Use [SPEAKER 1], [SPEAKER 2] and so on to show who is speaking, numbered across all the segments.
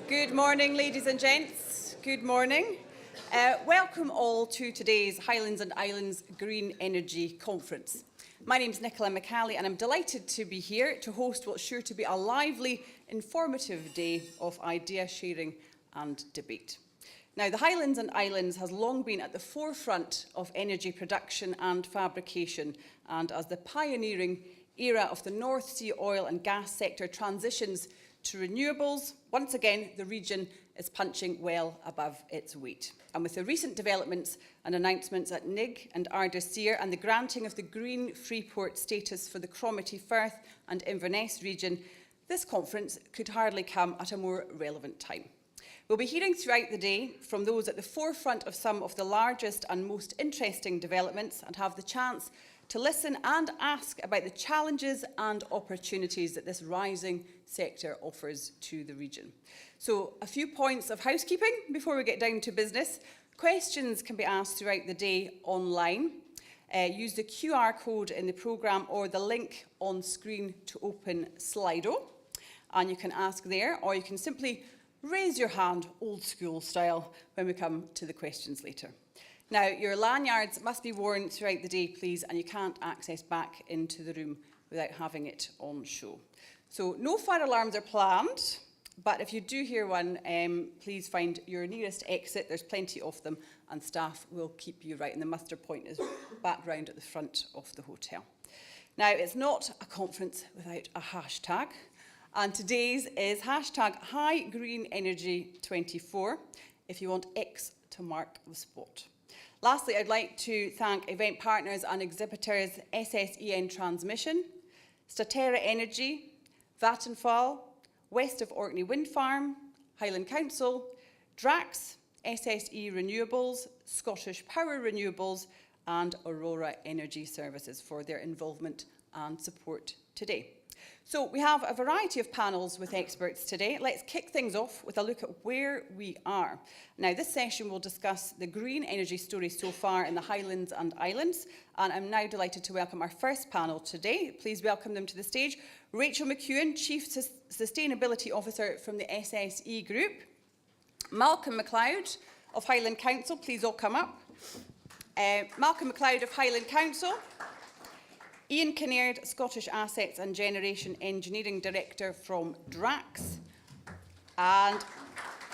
[SPEAKER 1] Good morning, ladies and gents. Good morning. Welcome all to today's Highlands and Islands Green Energy Conference. My name's Nicola McCallie and I'm delighted to be here to host what's sure to be a lively, informative day of idea sharing and debate. Now, the Highlands and Islands has long been at the forefront of energy production and fabrication, and as the pioneering era of the North Sea oil and gas sector transitions to renewables, once again, the region is punching well above its weight. And with the recent developments and announcements at Nig and Ardersier and the granting of the Green Freeport status for the Cromarty Firth and Inverness region, this conference could hardly come at a more relevant time. We'll be hearing throughout the day from those at the forefront of some of the largest and most interesting developments and have the chance to listen and ask about the challenges and opportunities that this rising sector offers to the region. So, a few points of housekeeping before we get down to business. Questions can be asked throughout the day online. Use the QR code in the programme or the link on screen to open Slido, and you can ask there, or you can simply raise your hand, old school style, when we come to the questions later. Now, your lanyards must be worn throughout the day, please, and you can't access back into the room without having it on show. So, no fire alarms are planned, but if you do hear one, please find your nearest exit. There's plenty of them, and staff will keep you right. And the muster point is back round at the front of the hotel. Now, it's not a conference without a hashtag, and today's is hashtag HighGreenEnergy24 if you want X to mark the spot. Lastly, I'd like to thank event partners and exhibitors SSEN Transmission, Statera Energy, Vattenfall, West of Orkney Wind Farm, Highland Council, Drax, SSE Renewables, Scottish Power Renewables and Aurora Energy Services for their involvement and support today. So we have a variety of panels with experts today. Let's kick things off with a look at where we are. Now, this session will discuss the green energy story so far in the Highlands and Islands, and I'm now delighted to welcome our first panel today. Please welcome them to the stage. Rachel McEwen, Chief Sustainability Officer from the SSE Group. Malcolm MacLeod of Highland Council, please all come up. Malcolm MacLeod of Highland Council. Ian Kinnaird, Scottish Assets and Generation Engineering Director from Drax, and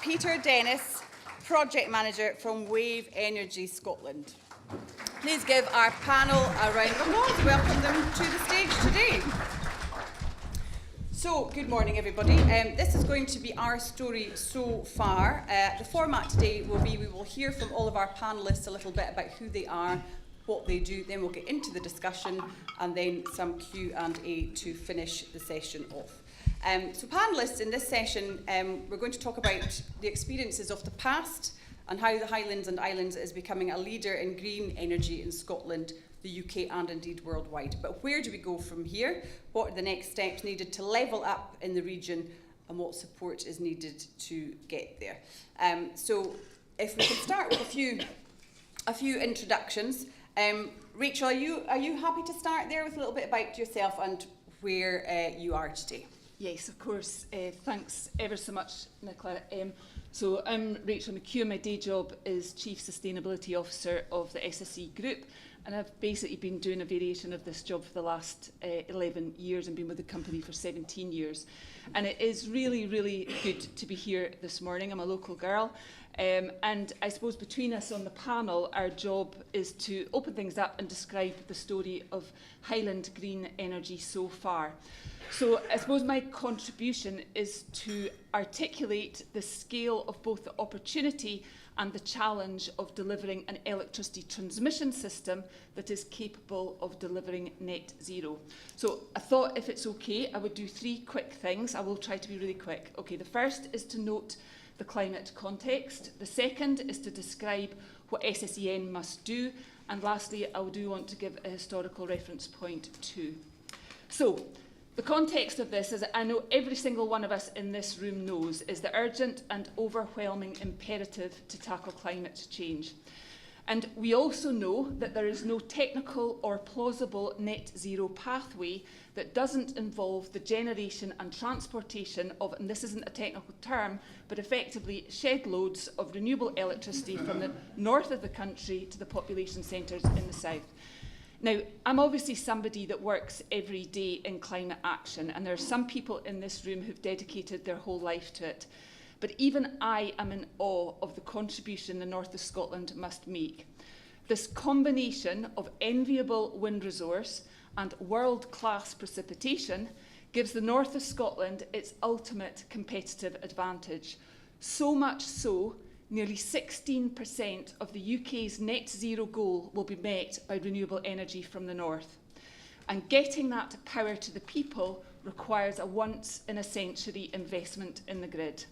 [SPEAKER 1] Peter Dennis, Project Manager from Wave Energy Scotland. Please give our panel a round of applause and welcome them to the stage today. So, good morning everybody. This is going to be our story so far. The format today will be we will hear from all of our panellists a little bit about who they are, what they do, then we'll get into the discussion and then some Q&A to finish the session off. So panellists in this session, we're going to talk about the experiences of the past and how the Highlands and Islands is becoming a leader in green energy in Scotland, the UK and indeed worldwide. But where do we go from here? What are the next steps needed to level up in the region and what support is needed to get there? So if we can start with a few introductions. Rachel, are you happy to start there with a little bit about yourself and where you are today?
[SPEAKER 2] Yes, of course. Thanks ever so much, Nicola. So I'm Rachel McEwen. My day job is Chief Sustainability Officer of the SSE Group, and I've basically been doing a variation of this job for the last 11 years and been with the company for 17 years. And it is really, really good to be here this morning. I'm a local girl. And I suppose between us on the panel, our job is to open things up and describe the story of Highland green energy so far. So I suppose my contribution is to articulate the scale of both the opportunity and the challenge of delivering an electricity transmission system that is capable of delivering net zero. So I thought, if it's okay, I would do 3 quick things. I will try to be really quick. Okay, the first is to note the climate context. The second is to describe what SSEN must do. And lastly, I do want to give a historical reference point too. So, the context of this, as I know every single one of us in this room knows, is the urgent and overwhelming imperative to tackle climate change. And we also know that there is no technical or plausible net zero pathway that doesn't involve the generation and transportation of, and this isn't a technical term, but effectively shed loads of renewable electricity from the north of the country to the population centres in the south. Now, I'm obviously somebody that works every day in climate action, and there are some people in this room who've dedicated their whole life to it. But even I am in awe of the contribution the north of Scotland must make. This combination of enviable wind resource and world-class precipitation gives the north of Scotland its ultimate competitive advantage. So much so, nearly 16% of the UK's net zero goal will be met by renewable energy from the north. And getting that power to the people requires a once-in-a-century investment in the grid.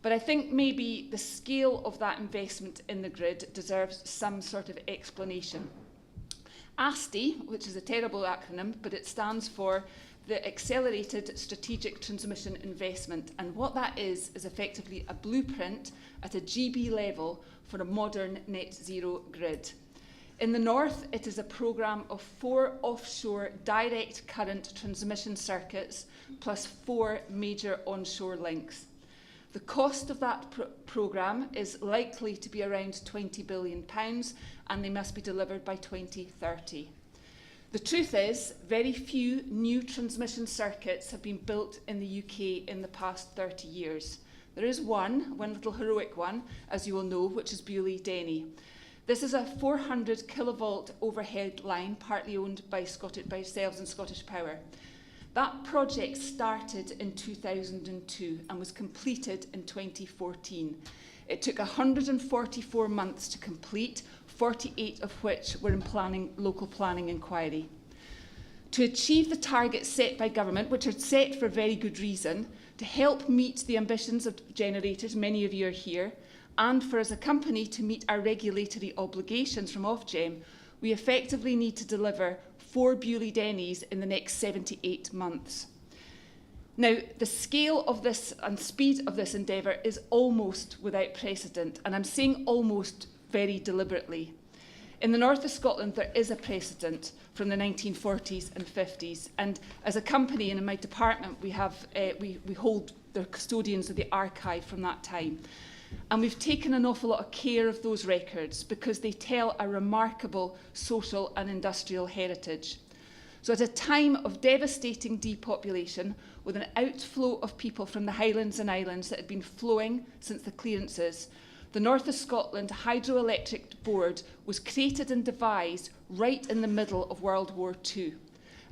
[SPEAKER 2] But I think maybe the scale of that investment in the grid deserves some sort of explanation. ASTI, which is a terrible acronym, but it stands for the Accelerated Strategic Transmission Investment. And what that is effectively a blueprint at a GB level for a modern net zero grid. In the north, it is a programme of 4 offshore direct current transmission circuits plus 4 major onshore links. The cost of that programme is likely to be around £20 billion, and they must be delivered by 2030. The truth is, very few new transmission circuits have been built in the UK in the past 30 years. There is one little heroic one, as you will know, which is Beaulieu-Denny. This is a 400 kilovolt overhead line, partly owned by ourselves and Scottish Power. That project started in 2002 and was completed in 2014. It took 144 months to complete, 48 of which were in local planning inquiry. To achieve the targets set by government, which are set for very good reason, to help meet the ambitions of generators, many of you are here, and for us as a company to meet our regulatory obligations from Ofgem, we effectively need to deliver 4 Beaulieu-Dennys in the next 78 months. Now, the scale of this and speed of this endeavour is almost without precedent, and I'm saying almost very deliberately. In the north of Scotland, there is a precedent from the 1940s and 50s, and as a company and in my department, we hold the custodians of the archive from that time. And we've taken an awful lot of care of those records because they tell a remarkable social and industrial heritage. So at a time of devastating depopulation, with an outflow of people from the Highlands and Islands that had been flowing since the clearances, the North of Scotland Hydroelectric Board was created and devised right in the middle of World War II.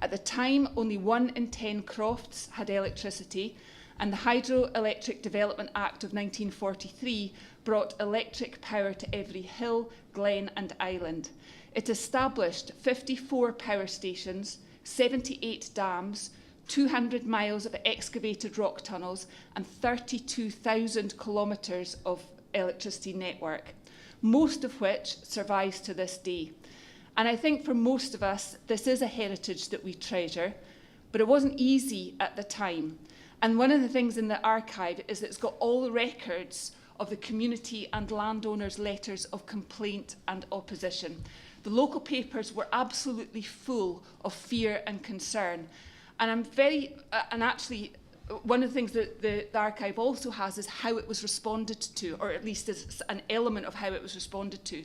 [SPEAKER 2] At the time, only 1 in 10 crofts had electricity, and the Hydroelectric Development Act of 1943 brought electric power to every hill, glen and island. It established 54 power stations, 78 dams, 200 miles of excavated rock tunnels and 32,000 kilometres of electricity network, most of which survives to this day. And I think for most of us, this is a heritage that we treasure, but it wasn't easy at the time. And one of the things in the archive is that it's got all the records of the community and landowners' letters of complaint and opposition. The local papers were absolutely full of fear and concern. And actually, one of the things that the archive also has is how it was responded to, or at least as an element of how it was responded to.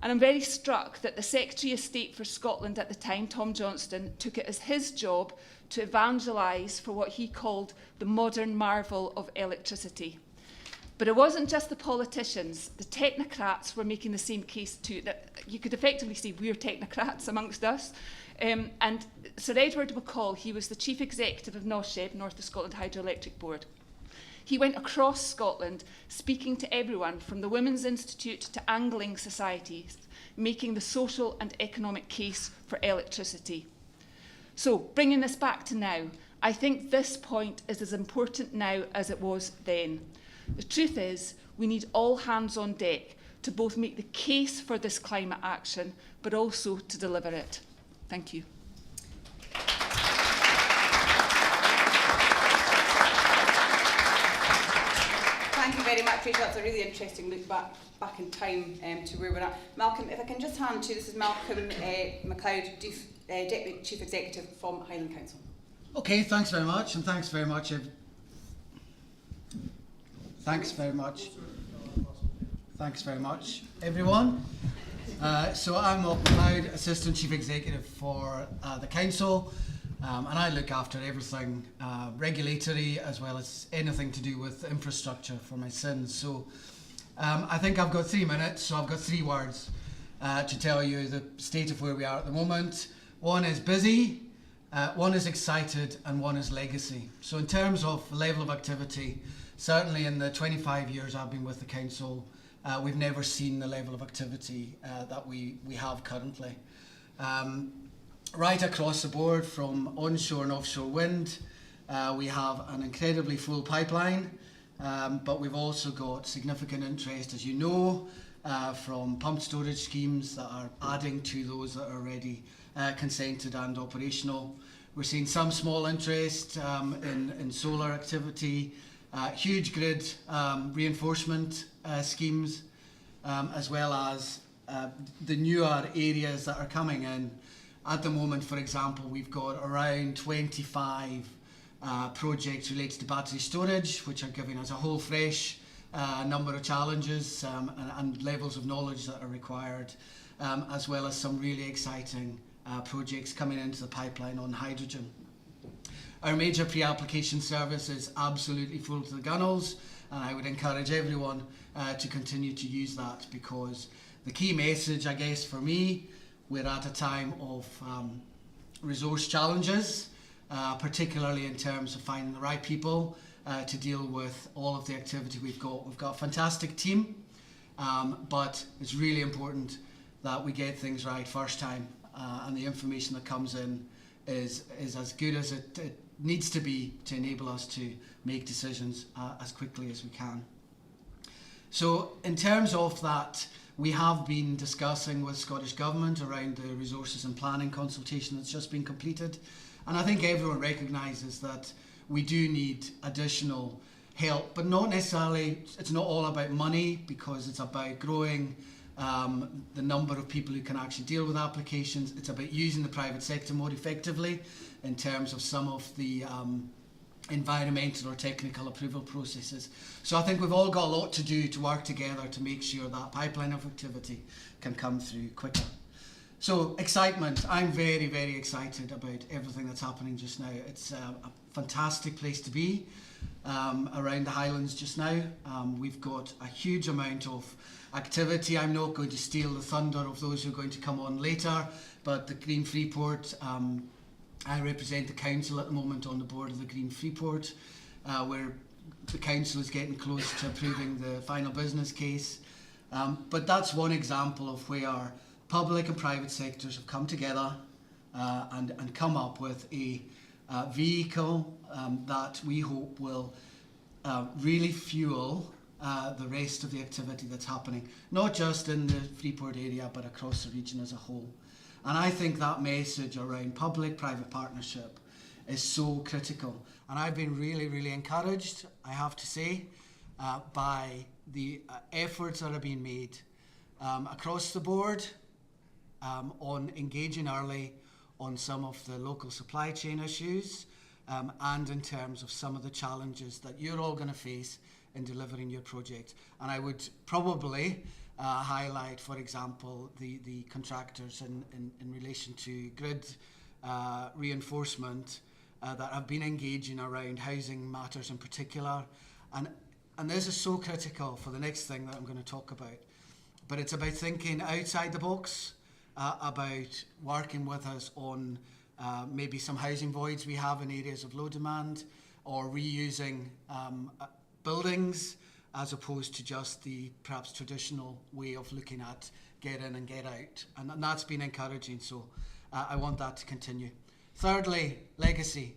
[SPEAKER 2] And I'm very struck that the Secretary of State for Scotland at the time, Tom Johnston, took it as his job to evangelise for what he called the modern marvel of electricity. But it wasn't just the politicians. The technocrats were making the same case too. That you could effectively say we're technocrats amongst us. And Sir Edward McCall, he was the Chief Executive of NOSHEB, North of Scotland Hydroelectric Board. He went across Scotland speaking to everyone from the Women's Institute to angling societies, making the social and economic case for electricity. So, bringing this back to now, I think this point is as important now as it was then. The truth is, we need all hands on deck to both make the case for this climate action, but also to deliver it. Thank you.
[SPEAKER 1] Thank you very very much, Rachel. That's a really interesting look back in time to where we're at. Malcolm, if I can just hand to you, this is Malcolm MacLeod, Deputy Chief Executive from Highland Council.
[SPEAKER 3] Okay, thanks very much, and thanks very much, everyone. So I'm Malcolm MacLeod, Assistant Chief Executive for the Council, and I look after everything regulatory as well as anything to do with infrastructure for my sins. So I think I've got 3 minutes, so I've got 3 words to tell you the state of where we are at the moment. One is busy, one is excited, and one is legacy. So in terms of level of activity, certainly in the 25 years I've been with the Council, we've never seen the level of activity that we have currently. Right across the board, from onshore and offshore wind, we have an incredibly full pipeline, but we've also got significant interest, as you know, from pumped storage schemes that are adding to those that are already consented and operational. We're seeing some small interest in solar activity, huge grid reinforcement schemes, as well as the newer areas that are coming in. At the moment, for example, we've got around 25 projects related to battery storage, which are giving us a whole fresh number of challenges and levels of knowledge that are required, as well as some really exciting projects coming into the pipeline on hydrogen. Our major pre-application service is absolutely full to the gunnels, and I would encourage everyone to continue to use that, because the key message, I guess, for me, we're at a time of resource challenges, particularly in terms of finding the right people to deal with all of the activity we've got. We've got a fantastic team, but it's really important that we get things right first time, and the information that comes in is as good as it needs to be to enable us to make decisions as quickly as we can. So in terms of that, we have been discussing with Scottish Government around the resources and planning consultation that's just been completed, and I think everyone recognises that we do need additional help, but not necessarily, it's not all about money, because it's about growing the number of people who can actually deal with applications. It's about using the private sector more effectively in terms of some of the environmental or technical approval processes. So I think we've all got a lot to do to work together to make sure that pipeline of activity can come through quicker. So excitement, I'm very, very excited about everything that's happening just now. It's a fantastic place to be around the Highlands just now. We've got a huge amount of activity. I'm not going to steal the thunder of those who are going to come on later, but the Green Freeport, I represent the council at the moment on the board of the Green Freeport, where the council is getting close to approving the final business case. But that's one example of where public and private sectors have come together and come up with a vehicle that we hope will really fuel the rest of the activity that's happening, not just in the Freeport area, but across the region as a whole. And I think that message around public-private partnership is so critical. And I've been really, really encouraged, I have to say, by the efforts that are being made across the board on engaging early on some of the local supply chain issues, and in terms of some of the challenges that you're all going to face in delivering your project. And I would probably highlight, for example, the contractors in relation to grid reinforcement that have been engaging around housing matters in particular. And this is so critical for the next thing that I'm going to talk about. But it's about thinking outside the box, about working with us on maybe some housing voids we have in areas of low demand, or reusing buildings as opposed to just the perhaps traditional way of looking at get in and get out. And that's been encouraging, so I want that to continue. Thirdly, legacy.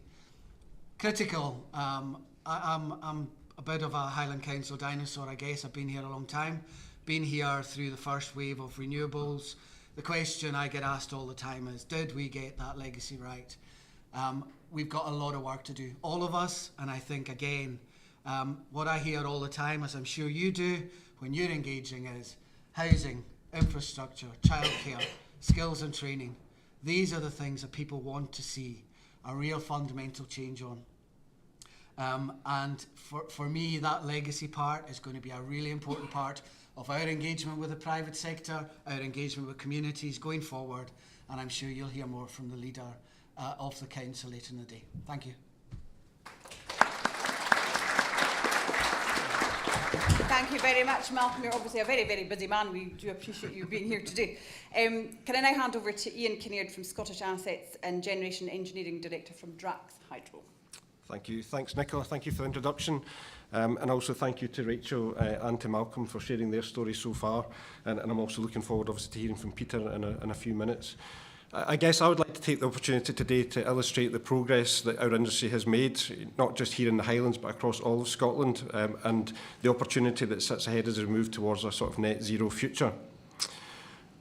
[SPEAKER 3] Critical. I'm a bit of a Highland Council dinosaur, I guess. I've been here a long time. Been here through the first wave of renewables. The question I get asked all the time is, did we get that legacy right? We've got a lot of work to do, all of us, and I think, again, What I hear all the time, as I'm sure you do, when you're engaging is housing, infrastructure, childcare, skills and training. These are the things that people want to see a real fundamental change on. And for me, that legacy part is going to be a really important part of our engagement with the private sector, our engagement with communities going forward, and I'm sure you'll hear more from the leader of the council later in the day. Thank you.
[SPEAKER 1] Thank you very much, Malcolm. You're obviously a very, very busy man. We do appreciate you being here today. Can I now hand over to Ian Kinnaird from Scottish Assets and Generation Engineering Director from Drax Hydro.
[SPEAKER 4] Thank you. Thanks, Nicola. Thank you for the introduction. And also thank you to Rachel and to Malcolm for sharing their stories so far. And I'm also looking forward, obviously, to hearing from Peter in a few minutes. I guess I would like to take the opportunity today to illustrate the progress that our industry has made, not just here in the Highlands, but across all of Scotland, and the opportunity that sits ahead as we move towards a sort of net zero future.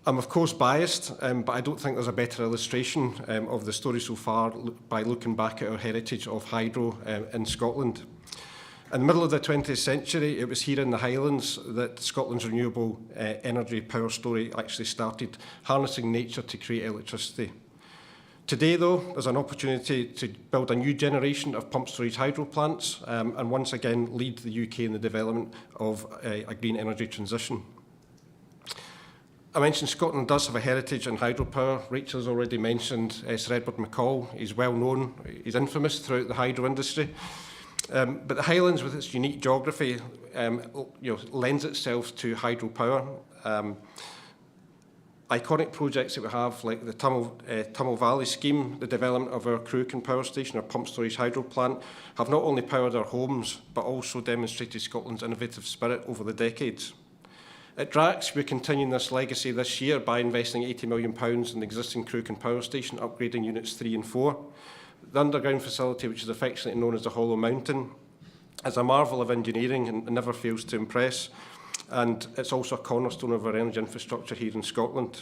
[SPEAKER 4] I'm of course biased, but I don't think there's a better illustration of the story so far by looking back at our heritage of hydro in Scotland. In the middle of the 20th century, it was here in the Highlands that Scotland's renewable energy power story actually started, harnessing nature to create electricity. Today, though, there's an opportunity to build a new generation of pumped storage hydro plants and once again lead the UK in the development of a green energy transition. I mentioned Scotland does have a heritage in hydropower. Rachel has already mentioned Sir Edward McCall. He's well known, he's infamous throughout the hydro industry. But the Highlands, with its unique geography, lends itself to hydropower. Iconic projects that we have, like the Tummel Valley scheme, the development of our Cruachan power station, our pumped storage hydro plant, have not only powered our homes, but also demonstrated Scotland's innovative spirit over the decades. At Drax, we're continuing this legacy this year by investing £80 million in the existing Cruachan power station, upgrading units 3 and 4. The underground facility, which is affectionately known as the Hollow Mountain, is a marvel of engineering and never fails to impress. And it's also a cornerstone of our energy infrastructure here in Scotland.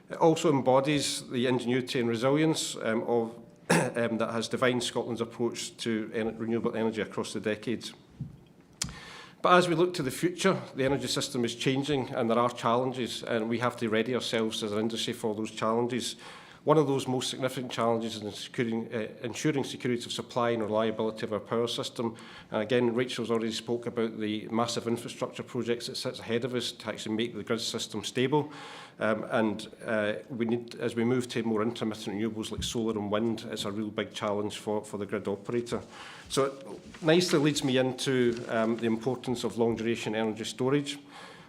[SPEAKER 4] It also embodies the ingenuity and resilience that has defined Scotland's approach to renewable energy across the decades. But as we look to the future, the energy system is changing and there are challenges, and we have to ready ourselves as an industry for those challenges. One of those most significant challenges is ensuring security of supply and reliability of our power system. And again, Rachel's already spoke about the massive infrastructure projects that sits ahead of us to actually make the grid system stable. We need, as we move to more intermittent renewables like solar and wind, it's a real big challenge for the grid operator. So it nicely leads me into the importance of long-duration energy storage.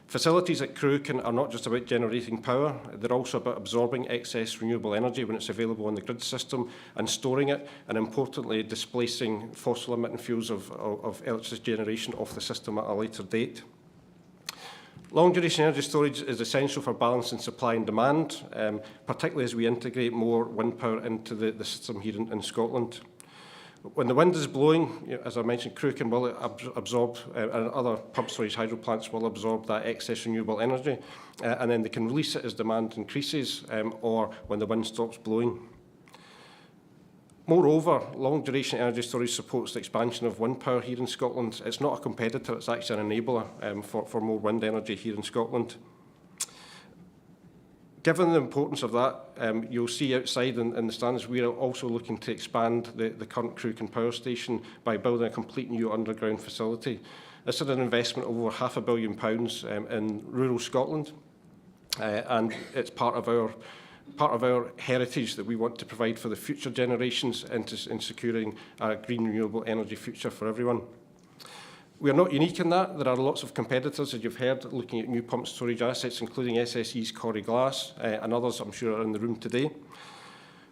[SPEAKER 4] Facilities at Cruachan are not just about generating power, they're also about absorbing excess renewable energy when it's available on the grid system and storing it, and importantly displacing fossil-emitting fuels of electricity generation off the system at a later date. Long-duration energy storage is essential for balancing supply and demand, particularly as we integrate more wind power into the system here in Scotland. When the wind is blowing, as I mentioned, Cruachan will absorb, and other pumped storage hydro plants will absorb that excess renewable energy, and then they can release it as demand increases or when the wind stops blowing. Moreover, long-duration energy storage supports the expansion of wind power here in Scotland. It's not a competitor, it's actually an enabler for more wind energy here in Scotland. Given the importance of that, you'll see outside in the stands, we are also looking to expand the current Cruachan power station by building a complete new underground facility. This is an investment of over £500 million in rural Scotland, and it's part of our heritage that we want to provide for the future generations in securing a green renewable energy future for everyone. We are not unique in that. There are lots of competitors, as you've heard, looking at new pumped storage assets, including SSE's Corrie Glass and others I'm sure are in the room today.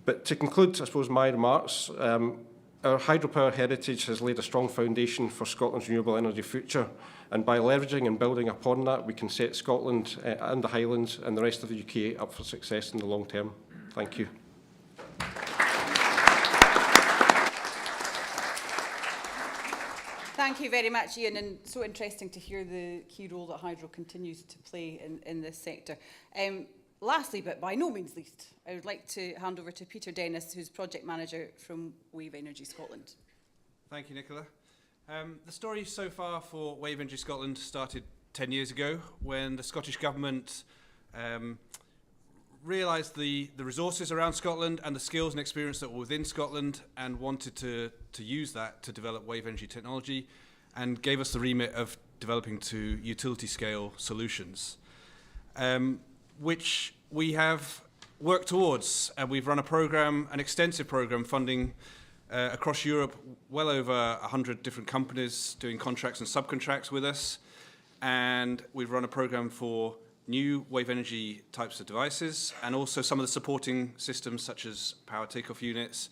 [SPEAKER 4] But to conclude, I suppose, my remarks, our hydropower heritage has laid a strong foundation for Scotland's renewable energy future, and by leveraging and building upon that, we can set Scotland and the Highlands and the rest of the UK up for success in the long term. Thank you.
[SPEAKER 1] Thank you very much, Ian, and so interesting to hear the key role that hydro continues to play in this sector. Lastly, but by no means least, I would like to hand over to Peter Dennis, who's Project Manager from Wave Energy Scotland.
[SPEAKER 5] Thank you, Nicola. The story so far for Wave Energy Scotland started 10 years ago when the Scottish Government realised the resources around Scotland and the skills and experience that were within Scotland and wanted to use that to develop wave energy technology and gave us the remit of developing to utility scale solutions, which we have worked towards. And we've run a programme, an extensive programme funding across Europe, well over 100 different companies doing contracts and subcontracts with us. And we've run a programme for new wave energy types of devices and also some of the supporting systems such as power takeoff units,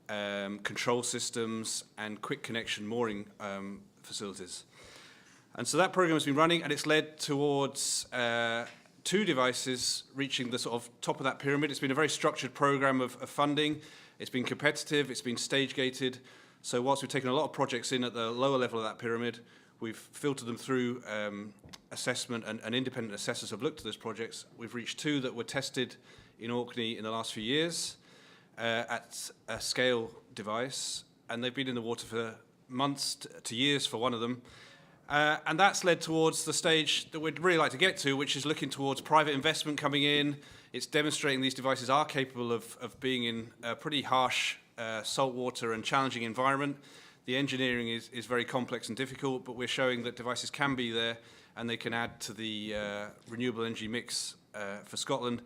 [SPEAKER 5] control systems and quick connection mooring facilities. And so that programme has been running and it's led towards 2 devices reaching the sort of top of that pyramid. It's been a very structured programme of funding. It's been competitive, it's been stage-gated. So whilst we've taken a lot of projects in at the lower level of that pyramid, we've filtered them through assessment and independent assessors have looked at those projects. We've reached 2 that were tested in Orkney in the last few years at a scale device, and they've been in the water for months to years for one of them. And that's led towards the stage that we'd really like to get to, which is looking towards private investment coming in. It's demonstrating these devices are capable of being in a pretty harsh saltwater and challenging environment. The engineering is very complex and difficult, but we're showing that devices can be there and they can add to the renewable energy mix for Scotland.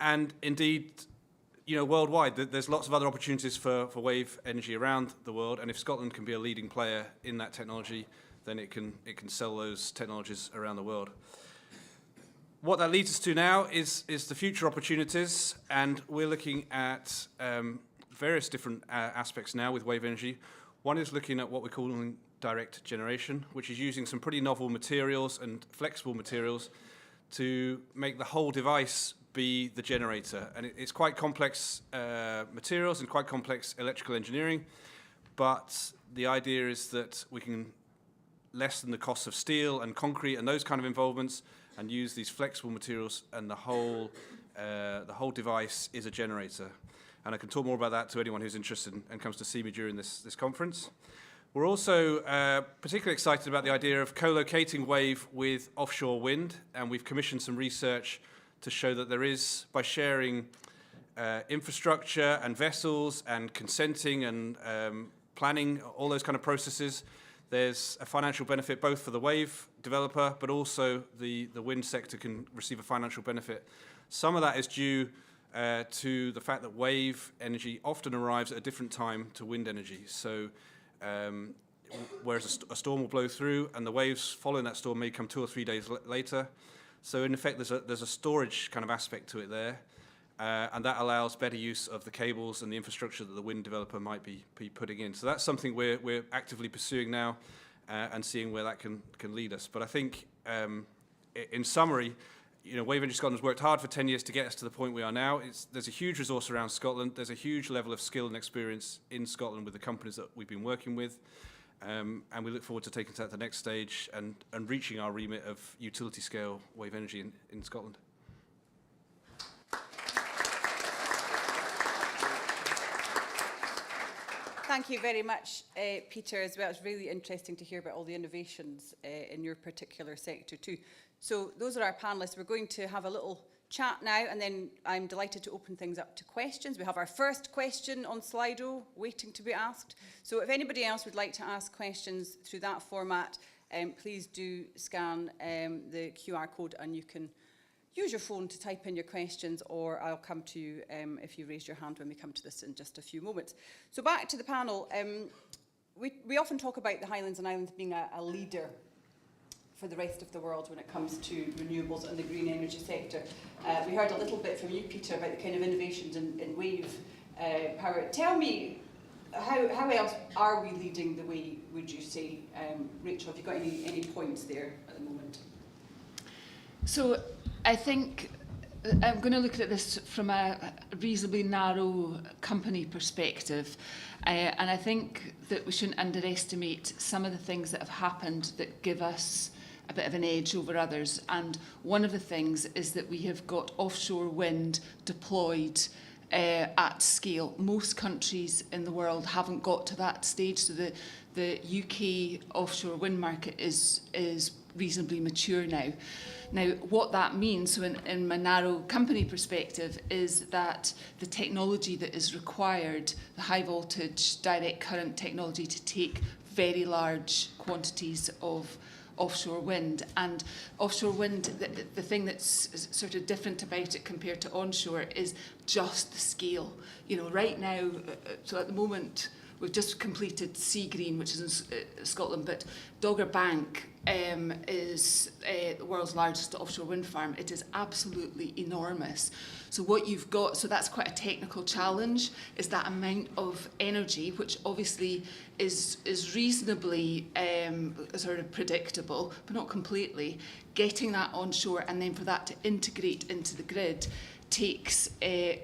[SPEAKER 5] And indeed, you know, worldwide, there's lots of other opportunities for wave energy around the world. And if Scotland can be a leading player in that technology, then it can sell those technologies around the world. What that leads us to now is the future opportunities, and we're looking at various different aspects now with wave energy. One is looking at what we're calling direct generation, which is using some pretty novel materials and flexible materials to make the whole device be the generator. And it's quite complex materials and quite complex electrical engineering, but the idea is that we can lessen the cost of steel and concrete and those kind of involvements and use these flexible materials, and the whole device is a generator. And I can talk more about that to anyone who's interested and comes to see me during this conference. We're also particularly excited about the idea of co-locating wave with offshore wind, and we've commissioned some research to show that there is, by sharing infrastructure and vessels and consenting and planning, all those kind of processes, there's a financial benefit both for the wave developer, but also the wind sector can receive a financial benefit. Some of that is due to the fact that wave energy often arrives at a different time to wind energy. So whereas a storm will blow through and the waves following that storm may come 2 or 3 days later. So in effect, there's a storage kind of aspect to it there. And that allows better use of the cables and the infrastructure that the wind developer might be putting in. So that's something we're actively pursuing now and seeing where that can lead us. But I think, in summary, you know, Wave Energy Scotland has worked hard for 10 years to get us to the point we are now. There's a huge resource around Scotland. There's a huge level of skill and experience in Scotland with the companies that we've been working with. And we look forward to taking that to the next stage and reaching our remit of utility scale wave energy in Scotland.
[SPEAKER 1] Thank you very much, Peter, as well. It's really interesting to hear about all the innovations in your particular sector too. So those are our panellists. We're going to have a little chat now, and then I'm delighted to open things up to questions. We have our first question on Slido waiting to be asked. So if anybody else would like to ask questions through that format, please do scan the QR code and you can use your phone to type in your questions, or I'll come to you if you raise your hand when we come to this in just a few moments. So back to the panel. We often talk about the Highlands and Islands being a leader for the rest of the world when it comes to renewables and the green energy sector. We heard a little bit from you, Peter, about the kind of innovations in wave power. Tell me, how else are we leading the way, would you say? Rachel, have you got any points there at the moment?
[SPEAKER 2] So I think I'm going to look at this from a reasonably narrow company perspective. And I think that we shouldn't underestimate some of the things that have happened that give us a bit of an edge over others. And one of the things is that we have got offshore wind deployed at scale. Most countries in the world haven't got to that stage. So the the UK offshore wind market is reasonably mature now. Now, what that means, so in my narrow company perspective, is that the technology that is required, the high voltage direct current technology to take very large quantities of offshore wind. And offshore wind, the thing that's sort of different about it compared to onshore is just the scale. You know, right now, so at the moment, we've just completed Seagreen, which is in Scotland, but Dogger Bank is the world's largest offshore wind farm. It is absolutely enormous. So what you've got, so that's quite a technical challenge, is that amount of energy, which obviously is reasonably sort of predictable, but not completely. Getting that onshore and then for that to integrate into the grid takes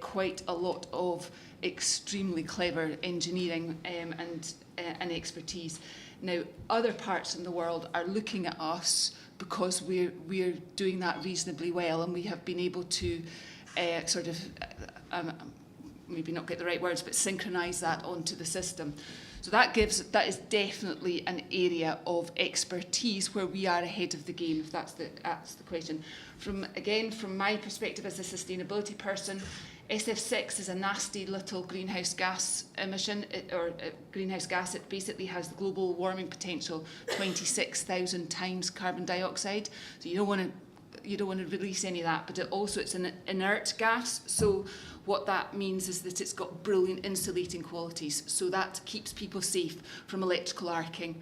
[SPEAKER 2] quite a lot of extremely clever engineering and expertise. Now, other parts in the world are looking at us because we're doing that reasonably well, and we have been able to sort of, maybe not get the right words, but synchronise that onto the system. So that is definitely an area of expertise where we are ahead of the game, if that's the question. From my perspective as a sustainability person, SF6 is a nasty little greenhouse gas emission, greenhouse gas. It basically has the global warming potential 26,000 times carbon dioxide. So you don't want to release any of that, but it's an inert gas. So what that means is that it's got brilliant insulating qualities. So that keeps people safe from electrical arcing.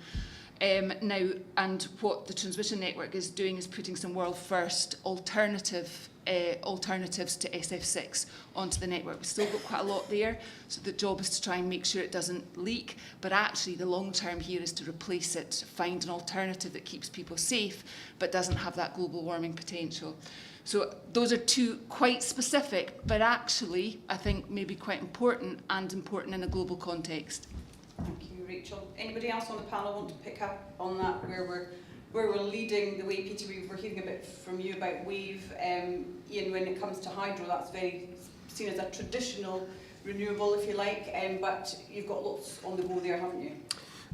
[SPEAKER 2] Now, and what the transmission network is doing is putting some world first alternatives to SF6 onto the network. We've still got quite a lot there, so the job is to try and make sure it doesn't leak, but actually the long term here is to replace it, find an alternative that keeps people safe but doesn't have that global warming potential. So those are two quite specific, but actually I think maybe quite important in a global context.
[SPEAKER 1] Thank you, Rachel. Anybody else on the panel want to pick up on that, where we're leading the way? Peter, we're hearing a bit from you about wave. Ian, when it comes to hydro, that's very seen as a traditional renewable, if you like, but you've got lots on the go there, haven't you?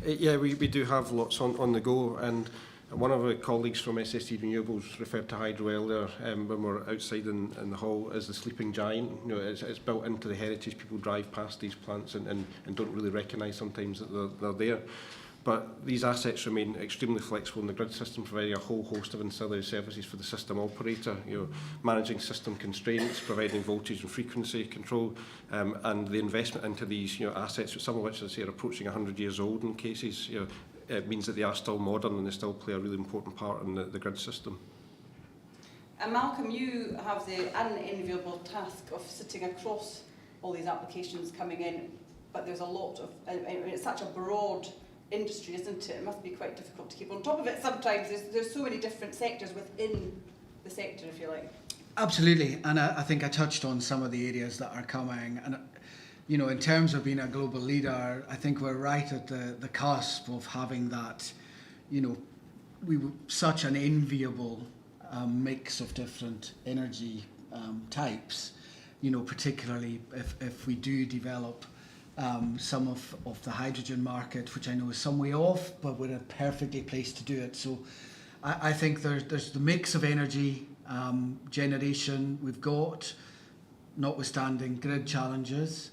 [SPEAKER 4] Yeah, we do have lots on the go, and one of our colleagues from SSE Renewables referred to hydro earlier when we're outside in the hall as the sleeping giant. You know, it's built into the heritage. People drive past these plants and don't really recognise sometimes that they're there. But these assets remain extremely flexible in the grid system, providing a whole host of ancillary services for the system operator. You know, managing system constraints, providing voltage and frequency control, and the investment into these assets, some of which, as I say, are approaching 100 years old in cases. It means that they are still modern and they still play a really important part in the grid system.
[SPEAKER 1] And Malcolm, you have the unenviable task of sitting across all these applications coming in, but there's a lot of, it's such a broad industry, isn't it? It must be quite difficult to keep on top of it sometimes. There's so many different sectors within the sector, if you like.
[SPEAKER 3] Absolutely, and I think I touched on some of the areas that are coming, and in terms of being a global leader, I think we're right at the cusp of having that, such an enviable mix of different energy types, particularly if we do develop some of the hydrogen market, which I know is some way off, but we're perfectly placed to do it. So I think there's the mix of energy generation we've got, notwithstanding grid challenges.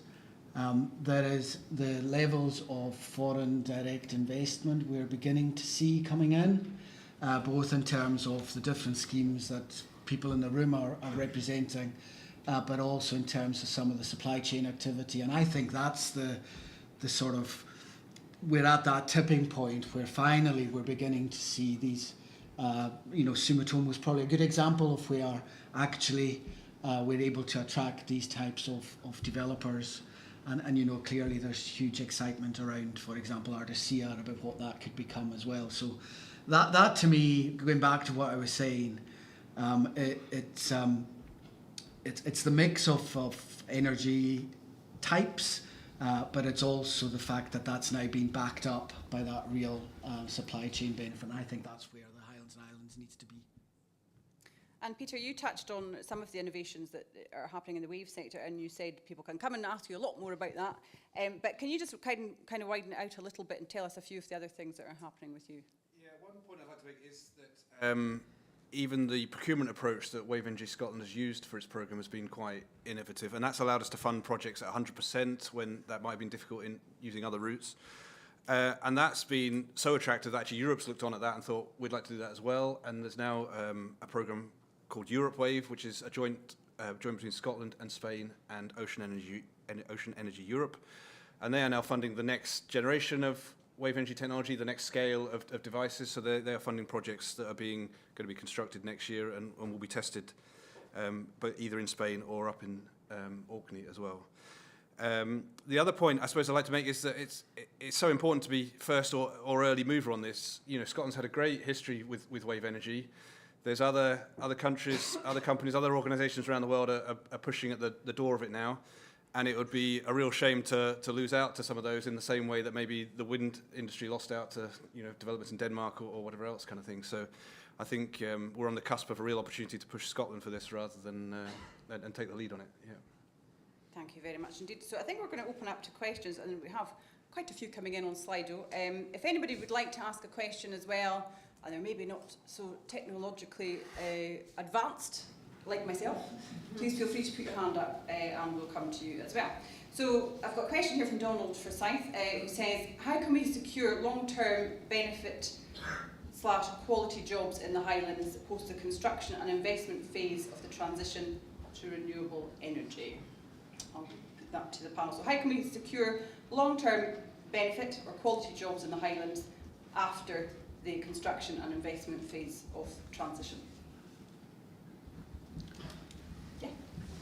[SPEAKER 3] There is the levels of foreign direct investment we're beginning to see coming in, both in terms of the different schemes that people in the room are representing, but also in terms of some of the supply chain activity. And I think that's the sort of, we're at that tipping point where finally we're beginning to see these, Sumitomo was probably a good example of where actually we're able to attract these types of developers. And clearly there's huge excitement around, for example, Ardisia about what that could become as well. So that to me, going back to what I was saying, it's the mix of energy types, but it's also the fact that that's now being backed up by that real supply chain benefit. And I think that's where the Highlands and Islands needs to be.
[SPEAKER 1] And Peter, you touched on some of the innovations that are happening in the wave sector, and you said people can come and ask you a lot more about that. But can you just kind of widen it out a little bit and tell us a few of the other things that are happening with you?
[SPEAKER 5] Yeah, one point I'd like to make is that even the procurement approach that Wave Energy Scotland has used for its programme has been quite innovative, and that's allowed us to fund projects at 100% when that might have been difficult in using other routes. And that's been so attractive that actually Europe's looked on at that and thought we'd like to do that as well. And there's now a programme called Europe Wave, which is a joint between Scotland and Spain and Ocean Energy Europe. And they are now funding the next generation of wave energy technology, the next scale of devices. So they are funding projects that are going to be constructed next year and will be tested, but either in Spain or up in Orkney as well. The other point I suppose I'd like to make is that it's so important to be first or early mover on this. You know, Scotland's had a great history with wave energy. There's other countries, other companies, other organisations around the world are pushing at the door of it now. And it would be a real shame to lose out to some of those in the same way that maybe the wind industry lost out to developments in Denmark or whatever else kind of thing. So I think we're on the cusp of a real opportunity to push Scotland for this rather than and take the lead on it. Yeah.
[SPEAKER 1] Thank you very much indeed. So I think we're going to open up to questions, and we have quite a few coming in on Slido. If anybody would like to ask a question as well, and they're maybe not so technologically advanced like myself, please feel free to put your hand up and we'll come to you as well. So I've got a question here from Donald Forsyth who says, how can we secure long-term benefit / quality jobs in the Highlands post the construction and investment phase of the transition to renewable energy? I'll put that to the panel. So how can we secure long-term benefit or quality jobs in the Highlands after the construction and investment phase of transition? Yeah.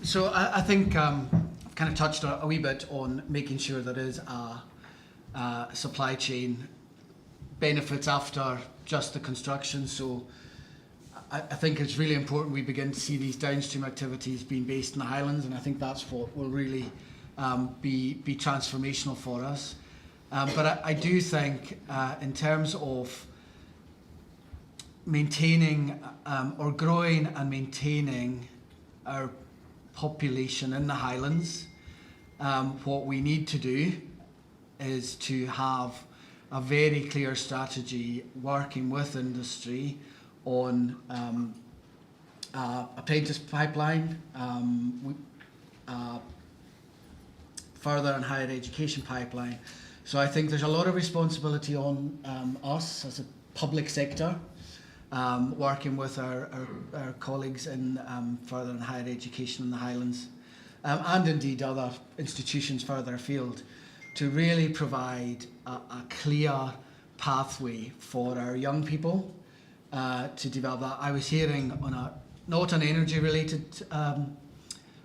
[SPEAKER 3] So I think I've kind of touched a wee bit on making sure there is a supply chain benefits after just the construction. So I think it's really important we begin to see these downstream activities being based in the Highlands, and I think that's what will really be transformational for us. But I do think in terms of maintaining or growing and maintaining our population in the Highlands, what we need to do is to have a very clear strategy working with industry on apprentice pipeline, further and higher education pipeline. So I think there's a lot of responsibility on us as a public sector, working with our colleagues in further and higher education in the Highlands, and indeed other institutions further afield, to really provide a clear pathway for our young people to develop that. I was hearing on not an energy related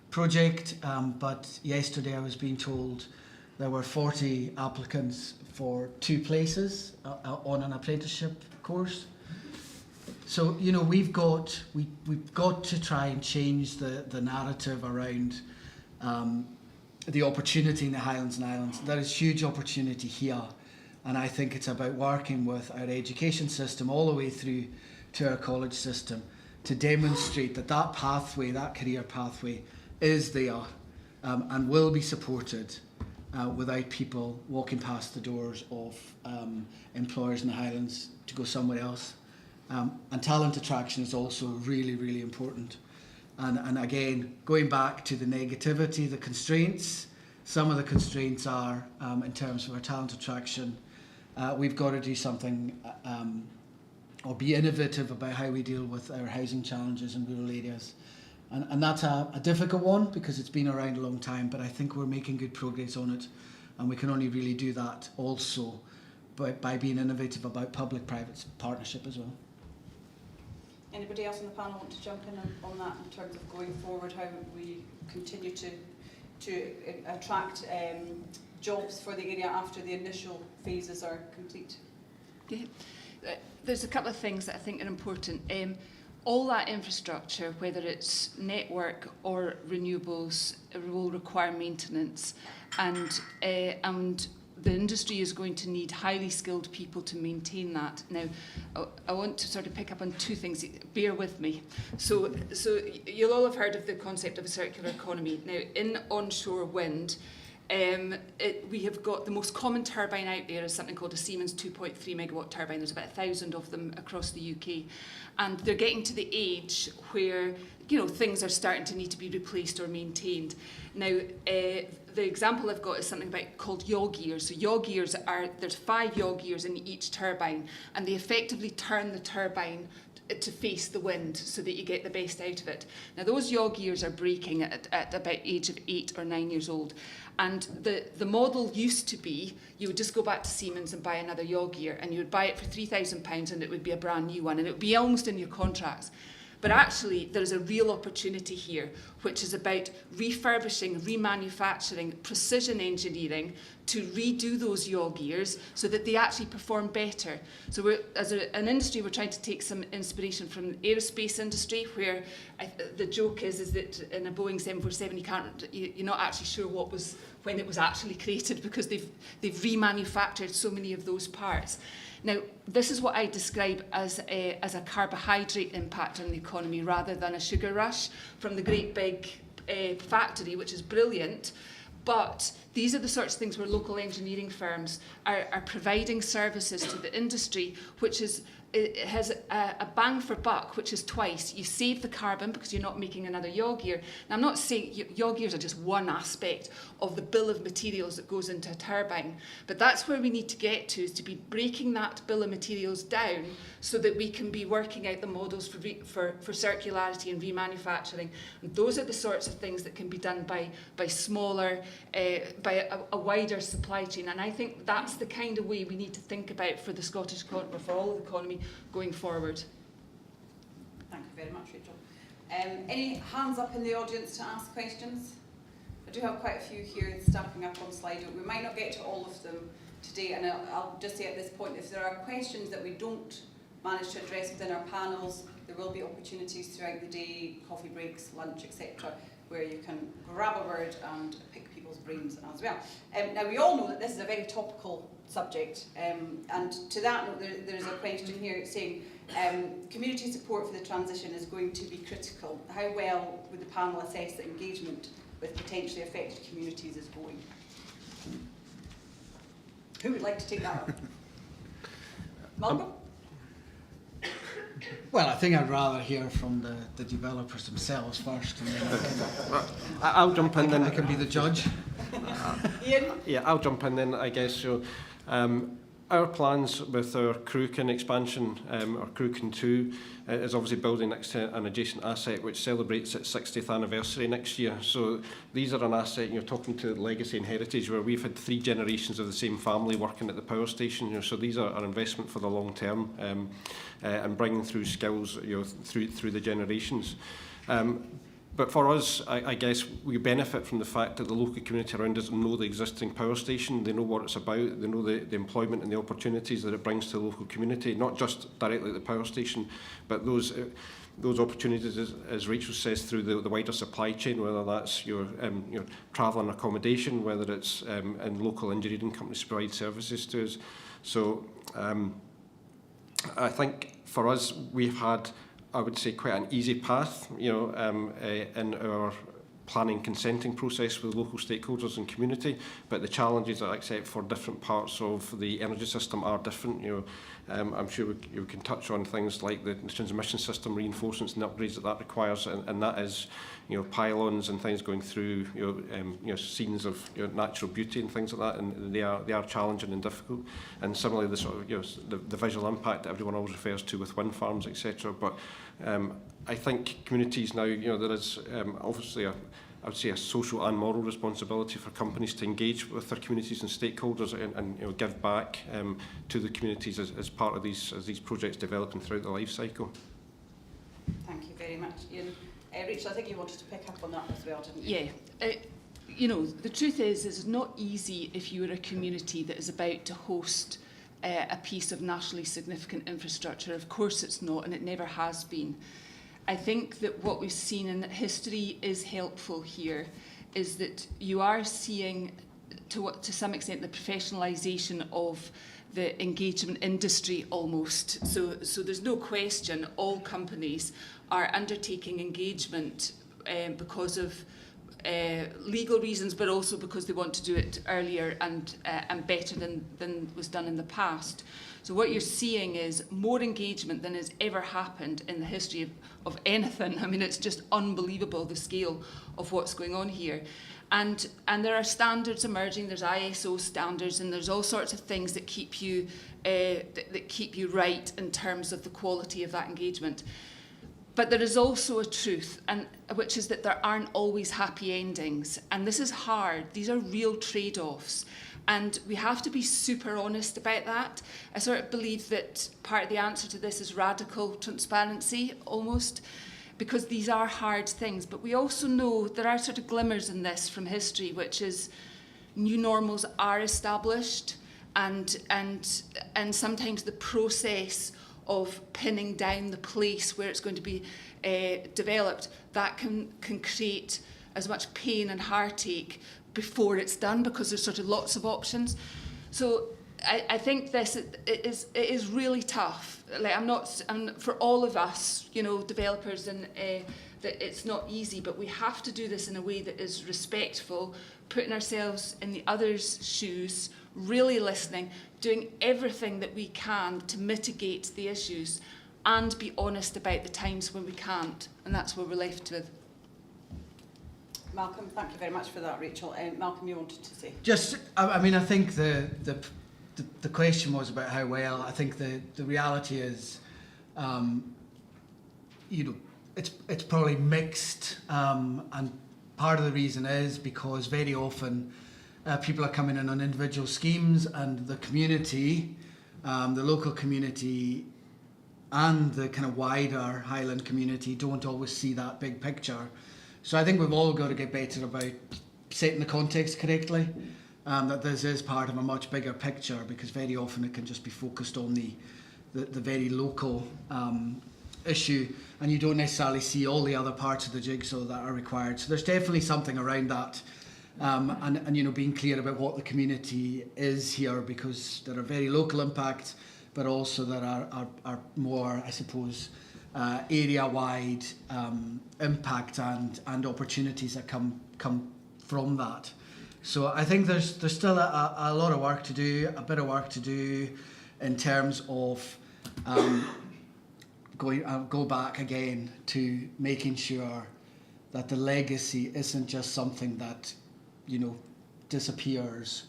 [SPEAKER 3] project, but yesterday I was being told there were 40 applicants for 2 places on an apprenticeship course. So we've got to try and change the narrative around the opportunity in the Highlands and Islands. There is huge opportunity here, and I think it's about working with our education system all the way through to our college system to demonstrate that pathway, that career pathway, is there and will be supported without people walking past the doors of employers in the Highlands to go somewhere else. And talent attraction is also really, really important. And again, going back to the negativity, the constraints, some of the constraints are, in terms of our talent attraction, we've got to do something or be innovative about how we deal with our housing challenges in rural areas. And that's a difficult one because it's been around a long time, but I think we're making good progress on it. And we can only really do that also by being innovative about public-private partnership as well.
[SPEAKER 1] Anybody else on the panel want to jump in on that in terms of going forward, how we continue to attract jobs for the area after the initial phases are complete?
[SPEAKER 2] Yeah. There's a couple of things that I think are important. All that infrastructure, whether it's network or renewables, will require maintenance, and the industry is going to need highly skilled people to maintain that. Now, I want to sort of pick up on two things. Bear with me. So you'll all have heard of the concept of a circular economy. Now, in onshore wind, we have got the most common turbine out there is something called a Siemens 2.3 megawatt turbine. There's about 1,000 of them across the UK. And they're getting to the age where, you know, things are starting to need to be replaced or maintained. Now, the example I've got is something called yaw gears. So yaw gears there's 5 yaw gears in each turbine, and they effectively turn the turbine to face the wind so that you get the best out of it. Now, those yaw gears are breaking at about age of 8 or 9 years old. And the model used to be, you would just go back to Siemens and buy another yaw gear, and you would buy it for £3,000 and it would be a brand new one, and it would be almost in your contracts. But actually, there is a real opportunity here, which is about refurbishing, remanufacturing, precision engineering to redo those yaw gears so that they actually perform better. So as an industry, we're trying to take some inspiration from the aerospace industry, where the joke is that in a Boeing 747, you're not actually sure when it was actually created, because they've remanufactured so many of those parts. Now, this is what I describe as a carbohydrate impact on the economy rather than a sugar rush from the great big factory, which is brilliant. But these are the sorts of things where local engineering firms are providing services to the industry, which it has a bang for buck, which is twice. You save the carbon because you're not making another yaw gear. Now, I'm not saying yaw gears are just one aspect of the bill of materials that goes into a turbine, but that's where we need to get to, is to be breaking that bill of materials down so that we can be working out the models for circularity and remanufacturing. And those are the sorts of things that can be done by smaller, by a wider supply chain. And I think that's the kind of way we need to think about for the Scottish economy, for all of the economy going forward.
[SPEAKER 1] Thank you very much, Rachel. Any hands up in the audience to ask questions? I do have quite a few here stacking up on Slido. We might not get to all of them today, and I'll just say at this point, if there are questions that we don't manage to address within our panels, there will be opportunities throughout the day, coffee breaks, lunch, etc., where you can grab a word and pick people's brains as well. Now, we all know that this is a very topical subject, and to that note, there is a question here saying community support for the transition is going to be critical. How well would the panel assess that engagement with potentially affected communities is going? Who would like to take that up? Malcolm?
[SPEAKER 3] Well, I think I'd rather hear from the developers themselves first, and then
[SPEAKER 4] I'll jump in then.
[SPEAKER 3] I can be the judge.
[SPEAKER 1] Ian?
[SPEAKER 4] Yeah, I'll jump in then, I guess. So, our plans with our Cruachan expansion, or Cruachan 2, is obviously building next to an adjacent asset which celebrates its 60th anniversary next year. So these are an asset, you're talking to legacy and heritage, where we've had 3 generations of the same family working at the power station. So these are an investment for the long term, and bringing through skills, through the generations. But for us, I guess we benefit from the fact that the local community around us know the existing power station, they know what it's about, they know the employment and the opportunities that it brings to the local community, not just directly at the power station, but those opportunities, as Rachel says, through the wider supply chain, whether that's your travel and accommodation, whether it's in local engineering companies to provide services to us. So I think for us, we've had, I would say, quite an easy path, in our planning consenting process with local stakeholders and community, but the challenges I accept for different parts of the energy system are different. I'm sure we can touch on things like the transmission system reinforcements and upgrades that requires, and that is, pylons and things going through, scenes of natural beauty and things like that, and they are challenging and difficult. And similarly, the sort of the visual impact that everyone always refers to with wind farms, etc. But I think communities now, there is obviously I would say a social and moral responsibility for companies to engage with their communities and stakeholders and give back to the communities as part of these projects developing throughout the life cycle.
[SPEAKER 1] Thank you very much, Ian. Rachel, I think you wanted to pick up on that as well, didn't you?
[SPEAKER 2] Yeah. The truth is, it's not easy if you're a community that is about to host a piece of nationally significant infrastructure. Of course it's not, and it never has been. I think that what we've seen, and that history is helpful here, is that you are seeing to some extent, the professionalisation of the engagement industry almost. So there's no question all companies are undertaking engagement because of legal reasons, but also because they want to do it earlier and better than was done in the past. So what you're seeing is more engagement than has ever happened in the history of anything. I mean, it's just unbelievable, the scale of what's going on here. And there are standards emerging. There's ISO standards, and there's all sorts of things that keep you right in terms of the quality of that engagement. But there is also a truth, which is that there aren't always happy endings. And this is hard. These are real trade-offs. And we have to be super honest about that. I sort of believe that part of the answer to this is radical transparency, almost, because these are hard things. But we also know there are sort of glimmers in this from history, which is new normals are established, and sometimes the process of pinning down the place where it's going to be developed, that can create as much pain and heartache before it's done, because there's sort of lots of options. So I think it is really tough. Like I'm for all of us, you know, developers, and that it's not easy, but we have to do this in a way that is respectful, putting ourselves in the other's shoes, really listening, doing everything that we can to mitigate the issues, and be honest about the times when we can't, and that's what we're left with.
[SPEAKER 1] Malcolm, thank you very much for that, Rachel. Malcolm, you wanted to say?
[SPEAKER 3] Just, I mean, I think the question was about how well. I think the reality is, you know, it's probably mixed, and part of the reason is because very often people are coming in on individual schemes, and the community, the local community, and the kind of wider Highland community don't always see that big picture. So I think we've all got to get better about setting the context correctly, that this is part of a much bigger picture, because very often it can just be focused on the very local issue, and you don't necessarily see all the other parts of the jigsaw that are required. So there's definitely something around that, and you know, being clear about what the community is here, because there are very local impacts, but also there are more, I suppose, area-wide impact and opportunities that come from that. So I think there's still a lot of work to do, a bit of work to do in terms of go back again to making sure that the legacy isn't just something that, you know, disappears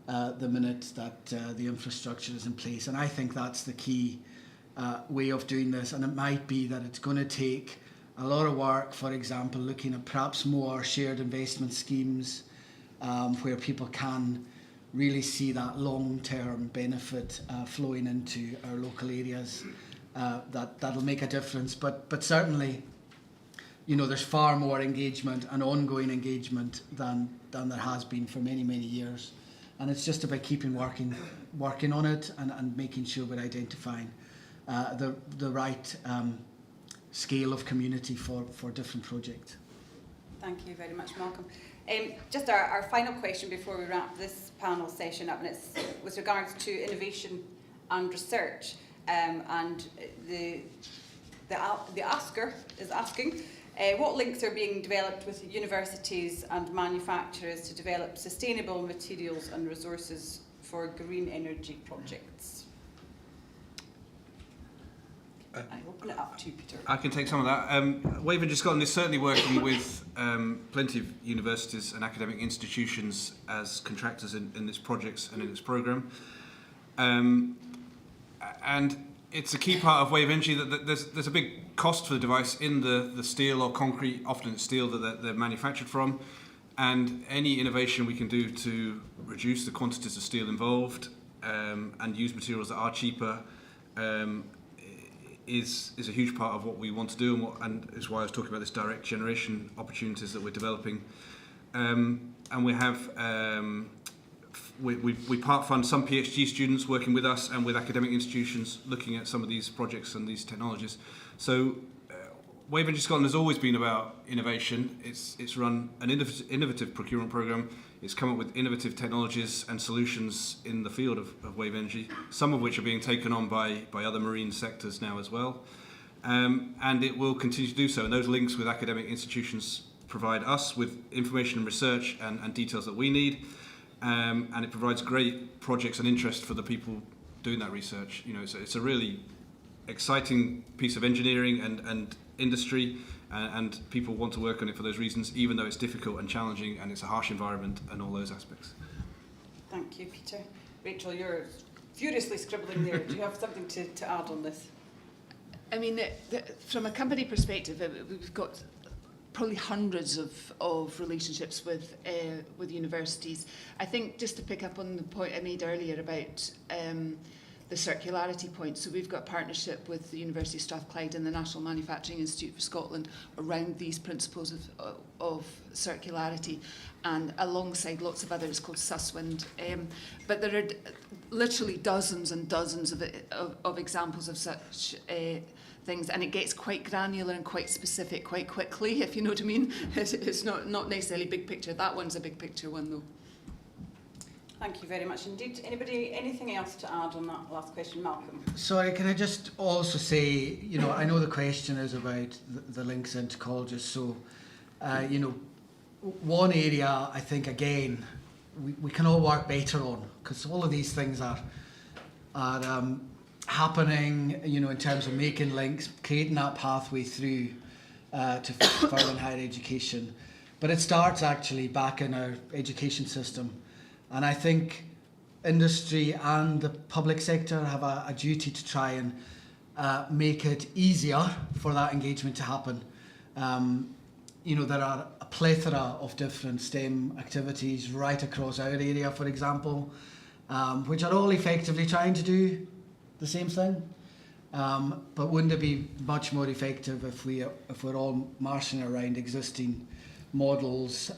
[SPEAKER 3] the minute that the infrastructure is in place. And I think that's the key way of doing this, and it might be that it's going to take a lot of work, for example, looking at perhaps more shared investment schemes where people can really see that long-term benefit flowing into our local areas. That'll make a difference, but certainly, you know, there's far more engagement and ongoing engagement than there has been for many years, and it's just about keeping working on it and making sure we're identifying the right scale of community for different projects.
[SPEAKER 1] Thank you very much, Malcolm. Just our final question before we wrap this panel session up, and it's with regards to innovation and research. And the asker is asking, what links are being developed with universities and manufacturers to develop sustainable materials and resources for green energy projects? I open it up to you, Peter.
[SPEAKER 5] I can take some of that. Wave Energy Scotland is certainly working with plenty of universities and academic institutions as contractors in its projects and in its programme. And it's a key part of Wave Energy that there's a big cost for the device in the steel or concrete, often it's steel that they're manufactured from. And any innovation we can do to reduce the quantities of steel involved and use materials that are cheaper is a huge part of what we want to do, and is why I was talking about this direct generation opportunities that we're developing. And we have we part fund some PhD students working with us and with academic institutions looking at some of these projects and these technologies. So Wave Energy Scotland has always been about innovation. It's run an innovative procurement programme. It's come up with innovative technologies and solutions in the field of wave energy, some of which are being taken on by other marine sectors now as well. And it will continue to do so. And those links with academic institutions provide us with information and research and details that we need. And it provides great projects and interest for the people doing that research. You know, it's a really exciting piece of engineering and industry, and people want to work on it for those reasons, even though it's difficult and challenging and it's a harsh environment and all those aspects.
[SPEAKER 1] Thank you, Peter. Rachel, you're furiously scribbling there. Do you have something to add on this?
[SPEAKER 2] I mean, from a company perspective, we've got probably hundreds of relationships with universities. I think just to pick up on the point I made earlier about the circularity point, so we've got a partnership with the University of Strathclyde and the National Manufacturing Institute for Scotland around these principles of circularity, and alongside lots of others called SUSWIND. But there are literally dozens and dozens of examples of such things, and it gets quite granular and quite specific quite quickly, if you know what I mean. It's not necessarily big picture. That one's a big picture one, though.
[SPEAKER 1] Thank you very much indeed. Anybody, anything else to add on that last question? Malcolm.
[SPEAKER 3] Sorry, can I just also say, you know, I know the question is about the links into colleges, so, you know, one area I think, again, we can all work better on, because all of these things are happening, you know, in terms of making links, creating that pathway through to further and higher education. But it starts actually back in our education system. And I think industry and the public sector have a duty to try and make it easier for that engagement to happen. You know, there are a plethora of different STEM activities right across our area, for example, which are all effectively trying to do the same thing. But wouldn't it be much more effective if we're all marching around existing models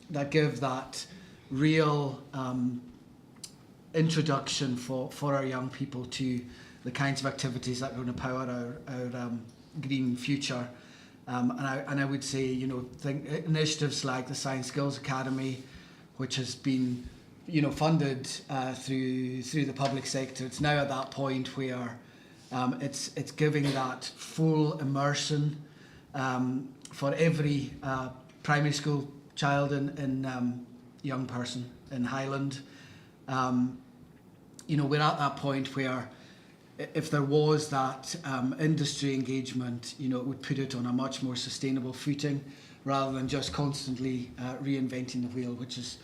[SPEAKER 3] that give that real introduction for our young people to the kinds of activities that are going to power our green future. And I would say, you know, initiatives like the Science Skills Academy, which has been, you know, funded through the public sector. It's now at that point where it's giving that full immersion for every primary school child in young person in Highland. You know, we're at that point where if there was that industry engagement, you know, it would put it on a much more sustainable footing rather than just constantly reinventing the wheel, which is,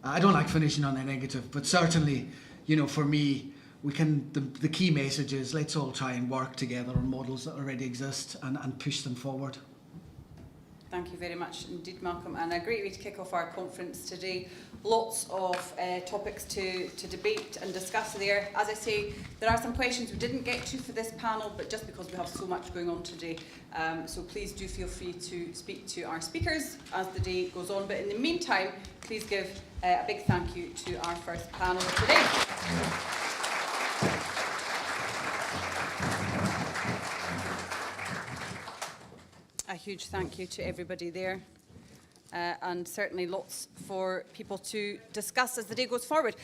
[SPEAKER 3] I don't like finishing on a negative, but certainly, you know, for me, the key message is let's all try and work together on models that already exist and push them forward.
[SPEAKER 1] Thank you very much indeed, Malcolm, and a great way to kick off our conference today. Lots of topics to debate and discuss there. As I say, there are some questions we didn't get to for this panel, but just because we have so much going on today, so please do feel free to speak to our speakers as the day goes on. But in the meantime, please give a big thank you to our first panel today. A huge thank you to everybody there, and certainly lots for people to discuss as the day goes forward.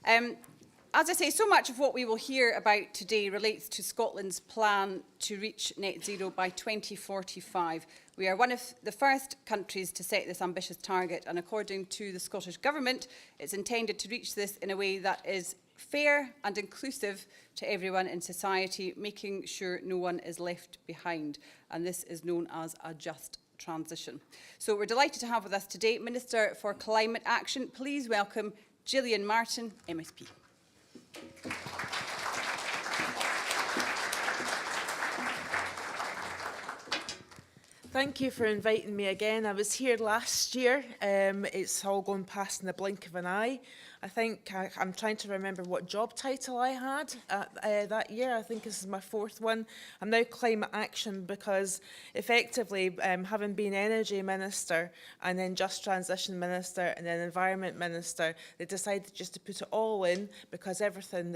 [SPEAKER 1] As I say, so much of what we will hear about today relates to Scotland's plan to reach net zero by 2045. We are one of the first countries to set this ambitious target, and according to the Scottish Government, it's intended to reach this in a way that is fair and inclusive to everyone in society, making sure no one is left behind. And this is known as a just transition. So we're delighted to have with us today Minister for Climate Action. Please welcome Gillian Martin, MSP.
[SPEAKER 6] Thank you for inviting me again. I was here last year. It's all gone past in the blink of an eye. I think I'm trying to remember what job title I had that year. I think this is my 4th one. I'm now Climate Action because effectively, having been Energy Minister and then Just Transition Minister and then Environment Minister, they decided just to put it all in because everything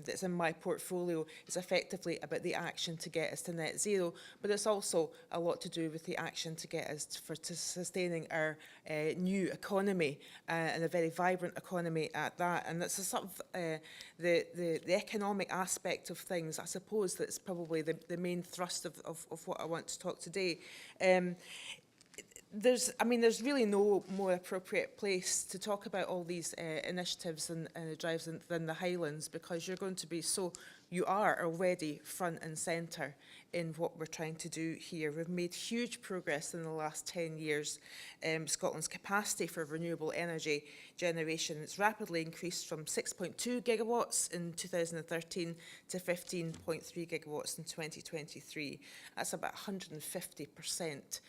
[SPEAKER 6] that's in my portfolio is effectively about the action to get us to net zero, but it's also a lot to do with the action to get us to sustaining our new economy and a very vibrant economy at that. And that's a sort of the economic aspect of things, I suppose, that's probably the main thrust of what I want to talk today. There's really no more appropriate place to talk about all these initiatives and drives than the Highlands, because you are already front and centre in what we're trying to do here. We've made huge progress in the last 10 years. Scotland's capacity for renewable energy generation has rapidly increased from 6.2 gigawatts in 2013 to 15.3 gigawatts in 2023. That's about 150%.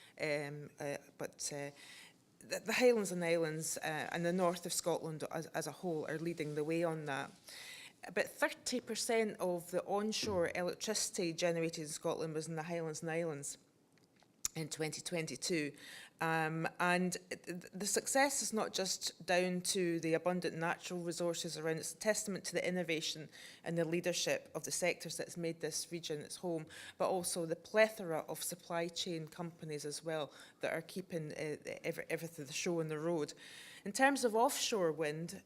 [SPEAKER 6] The Highlands and Islands and the north of Scotland as a whole are leading the way on that. About 30% of the onshore electricity generated in Scotland was in the Highlands and Islands in 2022. And the success is not just down to the abundant natural resources around, it's a testament to the innovation and the leadership of the sectors that's made this region its home, but also the plethora of supply chain companies as well that are keeping everything, the show on the road. In terms of offshore wind,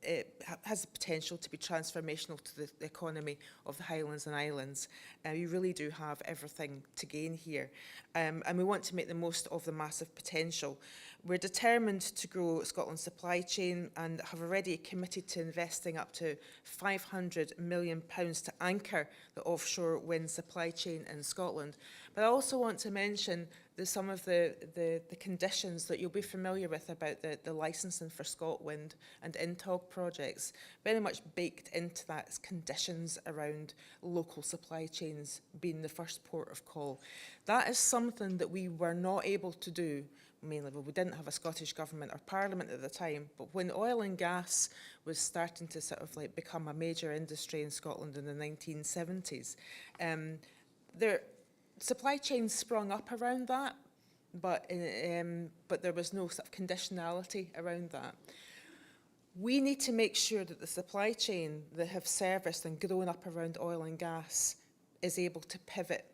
[SPEAKER 6] it has the potential to be transformational to the economy of the Highlands and Islands. We really do have everything to gain here. And we want to make the most of the massive potential. We're determined to grow Scotland's supply chain and have already committed to investing up to £500 million to anchor the offshore wind supply chain in Scotland. But I also want to mention some of the conditions that you'll be familiar with about the licensing for ScotWind and INTOG projects. Very much baked into that is conditions around local supply chains being the first port of call. That is something that we were not able to do. Mainly, well, we didn't have a Scottish government or parliament at the time, but when oil and gas was starting to sort of like become a major industry in Scotland in the 1970s, supply chains sprung up around that, but there was no sort of conditionality around that. We need to make sure that the supply chain that have serviced and grown up around oil and gas is able to pivot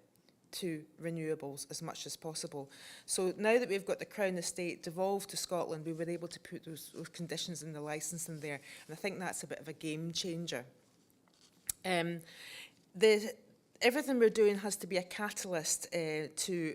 [SPEAKER 6] to renewables as much as possible. So now that we've got the Crown Estate devolved to Scotland, we were able to put those conditions in the licensing there, and I think that's a bit of a game changer. Everything we're doing has to be a catalyst to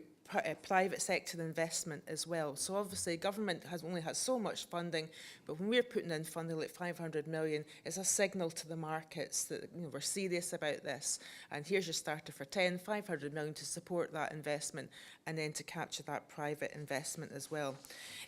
[SPEAKER 6] private sector investment as well. So obviously government only has so much funding, but when we're putting in funding like 500 million, it's a signal to the markets that we're serious about this. And here's your starter for 500 million to support that investment and then to capture that private investment as well.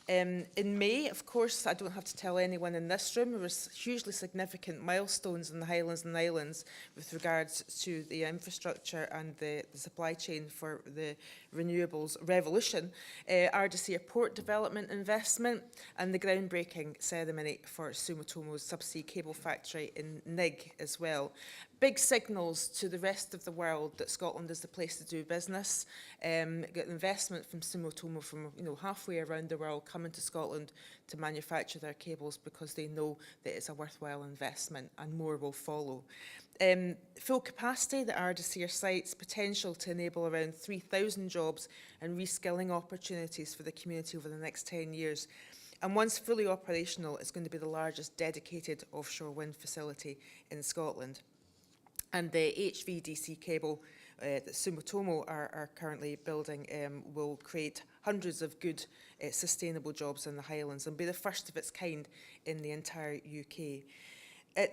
[SPEAKER 6] In May, of course, I don't have to tell anyone in this room, there was hugely significant milestones in the Highlands and Islands with regards to the infrastructure and the supply chain for the renewables revolution, Ardesir port development investment and the groundbreaking ceremony for Sumitomo's subsea cable factory in Nig as well. Big signals to the rest of the world that Scotland is the place to do business. Get investment from Sumitomo from halfway around the world coming to Scotland to manufacture their cables because they know that it's a worthwhile investment and more will follow. Full capacity, the Ardesir site's potential to enable around 3,000 jobs and reskilling opportunities for the community over the next 10 years. And once fully operational, it's going to be the largest dedicated offshore wind facility in Scotland. And the HVDC cable that Sumitomo are currently building will create hundreds of good sustainable jobs in the Highlands and be the first of its kind in the entire UK.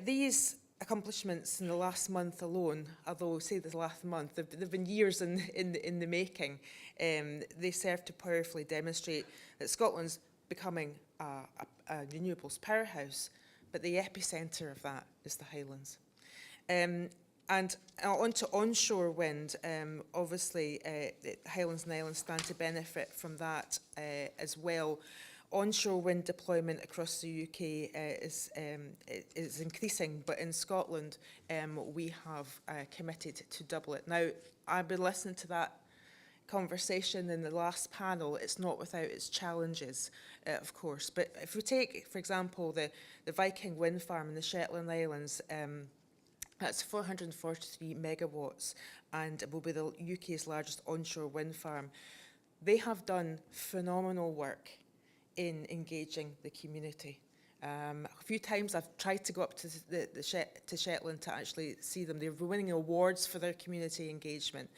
[SPEAKER 6] These accomplishments in the last month alone, although say the last month, they've been years in the making, they serve to powerfully demonstrate that Scotland's becoming a renewables powerhouse, but the epicentre of that is the Highlands. And onto onshore wind, obviously Highlands and Islands stand to benefit from that as well. Onshore wind deployment across the UK is increasing, but in Scotland we have committed to double it. Now, I've been listening to that conversation in the last panel. It's not without its challenges, of course. But if we take, for example, the Viking wind farm in the Shetland Islands, that's 443 megawatts and it will be the UK's largest onshore wind farm. They have done phenomenal work in engaging the community. A few times I've tried to go up to Shetland to actually see them. They're winning awards for their community engagement,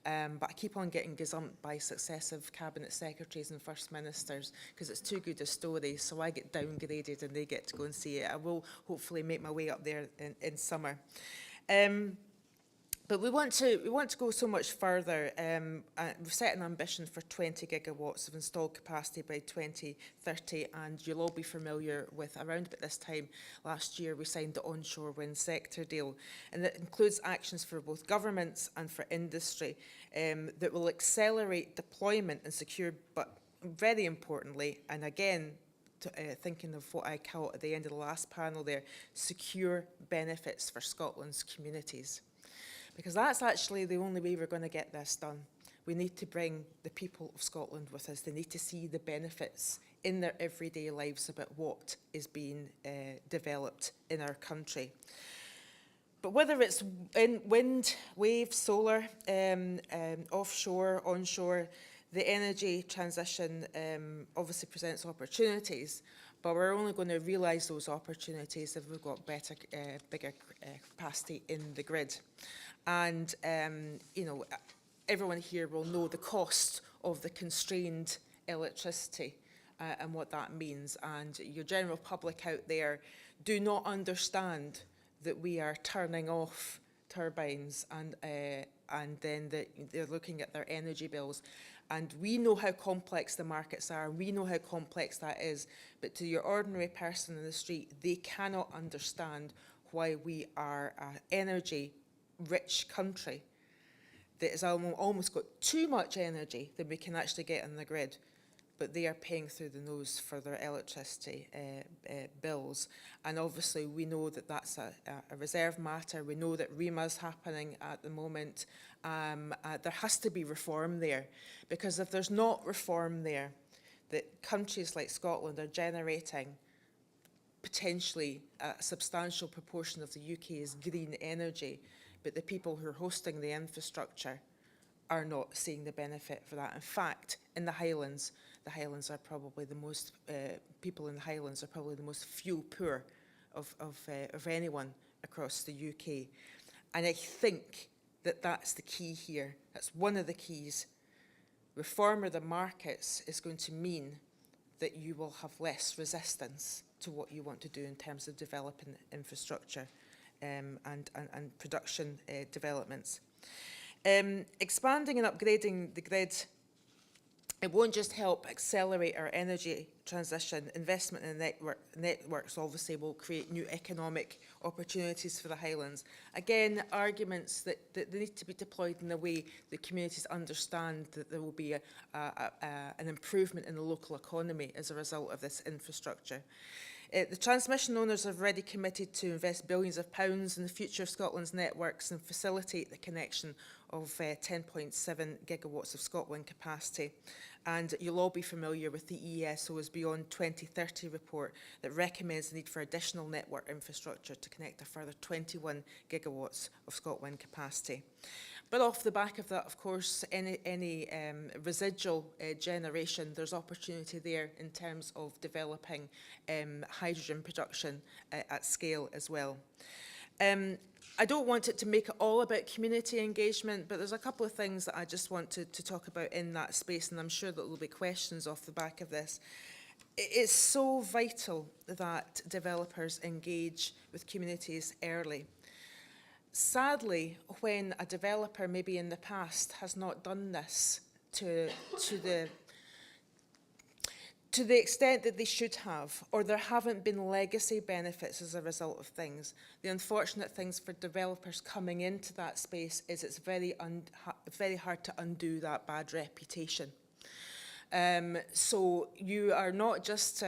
[SPEAKER 6] but I keep on getting gazumped by successive cabinet secretaries and first ministers because it's too good a story, so I get downgraded and they get to go and see it. I will hopefully make my way up there in summer. But we want to go so much further. We've set an ambition for 20 gigawatts of installed capacity by 2030, and you'll all be familiar with, around about this time last year, we signed the onshore wind sector deal, and that includes actions for both governments and for industry that will accelerate deployment and secure, but very importantly, and again, thinking of what I call at the end of the last panel there, secure benefits for Scotland's communities. Because that's actually the only way we're going to get this done. We need to bring the people of Scotland with us. They need to see the benefits in their everyday lives about what is being developed in our country. But whether it's in wind, wave, solar, offshore, onshore, the energy transition obviously presents opportunities, but we're only going to realise those opportunities if we've got better, bigger capacity in the grid. And, you know, everyone here will know the cost of the constrained electricity and what that means. And your general public out there do not understand that we are turning off turbines and then they're looking at their energy bills. And we know how complex the markets are, we know how complex that is, but to your ordinary person in the street, they cannot understand why we are an energy-rich country that has almost got too much energy than we can actually get on the grid, but they are paying through the nose for their electricity bills. And obviously we know that that's a reserve matter. We know that REMA is happening at the moment. There has to be reform there, because if there's not reform there, that countries like Scotland are generating potentially a substantial proportion of the UK's green energy, but the people who are hosting the infrastructure are not seeing the benefit for that. In fact, in the Highlands are probably the most, people in the Highlands are probably the most fuel poor of anyone across the UK. And I think that that's the key here. That's one of the keys. Reform of the markets is going to mean that you will have less resistance to what you want to do in terms of developing infrastructure and production developments. Expanding and upgrading the grid, it won't just help accelerate our energy transition. Investment in networks obviously will create new economic opportunities for the Highlands. Again, arguments that they need to be deployed in a way that communities understand that there will be an improvement in the local economy as a result of this infrastructure. The transmission owners have already committed to invest billions of pounds in the future of Scotland's networks and facilitate the connection of 10.7 gigawatts of ScotWind capacity. And you'll all be familiar with the ESO's Beyond 2030 report that recommends the need for additional network infrastructure to connect a further 21 gigawatts of ScotWind capacity. But off the back of that, of course, any residual generation, there's opportunity there in terms of developing hydrogen production at scale as well. I don't want it to make it all about community engagement, but there's a couple of things that I just want to talk about in that space, and I'm sure that there will be questions off the back of this. It's so vital that developers engage with communities early. Sadly, when a developer maybe in the past has not done this to to the extent that they should have, or there haven't been legacy benefits as a result of things. The unfortunate things for developers coming into that space is it's very hard to undo that bad reputation. So you are not just,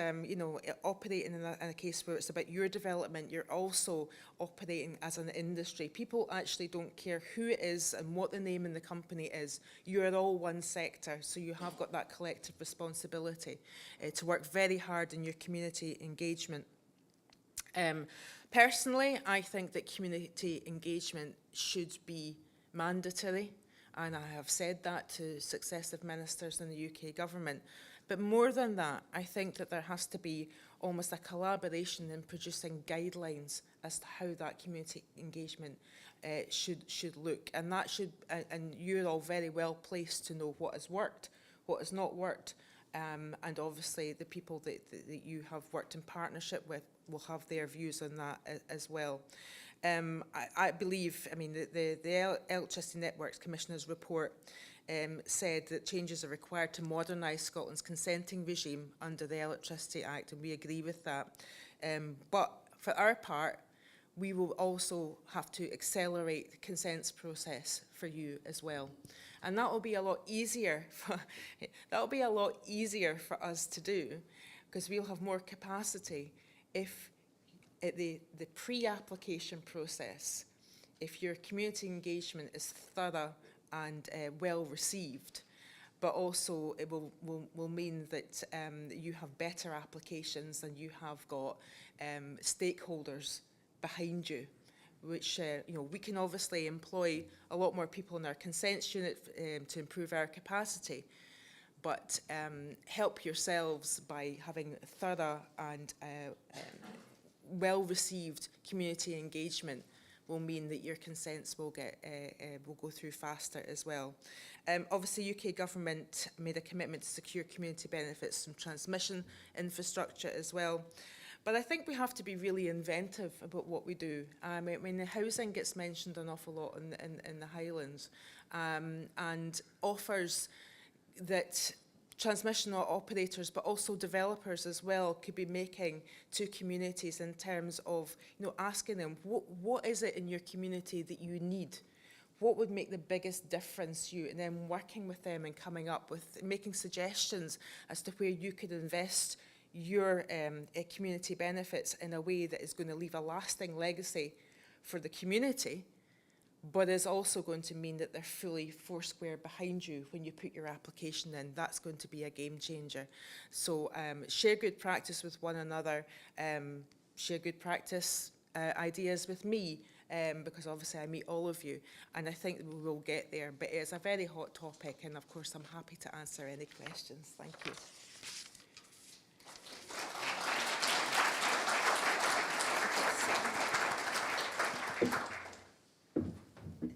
[SPEAKER 6] operating in a case where it's about your development, you're also operating as an industry. People actually don't care who it is and what the name in the company is. You are all one sector, so you have got that collective responsibility to work very hard in your community engagement. Personally, I think that community engagement should be mandatory. And I have said that to successive ministers in the UK government. But more than that, I think that there has to be almost a collaboration in producing guidelines as to how that community engagement should look. And that should, and you're all very well placed to know what has worked, what has not worked. And obviously the people that you have worked in partnership with will have their views on that as well. I believe, the Electricity Networks Commissioner's report said that changes are required to modernise Scotland's consenting regime under the Electricity Act, and we agree with that. But for our part, we will also have to accelerate the consents process for you as well. And that will be a lot easier for us to do, because we'll have more capacity if the pre-application process, if your community engagement is thorough and well received, but also it will mean that you have better applications and you have got stakeholders behind you, which we can obviously employ a lot more people in our consents unit to improve our capacity, but help yourselves by having thorough and well-received community engagement will mean that your consents will go through faster as well. Obviously, UK government made a commitment to secure community benefits from transmission infrastructure as well. But I think we have to be really inventive about what we do. The housing gets mentioned an awful lot in the Highlands, and offers that transmission operators, but also developers as well, could be making to communities in terms of, asking them, what is it in your community that you need? What would make the biggest difference to you? And then working with them and coming up with, making suggestions as to where you could invest your community benefits in a way that is going to leave a lasting legacy for the community, but is also going to mean that they're fully foursquare behind you when you put your application in. That's going to be a game changer. So share good practice with one another, share good practice ideas with me, because obviously I meet all of you, and I think we will get there. But it's a very hot topic, and of course I'm happy to answer any questions. Thank you.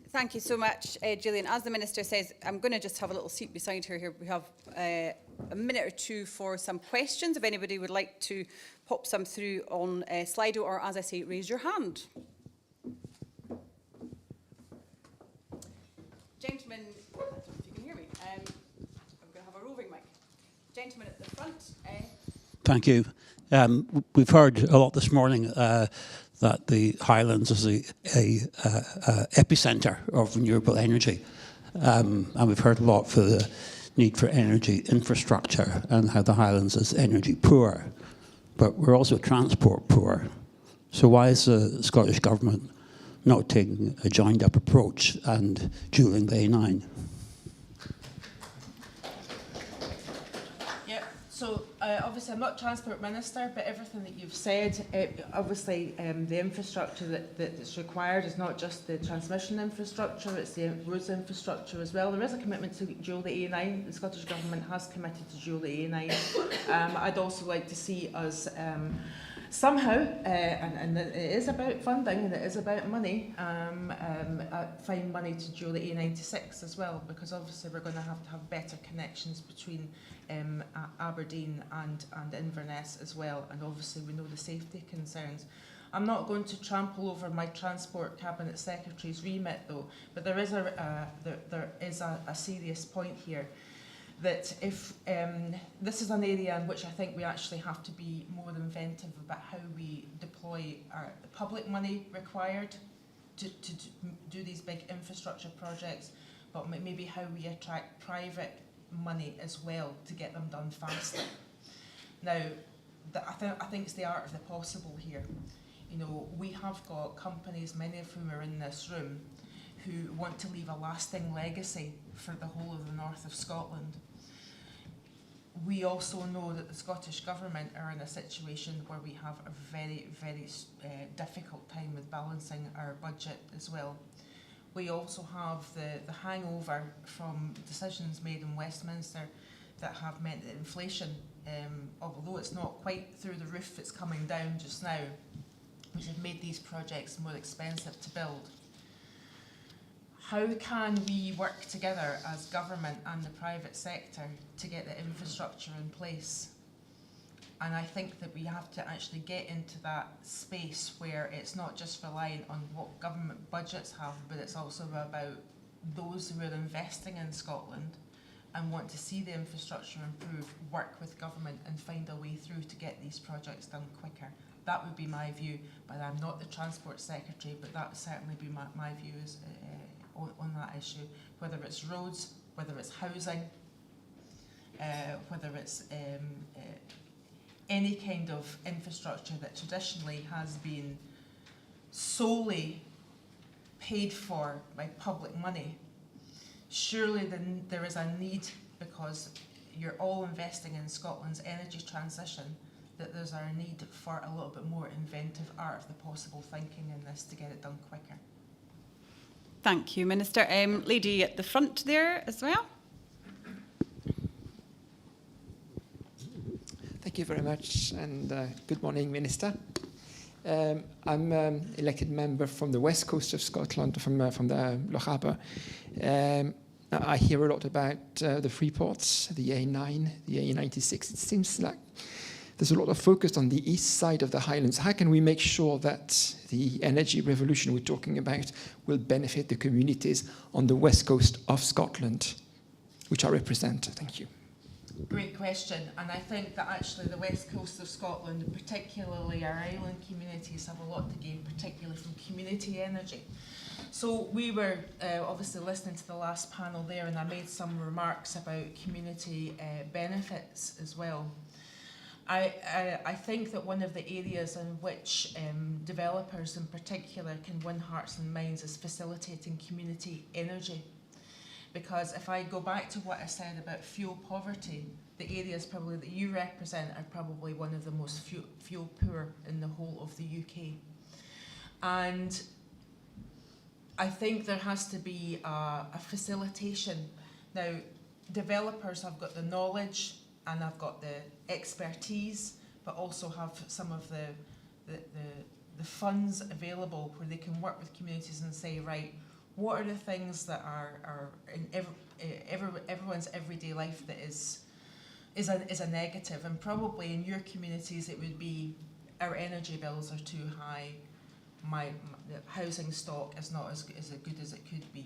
[SPEAKER 1] Thank you so much, Gillian. As the Minister says, I'm going to just have a little seat beside her here. We have a minute or two for some questions. If anybody would like to pop some through on Slido, or, as I say, raise your hand. Gentlemen, I don't know if you can hear me. I'm going to have a roving mic. Gentleman at the front.
[SPEAKER 7] Thank you. We've heard a lot this morning that the Highlands is a epicentre of renewable energy. And we've heard a lot for the need for energy infrastructure and how the Highlands is energy poor. But we're also transport poor. So why is the Scottish Government not taking a joined-up approach and dualling the A9?
[SPEAKER 6] So obviously I'm not Transport Minister, but everything that you've said, obviously the infrastructure that's required is not just the transmission infrastructure, it's the roads infrastructure as well. There is a commitment to dual the A9. The Scottish Government has committed to dual the A9. I'd also like to see us somehow, and it is about funding and it is about money, find money to dual the A96 as well, because obviously we're going to have better connections between Aberdeen and Inverness as well, and obviously we know the safety concerns. I'm not going to trample over my Transport Cabinet Secretary's remit though, but there is a serious point here. that if this is an area in which I think we actually have to be more inventive about how we deploy the public money required to do these big infrastructure projects, but maybe how we attract private money as well to get them done faster. Now, I think it's the art of the possible here. You know, we have got companies, many of whom are in this room, who want to leave a lasting legacy for the whole of the north of Scotland. We also know that the Scottish Government are in a situation where we have a very, very difficult time with balancing our budget as well. We also have the hangover from decisions made in Westminster that have meant that inflation, although it's not quite through the roof, it's coming down just now, which have made these projects more expensive to build. How can we work together as government and the private sector to get the infrastructure in place? And I think that we have to actually get into that space where it's not just reliant on what government budgets have, but it's also about those who are investing in Scotland and want to see the infrastructure improve, work with government and find a way through to get these projects done quicker. That would be my view, but I'm not the Transport Secretary, but that would certainly be my view is, on that issue, whether it's roads, whether it's housing, whether it's any kind of infrastructure that traditionally has been solely paid for by public money. Surely then there is a need, because you're all investing in Scotland's energy transition, that there's a need for a little bit more inventive art of the possible thinking in this to get it done quicker.
[SPEAKER 1] Thank you, Minister. Lady at the front there as well.
[SPEAKER 8] Thank you very much, and good morning, Minister. I'm elected member from the west coast of Scotland, from the Loch Harbour. I hear a lot about the free ports, the A9, the A96. It seems like there's a lot of focus on the east side of the Highlands. How can we make sure that the energy revolution we're talking about will benefit the communities on the west coast of Scotland, which I represent? Thank you.
[SPEAKER 6] Great question, and I think that actually the west coast of Scotland, particularly our island communities, have a lot to gain, particularly from community energy. So we were obviously listening to the last panel there, and I made some remarks about community benefits as well. I think that one of the areas in which developers in particular can win hearts and minds is facilitating community energy. Because if I go back to what I said about fuel poverty, the areas probably that you represent are probably one of the most fuel poor in the whole of the UK. And I think there has to be a facilitation. Now, developers have got the knowledge and I've got the expertise, but also have some of the funds available where they can work with communities and say, right, what are the things that are in everyone's everyday life that is a negative? And probably in your communities it would be our energy bills are too high, my housing stock is not as good as it could be.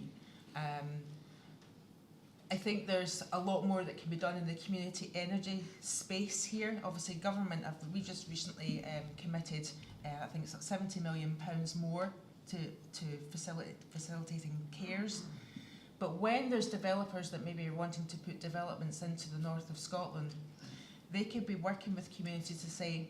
[SPEAKER 6] I think there's a lot more that can be done in the community energy space here. Obviously, government, we just recently committed, I think it's like £70 million more to facilitating cares. But when there's developers that maybe are wanting to put developments into the north of Scotland, they could be working with communities to say,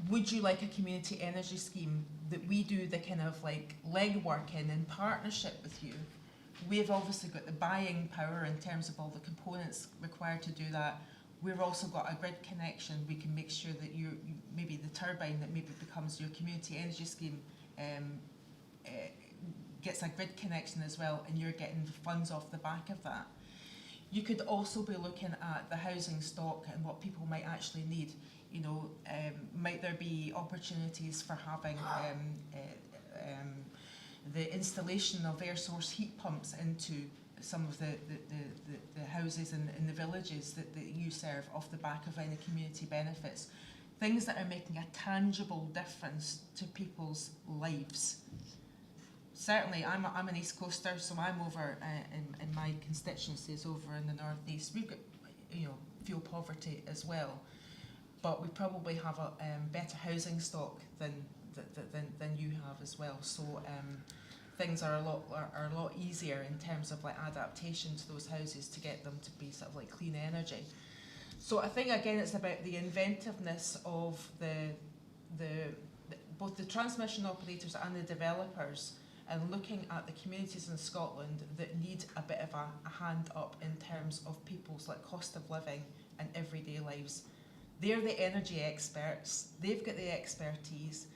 [SPEAKER 6] would you like a community energy scheme that we do the kind of like legwork in partnership with you? We've obviously got the buying power in terms of all the components required to do that. We've also got a grid connection. We can make sure that you maybe the turbine that maybe becomes your community energy scheme gets a grid connection as well, and you're getting the funds off the back of that. You could also be looking at the housing stock and what people might actually need. You know, might there be opportunities for having the installation of air source heat pumps into some of the houses in the villages that you serve off the back of any community benefits. Things that are making a tangible difference to people's lives. certainly, I'm an East Coaster, so I'm over in my constituencies over in the northeast. We've got, fuel poverty as well, but we probably have a better housing stock than you have as well. So things are a lot easier in terms of like adaptation to those houses to get them to be sort of like clean energy. So I think again it's about the inventiveness of both the transmission operators and the developers, and looking at the communities in Scotland that need a bit of a hand up in terms of people's like cost of living and everyday lives. They're the energy experts, they've got the expertise.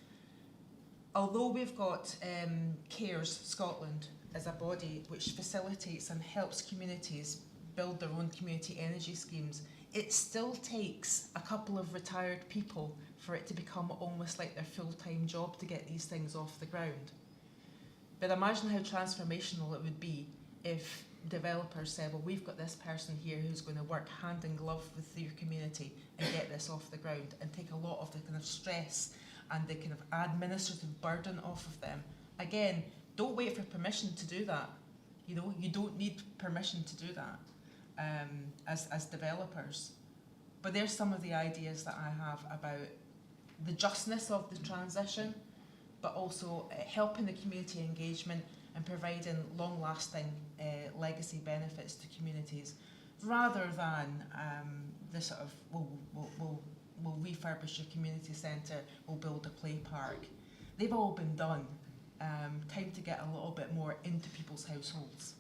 [SPEAKER 6] Although we've got CARES Scotland as a body which facilitates and helps communities build their own community energy schemes, it still takes a couple of retired people for it to become almost like their full-time job to get these things off the ground. But imagine how transformational it would be if developers said, well, we've got this person here who's going to work hand in glove with your community and get this off the ground and take a lot of the kind of stress and the kind of administrative burden off of them. Again, don't wait for permission to do that. You don't need permission to do that as developers. But there's some of the ideas that I have about the justness of the transition, but also helping the community engagement and providing long-lasting legacy benefits to communities, rather than the sort of we'll refurbish your community centre, we'll build a play park. They've all been done. Time to get a little bit more into people's households.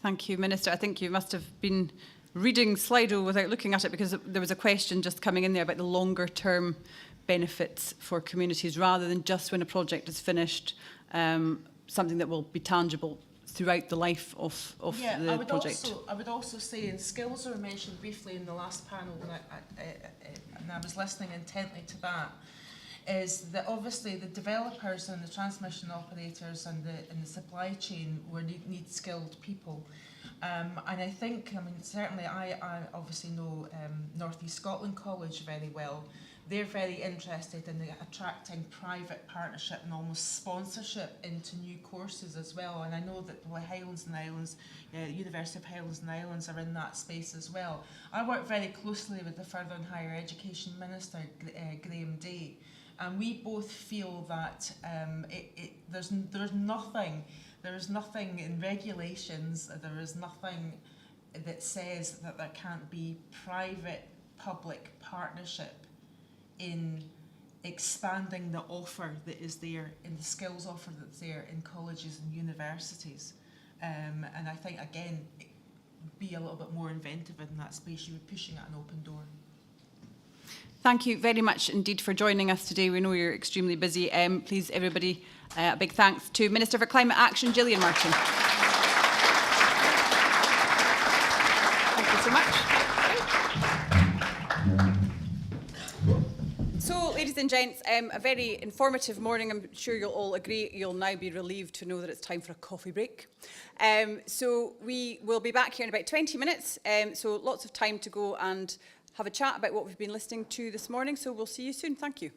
[SPEAKER 1] Thank you, Minister. I think you must have been reading Slido without looking at it, because there was a question just coming in there about the longer term benefits for communities, rather than just when a project is finished, something that will be tangible throughout the life of the project.
[SPEAKER 6] I would also say, and skills were mentioned briefly in the last panel, and I was listening intently to that, is that obviously the developers and the transmission operators and the supply chain need skilled people. And I think, certainly I obviously know North East Scotland College very well. They're very interested in attracting private partnership and almost sponsorship into new courses as well. And I know that the Highlands and Islands, University of Highlands and Islands are in that space as well. I work very closely with the Further and Higher Education Minister, Graham Day. And we both feel that there's nothing in regulations, there is nothing that says that there can't be private-public partnership in expanding the offer that is there, in the skills offer that's there in colleges and universities. And I think, again, be a little bit more inventive in that space. You were pushing at an open door.
[SPEAKER 1] Thank you very much indeed for joining us today. We know you're extremely busy. Please, everybody, a big thanks to Minister for Climate Action, Gillian Martin. Thank you so much. So, ladies and gents, a very informative morning. I'm sure you'll all agree. You'll now be relieved to know that it's time for a coffee break. So we will be back here in about 20 minutes. So lots of time to go and have a chat about what we've been listening to this morning. So we'll see you soon. Thank you.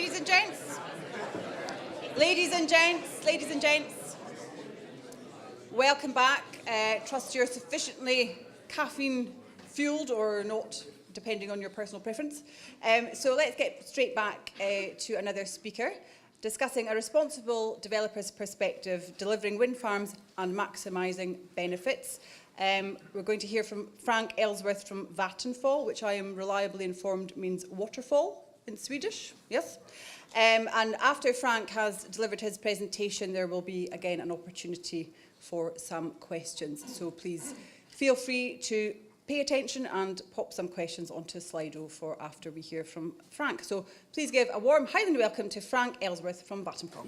[SPEAKER 1] Ladies and gents. Ladies and gents. Ladies and gents. Welcome back. Trust you're sufficiently caffeine fueled or not, depending on your personal preference. So let's get straight back to another speaker, discussing a responsible developer's perspective, delivering wind farms and maximising benefits. We're going to hear from Frank Ellsworth from Vattenfall, which I am reliably informed means waterfall in Swedish. Yes. And after Frank has delivered his presentation, there will be again an opportunity for some questions. So please feel free to pay attention and pop some questions onto Slido for after we hear from Frank. So please give a warm Highland welcome to Frank Ellsworth from Vattenfall.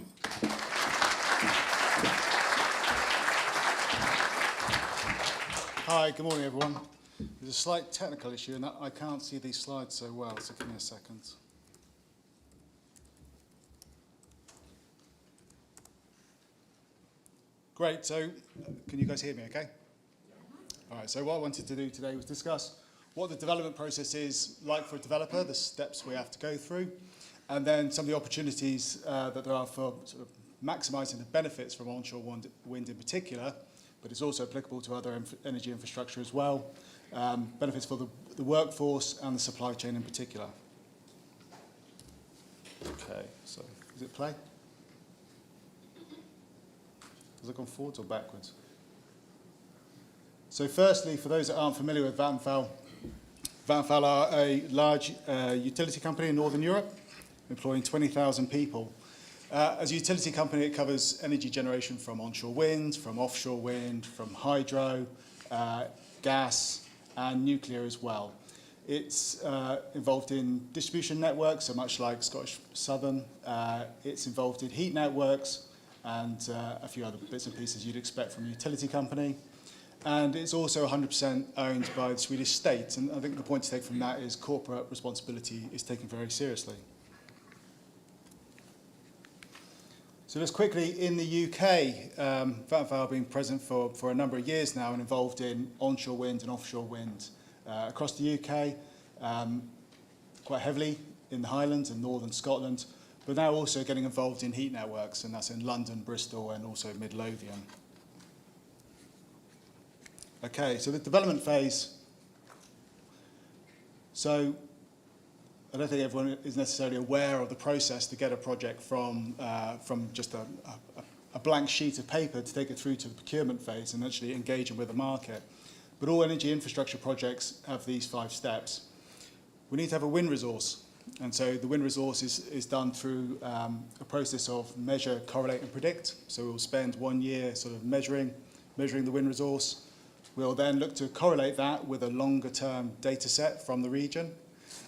[SPEAKER 9] Hi, good morning everyone. There's a slight technical issue and I can't see these slides so well, so give me a second. Great, so can you guys hear me okay? All right, so what I wanted to do today was discuss what the development process is like for a developer, the steps we have to go through, and then some of the opportunities that there are for sort of maximising the benefits from onshore wind in particular, but it's also applicable to other energy infrastructure as well, benefits for the workforce and the supply chain in particular. Okay, so does it play? Has it gone forwards or backwards? So firstly, for those that aren't familiar with Vattenfall, Vattenfall are a large utility company in Northern Europe, employing 20,000 people. As a utility company, it covers energy generation from onshore wind, from offshore wind, from hydro, gas, and nuclear as well. It's involved in distribution networks, so much like Scottish Southern. It's involved in heat networks and a few other bits and pieces you'd expect from a utility company. And it's also 100% owned by the Swedish state. And I think the point to take from that is corporate responsibility is taken very seriously. So just quickly, in the UK, Vattenfall have been present for a number of years now and involved in onshore wind and offshore wind across the UK, quite heavily in the Highlands and northern Scotland, but now also getting involved in heat networks, and that's in London, Bristol, and also Midlothian. Okay, so the development phase. So I don't think everyone is necessarily aware of the process to get a project from just a blank sheet of paper to take it through to the procurement phase and actually engaging with the market. But all energy infrastructure projects have these 5 steps. We need to have a wind resource. And so the wind resource is done through a process of measure, correlate and predict. So we'll spend 1 year sort of measuring the wind resource. We'll then look to correlate that with a longer term data set from the region.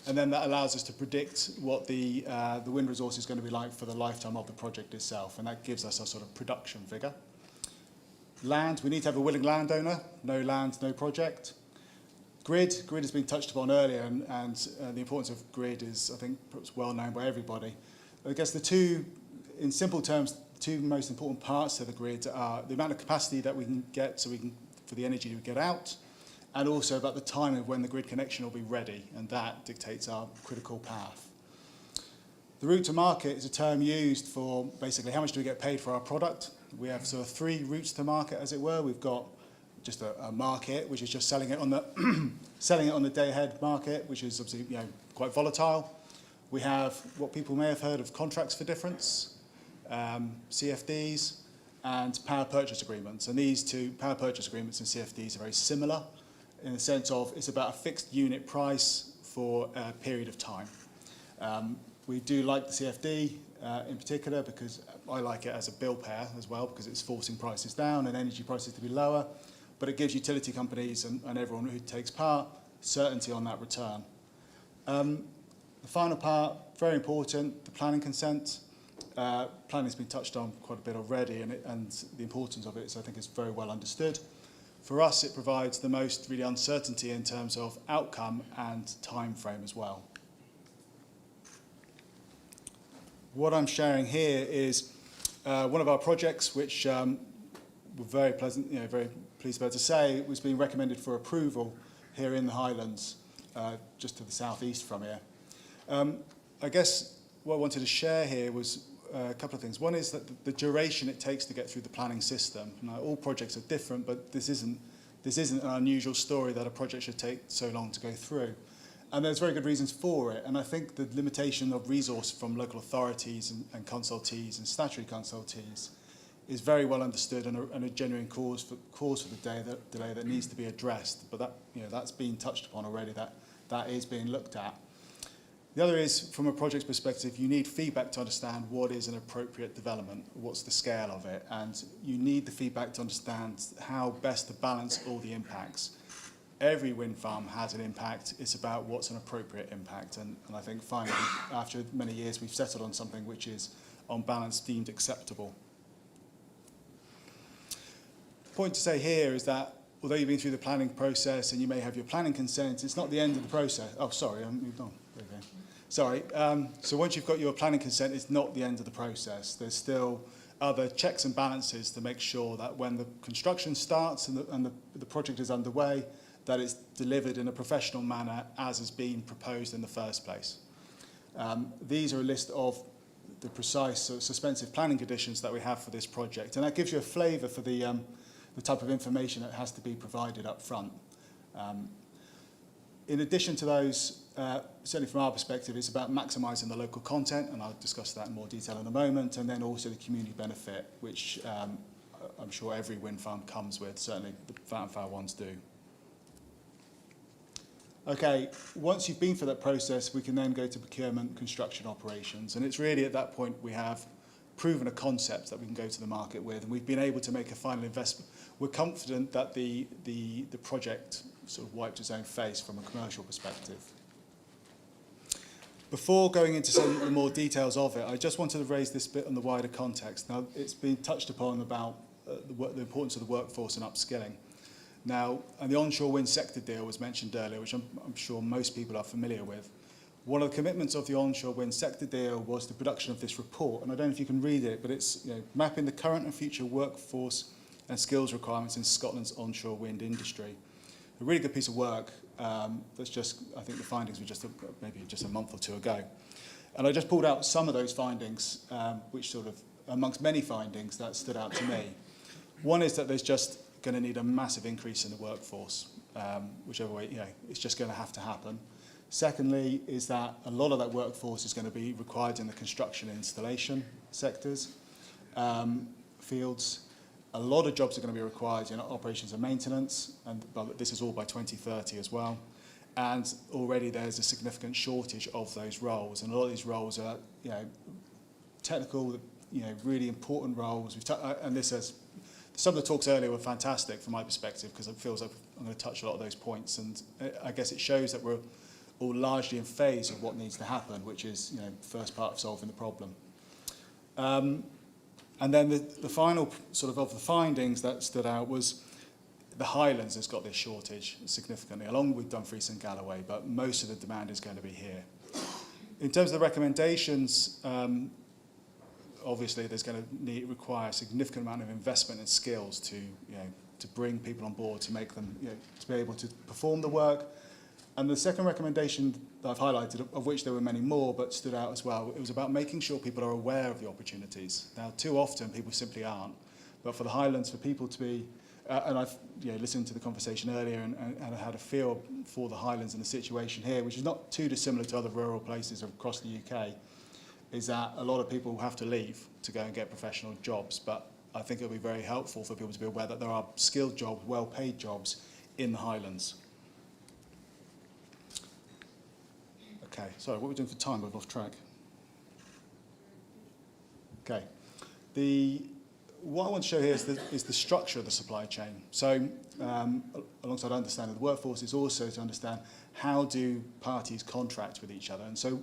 [SPEAKER 9] And then that allows us to predict what the wind resource is going to be like for the lifetime of the project itself. And that gives us a sort of production figure. Land, we need to have a willing landowner. No land, no project. Grid has been touched upon earlier, and the importance of grid is, I think, perhaps well known by everybody. I guess in simple terms, the two most important parts to the grid are the amount of capacity that we can get for the energy to get out, and also about the time of when the grid connection will be ready, and that dictates our critical path. The route to market is a term used for basically how much do we get paid for our product. We have sort of 3 routes to market, as it were. We've got just a market, which is just selling it on the day-ahead market, which is obviously quite volatile. We have what people may have heard of contracts for difference, CFDs, and power purchase agreements. And these two, power purchase agreements and CFDs, are very similar in the sense of it's about a fixed unit price for a period of time. We do like the CFD in particular because I like it as a bill payer as well, because it's forcing prices down and energy prices to be lower, but it gives utility companies and everyone who takes part certainty on that return. The final part, very important, the planning consent. Planning has been touched on quite a bit already, and the importance of it, I think, is very well understood. For us, it provides the most really uncertainty in terms of outcome and time frame as well. What I'm sharing here is one of our projects, which we're very pleased to be able to say was being recommended for approval here in the Highlands, just to the southeast from here. I guess what I wanted to share here was a couple of things. One is that the duration it takes to get through the planning system. Now, all projects are different, but this isn't an unusual story that a project should take so long to go through. And there's very good reasons for it. And I think the limitation of resource from local authorities and consultees and statutory consultees is very well understood and a genuine cause for the delay that needs to be addressed. But that, that's been touched upon already, that is being looked at. The other is, from a project's perspective, you need feedback to understand what is an appropriate development, what's the scale of it, and you need the feedback to understand how best to balance all the impacts. Every wind farm has an impact. It's about what's an appropriate impact, and I think finally, after many years, we've settled on something which is, on balance, deemed acceptable. The point to say here is that although you've been through the planning process and you may have your planning consent, it's not the end of the process. Oh, sorry, I moved on. There you go. Sorry. So once you've got your planning consent, it's not the end of the process. There's still other checks and balances to make sure that when the construction starts and the project is underway, that it's delivered in a professional manner as has been proposed in the first place. These are a list of the precise suspensive planning conditions that we have for this project, and that gives you a flavour for the type of information that has to be provided up front. In addition to those, certainly from our perspective, it's about maximising the local content, and I'll discuss that in more detail in a moment, and then also the community benefit, which I'm sure every wind farm comes with, certainly the Vattenfall ones do. Okay, once you've been through that process, we can then go to procurement, construction, operations, and it's really at that point we have proven a concept that we can go to the market with, and we've been able to make a final investment. We're confident that the project sort of wiped its own face from a commercial perspective. Before going into some of the more details of it, I just wanted to raise this bit on the wider context. Now, it's been touched upon about the importance of the workforce and upskilling. Now, and the onshore wind sector deal was mentioned earlier, which I'm sure most people are familiar with. One of the commitments of the onshore wind sector deal was the production of this report, and I don't know if you can read it, but it's mapping the current and future workforce and skills requirements in Scotland's onshore wind industry. A really good piece of work. That's just, I think the findings were just maybe just a month or two ago. And I just pulled out some of those findings, which sort of, amongst many findings that stood out to me. One is that there's just going to need a massive increase in the workforce, whichever way, it's just going to have to happen. Secondly, is that a lot of that workforce is going to be required in the construction and installation sectors, fields. A lot of jobs are going to be required in operations and maintenance, and this is all by 2030 as well. And already there's a significant shortage of those roles, and a lot of these roles are, technical, really important roles. And this has, some of the talks earlier were fantastic from my perspective, because it feels like I'm going to touch a lot of those points, and I guess it shows that we're all largely in phase of what needs to happen, which is, the first part of solving the problem. And then the final sort of the findings that stood out was the Highlands has got this shortage significantly, along with Dumfries and Galloway, but most of the demand is going to be here. In terms of the recommendations, obviously there's going to require a significant amount of investment and skills to bring people on board, to make them, to be able to perform the work. And the second recommendation that I've highlighted, of which there were many more, but stood out as well, it was about making sure people are aware of the opportunities. Now, too often people simply aren't. But for the Highlands, for people to be, and I've listened to the conversation earlier and I had a feel for the Highlands and the situation here, which is not too dissimilar to other rural places across the UK, is that a lot of people have to leave to go and get professional jobs. But I think it'll be very helpful for people to be aware that there are skilled jobs, well-paid jobs in the Highlands. Okay, sorry, what are we doing for time? We've lost track. Okay. What I want to show here is the structure of the supply chain. So, alongside understanding the workforce, is also to understand how do parties contract with each other. And so,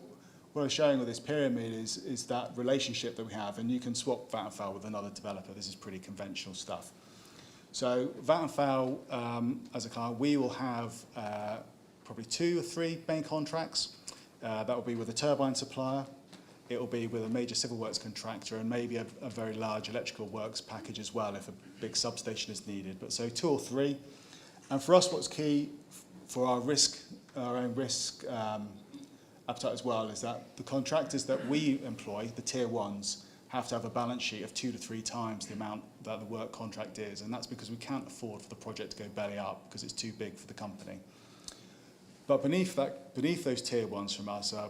[SPEAKER 9] what I'm showing with this pyramid is that relationship that we have, and you can swap Vattenfall with another developer. This is pretty conventional stuff. So, Vattenfall, as a client, we will have probably 2 or 3 main contracts. That will be with a turbine supplier, it will be with a major civil works contractor, and maybe a very large electrical works package as well if a big substation is needed. But so 2 or 3. And for us, what's key for our own risk appetite as well is that the contractors that we employ, the tier ones, have to have a balance sheet of 2 to 3 times the amount that the work contract is, and that's because we can't afford for the project to go belly up because it's too big for the company. But beneath those tier ones from us are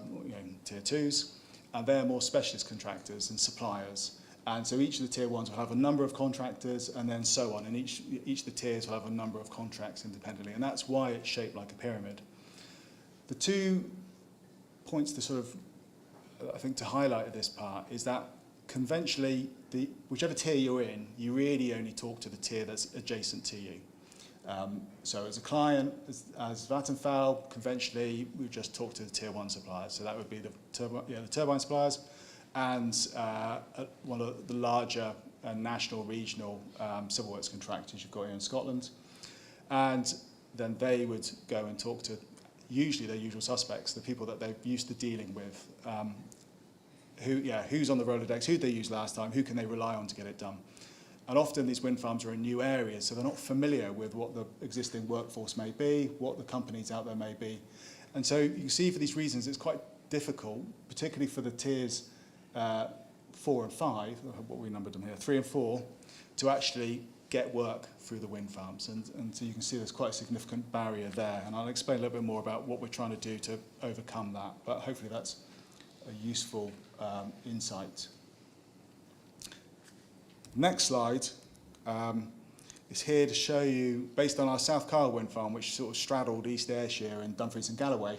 [SPEAKER 9] tier twos, and they're more specialist contractors and suppliers. And so each of the tier ones will have a number of contractors, and then so on, and each of the tiers will have a number of contracts independently, and that's why it's shaped like a pyramid. The 2 points to sort of, I think, to highlight at this part is that conventionally, whichever tier you're in, you really only talk to the tier that's adjacent to you. So as a client, as Vattenfall, conventionally, we just talk to the tier 1 suppliers. So that would be the turbine suppliers and one of the larger national, regional civil works contractors you've got here in Scotland. And then they would go and talk to usually their usual suspects, the people that they're used to dealing with. Who's on the Rolodex, who they used last time, who can they rely on to get it done. And often these wind farms are in new areas, so they're not familiar with what the existing workforce may be, what the companies out there may be. And so you can see for these reasons it's quite difficult, particularly for the tiers 4 and 5, what we numbered them here, 3 and 4, to actually get work through the wind farms. And so you can see there's quite a significant barrier there. And I'll explain a little bit more about what we're trying to do to overcome that. But hopefully that's a useful insight. Next slide is here to show you, based on our South Kyle wind farm, which sort of straddled East Ayrshire and Dumfries and Galloway,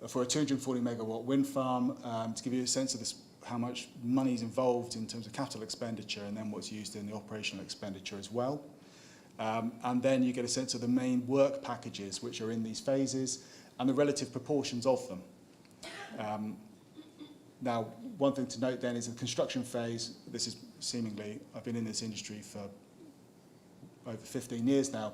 [SPEAKER 9] for a 240 megawatt wind farm, to give you a sense of this, how much money is involved in terms of capital expenditure and then what's used in the operational expenditure as well. And then you get a sense of the main work packages which are in these phases and the relative proportions of them. Now, one thing to note then is the construction phase. This is seemingly, I've been in this industry for over 15 years now.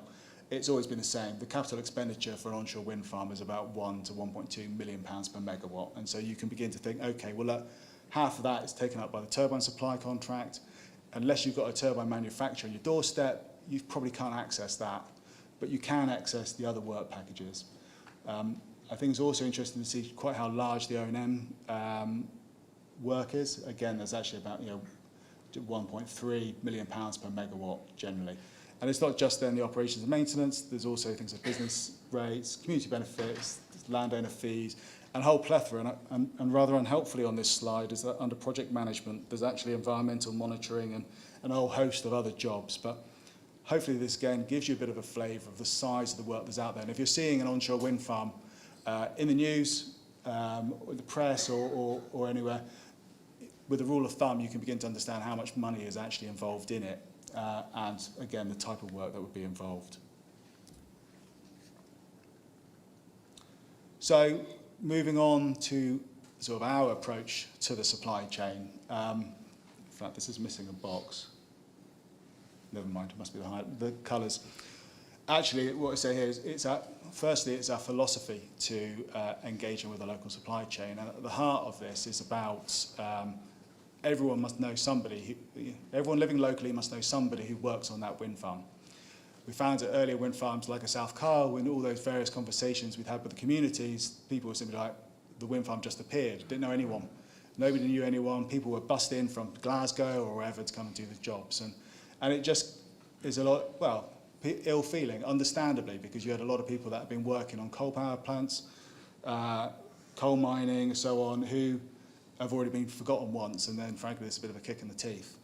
[SPEAKER 9] It's always been the same. The capital expenditure for an onshore wind farm is about £1 to £1.2 million per megawatt. And so you can begin to think, okay, well, half of that is taken up by the turbine supply contract. Unless you've got a turbine manufacturer on your doorstep, you probably can't access that. But you can access the other work packages. I think it's also interesting to see quite how large the O&M work is. Again, there's actually about £1.3 million per megawatt generally. And it's not just then the operations and maintenance, there's also things like business rates, community benefits, landowner fees, and a whole plethora. And rather unhelpfully on this slide is that under project management, there's actually environmental monitoring and a whole host of other jobs. But hopefully this again gives you a bit of a flavour of the size of the work that's out there. And if you're seeing an onshore wind farm in the news, or the press or anywhere, with a rule of thumb, you can begin to understand how much money is actually involved in it. And again, the type of work that would be involved. So moving on to sort of our approach to the supply chain. In fact, this is missing a box. Never mind, it must be the colours. Actually, what I say here is firstly, it's our philosophy to engaging with the local supply chain. And at the heart of this is about everyone must know somebody, everyone living locally must know somebody who works on that wind farm. We found at earlier wind farms like a South Kyle, in all those various conversations we'd had with the communities, people were simply like, the wind farm just appeared, didn't know anyone. Nobody knew anyone, people were bussed in from Glasgow or wherever to come and do the jobs. And it just is a lot, well, ill feeling, understandably, because you had a lot of people that have been working on coal power plants, coal mining, and so on, who have already been forgotten once, and then frankly it's a bit of a kick in the teeth.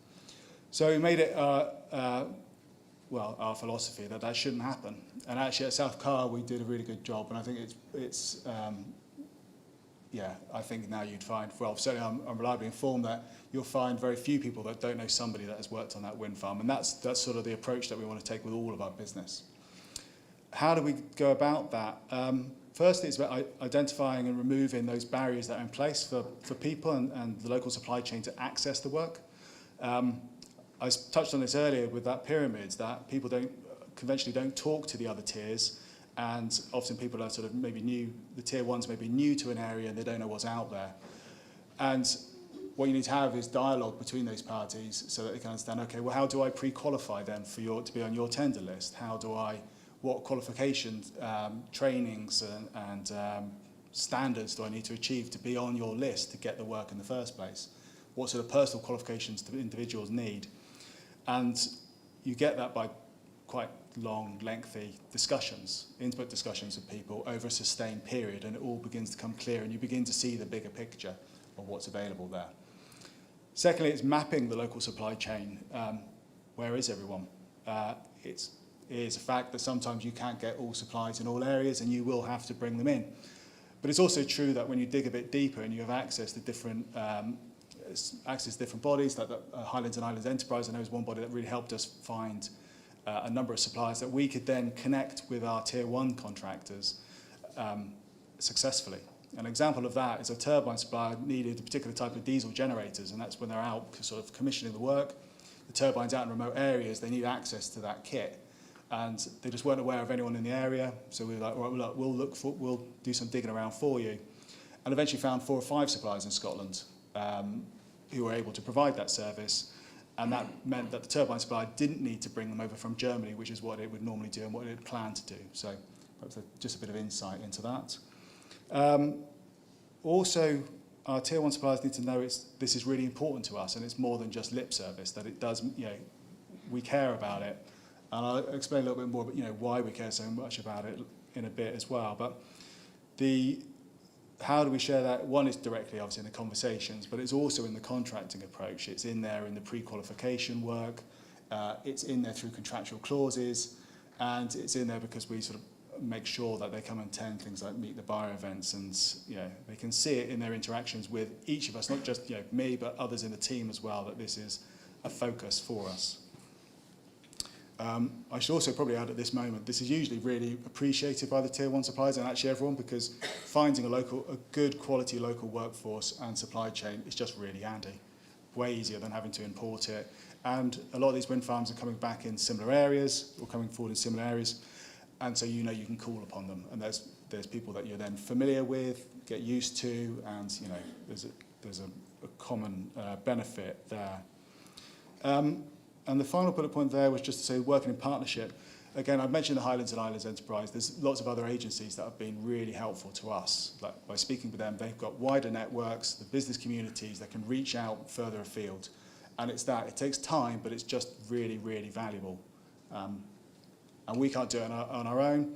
[SPEAKER 9] So we made it our philosophy that shouldn't happen. And actually at South Kyle we did a really good job, and I think I think now you'd find, well, certainly I'm reliably informed that you'll find very few people that don't know somebody that has worked on that wind farm, and that's sort of the approach that we want to take with all of our business. How do we go about that? Firstly, it's about identifying and removing those barriers that are in place for people and the local supply chain to access the work. I touched on this earlier with that pyramid, that people conventionally don't talk to the other tiers, and often people are sort of maybe new, the tier ones may be new to an area and they don't know what's out there. And what you need to have is dialogue between those parties so that they can understand, okay, well, how do I pre-qualify them to be on your tender list? What qualifications, trainings and standards do I need to achieve to be on your list to get the work in the first place? What sort of personal qualifications do individuals need? And you get that by quite long, lengthy discussions, intimate discussions with people over a sustained period, and it all begins to come clear and you begin to see the bigger picture of what's available there. Secondly, it's mapping the local supply chain. Where is everyone? It is a fact that sometimes you can't get all supplies in all areas and you will have to bring them in. But it's also true that when you dig a bit deeper and you have access to different bodies, like the Highlands and Islands Enterprise, I know is one body that really helped us find a number of suppliers that we could then connect with our tier 1 contractors successfully. An example of that is a turbine supplier needed a particular type of diesel generators, and that's when they're out sort of commissioning the work. The turbine's out in remote areas, they need access to that kit. And they just weren't aware of anyone in the area, so we were like, well, look, we'll do some digging around for you. And eventually found 4 or 5 suppliers in Scotland who were able to provide that service. And that meant that the turbine supplier didn't need to bring them over from Germany, which is what it would normally do and what it had planned to do. So perhaps just a bit of insight into that. Also, our tier 1 suppliers need to know this is really important to us, and it's more than just lip service, that it does, we care about it. And I'll explain a little bit more about, why we care so much about it in a bit as well. But how do we share that? One is directly, obviously, in the conversations, but it's also in the contracting approach. It's in there in the pre-qualification work. It's in there through contractual clauses, and it's in there because we sort of make sure that they come and attend things like Meet the Buyer events, and they can see it in their interactions with each of us, not just me, but others in the team as well, that this is a focus for us. I should also probably add at this moment, this is usually really appreciated by the tier 1 suppliers and actually everyone, because finding a good quality local workforce and supply chain is just really handy. Way easier than having to import it. And a lot of these wind farms are coming back in similar areas, or coming forward in similar areas. And so you can call upon them. And there's people that you're then familiar with, get used to, and there's a common benefit there. And the final bullet point there was just to say working in partnership. Again, I've mentioned the Highlands and Islands Enterprise. There's lots of other agencies that have been really helpful to us. Like by speaking with them, they've got wider networks, the business communities that can reach out further afield. And it takes time, but it's just really, really valuable. And we can't do it on our own.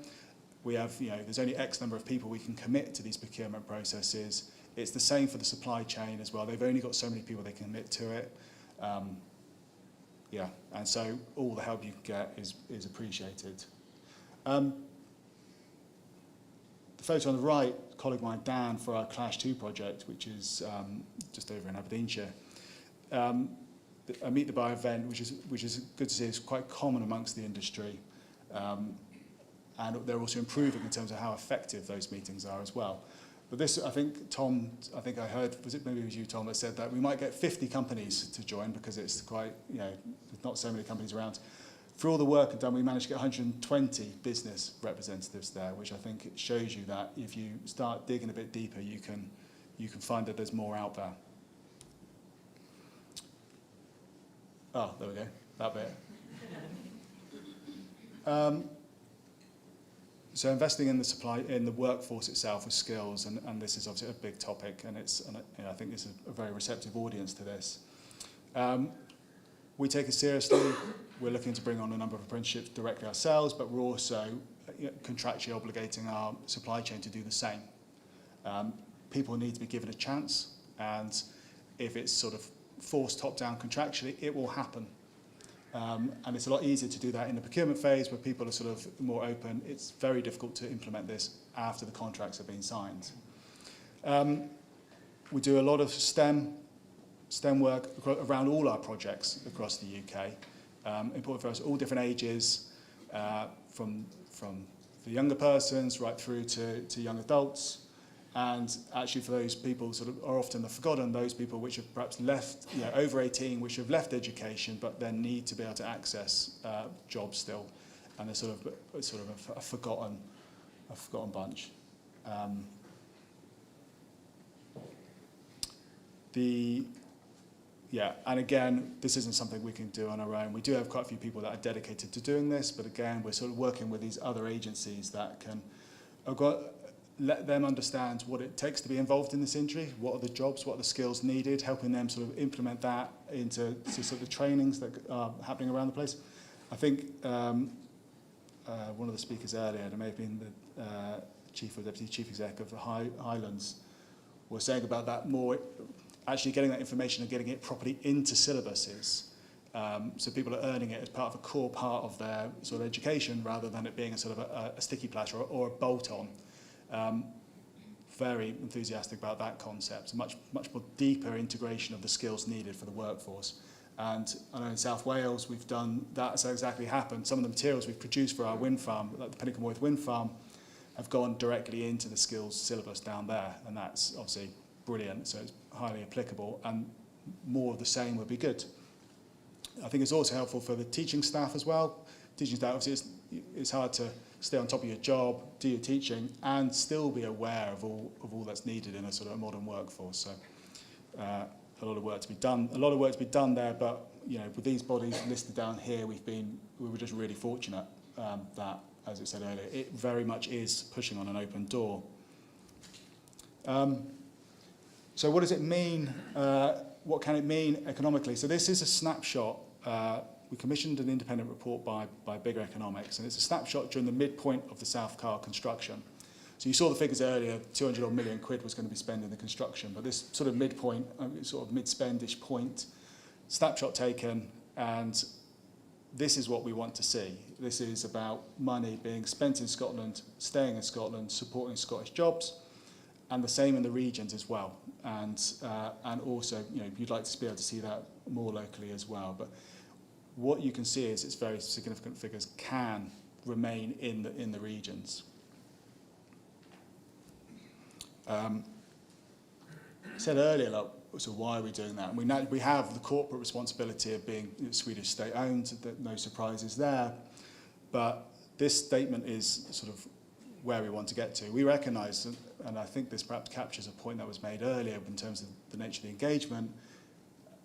[SPEAKER 9] We have, there's only X number of people we can commit to these procurement processes. It's the same for the supply chain as well. They've only got so many people they can commit to it. And so all the help you can get is appreciated. The photo on the right, a colleague of mine, Dan, for our Clash 2 project, which is just over in Aberdeenshire. A Meet the Buyer event, which is good to see, is quite common amongst the industry. And they're also improving in terms of how effective those meetings are as well. But this, I think I heard, maybe it was you, Tom, that said that we might get 50 companies to join because it's quite, there's not so many companies around. For all the work done, we managed to get 120 business representatives there, which I think it shows you that if you start digging a bit deeper, you can find that there's more out there. Oh, there we go, that bit. So investing in the workforce itself with skills, and this is obviously a big topic, and I think this is a very receptive audience to this. We take it seriously. We're looking to bring on a number of apprenticeships directly ourselves, but we're also contractually obligating our supply chain to do the same. People need to be given a chance, and if it's sort of forced top-down contractually, it will happen. And it's a lot easier to do that in the procurement phase where people are sort of more open. It's very difficult to implement this after the contracts have been signed. We do a lot of STEM work around all our projects across the UK. Important for us, all different ages, from the younger persons right through to young adults. And actually for those people sort of are often the forgotten, those people which have perhaps left, over 18, which have left education, but then need to be able to access jobs still. And they're sort of a forgotten bunch. And again, this isn't something we can do on our own. We do have quite a few people that are dedicated to doing this, but again, we're sort of working with these other agencies that let them understand what it takes to be involved in this industry, what are the jobs, what are the skills needed, helping them sort of implement that into sort of the trainings that are happening around the place. I think one of the speakers earlier, it may have been the chief or deputy chief exec of the Highlands, was saying about that more, actually getting that information and getting it properly into syllabuses. So people are earning it as part of a core part of their sort of education rather than it being a sort of a sticky platter or a bolt-on. Very enthusiastic about that concept, much more deeper integration of the skills needed for the workforce. And I know in South Wales we've done that, has exactly happened. Some of the materials we've produced for our wind farm, like the Pennycombe wind farm, have gone directly into the skills syllabus down there, and that's obviously brilliant, so it's highly applicable, and more of the same would be good. I think it's also helpful for the teaching staff as well. Teaching staff, obviously it's hard to stay on top of your job, do your teaching, and still be aware of all that's needed in a sort of modern workforce. So a lot of work to be done. A lot of work to be done there, but you know, with these bodies listed down here, we were just really fortunate that, as I said earlier, it very much is pushing on an open door. So what does it mean? What can it mean economically? So this is a snapshot. We commissioned an independent report by Bigger Economics, and it's a snapshot during the midpoint of the South Carr construction. So you saw the figures earlier, 200 odd million quid was going to be spent in the construction, but this sort of midpoint, sort of mid-spendish point, snapshot taken, and this is what we want to see. This is about money being spent in Scotland, staying in Scotland, supporting Scottish jobs, and the same in the regions as well. And also, you know, you'd like to be able to see that more locally as well. But what you can see is it's very significant figures can remain in the regions. I said earlier, like, so why are we doing that? And we have the corporate responsibility of being Swedish state-owned, no surprises there. But this statement is sort of where we want to get to. We recognise, and I think this perhaps captures a point that was made earlier in terms of the nature of the engagement,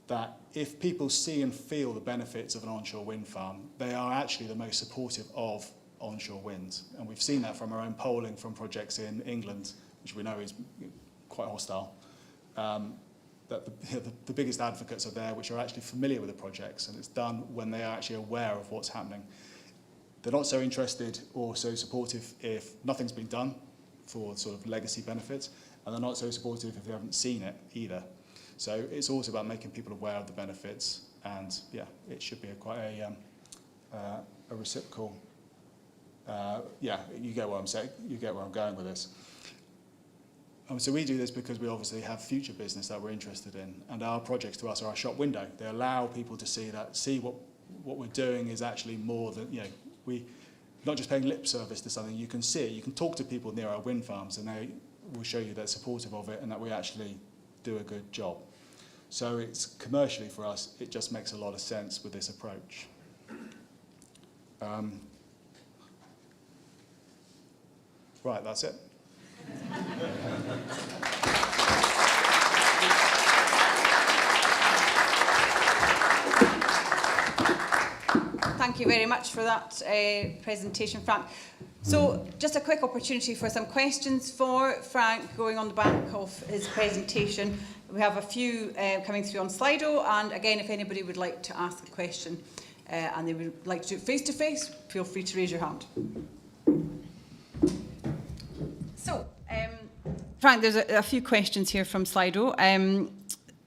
[SPEAKER 9] that if people see and feel the benefits of an onshore wind farm, they are actually the most supportive of onshore wind. And we've seen that from our own polling from projects in England, which we know is quite hostile. That the biggest advocates are there, which are actually familiar with the projects, and it's done when they are actually aware of what's happening. They're not so interested or so supportive if nothing's been done for sort of legacy benefits, and they're not so supportive if they haven't seen it either. So it's also about making people aware of the benefits, and yeah, it should be quite a reciprocal. Yeah, you get what I'm saying. You get where I'm going with this. So we do this because we obviously have future business that we're interested in, and our projects to us are our shop window. They allow people to see what we're doing is actually more than, you know, we're not just paying lip service to something. You can see it. You can talk to people near our wind farms, and they will show you they're supportive of it and that we actually do a good job. So it's commercially for us, it just makes a lot of sense with this approach. Right, that's it.
[SPEAKER 1] Thank you very much for that presentation, Frank. So just a quick opportunity for some questions for Frank going on the back of his presentation. We have a few coming through on Slido, and again, if anybody would like to ask a question and they would like to do it face-to-face, feel free to raise your hand. So, Frank, there's a few questions here from Slido.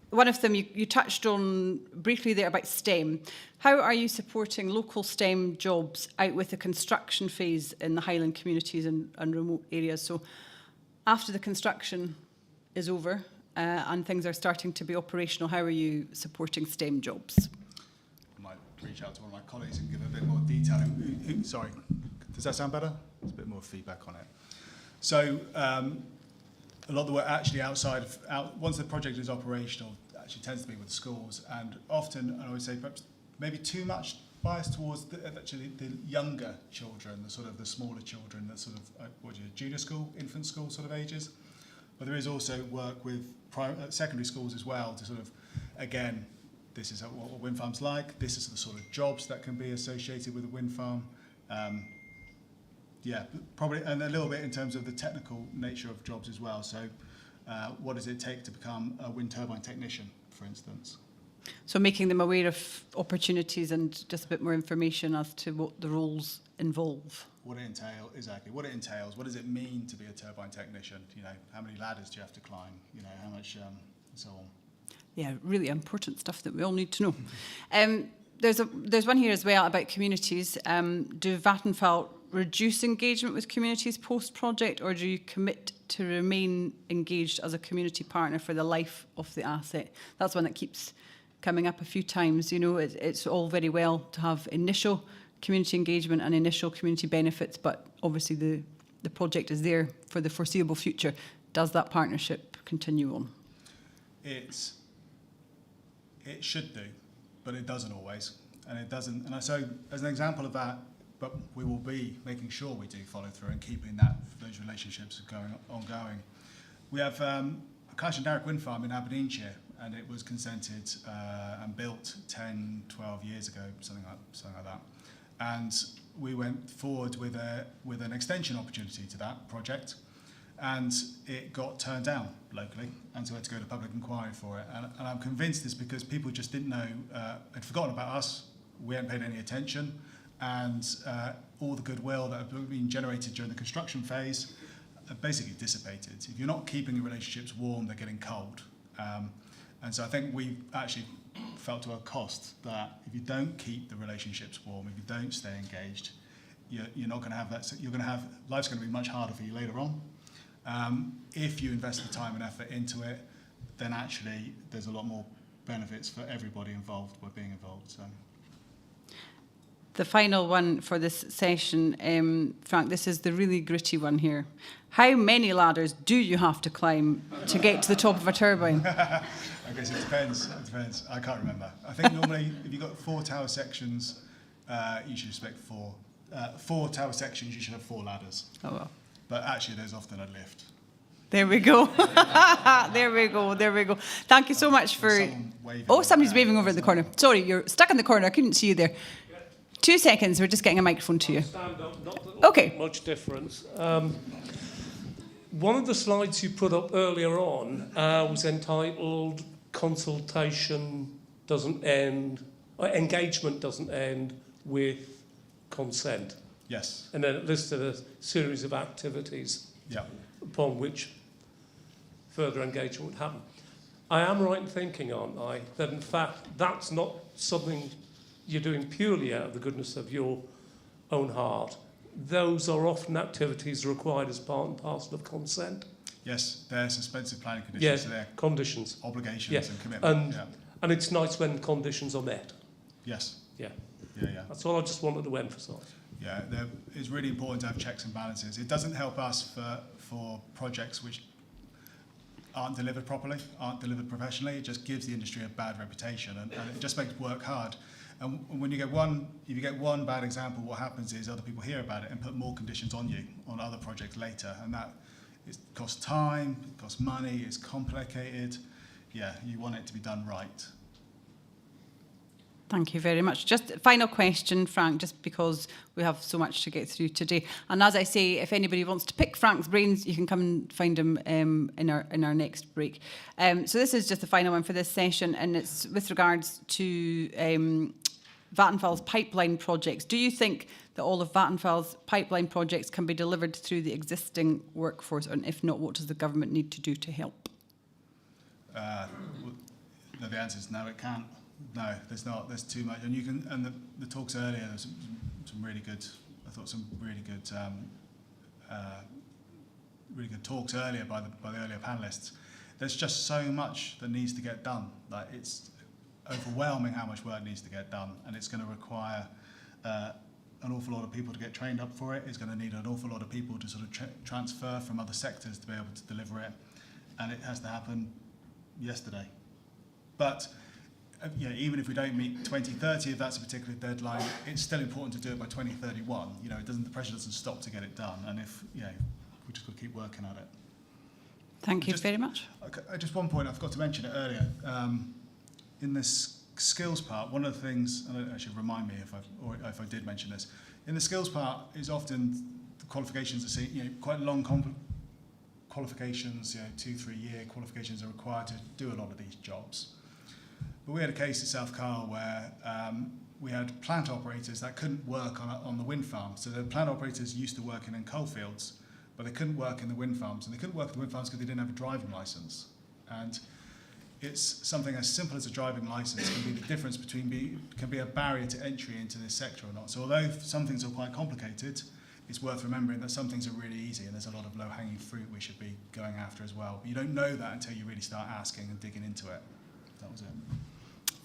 [SPEAKER 1] One of them you touched on briefly there about STEM. How are you supporting local STEM jobs out with the construction phase in the Highland communities and remote areas? So after the construction is over and things are starting to be operational, how are you supporting STEM jobs?
[SPEAKER 9] I might reach out to one of my colleagues and give a bit more detail. Sorry, does that sound better? There's a bit more feedback on it. So a lot of the work actually once the project is operational, actually tends to be with schools, and often, and I would say perhaps maybe too much bias towards the younger children, the smaller children, the sort of junior school, infant school sort of ages. But there is also work with secondary schools as well to sort of, again, this is what a wind farm's like. This is the sort of jobs that can be associated with a wind farm. Yeah, probably, and a little bit in terms of the technical nature of jobs as well. So what does it take to become a wind turbine technician, for instance?
[SPEAKER 1] So making them aware of opportunities and just a bit more information as to what the roles involve.
[SPEAKER 9] What it entails, exactly. What it entails. What does it mean to be a turbine technician? You know, how many ladders do you have to climb? You know, how much, and so on.
[SPEAKER 1] Yeah, really important stuff that we all need to know. There's one here as well about communities. Do Vattenfall reduce engagement with communities post-project, or do you commit to remain engaged as a community partner for the life of the asset? That's one that keeps coming up a few times. You know, it's all very well to have initial community engagement and initial community benefits, but obviously the project is there for the foreseeable future. Does that partnership continue on?
[SPEAKER 9] It should do, but it doesn't always, and it doesn't. And so, as an example of that, but we will be making sure we do follow through and keeping those relationships ongoing. We have a Kingsmills wind farm in Aberdeenshire, and it was consented and built 10, 12 years ago, something like that. And we went forward with an extension opportunity to that project, and it got turned down locally, and so we had to go to public inquiry for it. And I'm convinced it's because people just didn't know, had forgotten about us, we hadn't paid any attention, and all the goodwill that had been generated during the construction phase basically dissipated. If you're not keeping the relationships warm, they're getting cold. And so I think we actually felt to our cost that if you don't keep the relationships warm, if you don't stay engaged, you're not going to have that. You're going to have life's going to be much harder for you later on. If you invest the time and effort into it, then actually there's a lot more benefits for everybody involved by being involved. So.
[SPEAKER 1] The final one for this session, Frank, this is the really gritty one here. How many ladders do you have to climb to get to the top of a turbine?
[SPEAKER 9] I guess it depends. It depends. I can't remember. I think normally if you've got 4 tower sections, you should expect 4. 4 tower sections, you should have 4 ladders.
[SPEAKER 1] Oh well.
[SPEAKER 9] But actually, there's often a lift.
[SPEAKER 1] There we go. There we go. There we go. Thank you so much for... Oh, somebody's waving over in the corner. Sorry, you're stuck in the corner. I couldn't see you there. 2 seconds. We're just getting a microphone to you.
[SPEAKER 10] Stand up, not that
[SPEAKER 1] okay.
[SPEAKER 10] Much difference. One of the slides you put up earlier on was entitled "Consultation doesn't end, or engagement doesn't end with consent."
[SPEAKER 9] Yes.
[SPEAKER 10] And then it listed a series of activities upon which further engagement would happen. I am right in thinking, aren't I, that in fact that's not something you're doing purely out of the goodness of your own heart. Those are often activities required as part and parcel of consent.
[SPEAKER 9] Yes, they're suspensive planning conditions.
[SPEAKER 10] Yes,
[SPEAKER 9] so they're
[SPEAKER 10] conditions.
[SPEAKER 9] Obligations and commitment.
[SPEAKER 10] And it's nice when conditions are met.
[SPEAKER 9] Yes.
[SPEAKER 10] Yeah.
[SPEAKER 9] Yeah.
[SPEAKER 10] That's all I just wanted to emphasise.
[SPEAKER 9] Yeah, it's really important to have checks and balances. It doesn't help us for projects which aren't delivered properly, aren't delivered professionally. It just gives the industry a bad reputation, and it just makes work hard. And when you get if you get one bad example, what happens is other people hear about it and put more conditions on you on other projects later, and that it costs time, it costs money, it's complicated. Yeah, you want it to be done right.
[SPEAKER 1] Thank you very much. Just final question, Frank, just because we have so much to get through today. And as I say, if anybody wants to pick Frank's brains, you can come and find him in our next break. So this is just the final one for this session, and it's with regards to Vattenfall's pipeline projects. Do you think that all of Vattenfall's pipeline projects can be delivered through the existing workforce? And if not, what does the government need to do to help?
[SPEAKER 9] The answer is no, it can't. No, there's not. There's too much, and you can. And the talks earlier, there's some really good. I thought some really good talks earlier by the earlier panelists. There's just so much that needs to get done. Like it's overwhelming how much work needs to get done, and it's going to require an awful lot of people to get trained up for it. It's going to need an awful lot of people to sort of transfer from other sectors to be able to deliver it, and it has to happen yesterday. But even if we don't meet 2030, if that's a particular deadline, it's still important to do it by 2031. The pressure doesn't stop to get it done, and if we just got to keep working at it.
[SPEAKER 1] Thank you very much.
[SPEAKER 9] Just one point I forgot to mention it earlier. In this skills part, one of the things, and actually remind me if I did mention this, in the skills part is often qualifications are seen, quite long qualifications, 2-3 year qualifications are required to do a lot of these jobs. But we had a case at South Carl where we had plant operators that couldn't work on the wind farm. So the plant operators used to work in coal fields, but they couldn't work in the wind farms. And they couldn't work in the wind farms because they didn't have a driving license. And it's something as simple as a driving license can be the difference between can be a barrier to entry into this sector or not. So although some things are quite complicated, it's worth remembering that some things are really easy and there's a lot of low-hanging fruit we should be going after as well. But you don't know that until you really start asking and digging into it. That was it.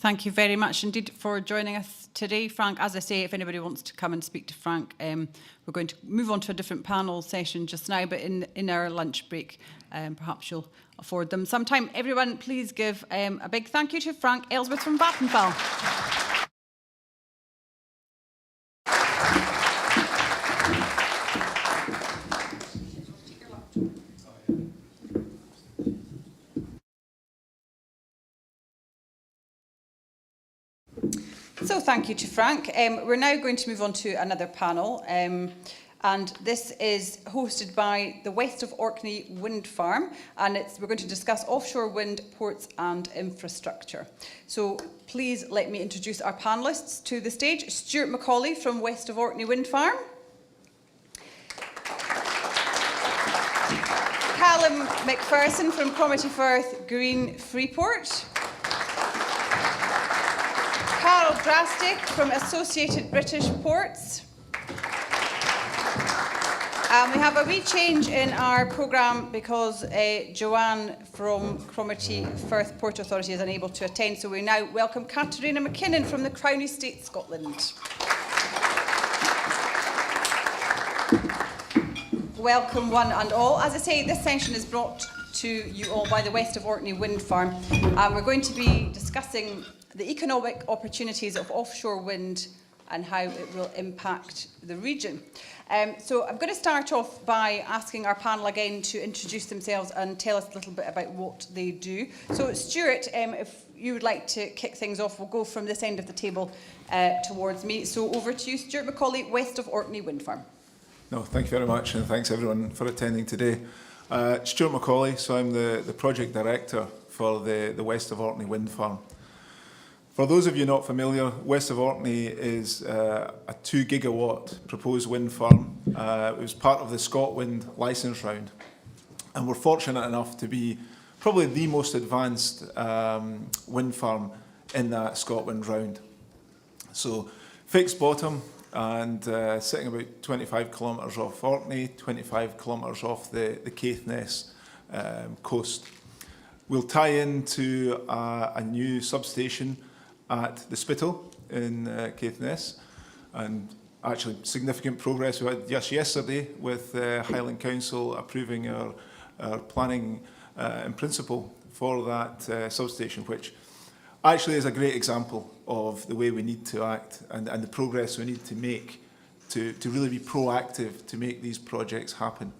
[SPEAKER 1] Thank you very much indeed for joining us today, Frank. As I say, if anybody wants to come and speak to Frank, we're going to move on to a different panel session just now, but in our lunch break, perhaps you'll afford them some time. Everyone, please give a big thank you to Frank Ellsworth from Vattenfall. So thank you to Frank. We're now going to move on to another panel, and this is hosted by the West of Orkney Wind Farm, and we're going to discuss offshore wind, ports and infrastructure. So please let me introduce our panellists to the stage. Stuart Macaulay from West of Orkney Wind Farm. Callum McPherson from Cromarty Firth Green Freeport. Carol Drastic from Associated British Ports. We have a wee change in our programme because Joanne from Cromarty Firth Port Authority is unable to attend, so we now welcome Katarina McKinnon from the Crown Estate Scotland. Welcome one and all. As I say, this session is brought to you all by the West of Orkney Wind Farm, and we're going to be discussing the economic opportunities of offshore wind and how it will impact the region. So I'm going to start off by asking our panel again to introduce themselves and tell us a little bit about what they do. So Stuart, if you would like to kick things off, we'll go from this end of the table towards me. So over to you, Stuart Macaulay, West of Orkney Wind Farm.
[SPEAKER 11] No, thank you very much, and thanks everyone for attending today. Stuart Macaulay, so I'm the project director for the West of Orkney Wind Farm. For those of you not familiar, West of Orkney is a 2 gigawatt proposed wind farm. It was part of the ScotWind licence round, and we're fortunate enough to be probably the most advanced wind farm in that ScotWind round. So fixed bottom and sitting about 25 kilometres off Orkney, 25 kilometres off the Caithness coast. We'll tie into a new substation at the Spittal in Caithness, and actually significant progress we had just yesterday with Highland Council approving our planning in principle for that substation, which actually is a great example of the way we need to act and the progress we need to make to really be proactive to make these projects happen.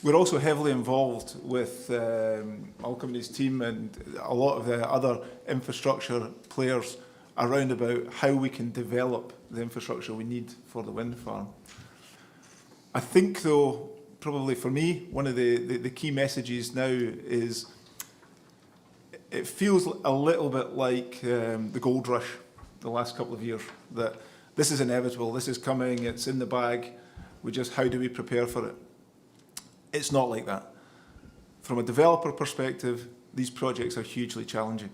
[SPEAKER 11] We're also heavily involved with Malcolm and his team and a lot of the other infrastructure players around about how we can develop the infrastructure we need for the wind farm. I think, though, probably for me, one of the key messages now is it feels a little bit like the gold rush the last couple of years, that this is inevitable, this is coming, it's in the bag, how do we prepare for it? It's not like that. From a developer perspective, these projects are hugely challenging.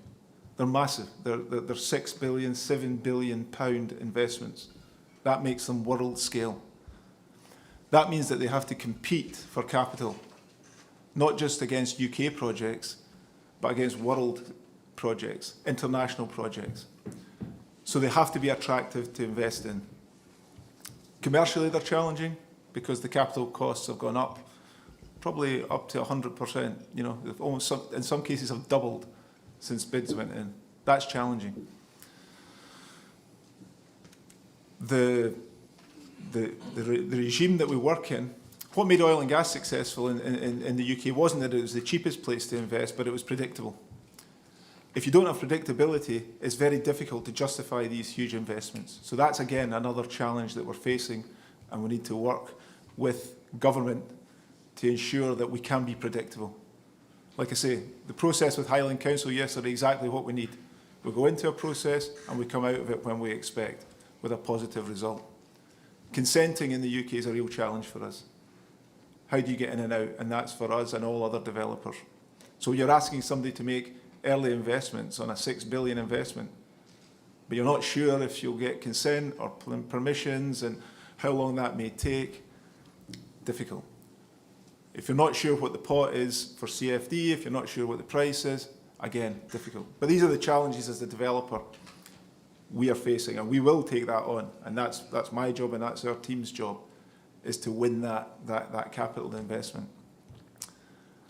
[SPEAKER 11] They're massive. They're 6 billion, 7 billion pound investments. That makes them world scale. That means that they have to compete for capital, not just against UK projects, but against world projects, international projects. So they have to be attractive to invest in. Commercially, they're challenging because the capital costs have gone up, probably up to 100%. You know, they've almost in some cases have doubled since bids went in. That's challenging. The regime that we work in, what made oil and gas successful in the UK wasn't that it was the cheapest place to invest, but it was predictable. If you don't have predictability, it's very difficult to justify these huge investments. So that's, again, another challenge that we're facing and we need to work with government to ensure that we can be predictable. Like I say, the process with Highland Council yesterday, exactly what we need. We go into a process and we come out of it when we expect, with a positive result. Consenting in the UK is a real challenge for us. How do you get in and out? And that's for us and all other developers. So you're asking somebody to make early investments on a $6 billion investment, but you're not sure if you'll get consent or permissions and how long that may take. Difficult. If you're not sure what the pot is for CFD, if you're not sure what the price is, again, difficult. But these are the challenges as the developer we are facing, and we will take that on. And that's my job, and that's our team's job, is to win that capital investment.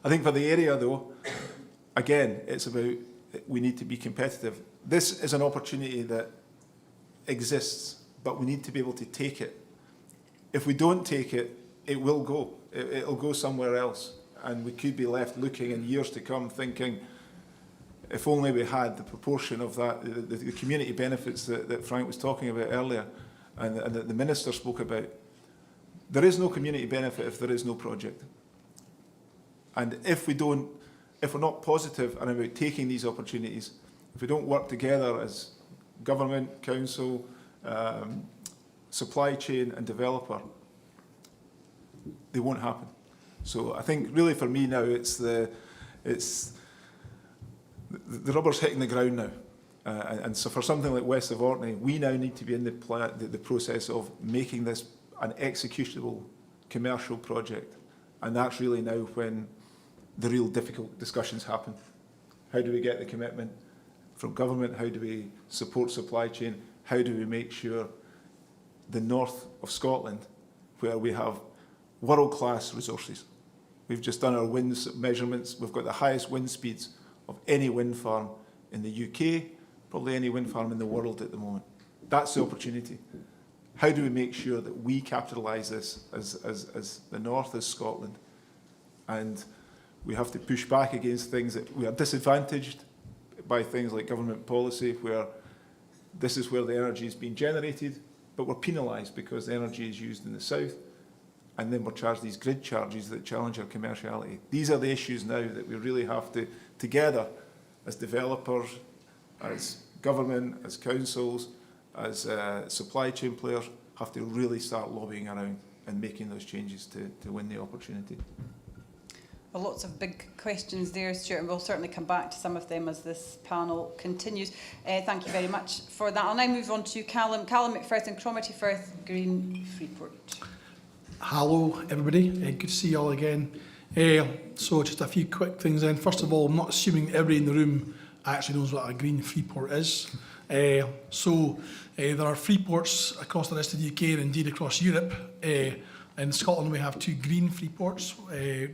[SPEAKER 11] I think for the area, though, again, it's about we need to be competitive. This is an opportunity that exists, but we need to be able to take it. If we don't take it, it will go. It'll go somewhere else. And we could be left looking in years to come thinking, if only we had the proportion of that, the community benefits that Frank was talking about earlier and that the Minister spoke about. There is no community benefit if there is no project. And if we're not positive and about taking these opportunities, if we don't work together as government, council, supply chain and developer, they won't happen. So I think really for me now it's the rubber's hitting the ground now. And so for something like West of Orkney, we now need to be in the process of making this an executable commercial project. And that's really now when the real difficult discussions happen. How do we get the commitment from government? How do we support supply chain? How do we make sure the north of Scotland, where we have world-class resources, we've just done our wind measurements, we've got the highest wind speeds of any wind farm in the UK, probably any wind farm in the world at the moment. That's the opportunity. How do we make sure that we capitalise this as the north, as Scotland? And we have to push back against things that we are disadvantaged by, things like government policy, where this is where the energy is being generated, but we're penalised because the energy is used in the south, and then we're charged these grid charges that challenge our commerciality. These are the issues now that we really have to, together, as developers, as government, as councils, as supply chain players, have to really start lobbying around and making those changes to win the opportunity.
[SPEAKER 1] Well, lots of big questions there, Stuart, and we'll certainly come back to some of them as this panel continues. Thank you very much for that. I'll now move on to Callum McFirth and Cromarty Firth, Green Freeport.
[SPEAKER 12] Hello, everybody. Good to see you all again. So just a few quick things then. First of all, I'm not assuming everybody in the room actually knows what a Green Freeport is. There are freeports across the rest of the UK and indeed across Europe. In Scotland, we have 2 green freeports.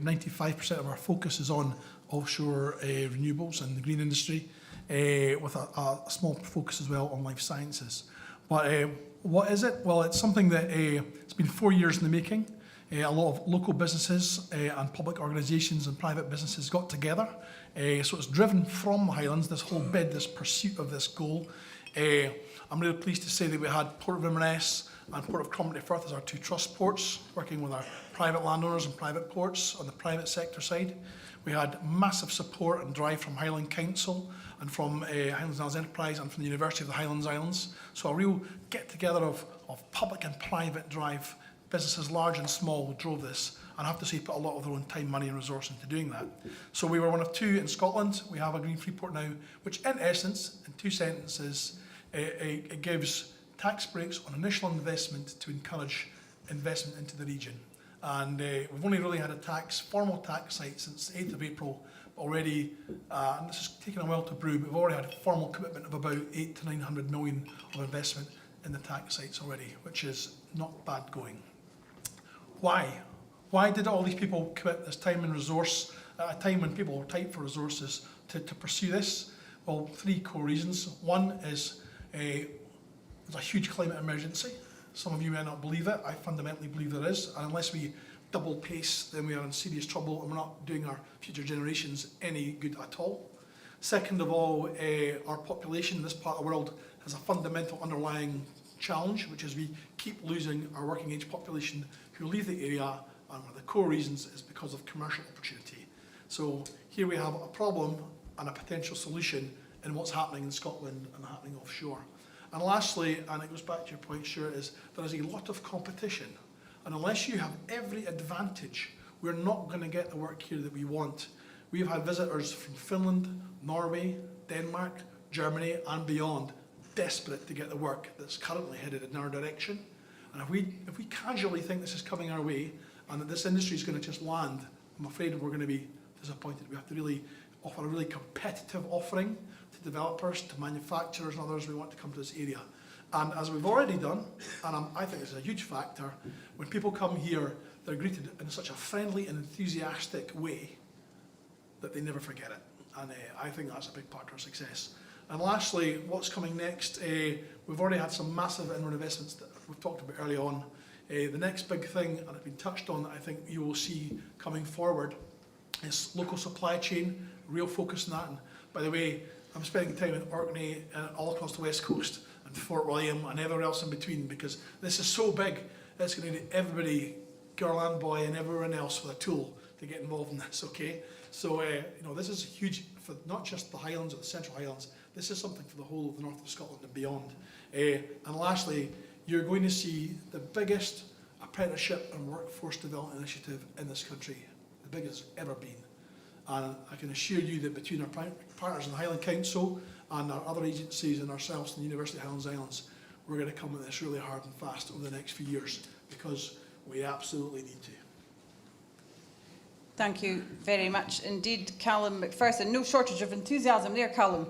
[SPEAKER 12] 95% of our focus is on offshore renewables and the green industry, with a small focus as well on life sciences. But what is it? Well, it's something that it's been 4 years in the making. A lot of local businesses and public organisations and private businesses got together. So it's driven from the Highlands, this whole bid, this pursuit of this goal. I'm really pleased to say that we had Port of Inverness and Port of Cromarty Firth as our 2 trust ports, working with our private landowners and private ports on the private sector side. We had massive support and drive from Highland Council and from Highlands and Islands Enterprise and from the University of the Highlands Islands. So a real get-together of public and private drive. Businesses large and small drove this, and I have to say put a lot of their own time, money and resource into doing that. So we were one of 2 in Scotland. We have a Green Freeport now, which in essence, in 2 sentences, it gives tax breaks on initial investment to encourage investment into the region. And we've only really had a formal tax site since the 8th of April already, and this has taken a while to brew, but we've already had a formal commitment of about 800 to 900 million of investment in the tax sites already, which is not bad going. Why? Why did all these people commit this time and resource at a time when people were tight for resources to pursue this? Well, 3 core reasons. One is there's a huge climate emergency. Some of you may not believe it. I fundamentally believe there is. And unless we double pace, then we are in serious trouble and we're not doing our future generations any good at all. Second of all, our population in this part of the world has a fundamental underlying challenge, which is we keep losing our working age population who leave the area, and one of the core reasons is because of commercial opportunity. So here we have a problem and a potential solution in what's happening in Scotland and happening offshore. And lastly, and it goes back to your point, Stuart, is there is a lot of competition. And unless you have every advantage, we're not going to get the work here that we want. We've had visitors from Finland, Norway, Denmark, Germany and beyond desperate to get the work that's currently headed in our direction. And if we casually think this is coming our way and that this industry is going to just land, I'm afraid we're going to be disappointed. We have to really offer a really competitive offering to developers, to manufacturers and others who want to come to this area. And as we've already done, and I think this is a huge factor, when people come here, they're greeted in such a friendly and enthusiastic way that they never forget it. And I think that's a big part of our success. And lastly, what's coming next? We've already had some massive inward investments that we've talked about early on. The next big thing, and it's been touched on, that I think you will see coming forward is local supply chain, real focus on that. And by the way, I'm spending time in Orkney and all across the West Coast and Fort William and everywhere else in between, because this is so big, it's going to need everybody, girl and boy and everyone else with a tool to get involved in this, okay? So, this is huge for not just the Highlands or the Central Highlands, this is something for the whole of the north of Scotland and beyond. And lastly, you're going to see the biggest apprenticeship and workforce development initiative in this country, the biggest it's ever been. And I can assure you that between our partners in the Highland Council and our other agencies and ourselves in the University of Highlands and Islands, we're going to come at this really hard and fast over the next few years, because we absolutely need to.
[SPEAKER 1] Thank you very much indeed, Callum McPherson. No shortage of enthusiasm there, Callum.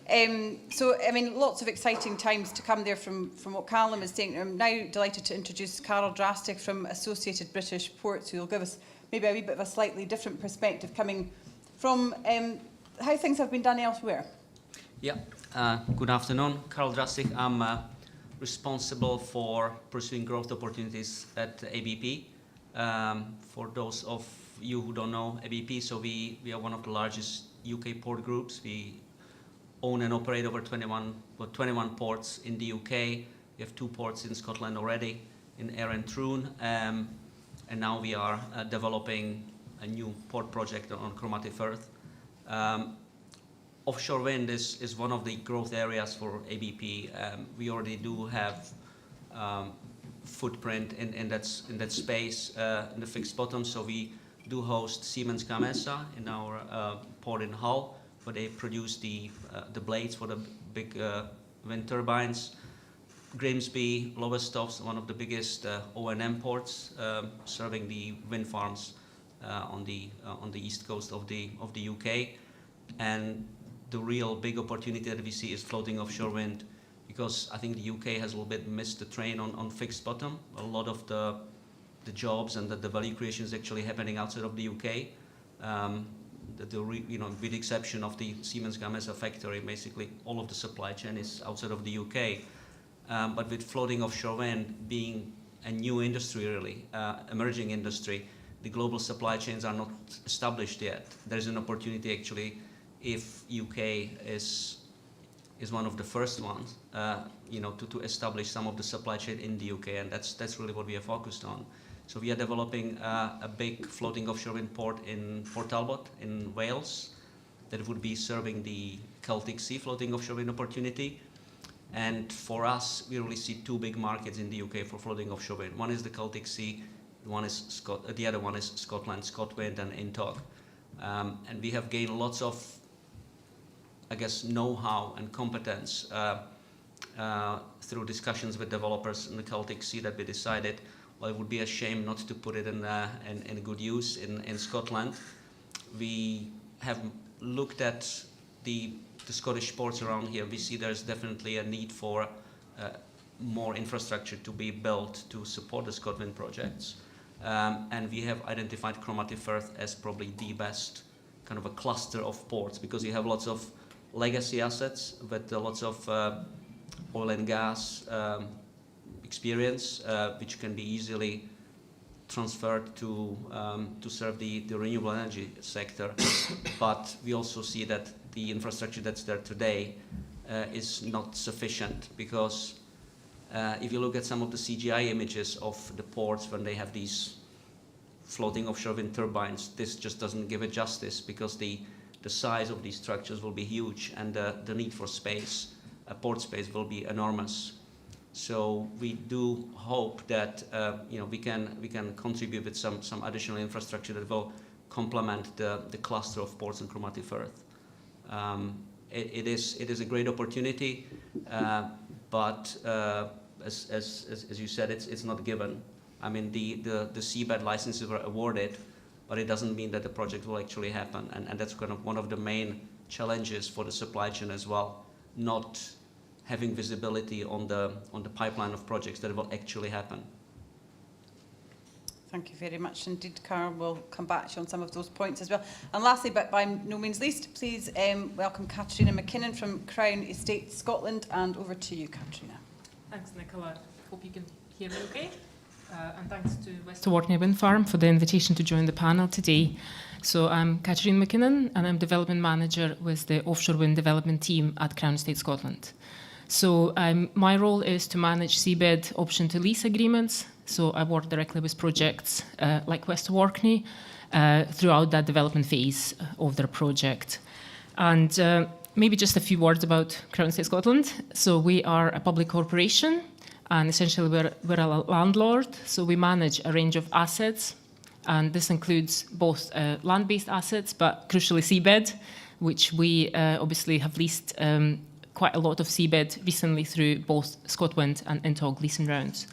[SPEAKER 1] Lots of exciting times to come there from what Callum is saying. I'm now delighted to introduce Carol Drastic from Associated British Ports, who will give us maybe a wee bit of a slightly different perspective coming from how things have been done elsewhere.
[SPEAKER 13] Yeah, good afternoon. Carol Drastic. I'm responsible for pursuing growth opportunities at ABP. For those of you who don't know ABP, so we are one of the largest UK port groups. We own and operate over 21 ports in the UK. We have 2 ports in Scotland already, in Ayr and Troon. And now we are developing a new port project on Cromarty Firth. Offshore wind is one of the growth areas for ABP. We already do have footprint in that space in the fixed bottom. So we do host Siemens Gamesa in our port in Hull, where they produce the blades for the big wind turbines. Grimsby, Lowestoft, one of the biggest O&M ports, serving the wind farms on the east coast of the UK. And the real big opportunity that we see is floating offshore wind, because I think the UK has a little bit missed the train on fixed bottom. A lot of the jobs and the value creation is actually happening outside of the UK. With the exception of the Siemens Gamesa factory, basically all of the supply chain is outside of the UK. But with floating offshore wind being a new industry, really, emerging industry, the global supply chains are not established yet. There's an opportunity actually, if UK is one of the first ones, to establish some of the supply chain in the UK, and that's really what we are focused on. So we are developing a big floating offshore wind port in Port Talbot in Wales that would be serving the Celtic Sea floating offshore wind opportunity. And for us, we really see 2 big markets in the UK for floating offshore wind. One is the Celtic Sea, the other one is Scotland, ScotWind and Intog. And we have gained lots of, know-how and competence through discussions with developers in the Celtic Sea that we decided, well, it would be a shame not to put it in good use in Scotland. We have looked at the Scottish ports around here. We see there's definitely a need for more infrastructure to be built to support the ScotWind projects. And we have identified Cromarty Firth as probably the best kind of a cluster of ports, because you have lots of legacy assets with lots of oil and gas experience, which can be easily transferred to serve the renewable energy sector. But we also see that the infrastructure that's there today is not sufficient, because If you look at some of the CGI images of the ports when they have these floating offshore wind turbines, this just doesn't give it justice, because the size of these structures will be huge, and the need for space, port space, will be enormous. So we do hope that we can contribute with some additional infrastructure that will complement the cluster of ports in Cromarty Firth. It is a great opportunity, but as you said, it's not given. I mean, the seabed licenses were awarded, but it doesn't mean that the project will actually happen, and that's kind of one of the main challenges for the supply chain as well, not having visibility on the pipeline of projects that will actually happen.
[SPEAKER 1] Thank you very much indeed, Carl. We'll come back to you on some of those points as well. And lastly, but by no means least, please welcome Katrina McKinnon from Crown Estate Scotland, and over to you, Katrina.
[SPEAKER 14] Thanks, Nicola. Hope you can hear me okay. And thanks to West Orkney Wind Farm for the invitation to join the panel today. So I'm Katrina McKinnon, and I'm Development Manager with the Offshore Wind Development Team at Crown Estate Scotland. So my role is to manage seabed option to lease agreements. So I work directly with projects like West Orkney throughout that development phase of their project. And maybe just a few words about Crown Estate Scotland. So we are a public corporation, and essentially we're a landlord. So we manage a range of assets, and this includes both land-based assets, but crucially seabed, which we obviously have leased quite a lot of seabed recently through both ScotWind and INTOG leasing rounds.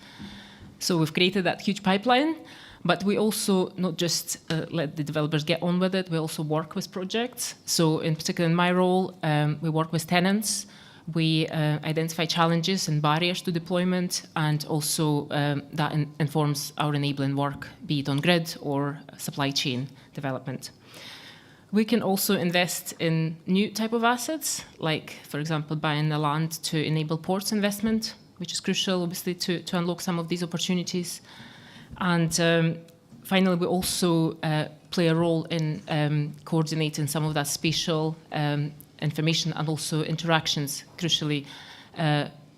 [SPEAKER 14] So we've created that huge pipeline, but we also not just let the developers get on with it, we also work with projects. So in particular in my role, we work with tenants, we identify challenges and barriers to deployment, and also that informs our enabling work, be it on grid or supply chain development. We can also invest in new type of assets, like, for example, buying the land to enable ports investment, which is crucial, obviously, to unlock some of these opportunities. And finally, we also play a role in coordinating some of that spatial information and also interactions. Crucially,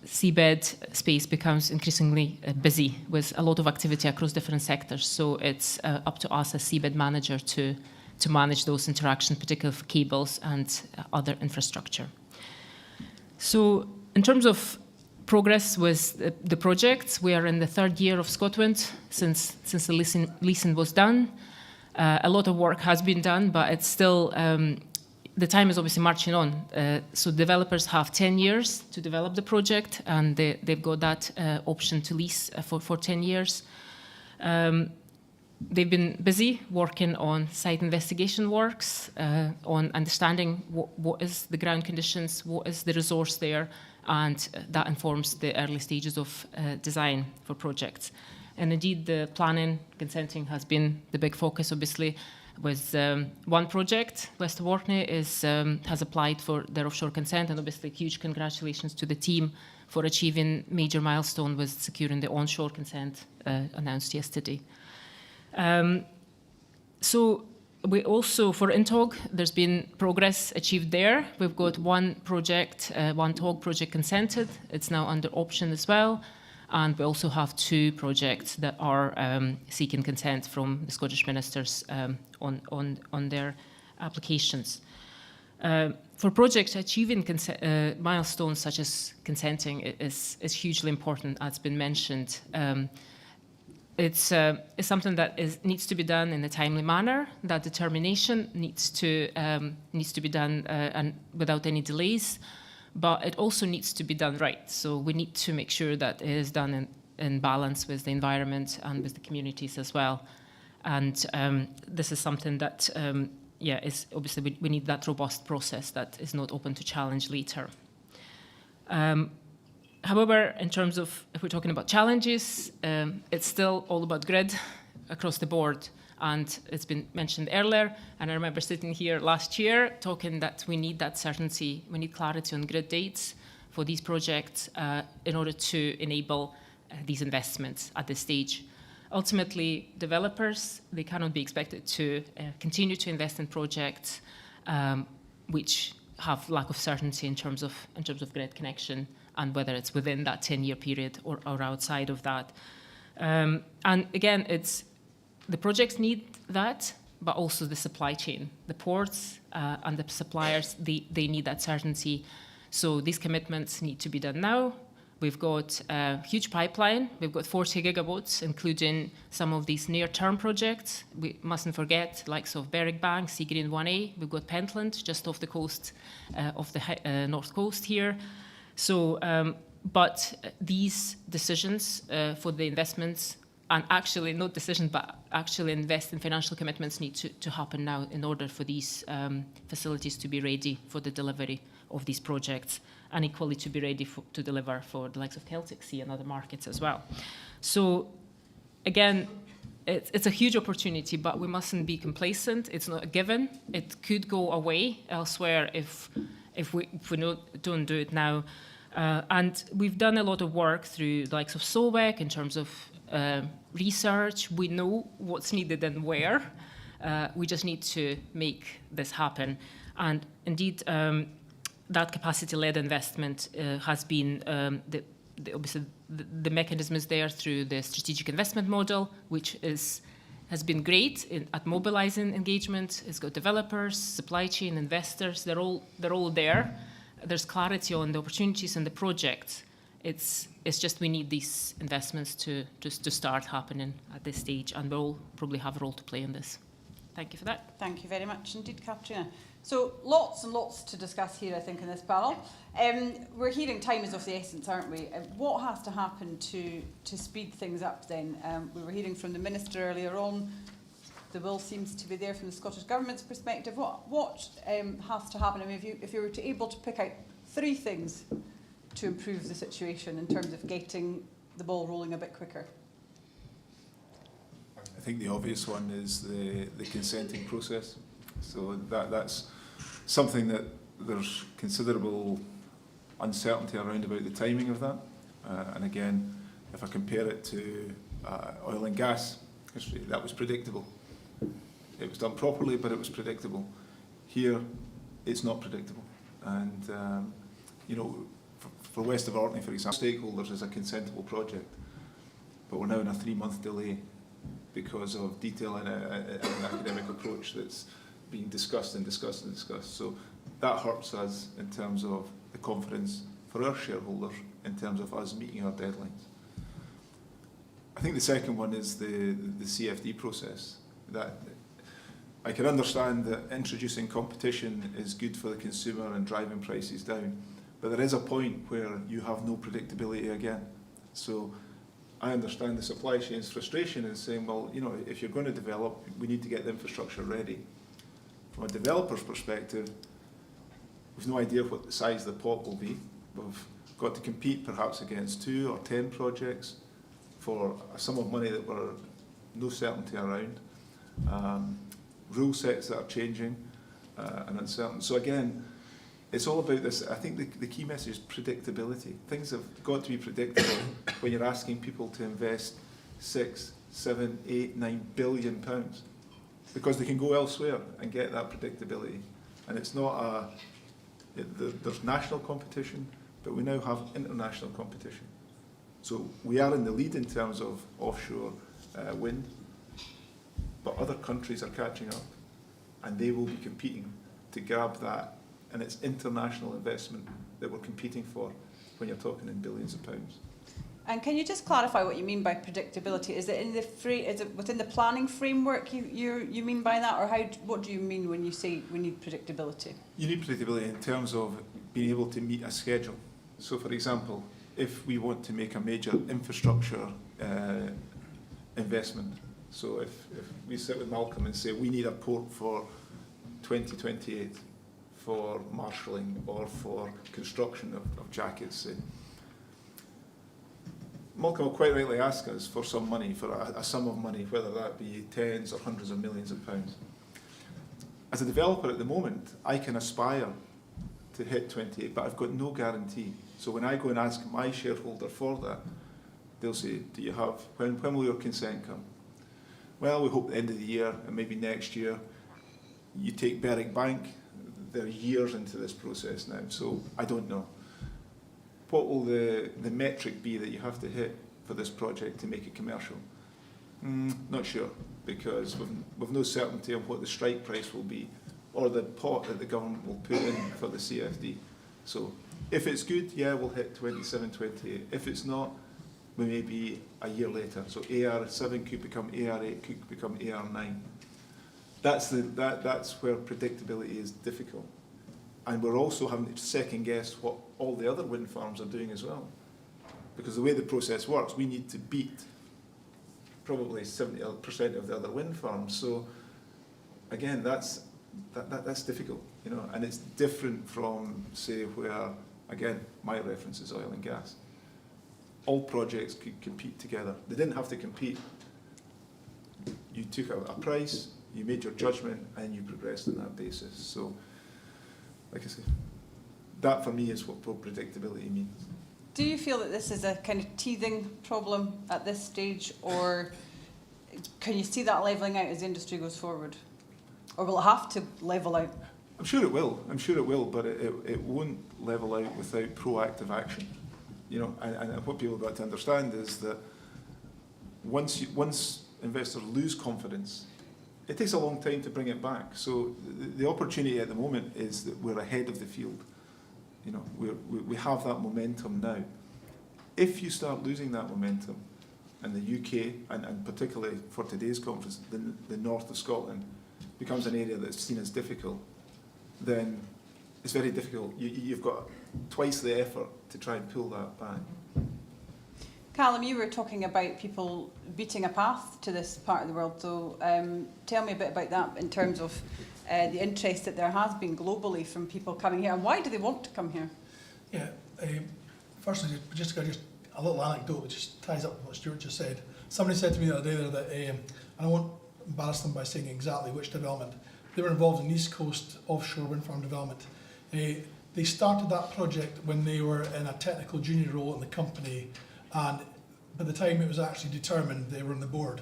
[SPEAKER 14] seabed space becomes increasingly busy with a lot of activity across different sectors. So it's up to us as seabed manager to manage those interactions, particularly for cables and other infrastructure. So in terms of progress with the projects, we are in the third year of ScotWind since the leasing was done. A lot of work has been done, but it's still, the time is obviously marching on. So developers have 10 years to develop the project, and they've got that option to lease for 10 years. They've been busy working on site investigation works, on understanding what is the ground conditions, what is the resource there, and that informs the early stages of design for projects. And indeed, the planning, consenting has been the big focus, obviously, with one project. West Orkney has applied for their offshore consent, and obviously huge congratulations to the team for achieving major milestone with securing the onshore consent announced yesterday. So we also, for INTOG, there's been progress achieved there. We've got one project, one TOG project consented. It's now under option as well. And we also have two projects that are seeking consent from the Scottish ministers on their applications. For projects achieving milestones such as consenting is hugely important, as has been mentioned. It's something that needs to be done in a timely manner. That determination needs to be done and without any delays, but it also needs to be done right. So we need to make sure that it is done in balance with the environment and with the communities as well. And this is something that, is obviously we need that robust process that is not open to challenge later. However, in terms of, if we're talking about challenges, it's still all about grid across the board. And it's been mentioned earlier, and I remember sitting here last year talking that we need that certainty, we need clarity on grid dates for these projects in order to enable these investments at this stage. Ultimately, developers, they cannot be expected to continue to invest in projects which have lack of certainty in terms of grid connection and whether it's within that 10-year period or outside of that. And again, the projects need that, but also the supply chain, the ports and the suppliers, they need that certainty. So these commitments need to be done now. We've got a huge pipeline. We've got 40 gigawatts, including some of these near-term projects. We mustn't forget, likes of Berwickbank, Seagreen 1A. We've got Pentland, just off the coast of the north coast here. So, but these decisions for the investments, and actually not decisions, but actually invest in financial commitments need to happen now in order for these facilities to be ready for the delivery of these projects, and equally to be ready to deliver for the likes of Celtic Sea and other markets as well. So again, it's a huge opportunity, but we mustn't be complacent. It's not a given. It could go away elsewhere if we don't do it now. And we've done a lot of work through the likes of Solvec in terms of research. We know what's needed and where. We just need to make this happen. And indeed, that capacity-led investment has been, obviously, the mechanism is there through the strategic investment model, which has been great at mobilizing engagement. It's got developers, supply chain, investors. They're all there. There's clarity on the opportunities and the projects. It's just we need these investments to start happening at this stage, and we'll probably have a role to play in this. Thank you for that.
[SPEAKER 1] Thank you very much indeed, Katrina. So lots and lots to discuss here, I think, in this panel. We're hearing time is of the essence, aren't we? What has to happen to speed things up then? We were hearing from the Minister earlier on. The will seems to be there from the Scottish Government's perspective. What has to happen? I mean, if you were able to pick out 3 things to improve the situation in terms of getting the ball rolling a bit quicker?
[SPEAKER 11] I think the obvious one is the consenting process. So that's something that there's considerable uncertainty around about the timing of that. And again, if I compare it to oil and gas history, that was predictable. It was done properly, but it was predictable. Here, it's not predictable. And, you know, for West of Orkney, for example, stakeholders is a consentable project, but we're now in a 3-month delay because of detail in an academic approach that's being discussed and discussed and discussed. So that hurts us in terms of the confidence for our shareholders in terms of us meeting our deadlines. I think the second one is the CFD process. That I can understand that introducing competition is good for the consumer and driving prices down, but there is a point where you have no predictability again. So I understand the supply chain's frustration in saying, well, you know, if you're going to develop, we need to get the infrastructure ready. From a developer's perspective, we've no idea what the size of the pot will be. We've got to compete perhaps against 2 or 10 projects for a sum of money that we're no certainty around. Rule sets that are changing and uncertain. So again, it's all about this. I think the key message is predictability. Things have got to be predictable when you're asking people to invest 6, 7, 8, 9 billion pounds, because they can go elsewhere and get that predictability. And it's not there's national competition, but we now have international competition. So we are in the lead in terms of offshore wind, but other countries are catching up, and they will be competing to grab that. And it's international investment that we're competing for when you're talking in billions of pounds.
[SPEAKER 1] And can you just clarify what you mean by predictability? Is it is it within the planning framework you mean by that, or what do you mean when you say we need predictability?
[SPEAKER 11] You need predictability in terms of being able to meet a schedule. So, for example, if we want to make a major infrastructure investment, so if we sit with Malcolm and say we need a port for 2028 for marshalling or for construction of jackets, say, Malcolm will quite rightly ask us for some money, for a sum of money, whether that be tens or hundreds of millions of pounds. As a developer at the moment, I can aspire to hit 28, but I've got no guarantee. So when I go and ask my shareholder for that, they'll say, do you have, when will your consent come? Well, we hope the end of the year and maybe next year. You take Berwickbank, they're years into this process now, so I don't know. What will the metric be that you have to hit for this project to make it commercial? Not sure, because we've no certainty of what the strike price will be or the pot that the government will put in for the CFD. So if it's good, yeah, we'll hit 27, 28. If it's not, we may be a year later. So AR7 could become AR8, could become AR9. That's where predictability is difficult. And we're also having to second guess what all the other wind farms are doing as well. Because the way the process works, we need to beat probably 70% of the other wind farms. So again, that's difficult, you know, and it's different from, say, where, again, my reference is oil and gas. All projects could compete together. They didn't have to compete. You took a price, you made your judgment, and you progressed on that basis. So, like I say, that for me is what predictability means.
[SPEAKER 1] Do you feel that this is a kind of teething problem at this stage, or can you see that levelling out as the industry goes forward? Or will it have to level out?
[SPEAKER 11] I'm sure it will. I'm sure it will, but it won't level out without proactive action. You know, and what people have got to understand is that once investors lose confidence, it takes a long time to bring it back. So the opportunity at the moment is that we're ahead of the field. You know, we have that momentum now. If you start losing that momentum, and the UK, and particularly for today's conference, the north of Scotland becomes an area that's seen as difficult, then it's very difficult. You've got twice the effort to try and pull that back.
[SPEAKER 1] Callum, you were talking about people beating a path to this part of the world, so tell me a bit about that in terms of the interest that there has been globally from people coming here, and why do they want to come here?
[SPEAKER 12] Yeah, firstly, just a little anecdote which just ties up with what Stuart just said. Somebody said to me the other day there that, and I won't embarrass them by saying exactly which development, they were involved in the East Coast offshore wind farm development. They started that project when they were in a technical junior role in the company, and by the time it was actually determined, they were on the board.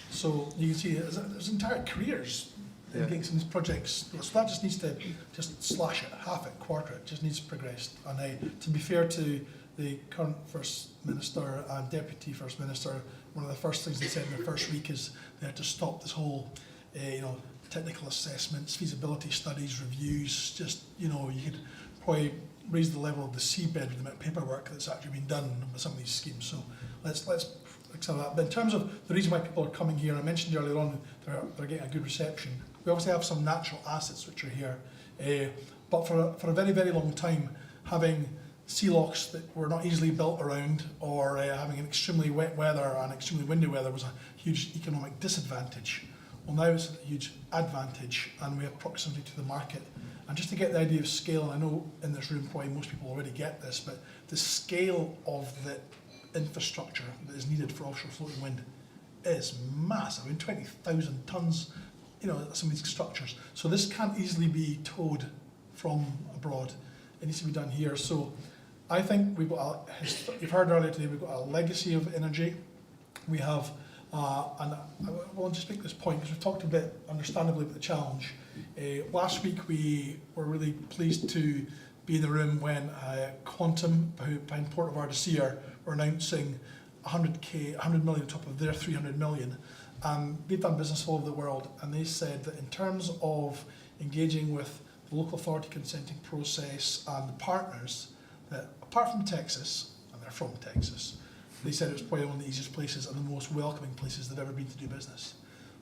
[SPEAKER 12] So you can see there's entire careers in getting some of these projects. So that just needs to just slash it, half it, quarter it, just needs to progress. And to be fair to the current First Minister and Deputy First Minister, one of the first things they said in their first week is they had to stop this whole, technical assessments, feasibility studies, reviews. Just, you could probably raise the level of the seabed with the amount of paperwork that's actually been done with some of these schemes. So let's accept that. But in terms of the reason why people are coming here, I mentioned earlier on they're getting a good reception. We obviously have some natural assets which are here, but for a very, very long time, having sea locks that were not easily built around, or having an extremely wet weather and extremely windy weather was a huge economic disadvantage. Well, now it's a huge advantage, and we have proximity to the market. And just to get the idea of scale, and I know in this room probably most people already get this, but the scale of the infrastructure that is needed for offshore floating wind is massive. I mean, 20,000 tonnes, some of these structures. So this can't easily be towed from abroad. It needs to be done here. So I think we've got, you've heard earlier today, we've got a legacy of energy. We have, and I want to just make this point because we've talked a bit, understandably, about the challenge. Last week we were really pleased to be in the room when Quantum, who behind Port of Ardeshir, were announcing 100 million on top of their 300 million. They've done business all over the world, and they said that in terms of engaging with the local authority consenting process and the partners, that apart from Texas, and they're from Texas, they said it was probably one of the easiest places and the most welcoming places they've ever been to do business.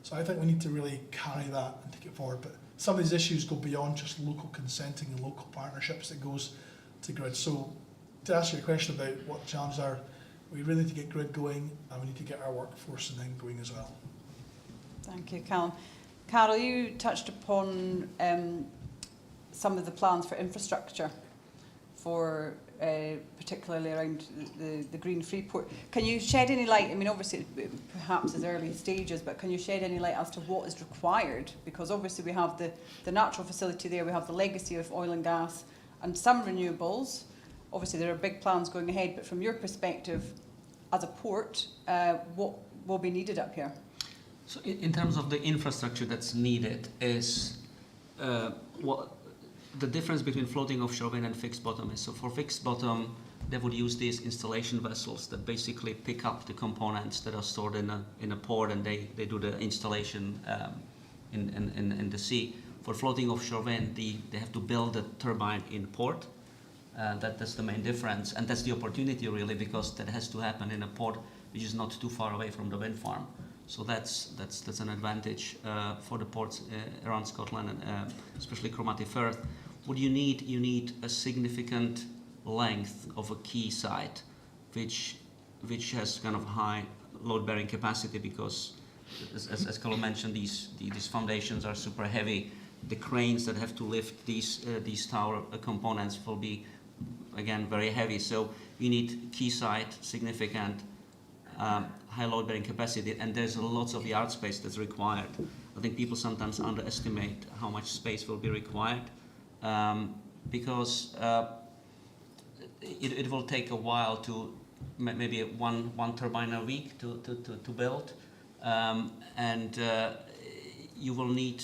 [SPEAKER 12] So I think we need to really carry that and take it forward. But some of these issues go beyond just local consenting and local partnerships. It goes to grid. So to answer your question about what the challenges are, we really need to get grid going, and we need to get our workforce and then going as well.
[SPEAKER 1] Thank you, Callum. Carol, you touched upon some of the plans for infrastructure, for particularly around the green Freeport. Can you shed any light? I mean, obviously, perhaps it's early stages, but can you shed any light as to what is required? Because obviously we have the natural facility there, we have the legacy of oil and gas and some renewables. Obviously, there are big plans going ahead, but from your perspective, as a port, what will be needed up here?
[SPEAKER 13] So in terms of the infrastructure that's needed is what the difference between floating offshore wind and fixed bottom is. So for fixed bottom, they would use these installation vessels that basically pick up the components that are stored in a port, and they do the installation in the sea. For floating offshore wind, they have to build a turbine in port. That's the main difference, and that's the opportunity really, because that has to happen in a port which is not too far away from the wind farm. So that's an advantage for the ports around Scotland, and especially Cromarty Firth. What you need a significant length of a quay site, which has kind of high load-bearing capacity, because as Carlo mentioned, these foundations are super heavy. The cranes that have to lift these tower components will be again very heavy. So you need quay site, significant high load-bearing capacity, and there's lots of yard space that's required. I think people sometimes underestimate how much space will be required, because it will take a while to maybe one turbine a week to build, and you will need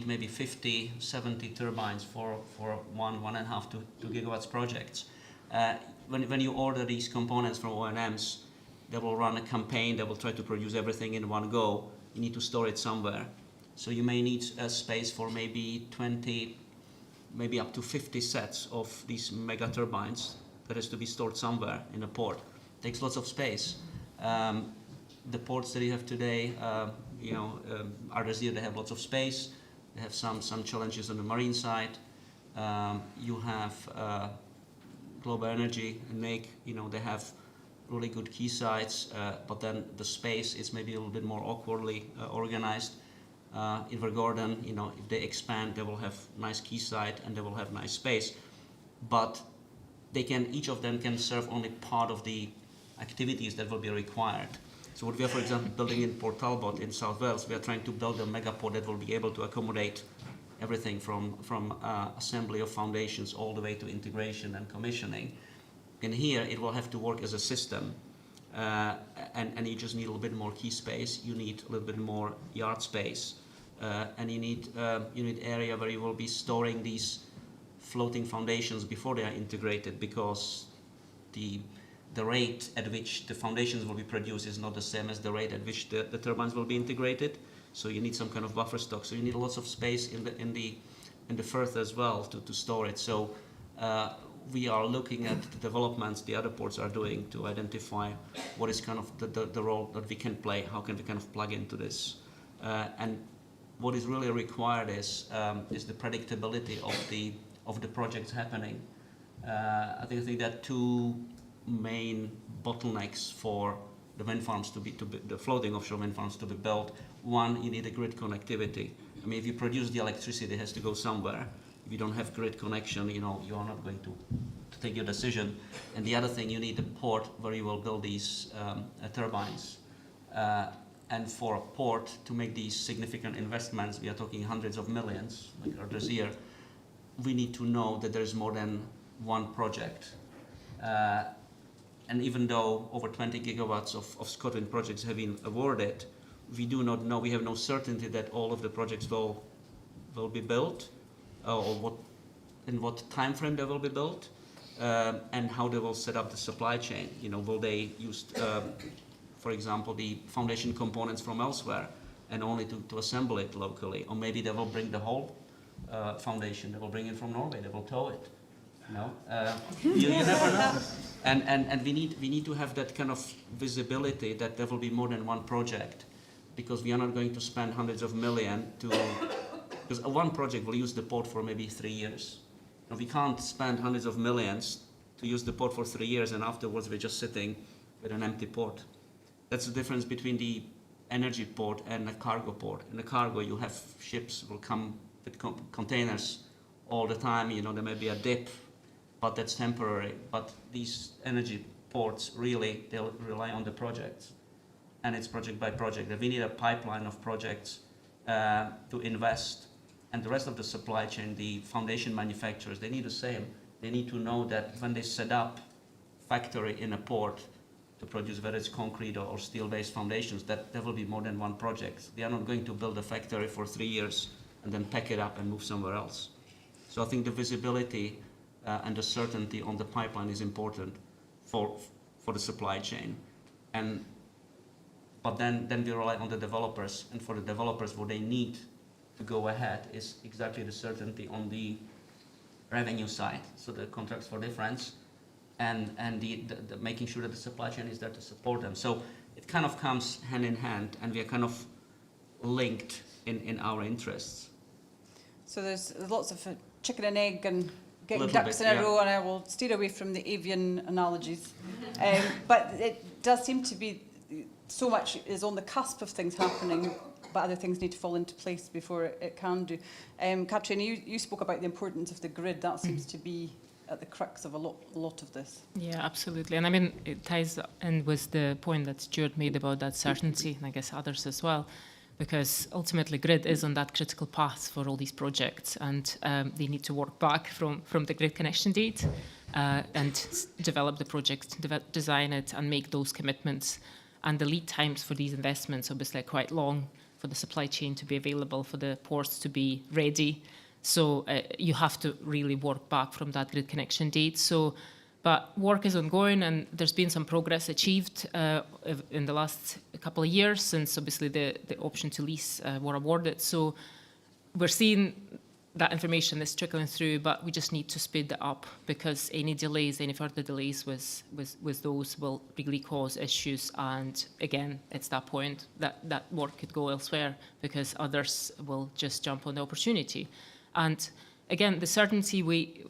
[SPEAKER 13] maybe 50, 70 turbines for 1.5 to 2 gigawatts projects. When you order these components from O&Ms, they will run a campaign, they will try to produce everything in one go. You need to store it somewhere. So you may need a space for maybe 20, maybe up to 50 sets of these mega turbines that has to be stored somewhere in a port. Takes lots of space. The ports that you have today, Ardersier, they have lots of space. They have some challenges on the marine side. You have Global Energy and Make, they have really good quay sites, but then the space is maybe a little bit more awkwardly organized. Invergordon, if they expand, they will have nice quay site and they will have nice space, but each of them can serve only part of the activities that will be required. So what we are, for example, building in Port Talbot in South Wales, we are trying to build a megaport that will be able to accommodate everything from assembly of foundations all the way to integration and commissioning. And here it will have to work as a system, and you just need a little bit more quay space. You need a little bit more yard space, and you need area where you will be storing these floating foundations before they are integrated, because the rate at which the foundations will be produced is not the same as the rate at which the turbines will be integrated. So you need some kind of buffer stock. So you need lots of space in the Firth as well to store it. So we are looking at the developments the other ports are doing to identify what is kind of the role that we can play, how can we kind of plug into this. And what is really required is the predictability of the projects happening. I think there are two main bottlenecks for the wind farms the floating offshore wind farms to be built. One, you need a grid connectivity. I mean, if you produce the electricity, it has to go somewhere. If you don't have grid connection, you are not going to take your decision. And the other thing, you need a port where you will build these turbines. And for a port to make these significant investments, we are talking hundreds of millions, like Ardersier, we need to know that there's more than one project. And even though over 20 gigawatts of ScotWind projects have been awarded, we do not know, we have no certainty that all of the projects will be built, or in what time frame they will be built, and how they will set up the supply chain. Will they use, for example, the foundation components from elsewhere and only to assemble it locally? Or maybe they will bring the whole foundation, they will bring it from Norway, they will tow it. You never know. And we need to have that kind of visibility that there will be more than one project, because we are not going to spend hundreds of millions because one project will use the port for maybe 3 years. We can't spend hundreds of millions to use the port for 3 years and afterwards we're just sitting with an empty port. That's the difference between the energy port and a cargo port. In a cargo, you have ships will come with containers all the time. There may be a dip, but that's temporary. But these energy ports, really, they'll rely on the projects. And it's project by project. We need a pipeline of projects to invest. And the rest of the supply chain, the foundation manufacturers, they need the same. They need to know that when they set up factory in a port, to produce, whether it's concrete or steel-based foundations, that there will be more than one project. They are not going to build a factory for 3 years and then pack it up and move somewhere else. So I think the visibility and the certainty on the pipeline is important for the supply chain. But then we rely on the developers, and for the developers, what they need to go ahead is exactly the certainty on the revenue side, so the contracts for difference, and the making sure that the supply chain is there to support them. So it kind of comes hand in hand, and we are kind of linked in our interests.
[SPEAKER 1] So there's lots of chicken and egg and getting
[SPEAKER 13] Little
[SPEAKER 1] ducks
[SPEAKER 13] bit,
[SPEAKER 1] in a
[SPEAKER 13] yeah.
[SPEAKER 1] row, and I will steer away from the avian analogies. But it does seem to be so much is on the cusp of things happening, but other things need to fall into place before it can do. Katrin, you spoke about the importance of the grid. That seems to be at the crux of a lot of this.
[SPEAKER 14] Yeah, absolutely. And I mean, it ties in with the point that Stuart made about that certainty, and I guess others as well, because ultimately grid is on that critical path for all these projects, and they need to work back from the grid connection date and develop the project, design it, and make those commitments. And the lead times for these investments obviously are quite long for the supply chain to be available, for the ports to be ready. So you have to really work back from that grid connection date. So, but work is ongoing, and there's been some progress achieved in the last couple of years since obviously the option to lease were awarded. So we're seeing that information is trickling through, but we just need to speed that up, because any delays, any further delays with those will really cause issues. And again, it's that point that work could go elsewhere because others will just jump on the opportunity. And again, the certainty we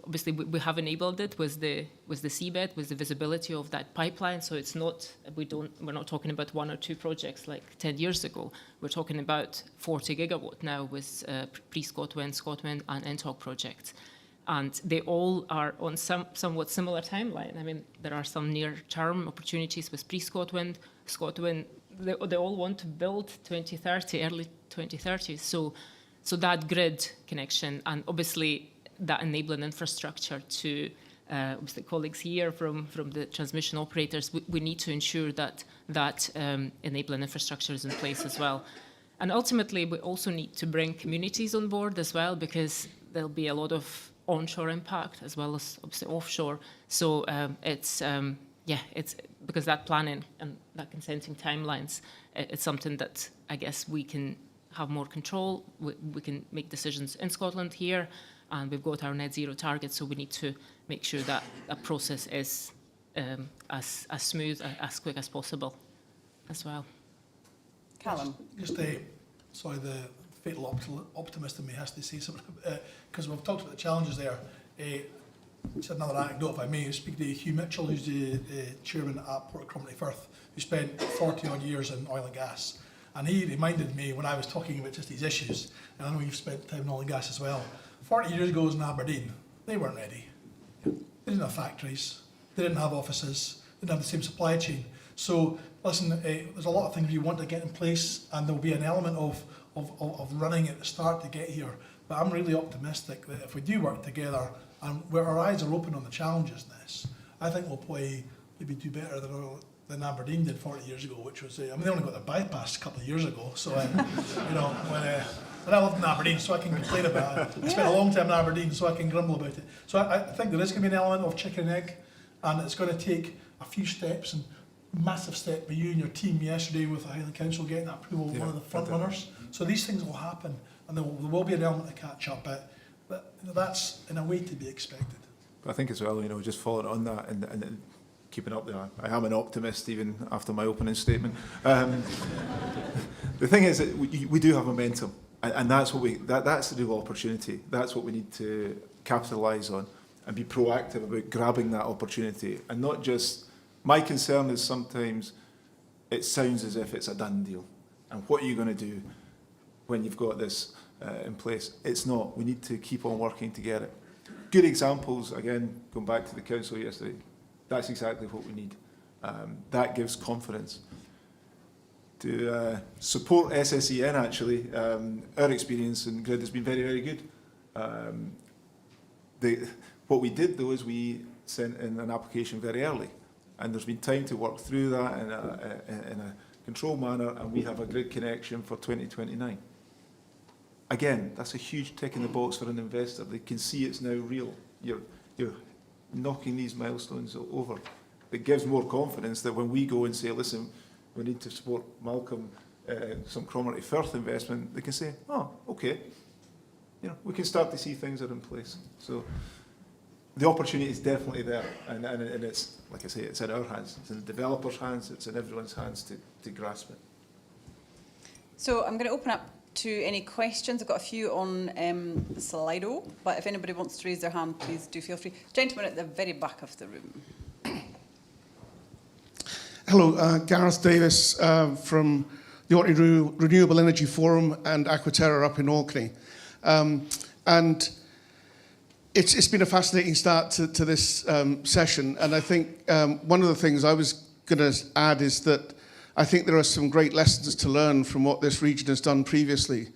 [SPEAKER 14] have enabled it with the seabed, with the visibility of that pipeline. So it's not we're not talking about 1 or 2 projects like 10 years ago. We're talking about 40 gigawatt now with pre-ScotWind, ScotWind, and NTOG projects, and they all are on somewhat similar timeline. I mean, there are some near-term opportunities with pre-ScotWind, ScotWind. They all want to build 2030, early 2030. So that grid connection, and obviously that enabling infrastructure to obviously colleagues here from the transmission operators, we need to ensure that enabling infrastructure is in place as well. And ultimately, we also need to bring communities on board as well, because there'll be a lot of onshore impact as well as obviously offshore. So it's because that planning and that consenting timelines, it's something that I guess we can have more control. We can make decisions in Scotland here, and we've got our net zero target, so we need to make sure that that process is as smooth, as quick as possible as well.
[SPEAKER 1] Callum.
[SPEAKER 12] Just sorry, the fatal optimist in me has to say something, because we've talked about the challenges there. Just another anecdote, if I may, speak to Hugh Mitchell, who's the chairman at Port Crumley Firth, who spent 40 odd years in oil and gas. And he reminded me when I was talking about just these issues, and I know you've spent time in oil and gas as well, 40 years ago in Aberdeen, they weren't ready. They didn't have factories, they didn't have offices, they didn't have the same supply chain. So listen, there's a lot of things we want to get in place, and there'll be an element of running at the start to get here. But I'm really optimistic that if we do work together and where our eyes are open on the challenges in this, I think we'll probably maybe do better than Aberdeen did 40 years ago, which was, I mean, they only got the bypass a couple of years ago. So, you know, when I lived in Aberdeen, so I can complain about it. I spent a long time in Aberdeen, so I can grumble about it. So I think there is going to be an element of chicken and egg, and it's going to take a few steps, and massive step by you and your team yesterday with the Highland Council getting that approval of one of the front runners. So these things will happen, and there will be an element to catch up, but that's in a way to be expected.
[SPEAKER 11] But I think as well, you know, just following on that and keeping up there, I am an optimist even after my opening statement. The thing is that we do have momentum, and that's what that's the real opportunity. That's what we need to capitalise on and be proactive about grabbing that opportunity, and not just. My concern is sometimes it sounds as if it's a done deal, and what are you going to do when you've got this in place? It's not. We need to keep on working to get it. Good examples, again, going back to the council yesterday, that's exactly what we need. That gives confidence. To support SSEN, actually, our experience in grid has been very, very good. What we did, though, is we sent in an application very early. And there's been time to work through that in a controlled manner, and we have a grid connection for 2029. Again, that's a huge tick in the box for an investor. They can see it's now real. You're knocking these milestones over. It gives more confidence that when we go and say, listen, we need to support Malcolm, some Cromarty Firth investment, they can say, oh, okay, we can start to see things are in place. So the opportunity is definitely there, and it's, like I say, it's in our hands, it's in the developers' hands, it's in everyone's hands to grasp it.
[SPEAKER 1] So I'm going to open up to any questions. I've got a few on the Slido, but if anybody wants to raise their hand, please do feel free. Gentleman at the very back of the room.
[SPEAKER 15] Hello, Gareth Davis from the Orkney Renewable Energy Forum and Aquaterra up in Orkney. And it's been a fascinating start to this session, and I think one of the things I was going to add is that I think there are some great lessons to learn from what this region has done previously.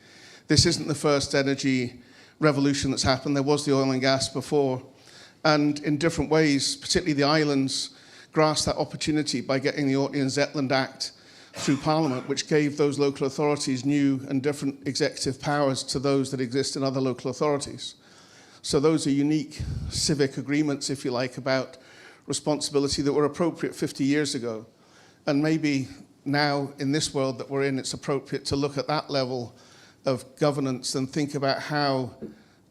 [SPEAKER 15] This isn't the first energy revolution that's happened. There was the oil and gas before, and in different ways, particularly the islands, grasped that opportunity by getting the Orkney and Zetland Act through Parliament, which gave those local authorities new and different executive powers to those that exist in other local authorities. So those are unique civic agreements, if you like, about responsibility that were appropriate 50 years ago. And maybe now, in this world that we're in, it's appropriate to look at that level of governance and think about how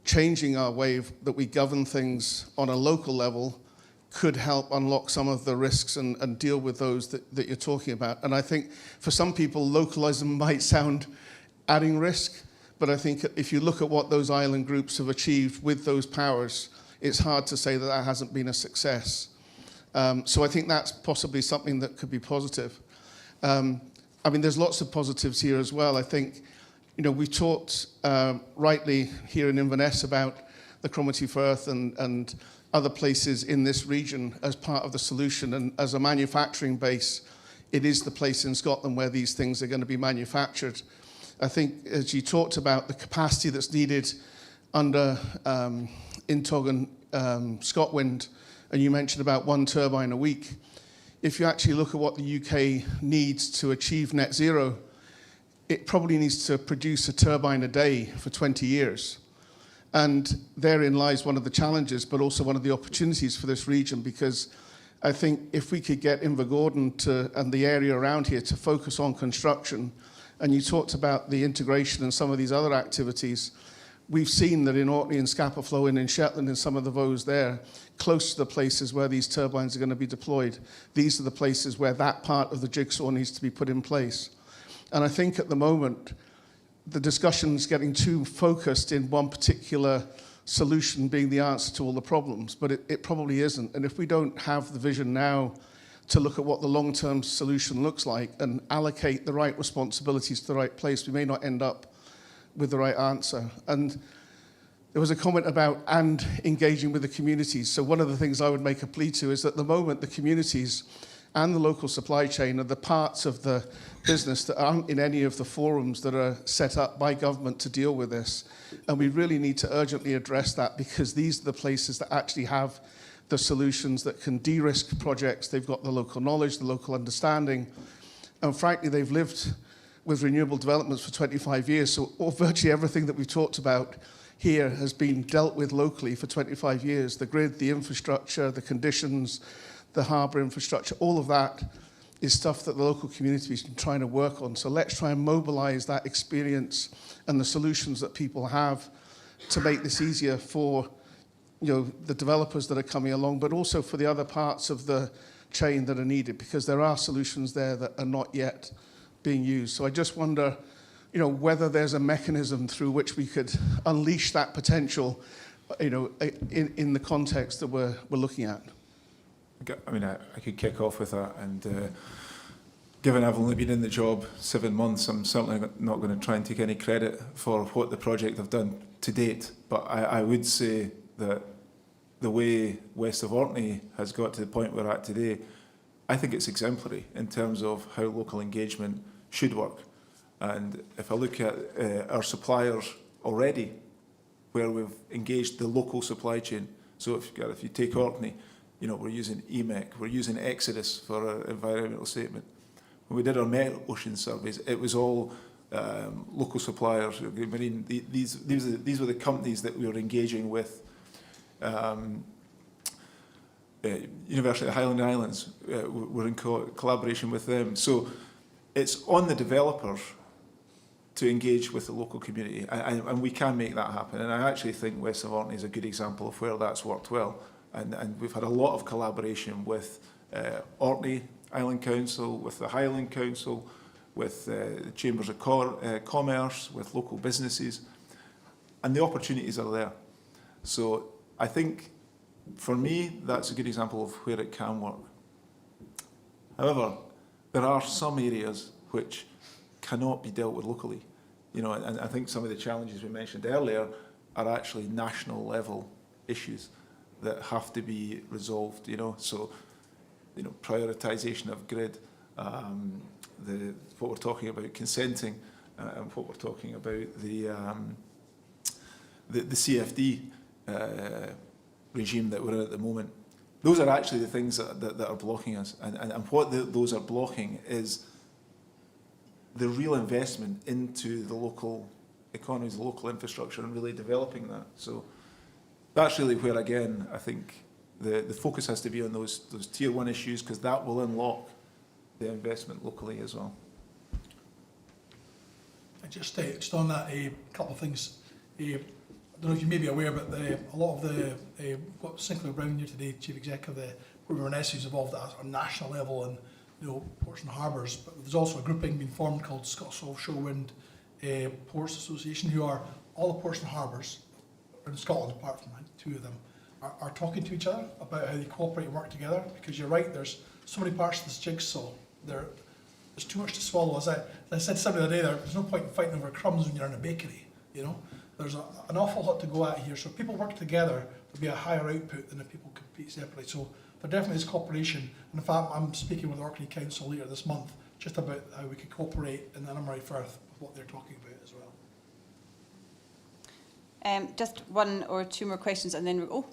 [SPEAKER 15] changing our way that we govern things on a local level could help unlock some of the risks and deal with those that you're talking about. And I think for some people, localism might sound adding risk, but I think if you look at what those island groups have achieved with those powers, it's hard to say that that hasn't been a success. So I think that's possibly something that could be positive. I mean, there's lots of positives here as well. I think, we've talked rightly here in Inverness about the Cromarty Firth and other places in this region as part of the solution. And as a manufacturing base, it is the place in Scotland where these things are going to be manufactured. I think, as you talked about, the capacity that's needed under Intog and ScotWind, and you mentioned about 1 turbine a week. If you actually look at what the UK needs to achieve net zero, it probably needs to produce a turbine a day for 20 years. And therein lies one of the challenges, but also one of the opportunities for this region, because I think if we could get Invergordon and the area around here to focus on construction, and you talked about the integration and some of these other activities, we've seen that in Orkney and Scapa and in Shetland and some of the Vos there, close to the places where these turbines are going to be deployed, these are the places where that part of the jigsaw needs to be put in place. And I think at the moment, the discussion's getting too focused in one particular solution being the answer to all the problems, but it probably isn't. And if we don't have the vision now to look at what the long-term solution looks like and allocate the right responsibilities to the right place, we may not end up with the right answer. And there was a comment about and engaging with the communities. So one of the things I would make a plea to is that at the moment the communities and the local supply chain are the parts of the business that aren't in any of the forums that are set up by government to deal with this. And we really need to urgently address that, because these are the places that actually have the solutions that can de-risk projects. They've got the local knowledge, the local understanding, and frankly, they've lived with renewable developments for 25 years. So virtually everything that we've talked about here has been dealt with locally for 25 years. The grid, the infrastructure, the conditions, the harbour infrastructure, all of that is stuff that the local community is trying to work on. So let's try and mobilise that experience and the solutions that people have to make this easier for the developers that are coming along, but also for the other parts of the chain that are needed, because there are solutions there that are not yet being used. So I just wonder, whether there's a mechanism through which we could unleash that potential, in the context that we're looking at.
[SPEAKER 11] I mean, I could kick off with that, and given I've only been in the job 7 months, I'm certainly not going to try and take any credit for what the project have done to date. But I would say that the way west of Orkney has got to the point we're at today, I think it's exemplary in terms of how local engagement should work. And if I look at our suppliers already, where we've engaged the local supply chain, so if you take Orkney, You know, we're using EMEC, we're using Exodus for our environmental statement. When we did our Met Ocean surveys, it was all local suppliers, marine. These were the companies that we were engaging with. University of Highland and Islands, we're in collaboration with them. So it's on the developers to engage with the local community, and we can make that happen. And I actually think West of Orkney is a good example of where that's worked well. And we've had a lot of collaboration with Orkney Island Council, with the Highland Council, with the Chambers of Commerce, with local businesses, and the opportunities are there. So I think, for me, that's a good example of where it can work. However, there are some areas which cannot be dealt with locally. You know, and I think some of the challenges we mentioned earlier are actually national level issues that have to be resolved, you know. So, you know, prioritisation of grid, what we're talking about consenting, and what we're talking about the CFD regime that we're in at the moment. Those are actually the things that are blocking us. And what those are blocking is the real investment into the local economies, the local infrastructure, and really developing that. So that's really where, again, I think the focus has to be on those tier 1 issues, because that will unlock the investment locally as well.
[SPEAKER 12] Just on that, a couple of things. I don't know if you may be aware, but a lot of the got Sinclair Brown here today, Chief Executive of the Inverness, who's involved at a national level and, you know, ports and harbours. But there's also a grouping being formed called Scots Offshore Wind Ports Association, who are all the ports and harbours in Scotland, apart from 2 of them, are talking to each other about how they cooperate and work together. Because you're right, there's so many parts of this jigsaw. There's too much to swallow. As I said to somebody the other day, there's no point in fighting over crumbs when you're in a bakery. You know, there's an awful lot to go at here. So if people work together, there'll be a higher output than if people compete separately. So there definitely is cooperation. And in fact, I'm speaking with the Orkney Council later this month just about how we could cooperate in the Innermurray Firth with what they're talking about as well.
[SPEAKER 1] Just 1 or 2 more questions, and then we go.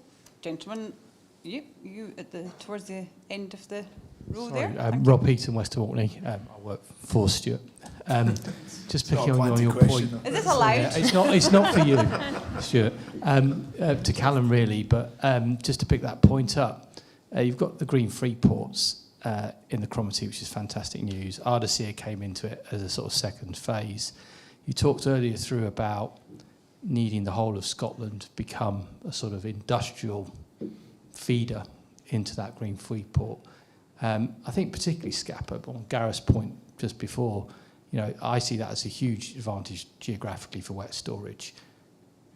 [SPEAKER 1] Gentlemen, you at towards the end of the row. Sorry, there.
[SPEAKER 16] Rob Heaton, West of Orkney. I work for Stuart. Just picking on your point.
[SPEAKER 1] Is this allowed?
[SPEAKER 16] Yeah, it's not for you, Stuart. To Callum really, but just to pick that point up, you've got the green free ports in the Cromarty, which is fantastic news. Ardersier came into it as a sort of second phase. You talked earlier through about needing the whole of Scotland become a sort of industrial feeder into that green free port. I think particularly Scapa, on Gareth's point just before, you know, I see that as a huge advantage geographically for wet storage.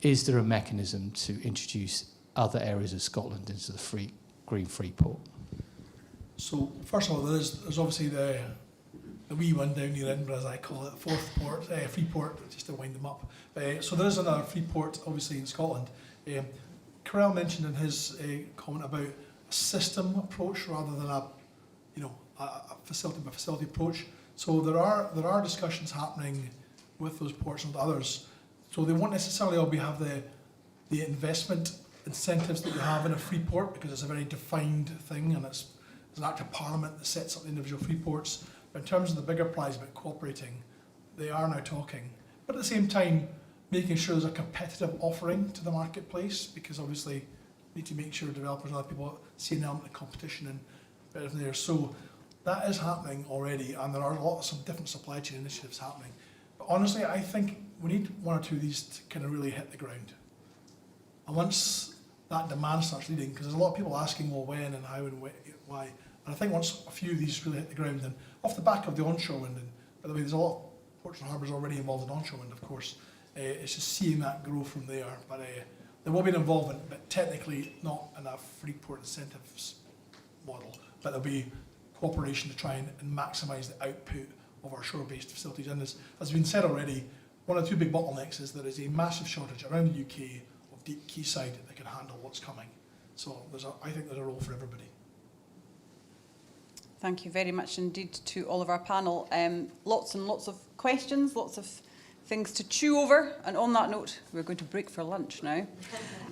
[SPEAKER 16] Is there a mechanism to introduce other areas of Scotland into the green free port?
[SPEAKER 12] So first of all, there's obviously the wee one down near Edinburgh, as I call it, fourth port, free port, just to wind them up. So there is another free port, obviously, in Scotland. Carell mentioned in his comment about a system approach rather than a facility by facility approach. So there are discussions happening with those ports and others. So they won't necessarily all have the investment incentives that you have in a free port, because it's a very defined thing, and there's an Act of Parliament that sets up the individual free ports. But in terms of the bigger prize about cooperating, they are now talking. But at the same time, making sure there's a competitive offering to the marketplace, because obviously you need to make sure developers and other people see an element of competition and everything there. So that is happening already, and there are lots of different supply chain initiatives happening. But honestly, I think we need 1 or 2 of these to kind of really hit the ground. And once that demand starts leading, because there's a lot of people asking, well, when and how and why. And I think once a few of these really hit the ground, then off the back of the onshore wind, and by the way, there's a lot of ports and harbours already involved in onshore wind, of course. It's just seeing that grow from there. But there will be an involvement, but technically not in a free port incentives model. But there'll be cooperation to try and maximise the output of our shore-based facilities. And as has been said already, 1 or 2 big bottlenecks is there is a massive shortage around the UK of deep quayside that can handle what's coming. So I think there's a role for everybody.
[SPEAKER 1] Thank you very much indeed to all of our panel. Lots and lots of questions, lots of things to chew over. And on that note, we're going to break for lunch now.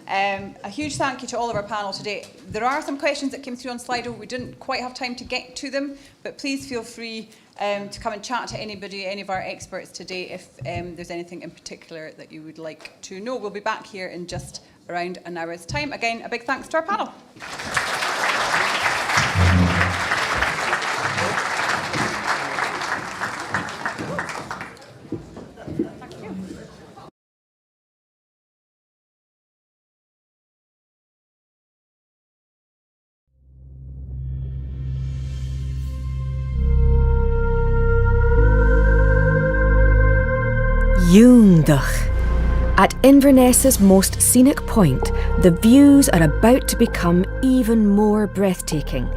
[SPEAKER 1] A huge thank you to all of our panel today. There are some questions that came through on Slido. We didn't quite have time to get to them, but please feel free to come and chat to anybody, any of our experts today, if there's anything in particular that you would like to know. We'll be back here in just around an hour's time. Again, a big thanks to our panel.
[SPEAKER 17] Júndach. At Inverness's most scenic point, the views are about to become even more breathtaking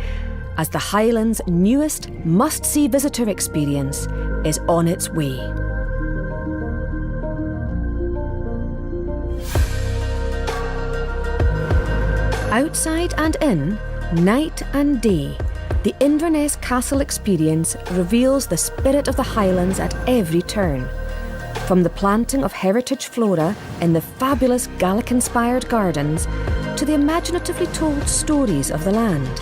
[SPEAKER 17] as the Highlands' newest must-see visitor experience is on its way. Outside and in, night and day, the Inverness Castle experience reveals the spirit of the Highlands at every turn. From the planting of heritage flora in the fabulous Gaelic-inspired gardens to the imaginatively told stories of the land.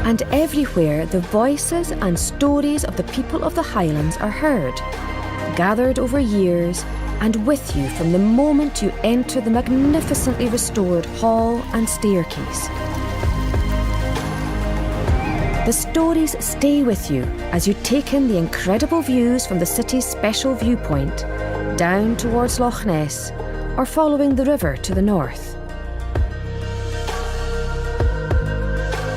[SPEAKER 17] And everywhere the voices and stories of the people of the Highlands are heard, gathered over years and with you from the moment you enter the magnificently restored hall and staircase. The stories stay with you as you take in the incredible views from the city's special viewpoint, down towards Loch Ness, or following the river to the north.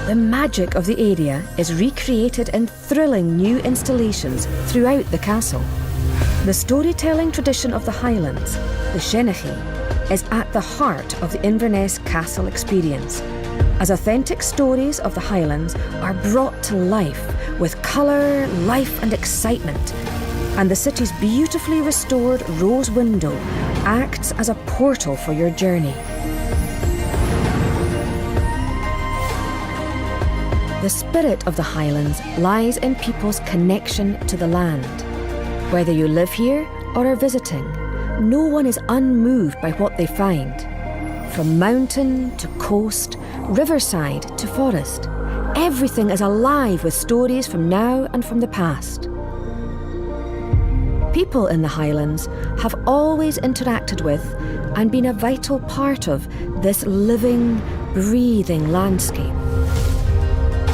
[SPEAKER 17] The magic of the area is recreated in thrilling new installations throughout the castle. The storytelling tradition of the Highlands, the Shenachie, is at the heart of the Inverness Castle experience, as authentic stories of the Highlands are brought to life with colour, life and excitement, and the city's beautifully restored rose window acts as a portal for your journey. The spirit of the Highlands lies in people's connection to the land. Whether you live here or are visiting, no one is unmoved by what they find. From mountain to coast, riverside to forest, everything is alive with stories from now and from the past. People in the Highlands have always interacted with and been a vital part of this living, breathing landscape.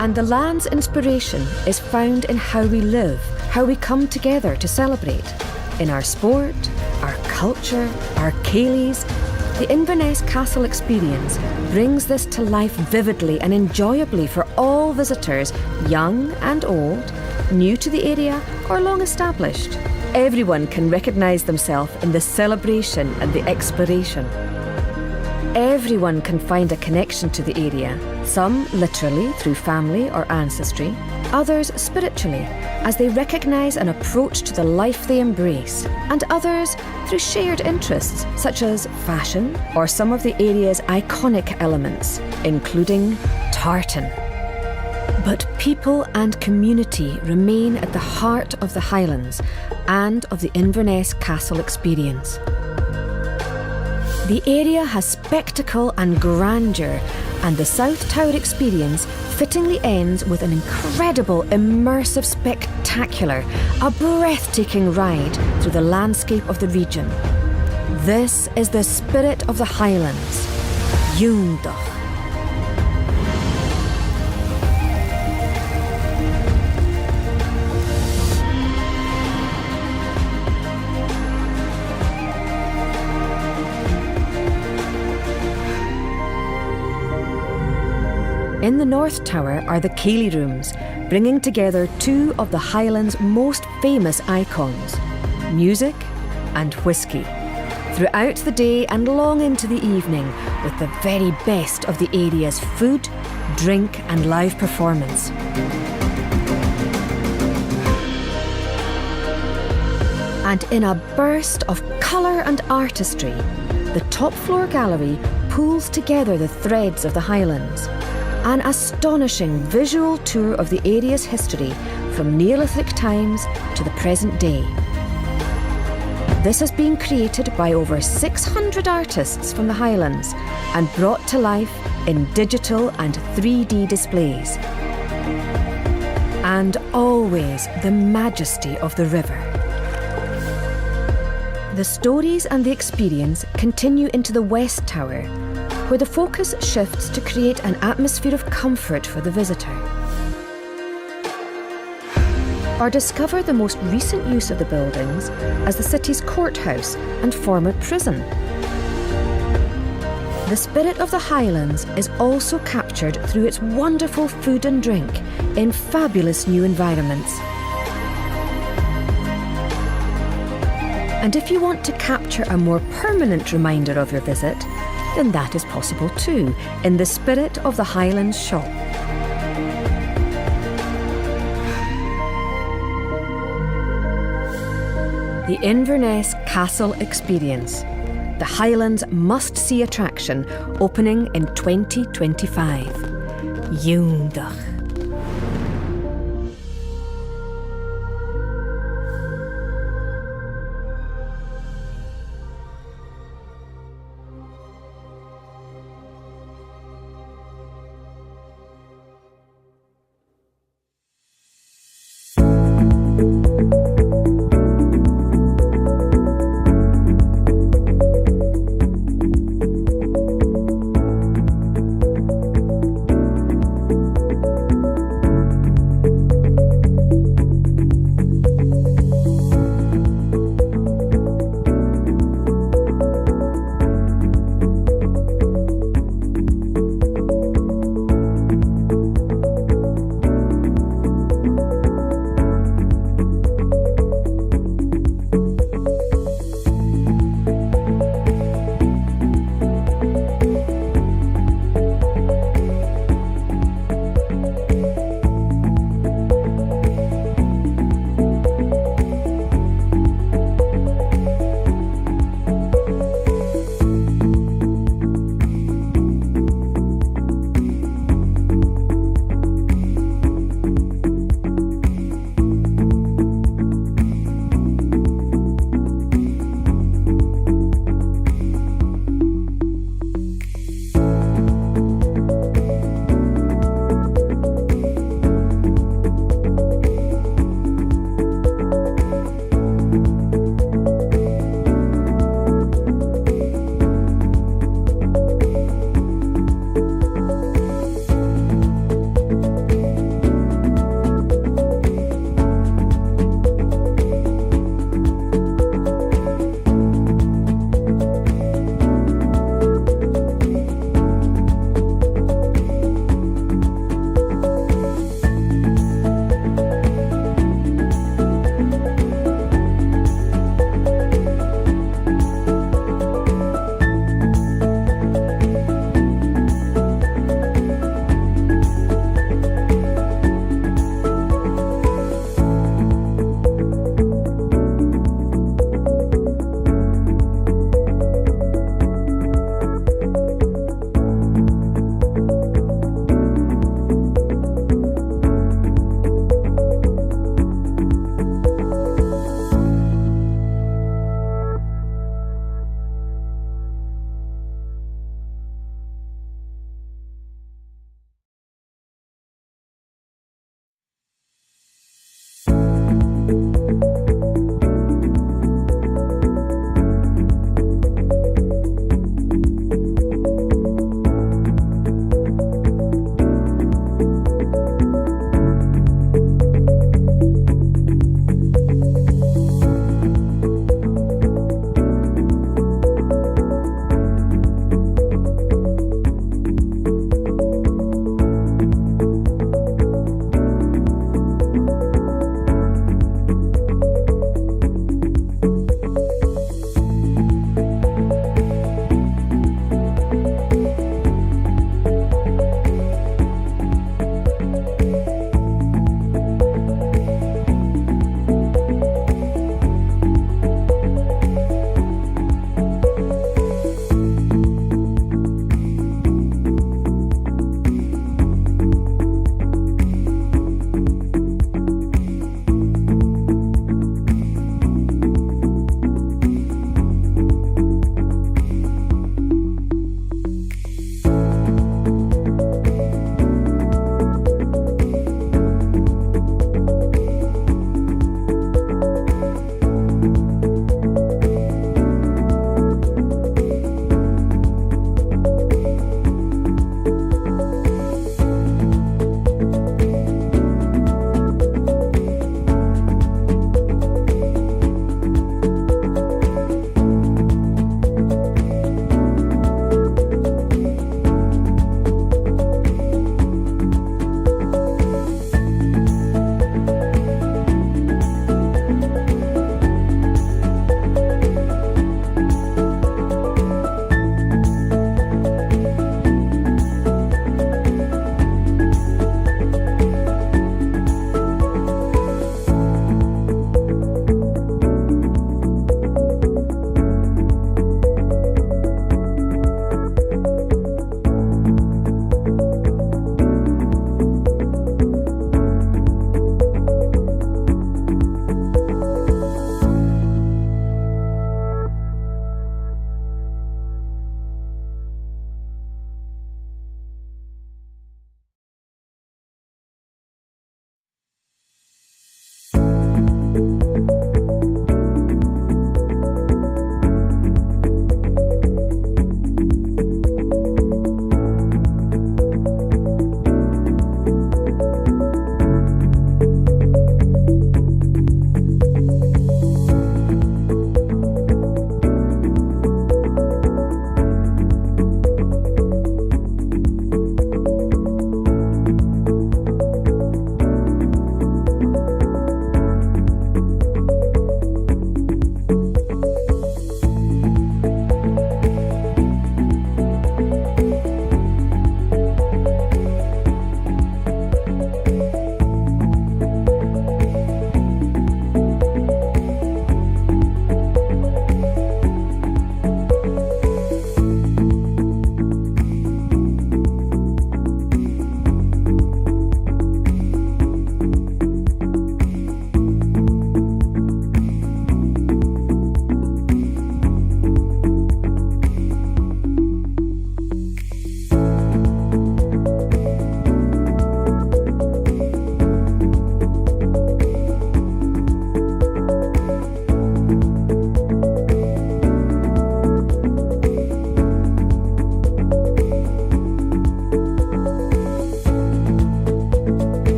[SPEAKER 17] And the land's inspiration is found in how we live, how we come together to celebrate, in our sport, our culture, our ceilidhs. The Inverness Castle experience brings this to life vividly and enjoyably for all visitors, young and old, new to the area or long established. Everyone can recognise themselves in the celebration and the exploration. Everyone can find a connection to the area, some literally through family or ancestry, others spiritually, as they recognise an approach to the life they embrace, and others through shared interests such as fashion or some of the area's iconic elements, including tartan. But people and community remain at the heart of the Highlands and of the Inverness Castle experience. The area has spectacle and grandeur, and the South Tower experience fittingly ends with an incredible, immersive spectacular, a breathtaking ride through the landscape of the region. This is the spirit of the Highlands, Júndach. In the North Tower are the Ceilidh Rooms, bringing together two of the Highlands' most famous icons, music and whisky. Throughout the day and long into the evening, with the very best of the area's food, drink and live performance. And in a burst of colour and artistry, the top floor gallery pulls together the threads of the Highlands, an astonishing visual tour of the area's history from Neolithic times to the present day. This has been created by over 600 artists from the Highlands and brought to life in digital and 3D displays. And always the majesty of the river. The stories and the experience continue into the West Tower, where the focus shifts to create an atmosphere of comfort for the visitor. Or discover the most recent use of the buildings as the city's courthouse and former prison. The spirit of the Highlands is also captured through its wonderful food and drink in fabulous new environments. And if you want to capture a more permanent reminder of your visit, then that is possible too, in the spirit of the Highlands shop. The Inverness Castle Experience, the Highlands must-see attraction, opening in 2025. Júndach.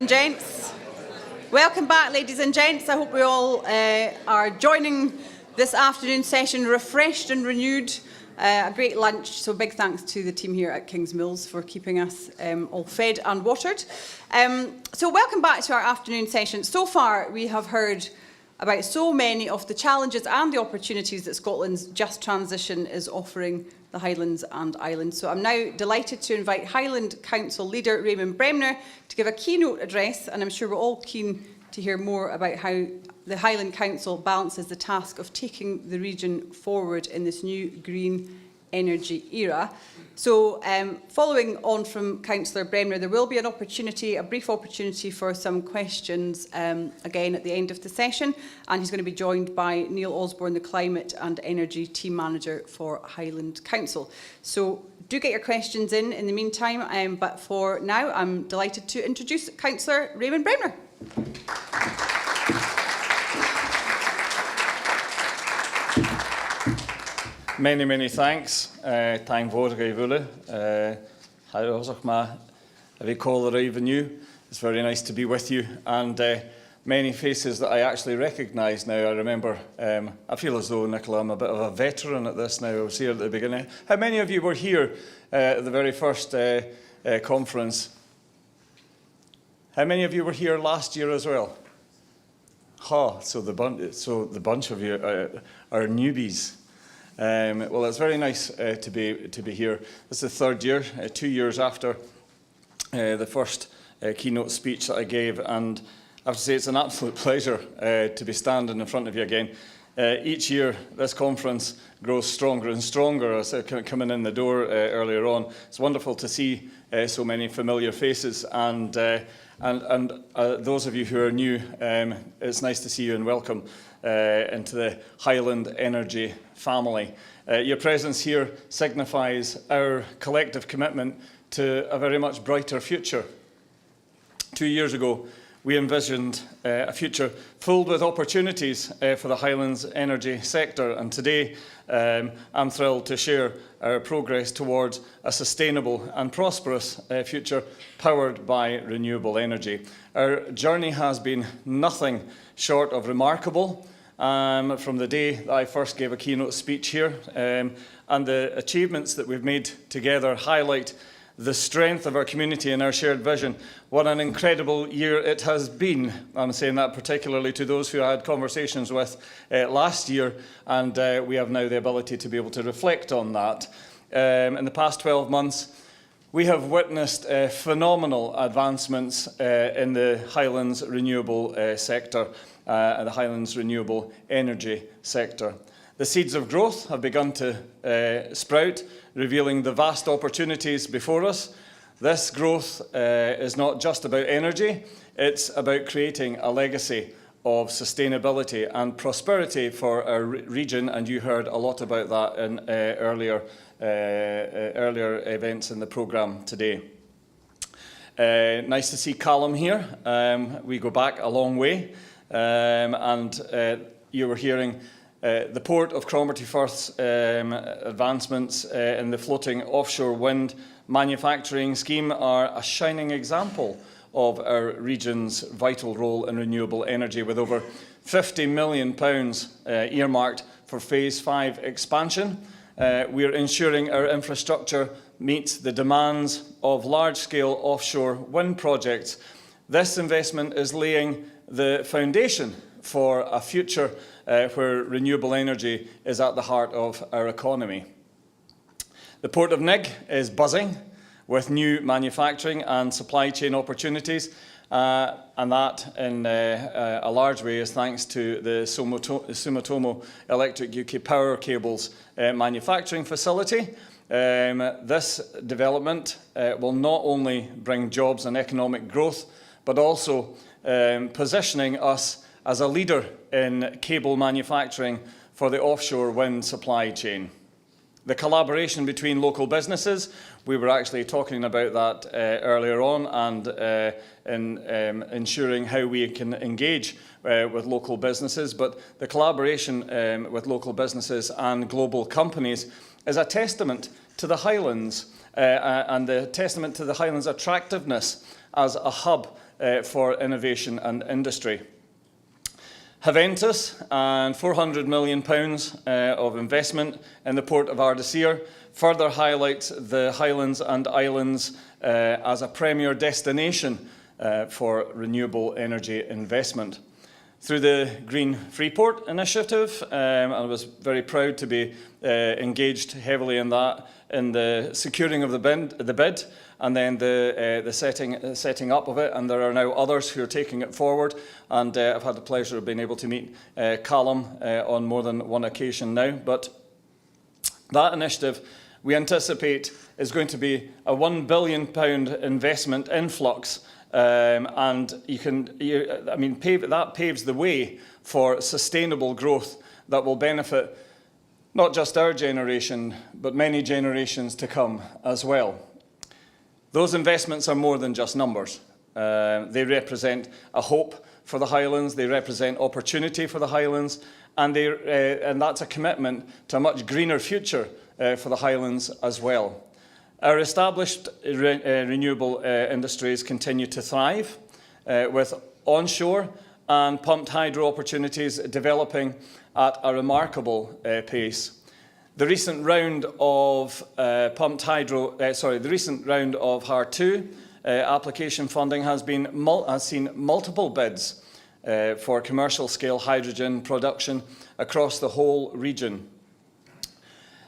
[SPEAKER 1] Gents, welcome back, ladies and gents. I hope we all are joining this afternoon session refreshed and renewed. A great lunch, so big thanks to the team here at Kingsmills for keeping us all fed and watered. So welcome back to our afternoon session. So far we have heard about so many of the challenges and the opportunities that Scotland's just transition is offering the Highlands and Islands. So I'm now delighted to invite Highland Council leader Raymond Bremner to give a keynote address, and I'm sure we're all keen to hear more about how the Highland Council balances the task of taking the region forward in this new green energy era. So following on from Councillor Bremner, there will be an opportunity, a brief opportunity for some questions again at the end of the session, and he's going to be joined by Neil Osborne, the Climate and Energy Team Manager for Highland Council. So do get your questions in the meantime, but for now I'm delighted to introduce Councillor Raymond Bremner.
[SPEAKER 18] Many thanks. Thank vorige vule. We call the revenue. It's very nice to be with you, and many faces that I actually recognise now. I remember, I feel as though, Nicola, I'm a bit of a veteran at this now. I was here at the beginning. How many of you were here at the very first conference? How many of you were here last year as well? So the bunch of you are newbies. Well, it's very nice to be here. This is the third year, 2 years after the first keynote speech that I gave, and I have to say it's an absolute pleasure to be standing in front of you again. Each year, this conference grows stronger and stronger. As coming in the door earlier on, it's wonderful to see so many familiar faces, and those of you who are new, it's nice to see you and welcome into the Highland Energy family. Your presence here signifies our collective commitment to a very much brighter future. 2 years ago, we envisioned a future filled with opportunities for the Highlands energy sector, and today I'm thrilled to share our progress towards a sustainable and prosperous future powered by renewable energy. Our journey has been nothing short of remarkable from the day that I first gave a keynote speech here, and the achievements that we've made together highlight the strength of our community and our shared vision. What an incredible year it has been. I'm saying that particularly to those who I had conversations with last year, and we have now the ability to be able to reflect on that. In the past 12 months, we have witnessed phenomenal advancements in the Highlands renewable sector, and the Highlands renewable energy sector. The seeds of growth have begun to sprout, revealing the vast opportunities before us. This growth is not just about energy, it's about creating a legacy of sustainability and prosperity for our region, and you heard a lot about that in earlier events in the programme today. Nice to see Callum here. We go back a long way, and you were hearing the Port of Cromarty Firth's advancements in the floating offshore wind manufacturing scheme are a shining example of our region's vital role in renewable energy, with over £50 million earmarked for Phase 5 expansion. We are ensuring our infrastructure meets the demands of large-scale offshore wind projects. This investment is laying the foundation for a future where renewable energy is at the heart of our economy. The Port of Nigg is buzzing with new manufacturing and supply chain opportunities, and that in a large way is thanks to the Sumitomo Electric UK Power Cables manufacturing facility. This development will not only bring jobs and economic growth, but also positioning us as a leader in cable manufacturing for the offshore wind supply chain. The collaboration between local businesses, we were actually talking about that earlier on, and in ensuring how we can engage with local businesses, but the collaboration with local businesses and global companies is a testament to the Highlands and the testament to the Highlands' attractiveness as a hub for innovation and industry. Haventus and £400 million of investment in the port of Ardeshir further highlights the Highlands and Islands as a premier destination for renewable energy investment. Through the Green Freeport initiative, I was very proud to be engaged heavily in that, in the securing of the bid and then the setting up of it, and there are now others who are taking it forward, and I've had the pleasure of being able to meet Callum on more than one occasion now. But that initiative, we anticipate, is going to be a £1 billion investment influx, and that paves the way for sustainable growth that will benefit not just our generation, but many generations to come as well. Those investments are more than just numbers. They represent a hope for the Highlands, they represent opportunity for the Highlands, and that's a commitment to a much greener future for the Highlands as well. Our established renewable industries continue to thrive, with onshore and pumped hydro opportunities developing at a remarkable pace. The recent round of the recent round of HAR2 application funding has seen multiple bids for commercial scale hydrogen production across the whole region.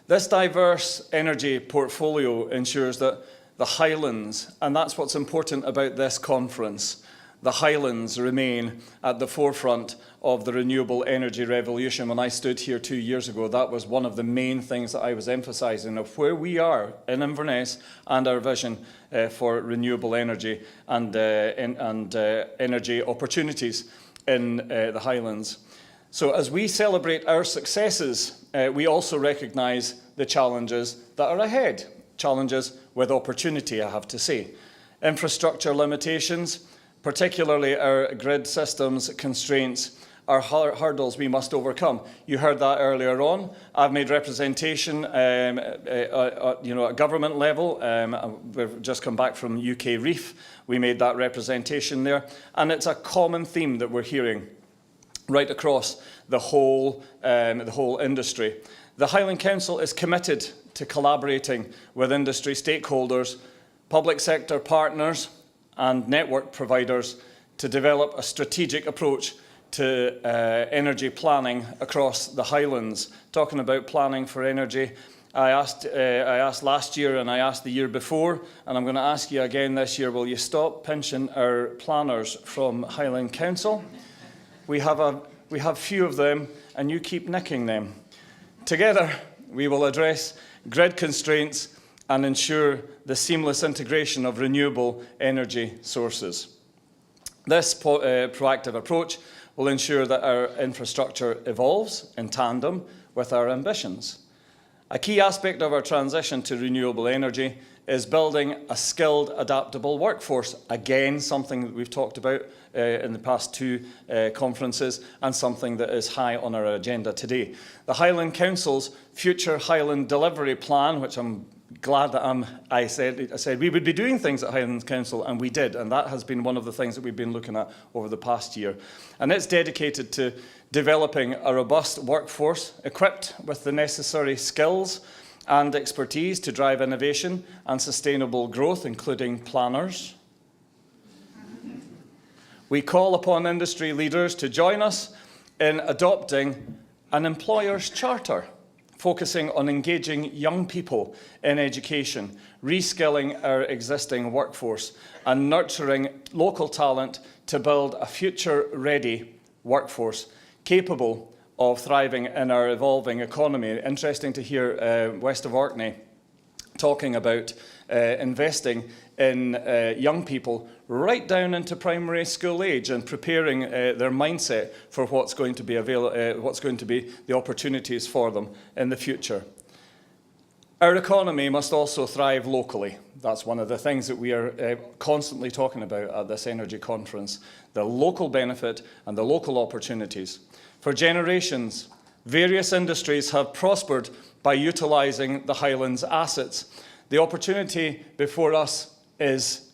[SPEAKER 18] This diverse energy portfolio ensures that the Highlands, and that's what's important about this conference, the Highlands remain at the forefront of the renewable energy revolution. When I stood here 2 years ago, that was one of the main things that I was emphasising, of where we are in Inverness and our vision for renewable energy and energy opportunities in the Highlands. So as we celebrate our successes, we also recognise the challenges that are ahead. Challenges with opportunity, I have to say. Infrastructure limitations, particularly our grid systems constraints, are hurdles we must overcome. You heard that earlier on. I've made representation at government level. We've just come back from UK Reef. We made that representation there. And it's a common theme that we're hearing right across the whole industry. The Highland Council is committed to collaborating with industry stakeholders, public sector partners and network providers to develop a strategic approach to energy planning across the Highlands. Talking about planning for energy, I asked last year and I asked the year before, and I'm going to ask you again this year, will you stop pinching our planners from Highland Council? We have few of them and you keep nicking them. Together, we will address grid constraints and ensure the seamless integration of renewable energy sources. This proactive approach will ensure that our infrastructure evolves in tandem with our ambitions. A key aspect of our transition to renewable energy is building a skilled, adaptable workforce. Again, something that we've talked about in the past two conferences, and something that is high on our agenda today. The Highland Council's Future Highland Delivery Plan, which I'm glad that I said we would be doing things at Highlands Council, and we did, and that has been one of the things that we've been looking at over the past year. And it's dedicated to developing a robust workforce equipped with the necessary skills and expertise to drive innovation and sustainable growth, including planners. We call upon industry leaders to join us in adopting an employer's charter, focusing on engaging young people in education, reskilling our existing workforce, and nurturing local talent to build a future-ready workforce capable of thriving in our evolving economy. Interesting to hear West of Orkney talking about investing in young people right down into primary school age and preparing their mindset for what's going to be the opportunities for them in the future. Our economy must also thrive locally. That's one of the things that we are constantly talking about at this energy conference, the local benefit and the local opportunities. For generations, various industries have prospered by utilising the Highlands assets. The opportunity before us is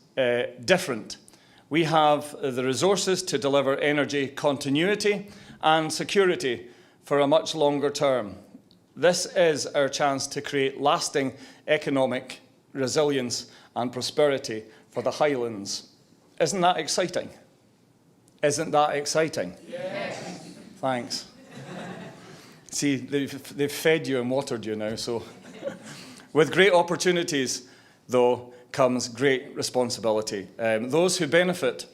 [SPEAKER 18] different. We have the resources to deliver energy continuity and security for a much longer term. This is our chance to create lasting economic resilience and prosperity for the Highlands. Isn't that exciting? Isn't that exciting? Yes. Thanks. See, they've fed you and watered you now, so. With great opportunities, though, comes great responsibility. Those who benefit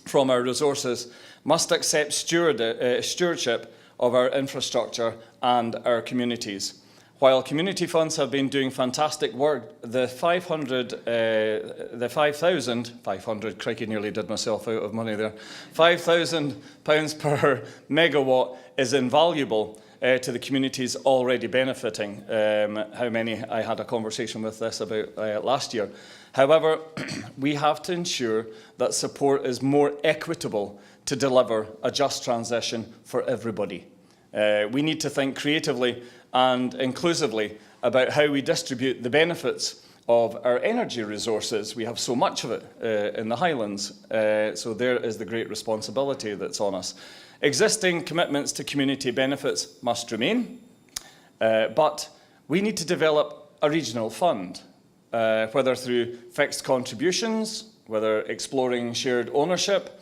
[SPEAKER 18] from our resources must accept stewardship of our infrastructure and our communities. While community funds have been doing fantastic work, the 5,000, crikey, nearly did myself out of money there, £5,000 per megawatt is invaluable to the communities already benefiting. How many I had a conversation with this about last year. However, we have to ensure that support is more equitable to deliver a just transition for everybody. We need to think creatively and inclusively about how we distribute the benefits of our energy resources. We have so much of it in the Highlands, so there is the great responsibility that's on us. Existing commitments to community benefits must remain, but we need to develop a regional fund, whether through fixed contributions, whether exploring shared ownership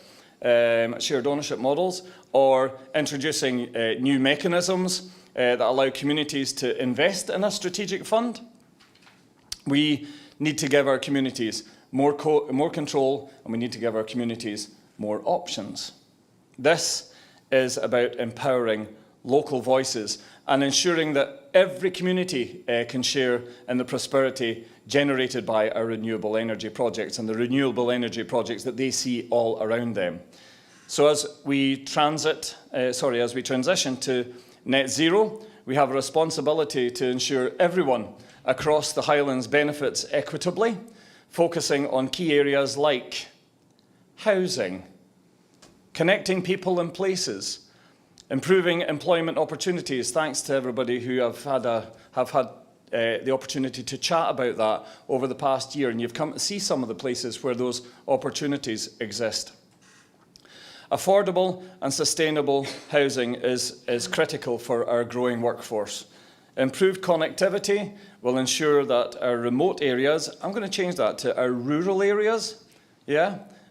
[SPEAKER 18] models, or introducing new mechanisms that allow communities to invest in a strategic fund. We need to give our communities more control, and we need to give our communities more options. This is about empowering local voices and ensuring that every community can share in the prosperity generated by our renewable energy projects and the renewable energy projects that they see all around them. So as we transition to net zero, we have a responsibility to ensure everyone across the Highlands benefits equitably, focusing on key areas like housing, connecting people and places, improving employment opportunities. Thanks to everybody who have had the opportunity to chat about that over the past year, and you've come to see some of the places where those opportunities exist. Affordable and sustainable housing is critical for our growing workforce. Improved connectivity will ensure that our remote areas, I'm going to change that to our rural areas,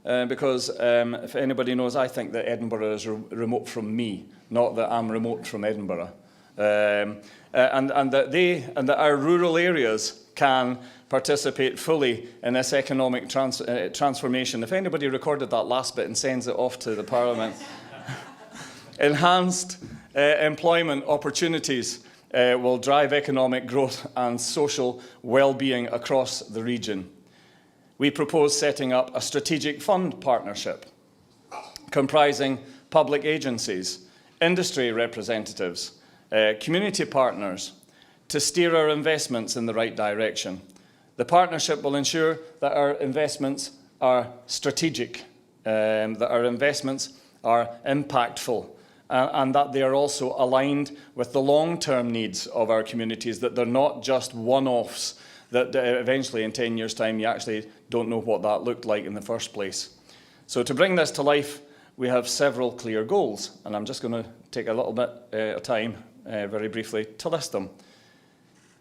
[SPEAKER 18] because if anybody knows, I think that Edinburgh is remote from me, not that I'm remote from Edinburgh. And that our rural areas can participate fully in this economic transformation. If anybody recorded that last bit and sends it off to the Parliament. Enhanced employment opportunities will drive economic growth and social well-being across the region. We propose setting up a strategic fund partnership comprising public agencies, industry representatives, community partners, to steer our investments in the right direction. The partnership will ensure that our investments are strategic, that our investments are impactful, and that they are also aligned with the long-term needs of our communities, that they're not just one-offs, that eventually in 10 years' time you actually don't know what that looked like in the first place. So to bring this to life, we have several clear goals, and I'm just going to take a little bit of time, very briefly, to list them.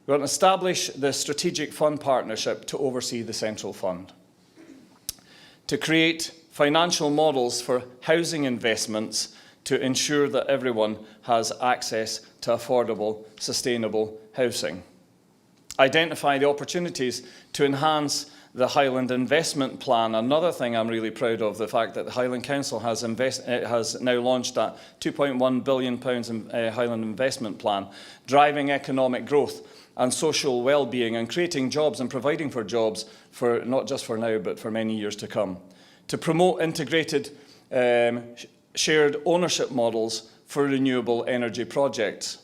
[SPEAKER 18] We want to establish the strategic fund partnership to oversee the central fund, to create financial models for housing investments to ensure that everyone has access to affordable, sustainable housing, identify the opportunities to enhance the Highland Investment Plan. Another thing I'm really proud of, the fact that the Highland Council has now launched that £2.1 billion Highland Investment Plan, driving economic growth and social well-being and creating jobs and providing for jobs for not just for now but for many years to come. To promote integrated shared ownership models for renewable energy projects,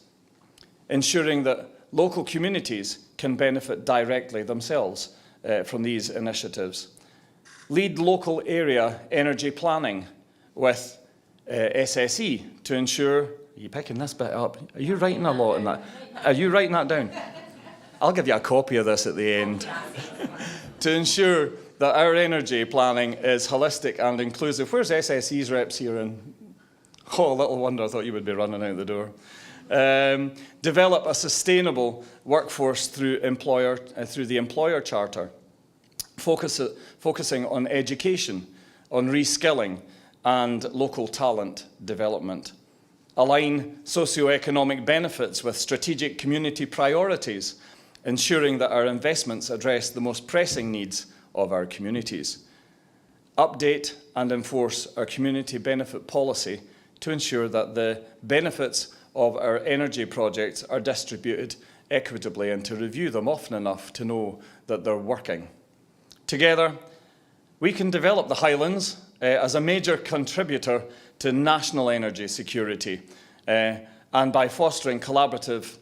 [SPEAKER 18] ensuring that local communities can benefit directly themselves from these initiatives. Lead local area energy planning with SSE to ensure, are you picking this bit up? Are you writing a lot in that? Are you writing that down? I'll give you a copy of this at the end. To ensure that our energy planning is holistic and inclusive. Where's SSE's reps here? And oh, little wonder I thought you would be running out the door. Develop a sustainable workforce through the employer charter, focusing on education, on reskilling, and local talent development. Align socio-economic benefits with strategic community priorities, ensuring that our investments address the most pressing needs of our communities. Update and enforce our community benefit policy to ensure that the benefits of our energy projects are distributed equitably and to review them often enough to know that they're working. Together, we can develop the Highlands as a major contributor to national energy security and by fostering collaborative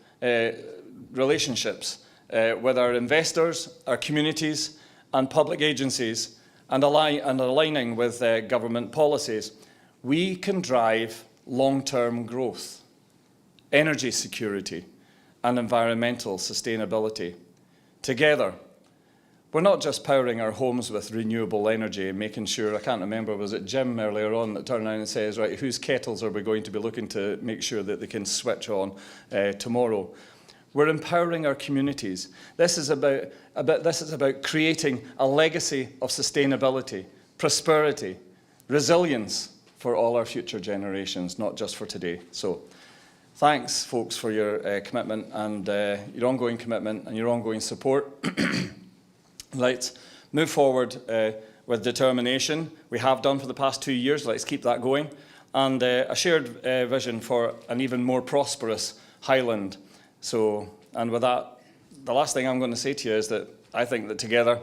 [SPEAKER 18] relationships with our investors, our communities and public agencies and aligning with government policies, we can drive long-term growth, energy security and environmental sustainability. Together, we're not just powering our homes with renewable energy and making sure, I can't remember, was it Jim earlier on that turned around and says, right, whose kettles are we going to be looking to make sure that they can switch on tomorrow? We're empowering our communities. This is about creating a legacy of sustainability, prosperity, resilience for all our future generations, not just for today. So thanks, folks, for your commitment and your ongoing commitment and your ongoing support. Let's move forward with determination. We have done for the past 2 years. Let's keep that going. And a shared vision for an even more prosperous Highland. So, and with that, the last thing I'm going to say to you is that I think that together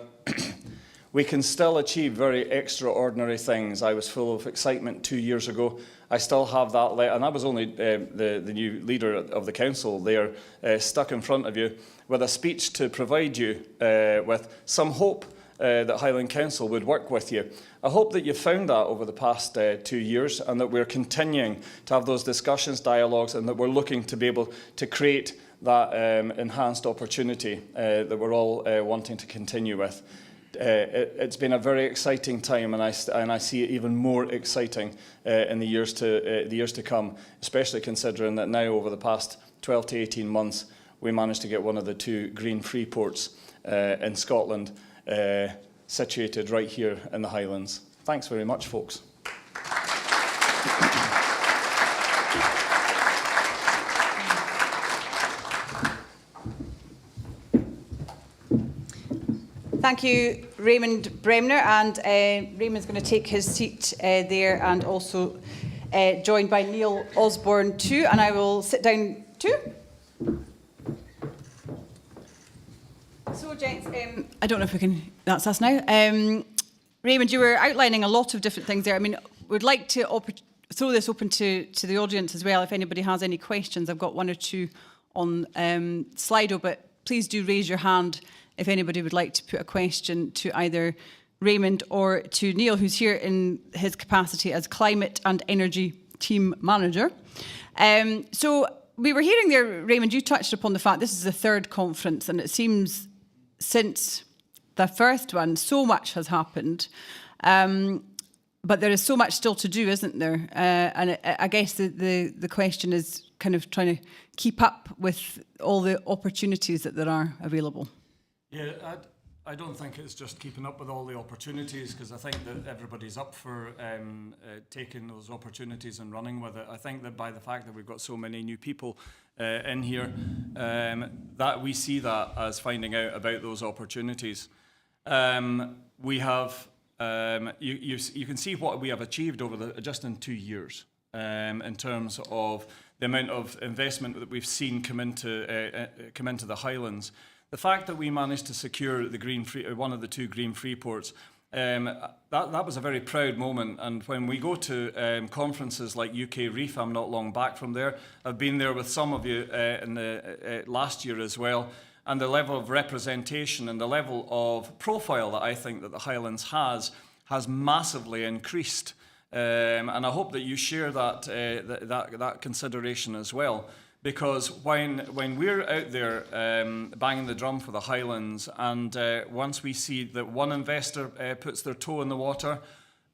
[SPEAKER 18] we can still achieve very extraordinary things. I was full of excitement 2 years ago. I still have that, and I was only the new leader of the council there, stuck in front of you with a speech to provide you with some hope that Highland Council would work with you. I hope that you've found that over the past 2 years and that we're continuing to have those discussions, dialogues, and that we're looking to be able to create that enhanced opportunity that we're all wanting to continue with. It's been a very exciting time, and I see it even more exciting in the years to come, especially considering that now over the past 12 to 18 months we managed to get one of the 2 green free ports in Scotland situated right here in the Highlands. Thanks very much, folks.
[SPEAKER 1] Thank you, Raymond Bremner, and Raymond's going to take his seat there, and also joined by Neil Osborne too, and I will sit down too. So, gents, I don't know if we can, that's us now. Raymond, you were outlining a lot of different things there. I mean, we'd like to throw this open to the audience as well. If anybody has any questions, I've got 1 or 2 on Slido, but please do raise your hand if anybody would like to put a question to either Raymond or to Neil, who's here in his capacity as Climate and Energy Team Manager. So we were hearing there, Raymond, you touched upon the fact this is the 3rd conference, and it seems since the first one, so much has happened. But there is so much still to do, isn't there? And I guess the question is kind of trying to keep up with all the opportunities that there are available.
[SPEAKER 18] Yeah, I don't think it's just keeping up with all the opportunities, because I think that everybody's up for taking those opportunities and running with it. I think that by the fact that we've got so many new people in here, that we see that as finding out about those opportunities. We have, you can see what we have achieved over just in 2 years in terms of the amount of investment that we've seen come into the Highlands. The fact that we managed to secure the one of the 2 green free ports, that was a very proud moment. And when we go to conferences like UK Reef, I'm not long back from there. I've been there with some of you in the last year as well. And the level of representation and the level of profile that I think that the Highlands has massively increased. And I hope that you share that consideration as well. because when we're out there banging the drum for the Highlands, and once we see that one investor puts their toe in the water,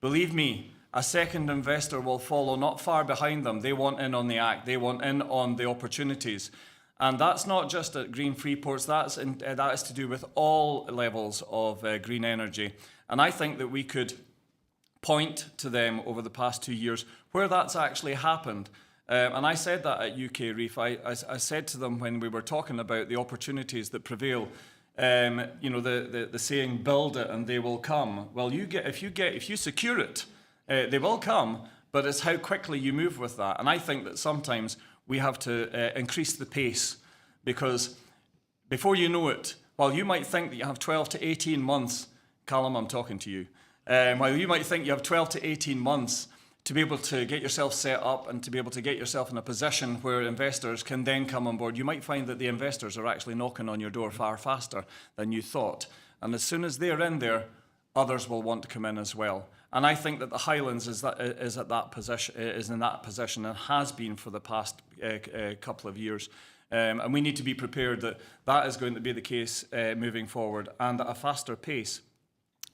[SPEAKER 18] believe me, a second investor will follow not far behind them. They want in on the act. They want in on the opportunities. And that's not just at Green Freeports, that is to do with all levels of green energy. And I think that we could point to them over the past 2 years where that's actually happened. And I said that at UK Reef. I said to them when we were talking about the opportunities that prevail, you know, the saying, build it and they will come. Well, if you secure it, they will come, but it's how quickly you move with that. And I think that sometimes we have to increase the pace, because before you know it, while you might think that you have 12 to 18 months, Callum, I'm talking to you, while you might think you have 12 to 18 months to be able to get yourself set up and to be able to get yourself in a position where investors can then come on board, you might find that the investors are actually knocking on your door far faster than you thought. And as soon as they're in there, others will want to come in as well. And I think that the Highlands is in that position and has been for the past couple of years. And we need to be prepared that that is going to be the case moving forward, and at a faster pace.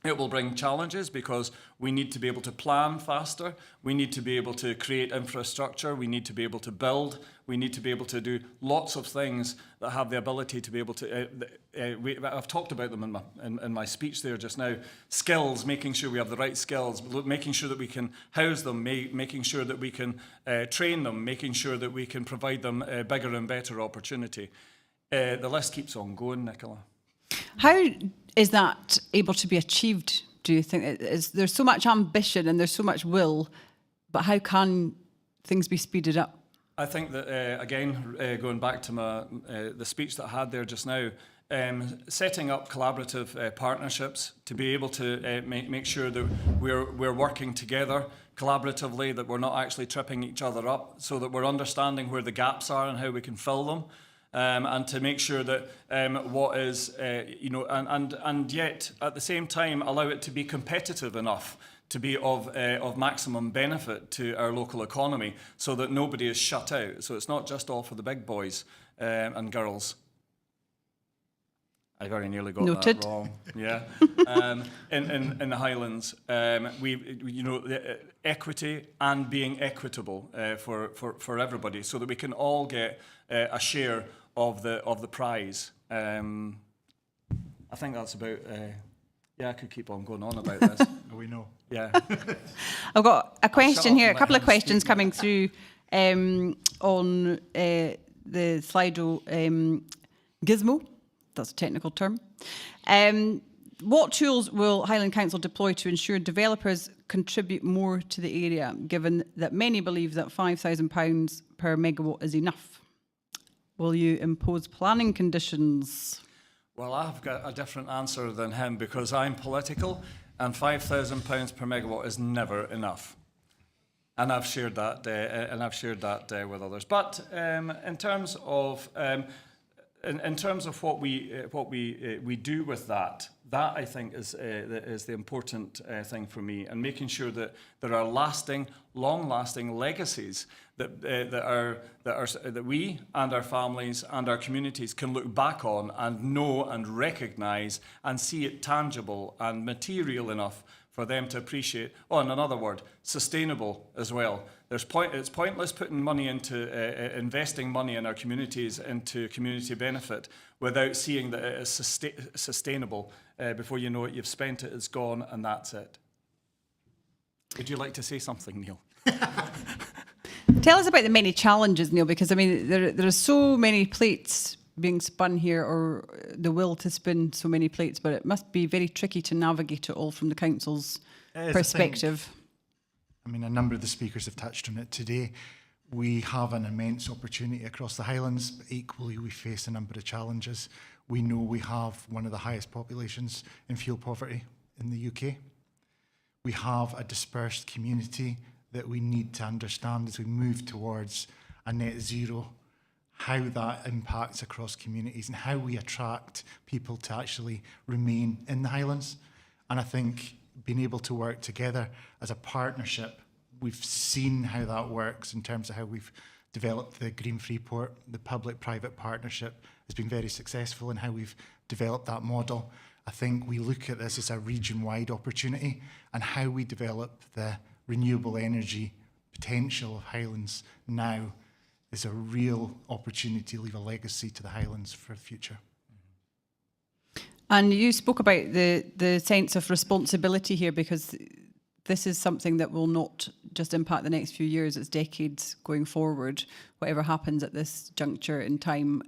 [SPEAKER 18] It will bring challenges because we need to be able to plan faster. We need to be able to create infrastructure. We need to be able to build. We need to be able to do lots of things that have the ability to be able to, I've talked about them in my speech there just now. Skills, making sure we have the right skills, making sure that we can house them, making sure that we can train them, making sure that we can provide them bigger and better opportunity. The list keeps on going, Nicola.
[SPEAKER 1] How is that able to be achieved, do you think? There's so much ambition and there's so much will, but how can things be speeded up?
[SPEAKER 18] I think that, again, going back to the speech that I had there just now, setting up collaborative partnerships to be able to make sure that we're working together collaboratively, that we're not actually tripping each other up, so that we're understanding where the gaps are and how we can fill them. And to make sure that what is, you know, and yet at the same time allow it to be competitive enough to be of maximum benefit to our local economy, so that nobody is shut out. So it's not just all for the big boys and girls. I very nearly got
[SPEAKER 1] Noted.
[SPEAKER 18] that wrong. Yeah. In the Highlands, you know, equity and being equitable for everybody, so that we can all get a share of the prize. I think that's about. Yeah, I could keep on going on about this.
[SPEAKER 9] We know.
[SPEAKER 18] Yeah.
[SPEAKER 1] I've got a question here, a couple of questions coming through on the Slido gizmo. That's a technical term. What tools will Highland Council deploy to ensure developers contribute more to the area, given that many believe that £5,000 per megawatt is enough? Will you impose planning conditions?
[SPEAKER 18] Well, I've got a different answer than him, because I'm political, and £5,000 per megawatt is never enough. And I've shared that, with others. But in terms of what we do with that I think is the important thing for me, and making sure that there are lasting, long-lasting legacies that we and our families and our communities can look back on and know and recognise and see it tangible and material enough for them to appreciate. Oh, and another word, sustainable as well. It's pointless putting money into investing money in our communities into community benefit without seeing that it is sustainable. Before you know it, you've spent it, it's gone, and that's it. Would you like to say something, Neil?
[SPEAKER 1] Tell us about the many challenges, Neil, because I mean there are so many plates being spun here, or the will to spin so many plates, but it must be very tricky to navigate it all from the council's perspective.
[SPEAKER 9] I mean, a number of the speakers have touched on it today. We have an immense opportunity across the Highlands, but equally we face a number of challenges. We know we have one of the highest populations in fuel poverty in the UK. We have a dispersed community that we need to understand as we move towards a net zero, how that impacts across communities and how we attract people to actually remain in the Highlands. And I think being able to work together as a partnership, we've seen how that works in terms of how we've
[SPEAKER 19] developed the Green Freeport. The public-private partnership has been very successful in how we've developed that model. I think we look at this as a region-wide opportunity, and how we develop the renewable energy potential of Highlands now is a real opportunity to leave a legacy to the Highlands for the future.
[SPEAKER 1] And you spoke about the sense of responsibility here, because this is something that will not just impact the next few years, it's decades going forward, whatever happens at this juncture in time.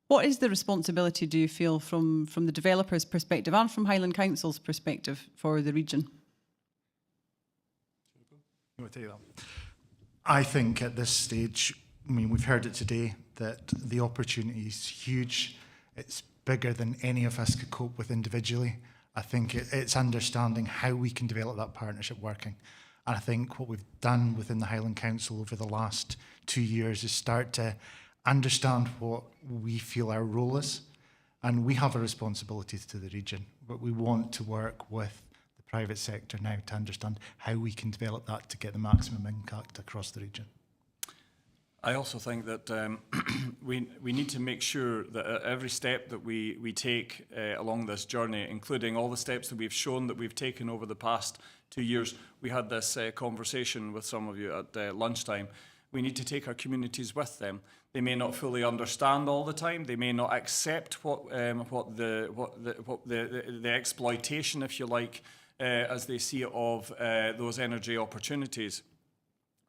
[SPEAKER 1] What is the responsibility, do you feel, from the developer's perspective and from Highland Council's perspective for the region?
[SPEAKER 19] You want to take that? I think at this stage, I mean, we've heard it today, that the opportunity is huge. It's bigger than any of us could cope with individually. I think it's understanding how we can develop that partnership working. And I think what we've done within the Highland Council over the last 2 years is start to understand what we feel our role is. And we have a responsibility to the region, but we want to work with the private sector now to understand how we can develop that to get the maximum impact across the region.
[SPEAKER 18] I also think that we need to make sure that at every step that we take along this journey, including all the steps that we've shown that we've taken over the past 2 years, we had this conversation with some of you at lunchtime. We need to take our communities with them. They may not fully understand all the time. They may not accept what the exploitation, if you like, as they see it, of those energy opportunities.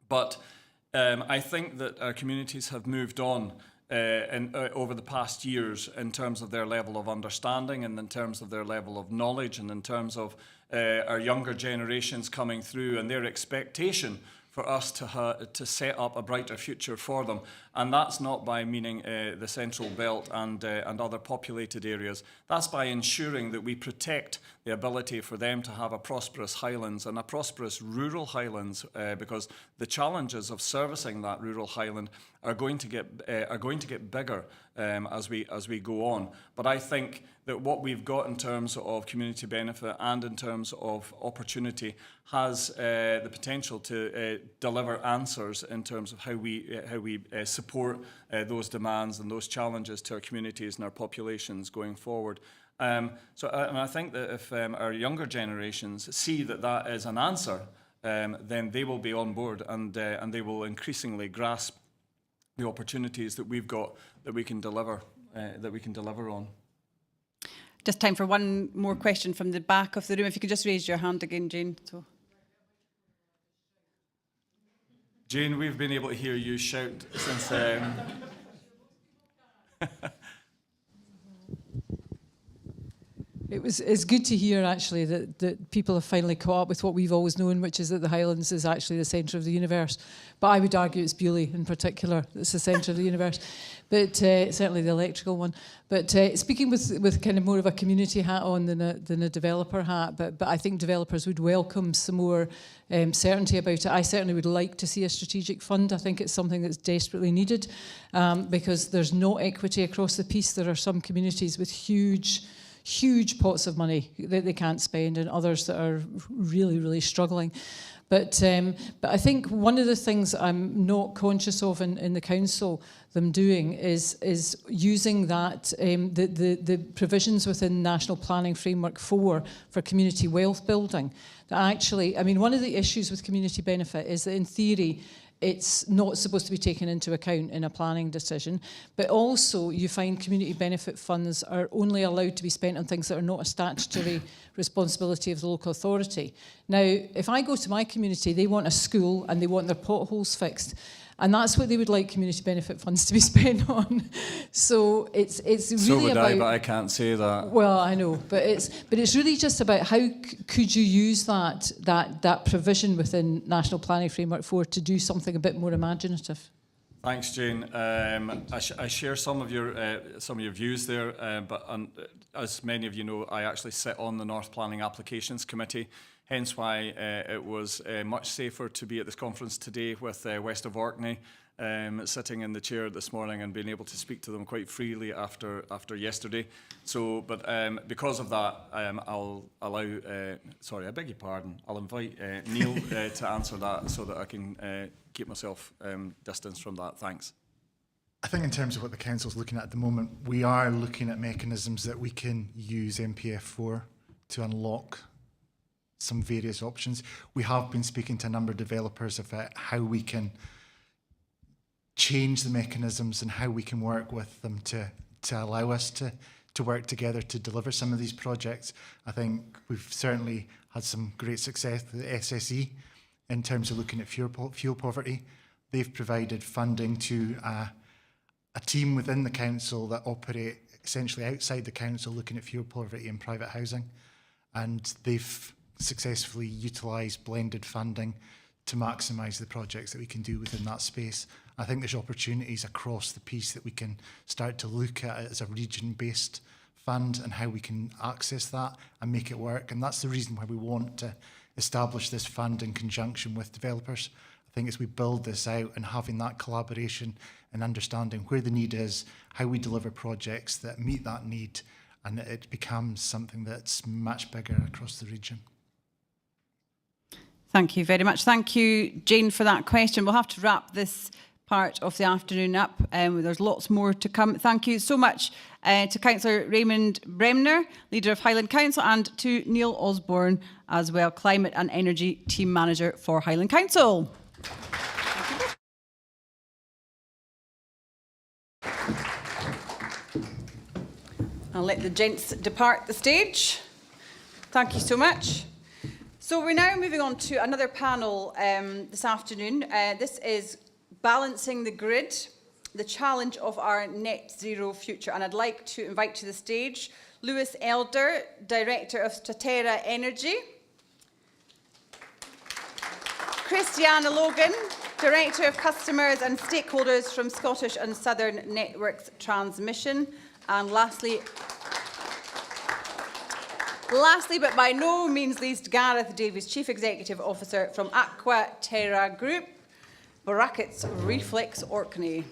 [SPEAKER 18] But I think that our communities have moved on over the past years in terms of their level of understanding, and in terms of their level of knowledge, and in terms of our younger generations coming through and their expectation for us to set up a brighter future for them. And that's not by meaning the Central Belt and other populated areas. That's by ensuring that we protect the ability for them to have a prosperous Highlands and a prosperous rural Highlands, because the challenges of servicing that rural Highland are going to get bigger as we go on. But I think that what we've got in terms of community benefit and in terms of opportunity has the potential to deliver answers in terms of how we support those demands and those challenges to our communities and our populations going forward. And I think that if our younger generations see that that is an answer, then they will be on board, and they will increasingly grasp the opportunities that we've got that we can deliver on.
[SPEAKER 1] Just time for one more question from the back of the room. If you could just raise your hand again, Jane. So.
[SPEAKER 18] Jane, we've been able to hear you shout since...
[SPEAKER 20] It's good to hear, actually, that people have finally caught up with what we've always known, which is that the Highlands is actually the centre of the universe. But I would argue it's Beauly in particular that's the centre of the universe, but certainly the electrical one. But speaking with kind of more of a community hat on than a developer hat, but I think developers would welcome some more certainty about it. I certainly would like to see a strategic fund. I think it's something that's desperately needed, because there's no equity across the piece. There are some communities with huge pots of money that they can't spend, and others that are really, really struggling. But I think one of the things I'm not conscious of in the council them doing is using that the provisions within National Planning Framework 4 for community wealth building. That actually, I mean, one of the issues with community benefit is that in theory it's not supposed to be taken into account in a planning decision, but also you find community benefit funds are only allowed to be spent on things that are not a statutory responsibility of the local authority. Now, if I go to my community, they want a school and they want their potholes fixed. And that's what they would like community benefit funds to be spent on. So it's really
[SPEAKER 18] so would
[SPEAKER 20] about...
[SPEAKER 18] but I can't say that.
[SPEAKER 20] Well, I know, but it's really just about how could you use that provision within National Planning Framework 4 to do something a bit more imaginative.
[SPEAKER 18] Thanks, Jane. I share some of your views there, but as many of you know, I actually sit on the North Planning Applications Committee. Hence why it was much safer to be at this conference today with West of Orkney sitting in the chair this morning and being able to speak to them quite freely after yesterday. So, but because of that, I'll allow, sorry, I beg your pardon, I'll invite Neil to answer that so that I can keep myself distanced from that. Thanks.
[SPEAKER 19] I think in terms of what the Council's looking at the moment, we are looking at mechanisms that we can use MPF4 to unlock some various options. We have been speaking to a number of developers about how we can change the mechanisms and how we can work with them to allow us to work together to deliver some of these projects. I think we've certainly had some great success with the SSE in terms of looking at fuel poverty. They've provided funding to a team within the council that operate essentially outside the council looking at fuel poverty in private housing, and they've successfully utilised blended funding to maximise the projects that we can do within that space. I think there's opportunities across the piece that we can start to look at it as a region-based fund and how we can access that and make it work, and that's the reason why we want to establish this fund in conjunction with developers. I think as we build this out and having that collaboration and understanding where the need is, how we deliver projects that meet that need, and that it becomes something that's much bigger across the region.
[SPEAKER 1] Thank you very much. Thank you, Jane, for that question. We'll have to wrap this part of the afternoon up. There's lots more to come. Thank you so much to Councillor Raymond Bremner, Leader of Highland Council, and to Neil Osborne as well, Climate and Energy Team Manager for Highland Council. I'll let the gents depart the stage. Thank you so much. So we're now moving on to another panel this afternoon. This is Balancing the Grid, the challenge of our net zero future. And I'd like to invite to the stage Lewis Elder, Director of Statera Energy, Christiana Logan, Director of Customers and Stakeholders from Scottish and Southern Networks Transmission, and lastly but by no means least, Gareth Davies, Chief Executive Officer from Aqua Terra Group, brackets Reflex Orkney.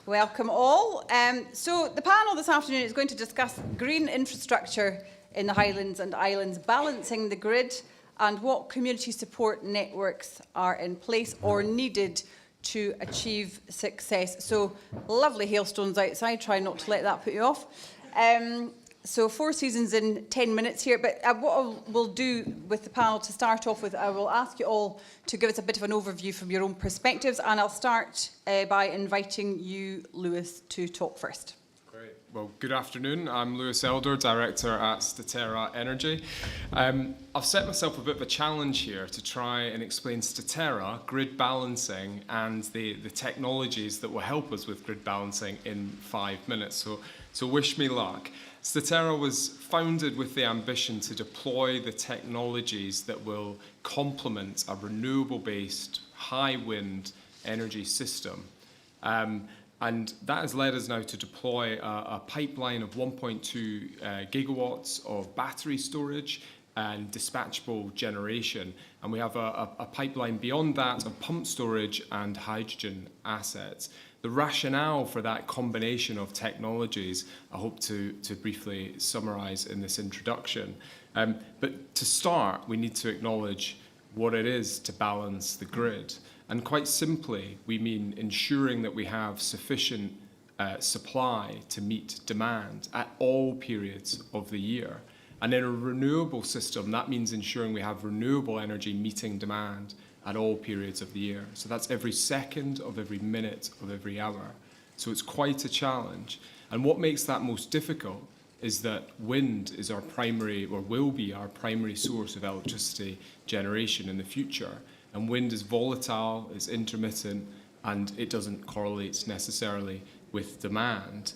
[SPEAKER 1] Welcome all. So the panel this afternoon is going to discuss green infrastructure in the Highlands and Islands, balancing the grid, and what community support networks are in place or needed to achieve success. So lovely hailstones outside, try not to let that put you off. So 4 seasons in 10 minutes here, but what we'll do with the panel to start off with, I will ask you all to give us a bit of an overview from your own perspectives, and I'll start by inviting you, Lewis, to talk first.
[SPEAKER 21] Great. Well, good afternoon. I'm Lewis Elder, Director at Statera Energy. I've set myself a bit of a challenge here to try and explain Statera, grid balancing, and the technologies that will help us with grid balancing in 5 minutes. So wish me luck. Statera was founded with the ambition to deploy the technologies that will complement a renewable-based, high-wind energy system. And that has led us now to deploy a pipeline of 1.2 gigawatts of battery storage and dispatchable generation. And we have a pipeline beyond that of pump storage and hydrogen assets. The rationale for that combination of technologies, I hope to briefly summarise in this introduction. But to start, we need to acknowledge what it is to balance the grid. And quite simply, we mean ensuring that we have sufficient supply to meet demand at all periods of the year. And in a renewable system, that means ensuring we have renewable energy meeting demand at all periods of the year. So that's every second of every minute of every hour. So it's quite a challenge. And what makes that most difficult is that wind is our primary, or will be our primary source of electricity generation in the future. And wind is volatile, it's intermittent, and it doesn't correlate necessarily with demand.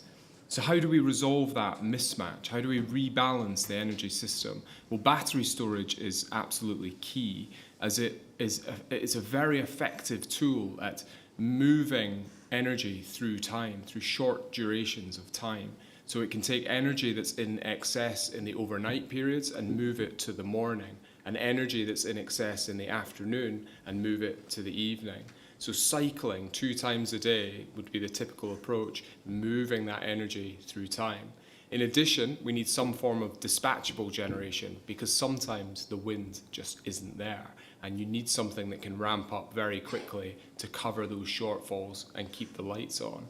[SPEAKER 21] So how do we resolve that mismatch? How do we rebalance the energy system? Well, battery storage is absolutely key, as it's a very effective tool at moving energy through time, through short durations of time. So it can take energy that's in excess in the overnight periods and move it to the morning and energy that's in excess in the afternoon and move it to the evening. So cycling 2 times a day would be the typical approach, moving that energy through time. In addition, we need some form of dispatchable generation because sometimes the wind just isn't there and you need something that can ramp up very quickly to cover those shortfalls and keep the lights on.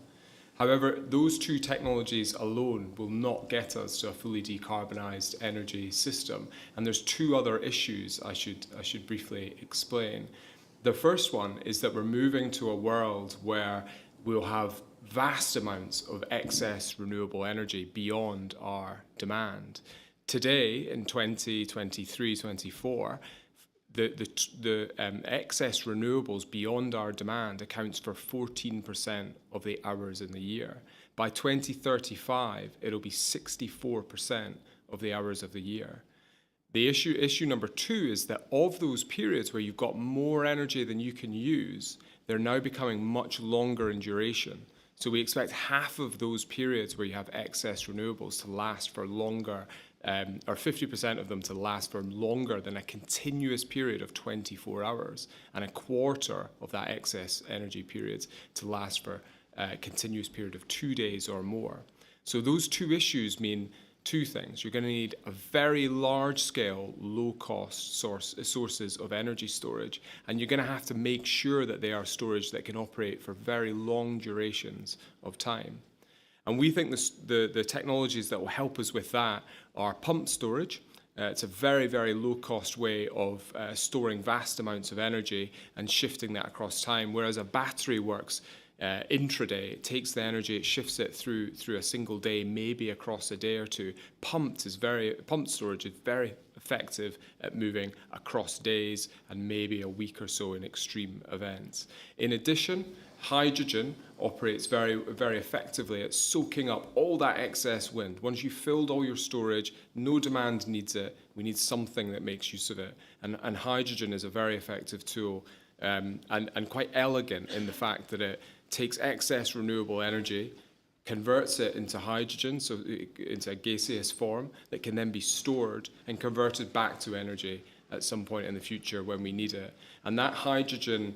[SPEAKER 21] However, those 2 technologies alone will not get us to a fully decarbonised energy system. And there's 2 other issues I should briefly explain. The first one is that we're moving to a world where we'll have vast amounts of excess renewable energy beyond our demand. Today, in 2023-24, the excess renewables beyond our demand accounts for 14% of the hours in the year. By 2035, it'll be 64% of the hours of the year. The issue number 2 is that of those periods where you've got more energy than you can use, they're now becoming much longer in duration. So we expect half of those periods where you have excess renewables to last for longer, or 50% of them to last for longer than a continuous period of 24 hours, and a quarter of that excess energy periods to last for a continuous period of 2 days or more. So those 2 issues mean 2 things. You're going to need a very large-scale, low-cost sources of energy storage, and you're going to have to make sure that they are storage that can operate for very long durations of time. And we think the technologies that will help us with that are pumped storage. It's a very, very low-cost way of storing vast amounts of energy and shifting that across time, whereas a battery works intraday. It takes the energy, it shifts it through a single day, maybe across a day or 2. Pumped storage is very effective at moving across days and maybe a week or so in extreme events. In addition, hydrogen operates very, very effectively at soaking up all that excess wind. Once you've filled all your storage, no demand needs it. We need something that makes use of it. And hydrogen is a very effective tool and quite elegant in the fact that it takes excess renewable energy, converts it into hydrogen, so into a gaseous form that can then be stored and converted back to energy at some point in the future when we need it. And that hydrogen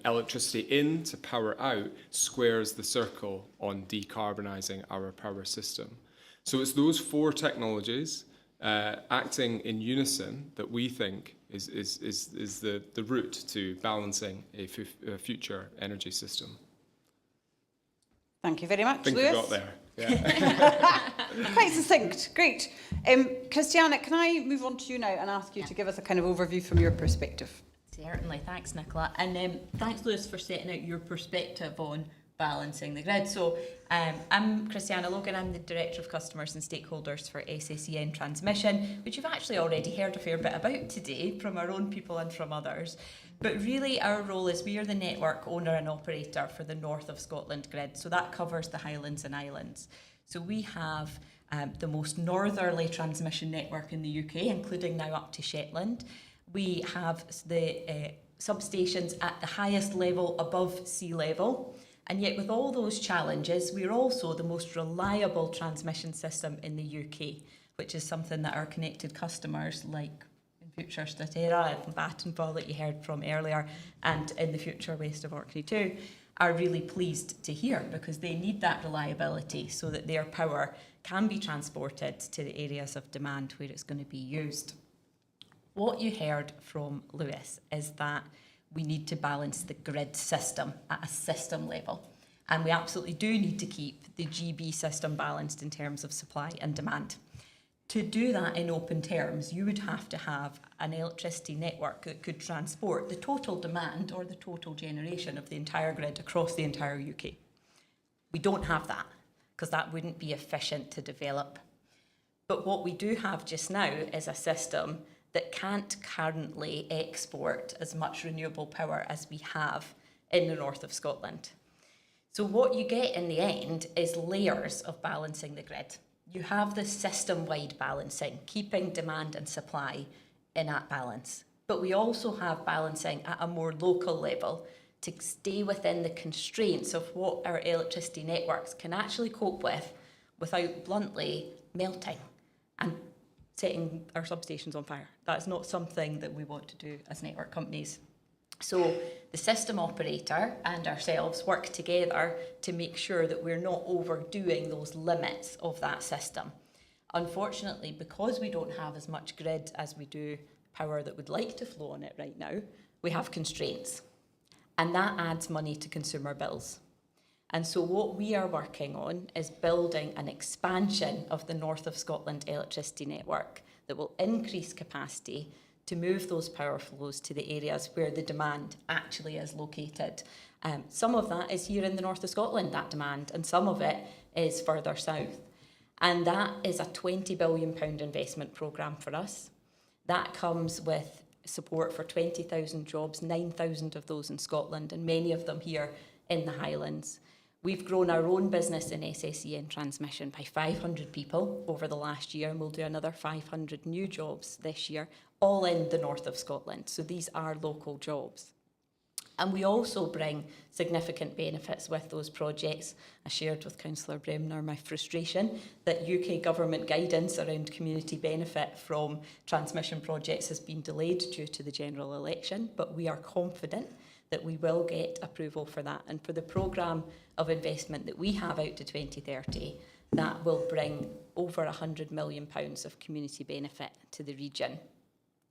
[SPEAKER 21] electricity in to power out squares the circle on decarbonising our power system. So it's those 4 technologies acting in unison that we think is the route to balancing a future energy system.
[SPEAKER 1] Thank you very much,
[SPEAKER 21] I think
[SPEAKER 1] Lewis.
[SPEAKER 21] we got there. Yeah.
[SPEAKER 1] Quite succinct. Great. Christiana, can I move on to you now and ask you to give us a kind of overview from your perspective?
[SPEAKER 4] Certainly. Thanks, Nicola. And thanks, Lewis, for setting out your perspective on balancing the grid. So I'm Christiana Logan. I'm the Director of Customers and Stakeholders for SSEN Transmission, which you've actually already heard a fair bit about today from our own people and from others. But really our role is we are the network owner and operator for the north of Scotland grid. So that covers the Highlands and Islands. So we have the most northerly transmission network in the UK, including now up to Shetland. We have the substations at the highest level above sea level. And yet with all those challenges, we're also the most reliable transmission system in the UK, which is something that our connected customers like in future Statera and Battenfall that you heard from earlier, and in the future West of Orkney too, are really pleased to hear, because they need that reliability so that their power can be transported to the areas of demand where it's going to be used. What you heard from Lewis is that we need to balance the grid system at a system level. And we absolutely do need to keep the GB system balanced in terms of supply and demand. To do that in open terms, you would have to have an electricity network that could transport the total demand or the total generation of the entire grid across the entire UK. We don't have that, because that wouldn't be efficient to develop. But what we do have just now is a system that can't currently export as much renewable power as we have in the north of Scotland. So what you get in the end is layers of balancing the grid. You have the system-wide balancing, keeping demand and supply in at balance. But we also have balancing at a more local level to stay within the constraints of what our electricity networks can actually cope with without bluntly melting. And setting our substations on fire. That's not something that we want to do as network companies. So the system operator and ourselves work together to make sure that we're not overdoing those limits of that system. Unfortunately, because we don't have as much grid as we do power that would like to flow on it right now, we have constraints. And that adds money to consumer bills. And so what we are working on is building an expansion of the North of Scotland electricity network that will increase capacity to move those power flows to the areas where the demand actually is located. Some of that is here in the north of Scotland, that demand, and some of it is further south. And that is a £20 billion investment programme for us. That comes with support for 20,000 jobs, 9,000 of those in Scotland, and many of them here in the Highlands. We've grown our own business in SSEN transmission by 500 people over the last year, and we'll do another 500 new jobs this year, all in the north of Scotland. So these are local jobs. And we also bring significant benefits with those projects. I shared with Councillor Bremner my frustration that UK government guidance around community benefit from transmission projects has been delayed due to the general election, but we are confident that we will get approval for that. And for the programme of investment that we have out to 2030, that will bring over £100 million of community benefit to the region.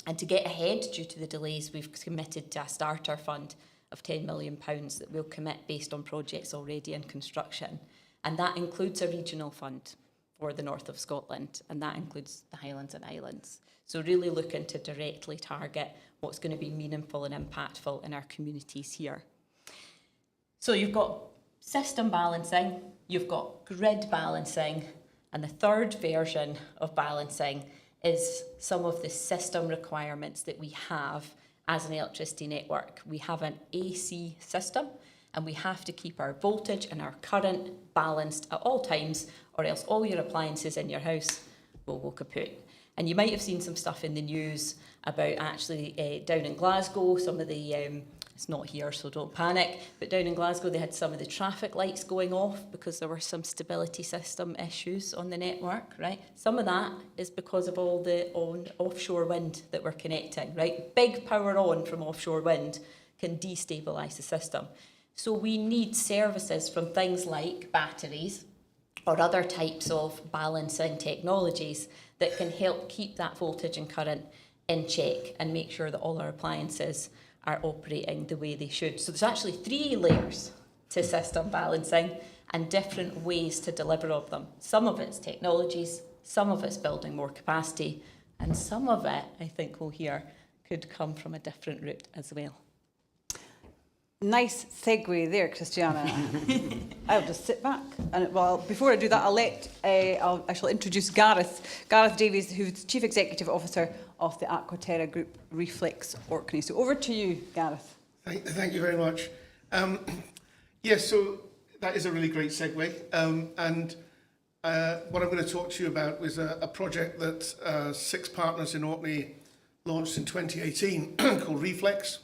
[SPEAKER 4] And to get ahead due to the delays, we've committed to a starter fund of £10 million that we'll commit based on projects already in construction. And that includes a regional fund for the north of Scotland, and that includes the Highlands and Islands. So really looking to directly target what's going to be meaningful and impactful in our communities here. So you've got system balancing, you've got grid balancing, and the third version of balancing is some of the system requirements that we have as an electricity network. We have an AC system, and we have to keep our voltage and our current balanced at all times, or else all your appliances in your house will go kaput. And you might have seen some stuff in the news about actually down in Glasgow, some of the, it's not here so don't panic, but down in Glasgow they had some of the traffic lights going off because there were some stability system issues on the network, right? Some of that is because of all the offshore wind that we're connecting, right? Big power on from offshore wind can destabilise the system. So we need services from things like batteries or other types of balancing technologies that can help keep that voltage and current in check and make sure that all our appliances are operating the way they should. So there's actually 3 layers to system balancing and different ways to deliver of them. Some of it's technologies, some of it's building more capacity, and some of it, I think we'll hear, could come from a different route as well.
[SPEAKER 1] Nice segue there, Christiana. I'll just sit back. And well, before I do that, I shall introduce Gareth Davies, who's Chief Executive Officer of the Aquaterra Group Reflex Orkney. So over to you, Gareth.
[SPEAKER 15] Thank you very much. Yes, so that is a really great segue. What I'm going to talk to you about was a project that 6 partners in Orkney launched in 2018 called Reflex.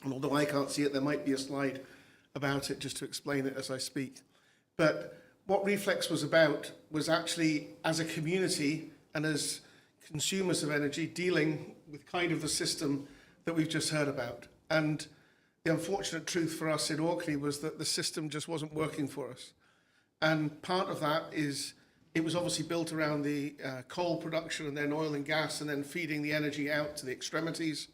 [SPEAKER 15] And although I can't see it, there might be a slide about it just to explain it as I speak. But what Reflex was about was actually, as a community and as consumers of energy, dealing with kind of the system that we've just heard about. And the unfortunate truth for us in Orkney was that the system just wasn't working for us. And part of that is it was obviously built around the coal production and then oil and gas and then feeding the energy out to the extremities.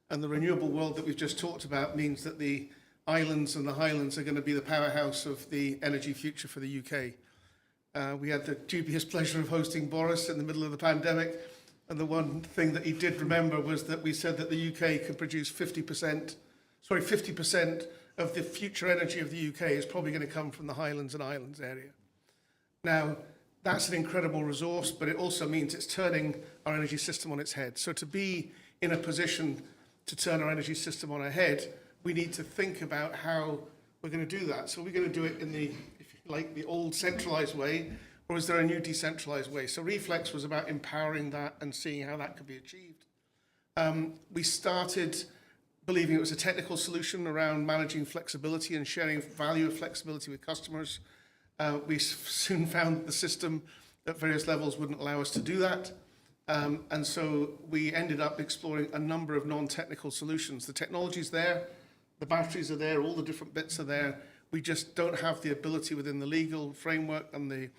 [SPEAKER 15] And the renewable world that we've just talked about means that the islands and the Highlands are going to be the powerhouse of the energy future for the UK. We had the dubious pleasure of hosting Boris in the middle of the pandemic, and the one thing that he did remember was that we said that the UK could produce 50% of the future energy of the UK is probably going to come from the Highlands and Islands area. Now, that's an incredible resource, but it also means it's turning our energy system on its head. So to be in a position to turn our energy system on our head, we need to think about how we're going to do that. So we're going to do it in the, if you like, the old centralised way, or is there a new decentralised way? So Reflex was about empowering that and seeing how that could be achieved. We started believing it was a technical solution around managing flexibility and sharing value of flexibility with customers. We soon found that the system at various levels wouldn't allow us to do that. And so we ended up exploring a number of non-technical solutions. The technology's there, the batteries are there, all the different bits are there. We just don't have the ability within the legal framework and the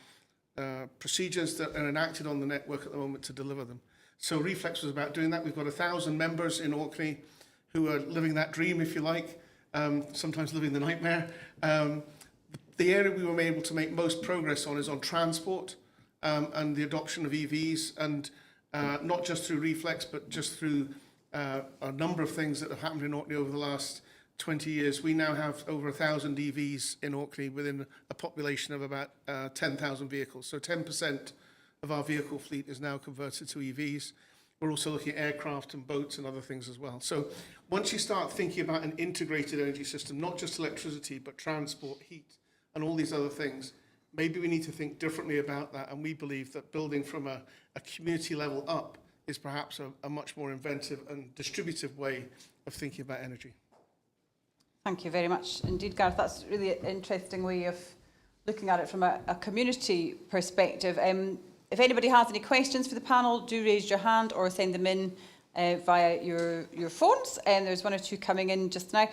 [SPEAKER 15] procedures that are enacted on the network at the moment to deliver them. So Reflex was about doing that. We've got 1,000 members in Orkney who are living that dream, if you like, sometimes living the nightmare. The area we were able to make most progress on is on transport and the adoption of EVs, and not just through Reflex, but just through a number of things that have happened in Orkney over the last 20 years. We now have over 1,000 EVs in Orkney within a population of about 10,000 vehicles. So 10% of our vehicle fleet is now converted to EVs. We're also looking at aircraft and boats and other things as well. So once you start thinking about an integrated energy system, not just electricity, but transport, heat, and all these other things, maybe we need to think differently about that. And we believe that building from a community level up is perhaps a much more inventive and distributive way of thinking about energy.
[SPEAKER 1] Thank you very much indeed, Gareth. That's a really interesting way of looking at it from a community perspective. If anybody has any questions for the panel, do raise your hand or send them in via your phones. There's one or two coming in just now.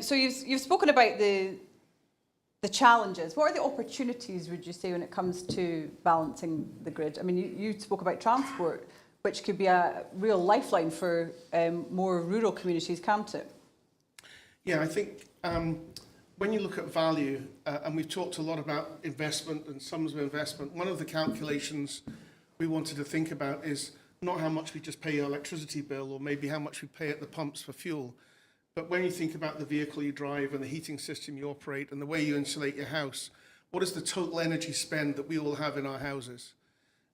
[SPEAKER 1] So you've spoken about the challenges. What are the opportunities, would you say, when it comes to balancing the grid? I mean, you spoke about transport, which could be a real lifeline for more rural communities, can't it?
[SPEAKER 15] Yeah, I think when you look at value, and we've talked a lot about investment and sums of investment, one of the calculations we wanted to think about is not how much we just pay our electricity bill or maybe how much we pay at the pumps for fuel, but when you think about the vehicle you drive and the heating system you operate and the way you insulate your house, what is the total energy spend that we all have in our houses?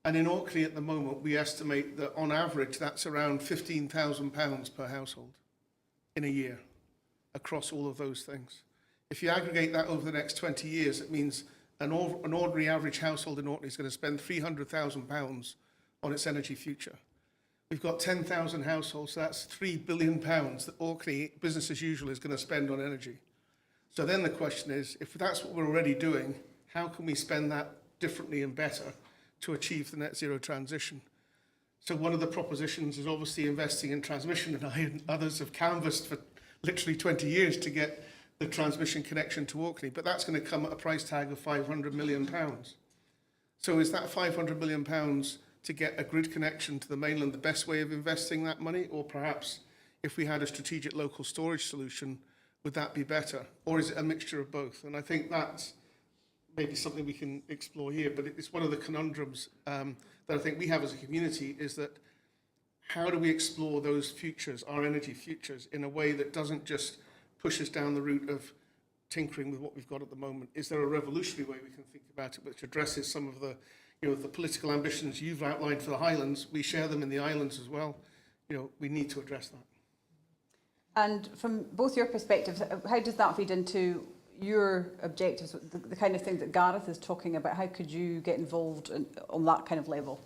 [SPEAKER 15] And in Orkney at the moment, we estimate that on average, that's around £15,000 per household in a year across all of those things. If you aggregate that over the next 20 years, it means an ordinary average household in Orkney is going to spend £300,000 on its energy future. We've got 10,000 households, so that's £3 billion that Orkney, business as usual, is going to spend on energy. So then the question is, if that's what we're already doing, how can we spend that differently and better to achieve the net zero transition? So one of the propositions is obviously investing in transmission, and I and others have canvassed for literally 20 years to get the transmission connection to Orkney, but that's going to come at a price tag of £500 million. So is that £500 million to get a grid connection to the mainland the best way of investing that money? Or perhaps if we had a strategic local storage solution, would that be better? Or is it a mixture of both? And I think that's maybe something we can explore here, but it's one of the conundrums that I think we have as a community, is that how do we explore those futures, our energy futures, in a way that doesn't just push us down the route of tinkering with what we've got at the moment? Is there a revolutionary way we can think about it which addresses some of the, the political ambitions you've outlined for the Highlands? We share them in the islands as well. We need to address that. And from both your perspectives, how does that feed into your objectives, the kind of thing that Gareth is talking about? How could you get involved on that kind of level?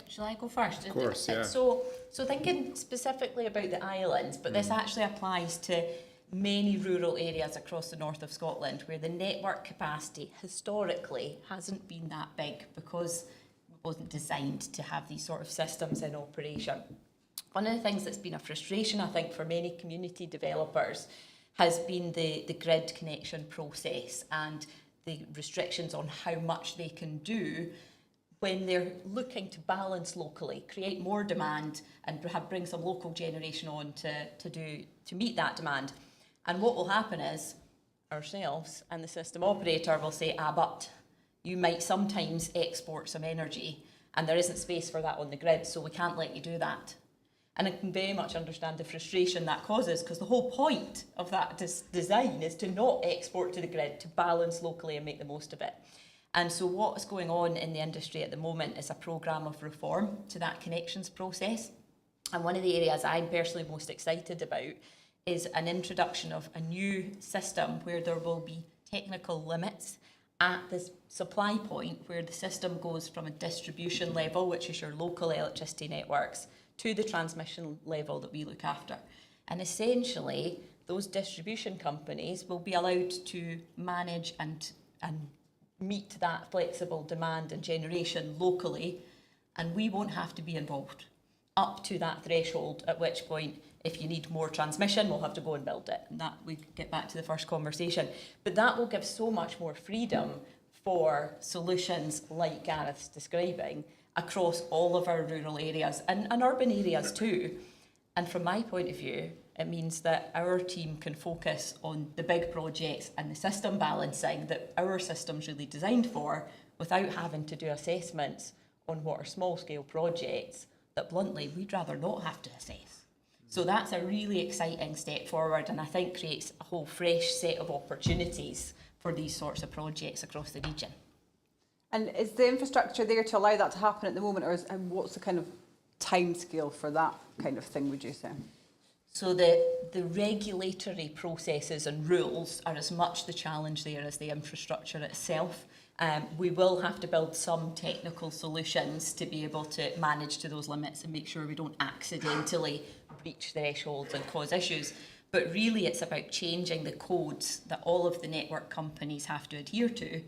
[SPEAKER 4] Shall I go first?
[SPEAKER 21] Of course, yeah.
[SPEAKER 4] So thinking specifically about the islands, but this actually applies to many rural areas across the north of Scotland where the network capacity historically hasn't been that big because it wasn't designed to have these sort of systems in operation. One of the things that's been a frustration, I think, for many community developers has been the grid connection process and the restrictions on how much they can do when they're looking to balance locally, create more demand and bring some local generation on to meet that demand. And what will happen is ourselves and the system operator will say, but you might sometimes export some energy and there isn't space for that on the grid, so we can't let you do that. And I can very much understand the frustration that causes, because the whole point of that design is to not export to the grid, to balance locally and make the most of it. And so what's going on in the industry at the moment is a programme of reform to that connections process. And one of the areas I'm personally most excited about is an introduction of a new system where there will be technical limits at the supply point, where the system goes from a distribution level, which is your local electricity networks, to the transmission level that we look after. And essentially, those distribution companies will be allowed to manage and meet that flexible demand and generation locally and we won't have to be involved up to that threshold, at which point, if you need more transmission, we'll have to go and build it. And that we get back to the first conversation. But that will give so much more freedom for solutions like Gareth's describing across all of our rural areas and urban areas too. And from my point of view, it means that our team can focus on the big projects and the system balancing that our system's really designed for, without having to do assessments on what are small-scale projects that, bluntly, we'd rather not have to assess. So that's a really exciting step forward, and I think creates a whole fresh set of opportunities for these sorts of projects across the region.
[SPEAKER 1] And is the infrastructure there to allow that to happen at the moment, or and what's the kind of timescale for that kind of thing, would you say?
[SPEAKER 4] So the regulatory processes and rules are as much the challenge there as the infrastructure itself. We will have to build some technical solutions to be able to manage to those limits and make sure we don't accidentally breach thresholds and cause issues. But really it's about changing the codes that all of the network companies have to adhere to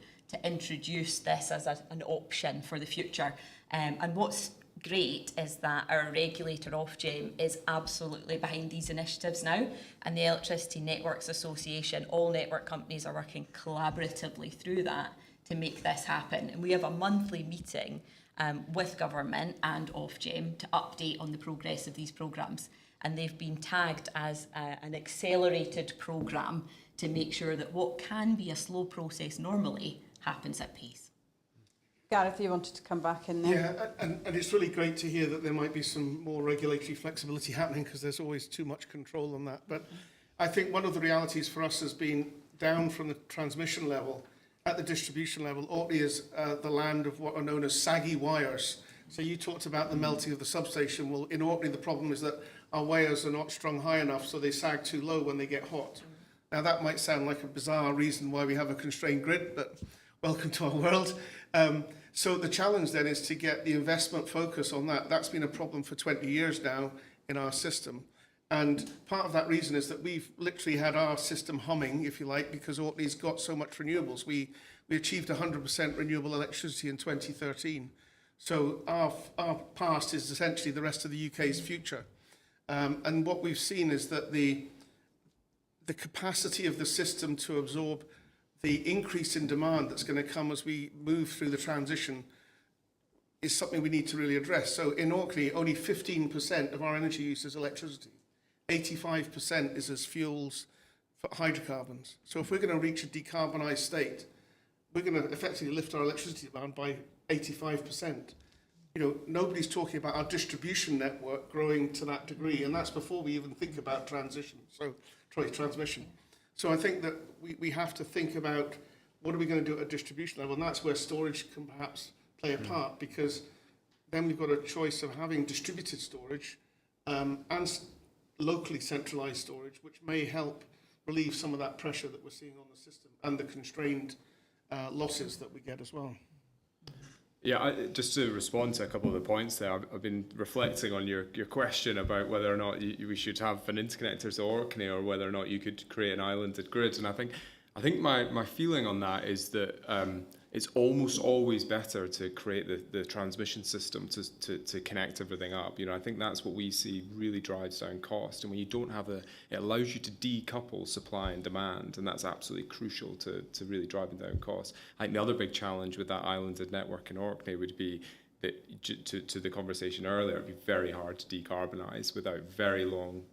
[SPEAKER 4] introduce this as an option for the future. And what's great is that our regulator Ofgem is absolutely behind these initiatives now, and the Electricity Networks Association, all network companies are working collaboratively through that to make this happen. And we have a monthly meeting with government and Ofgem to update on the progress of these programmes, and they've been tagged as an accelerated programme to make sure that what can be a slow process normally happens at pace.
[SPEAKER 1] Gareth, you wanted to come back in there.
[SPEAKER 15] Yeah, and it's really great to hear that there might be some more regulatory flexibility happening, because there's always too much control on that. But I think one of the realities for us has been down from the transmission level. At the distribution level, Orkney is the land of what are known as saggy wires. So you talked about the melting of the substation. Well, in Orkney, the problem is that our wires are not strung high enough, so they sag too low when they get hot. Now, that might sound like a bizarre reason why we have a constrained grid, but welcome to our world. So the challenge then is to get the investment focus on that. That's been a problem for 20 years now in our system. And part of that reason is that we've literally had our system humming, if you like, because Orkney's got so much renewables. We achieved 100% renewable electricity in 2013. So our past is essentially the rest of the UK's future. And what we've seen is that the capacity of the system to absorb the increase in demand that's going to come as we move through the transition is something we need to really address. So in Orkney, only 15% of our energy use is electricity. 85% is as fuels for hydrocarbons. So if we're going to reach a decarbonised state, we're going to effectively lift our electricity demand by 85%. You know, nobody's talking about our distribution network growing to that degree, and that's before we even think about transmission. Transmission. So I think that we have to think about what are we going to do at a distribution level, and that's where storage can perhaps play a part, because then we've got a choice of having distributed storage and locally centralised storage, which may help relieve some of that pressure that we're seeing on the system and the constrained losses that we get as well.
[SPEAKER 21] Yeah, just to respond to a couple of the points there, I've been reflecting on your question about whether or not we should have an interconnector to Orkney, or whether or not you could create an islanded grid. And I think my feeling on that is that it's almost always better to create the transmission system to connect everything up. You know, I think that's what we see really drives down cost. And when you don't have it allows you to decouple supply and demand, and that's absolutely crucial to really driving down costs. I think the other big challenge with that islanded network in Orkney would be that, to the conversation earlier, it'd be very hard to decarbonise without very long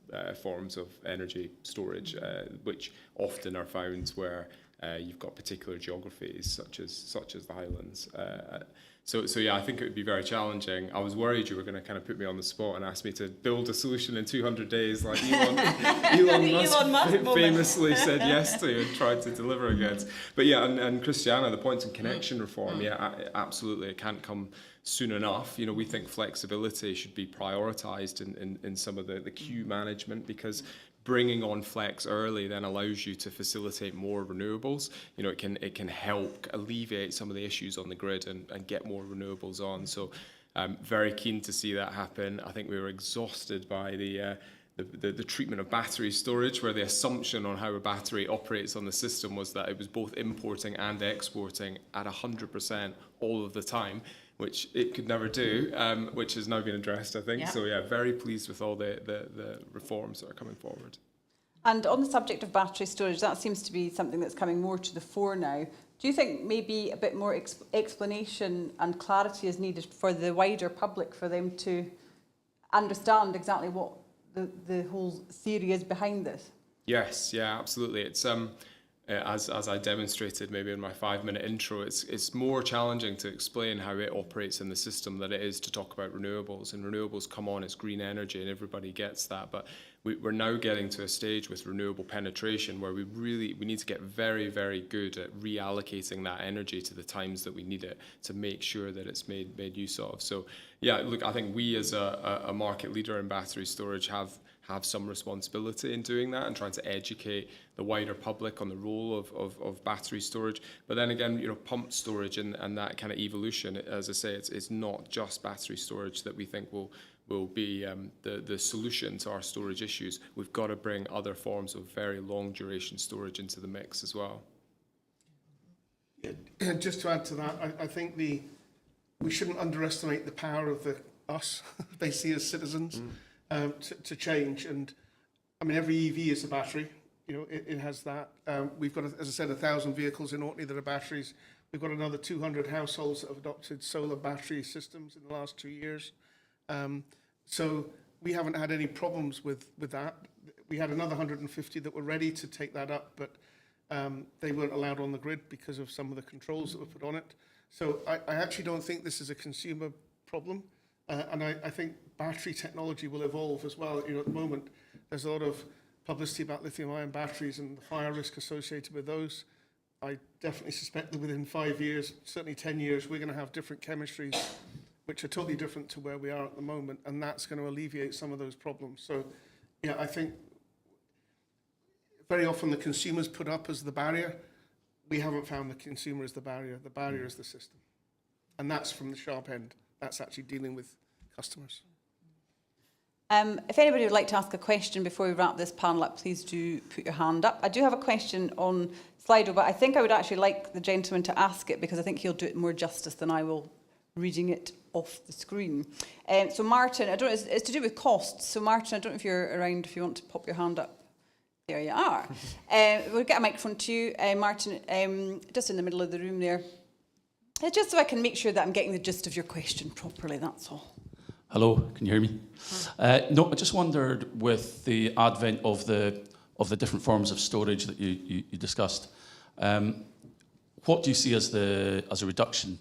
[SPEAKER 21] forms of energy storage, which often are found where you've got particular geographies such as the Highlands. So yeah, I think it would be very challenging. I was worried you were going to kind of put me on the spot and ask me to build a solution in 200 days like Elon Musk famously said yes to and tried to deliver against. But yeah, and Christiana, the points in connection reform, yeah, absolutely, it can't come soon enough. You know, we think flexibility should be prioritised in some of the queue management, because bringing on flex early then allows you to facilitate more renewables. You know, it can help alleviate some of the issues on the grid and get more renewables on. So very keen to see that happen. I think we were exhausted by the treatment of battery storage, where the assumption on how a battery operates on the system was that it was both importing and exporting at 100% all of the time. which it could never do, which has now been addressed, I think.
[SPEAKER 1] Yeah.
[SPEAKER 21] So yeah, very pleased with all the reforms that are coming forward.
[SPEAKER 1] And on the subject of battery storage, that seems to be something that's coming more to the fore now. Do you think maybe a bit more explanation and clarity is needed for the wider public, for them to understand exactly what the whole theory is behind this?
[SPEAKER 21] Yes, yeah, absolutely. It's as I demonstrated maybe in my 5-minute intro, it's more challenging to explain how it operates in the system than it is to talk about renewables. And renewables come on as green energy, and everybody gets that. But we're now getting to a stage with renewable penetration where we need to get very, very good at reallocating that energy to the times that we need it to make sure that it's made use of. So yeah, look, I think we as a market leader in battery storage have some responsibility in doing that and trying to educate the wider public on the role of battery storage. But then again, pumped storage and that kind of evolution, as I say, it's not just battery storage that we think will be the solution to our storage issues. We've got to bring other forms of very long duration storage into the mix as well.
[SPEAKER 15] Yeah, just to add to that, I think we shouldn't underestimate the power of us, basically as citizens, to change. And I mean, every EV is a battery. It has that. We've got, as I said, 1,000 vehicles in Orkney that are batteries. We've got another 200 households that have adopted solar battery systems in the last 2 years. So we haven't had any problems with that. We had another 150 that were ready to take that up, but they weren't allowed on the grid because of some of the controls that were put on it. So I actually don't think this is a consumer problem. And I think battery technology will evolve as well. At the moment, there's a lot of publicity about lithium-ion batteries and the fire risk associated with those. I definitely suspect that within 5 years, certainly 10 years, we're going to have different chemistries which are totally different to where we are at the moment, and that's going to alleviate some of those problems. So, yeah, I think very often the consumer's put up as the barrier. We haven't found the consumer as the barrier. The barrier is the system. And that's from the sharp end. That's actually dealing with customers.
[SPEAKER 1] If anybody would like to ask a question before we wrap this panel up, please do put your hand up. I do have a question on Slido, but I think I would actually like the gentleman to ask it because I think he'll do it more justice than I will reading it off the screen. So Martin, it's to do with costs. So Martin, I don't know if you're around, if you want to pop your hand up. There you are. We'll get a microphone to you, Martin, just in the middle of the room there. Just so I can make sure that I'm getting the gist of your question properly, that's all.
[SPEAKER 5] Hello, can you hear me? No, I just wondered, with the advent of the different forms of storage that you discussed, what do you see as a reduction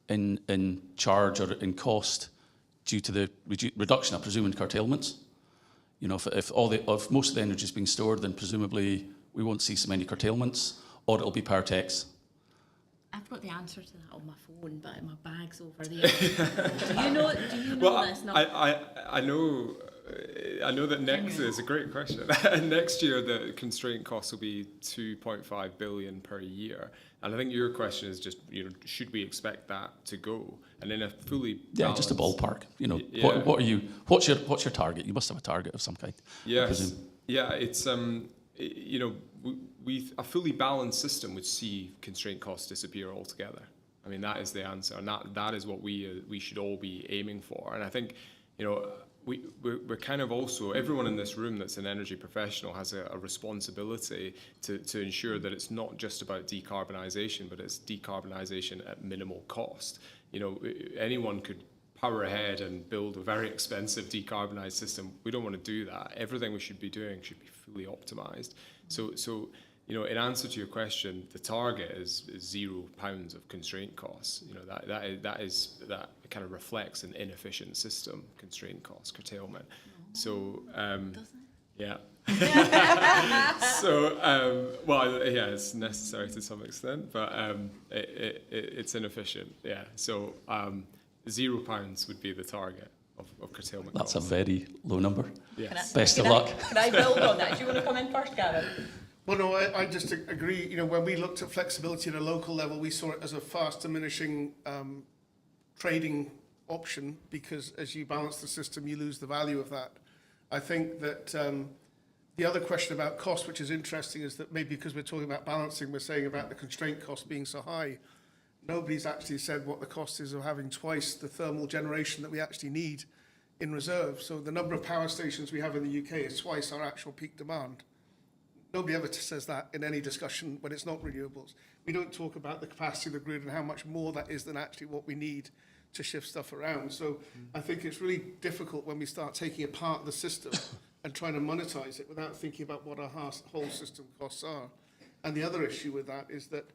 [SPEAKER 5] in charge or in cost due to the reduction, I presume, in curtailments? If most of the energy is being stored, then presumably we won't see so many curtailments, or it'll be power tax.
[SPEAKER 4] I've got the answer to that on my phone, but my bag's over there. Do you know
[SPEAKER 21] Well,
[SPEAKER 4] this?
[SPEAKER 21] I know that next is a great question. Next year, the constraint costs will be 2.5 billion per year, and I think your question is just, should we expect that to go? And in a fully balanced,
[SPEAKER 5] just a ballpark.
[SPEAKER 21] Yeah.
[SPEAKER 5] What's your target? You must have a target of some kind.
[SPEAKER 21] Yes. Yeah, it's a fully balanced system would see constraint costs disappear altogether. I mean, that is the answer, and that is what we should all be aiming for. And I think, we're kind of also, everyone in this room that's an energy professional has a responsibility to ensure that it's not just about decarbonisation, but it's decarbonisation at minimal cost. Anyone could power ahead and build a very expensive decarbonised system. We don't want to do that. Everything we should be doing should be fully optimised. So in answer to your question, the target is £0 of constraint costs. That kind of reflects an inefficient system, constraint costs, curtailment. So yeah. It's necessary to some extent, but it's inefficient. Yeah. So £0 would be the target of curtailment.
[SPEAKER 5] That's
[SPEAKER 21] costs.
[SPEAKER 5] a very low number.
[SPEAKER 21] Yes.
[SPEAKER 5] Best of luck.
[SPEAKER 4] Can I build on that? Do you want to come in first, Gavin?
[SPEAKER 15] Well, no, I just agree. When we looked at flexibility at a local level, we saw it as a fast diminishing trading option, because as you balance the system, you lose the value of that. I think that the other question about cost, which is interesting, is that maybe because we're talking about balancing, we're saying about the constraint cost being so high. Nobody's actually said what the cost is of having twice the thermal generation that we actually need in reserve. So the number of power stations we have in the UK is twice our actual peak demand. Nobody ever says that in any discussion when it's not renewables. We don't talk about the capacity of the grid and how much more that is than actually what we need to shift stuff around. So I think it's really difficult when we start taking apart the system and trying to monetize it without thinking about what our whole system costs are. And the other issue with that is that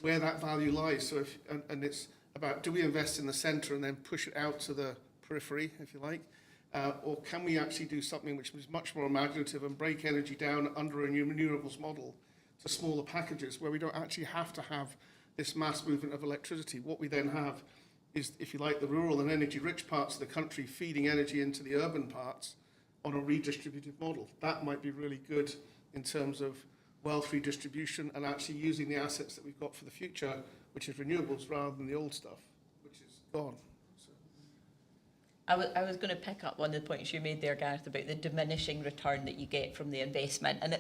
[SPEAKER 15] where that value lies. So and it's about, do we invest in the centre and then push it out to the periphery, if you like, or can we actually do something which is much more imaginative and break energy down under a new renewables model to smaller packages where we don't actually have to have this mass movement of electricity. What we then have is, if you like, the rural and energy-rich parts of the country feeding energy into the urban parts on a redistributive model. That might be really good in terms of wealth redistribution and actually using the assets that we've got for the future, which is renewables, rather than the old stuff, which is gone.
[SPEAKER 4] I was going to pick up one of the points you made there, Gareth, about the diminishing return that you get from the investment. And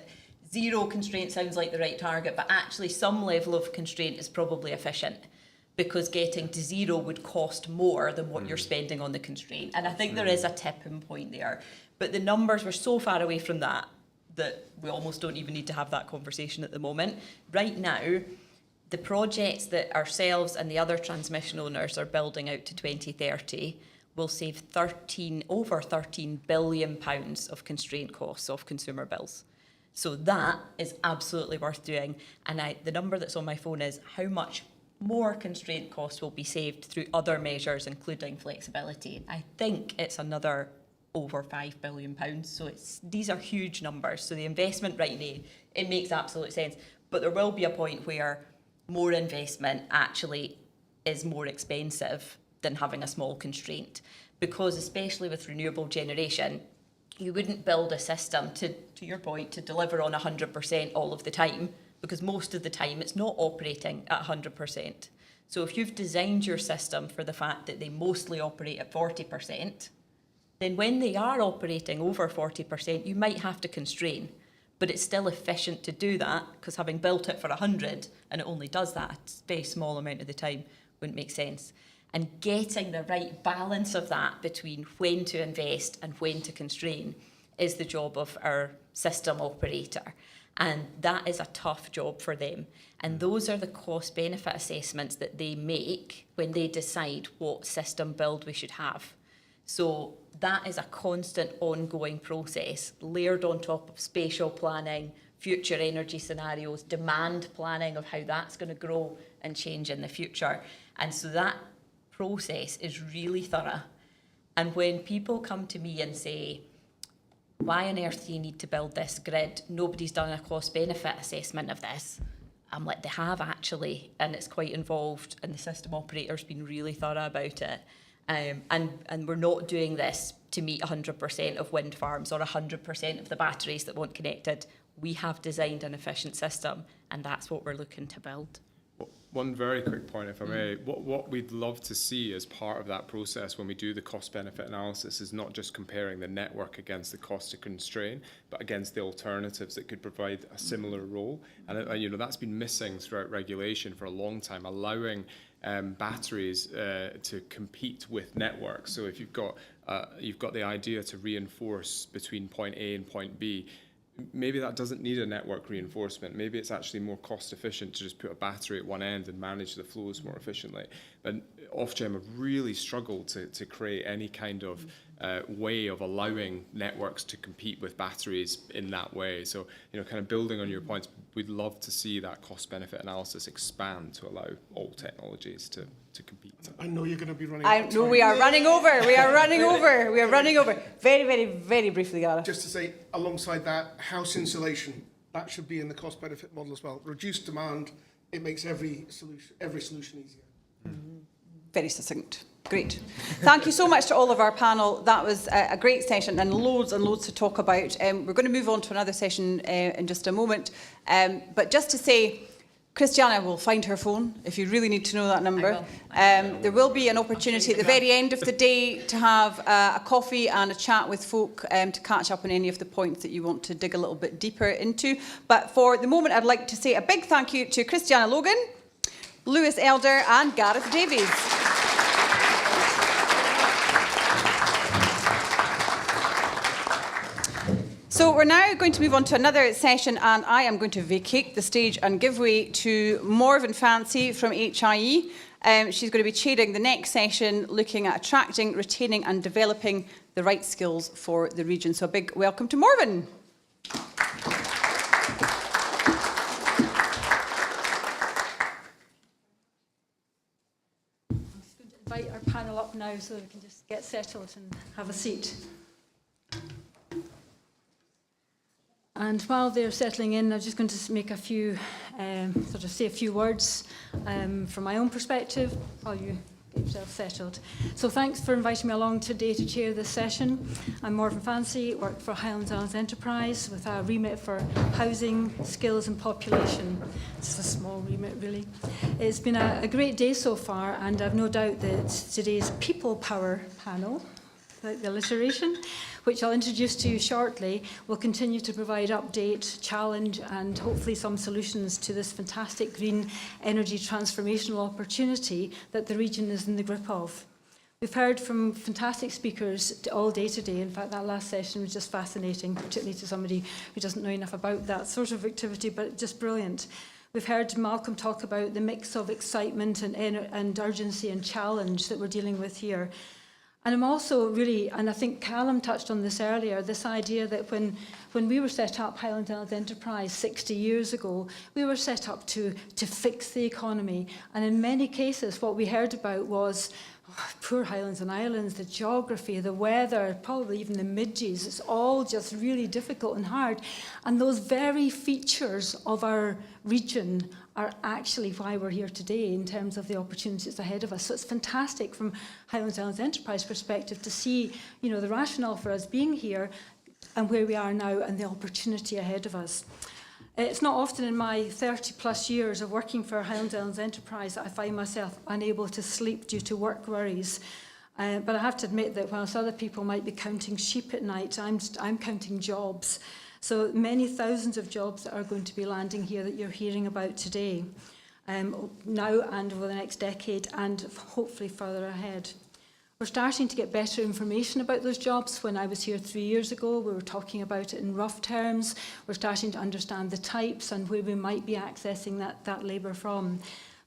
[SPEAKER 4] zero constraint sounds like the right target, but actually some level of constraint is probably efficient, because getting to zero would cost more than what you're spending on the constraint. And I think there is a tipping point there. But the numbers were so far away from that we almost don't even need to have that conversation at the moment. Right now, the projects that ourselves and the other transmission owners are building out to 2030 will save over £13 billion of constraint costs off consumer bills. So that is absolutely worth doing. And the number that's on my phone is how much more constraint costs will be saved through other measures, including flexibility. I think it's another over £5 billion. So these are huge numbers. So the investment right now, it makes absolute sense. But there will be a point where more investment actually is more expensive than having a small constraint. Because especially with renewable generation, you wouldn't build a system, to your point, to deliver on 100% all of the time, because most of the time it's not operating at 100%. So if you've designed your system for the fact that they mostly operate at 40%, then when they are operating over 40%, you might have to constrain. But it's still efficient to do that, because having built it for 100 and it only does that a very small amount of the time wouldn't make sense. And getting the right balance of that between when to invest and when to constrain is the job of our system operator. And that is a tough job for them. And those are the cost-benefit assessments that they make when they decide what system build we should have. So that is a constant ongoing process, layered on top of spatial planning, future energy scenarios, demand planning of how that's going to grow and change in the future. And so that process is really thorough. And when people come to me and say, why on earth do you need to build this grid? Nobody's done a cost-benefit assessment of this. I'm like, they have actually, and it's quite involved, and the system operator's been really thorough about it. And we're not doing this to meet 100% of wind farms or 100% of the batteries that want connected. We have designed an efficient system, and that's what we're looking to build.
[SPEAKER 21] One very quick point, if I may. What we'd love to see as part of that process when we do the cost-benefit analysis is not just comparing the network against the cost to constrain, but against the alternatives that could provide a similar role. And you know, that's been missing throughout regulation for a long time, allowing batteries to compete with networks. So if you've got the idea to reinforce between point A and point B, maybe that doesn't need a network reinforcement. Maybe it's actually more cost efficient to just put a battery at one end and manage the flows more efficiently. But Ofgem have really struggled to create any kind of way of allowing networks to compete with batteries in that way. So, you know, kind of building on your points, we'd love to see that cost-benefit analysis expand to allow all technologies to compete.
[SPEAKER 15] I know you're going to be running
[SPEAKER 1] I know we are running over. We are running over. We are running over. Very, very, very briefly, Gareth.
[SPEAKER 15] Just to say, alongside that, house insulation, that should be in the cost-benefit model as well. Reduced demand, it makes every solution easier.
[SPEAKER 1] Very succinct. Great. Thank you so much to all of our panel. That was a great session and loads to talk about. We're going to move on to another session in just a moment. But just to say, Christiana will find her phone if you really need to know that number. There will be an opportunity at the very end of the day to have a coffee and a chat with folk to catch up on any of the points that you want to dig a little bit deeper into. But for the moment, I'd like to say a big thank you to Christiana Logan, Lewis Elder and Gareth Davies. So we're now going to move on to another session, and I am going to vacate the stage and give way to Morven Fancy from HIE. She's going to be chairing the next session, looking at attracting, retaining and developing the right skills for the region. So a big welcome to Morven.
[SPEAKER 2] Invite our panel up now so we can just get settled and have a seat. And while they're settling in, I'm just going to make a few, say a few words from my own perspective while you get yourself settled. So thanks for inviting me along today to chair this session. I'm Morven Fancy, work for Highlands and Islands Enterprise with a remit for housing, skills and population. It's a small remit really. It's been a great day so far, and I've no doubt that today's People Power panel, the alliteration, which I'll introduce to you shortly, will continue to provide update, challenge and hopefully some solutions to this fantastic green energy transformational opportunity that the region is in the grip of. We've heard from fantastic speakers all day today. In fact, that last session was just fascinating, particularly to somebody who doesn't know enough about that sort of activity, but just brilliant. We've heard Malcolm talk about the mix of excitement and urgency and challenge that we're dealing with here. And I'm also really, and I think Callum touched on this earlier, this idea that when we were set up, Highland and Islands Enterprise 60 years ago, we were set up to fix the economy. And in many cases, what we heard about was poor Highlands and Islands, the geography, the weather, probably even the midges. It's all just really difficult and hard. And those very features of our region are actually why we're here today in terms of the opportunities ahead of us. So it's fantastic from Highlands and Islands Enterprise perspective to see, the rationale for us being here and where we are now and the opportunity ahead of us. It's not often in my 30 plus years of working for Highlands and Islands Enterprise that I find myself unable to sleep due to work worries. But I have to admit that whilst other people might be counting sheep at night, I'm counting jobs. So many thousands of jobs that are going to be landing here that you're hearing about today, now and over the next decade and hopefully further ahead. We're starting to get better information about those jobs. When I was here 3 years ago, we were talking about it in rough terms. We're starting to understand the types and where we might be accessing that labour from.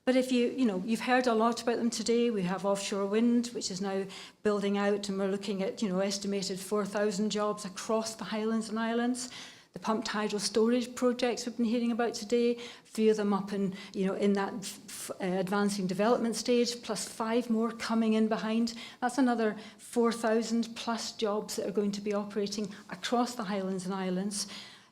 [SPEAKER 2] But if you've heard a lot about them today. We have offshore wind, which is now building out, and we're looking at, estimated 4,000 jobs across the Highlands and Islands. The pumped hydro storage projects we've been hearing about today, 3 of them up in that advancing development stage, plus 5 more coming in behind. That's another 4,000 plus jobs that are going to be operating across the Highlands and Islands.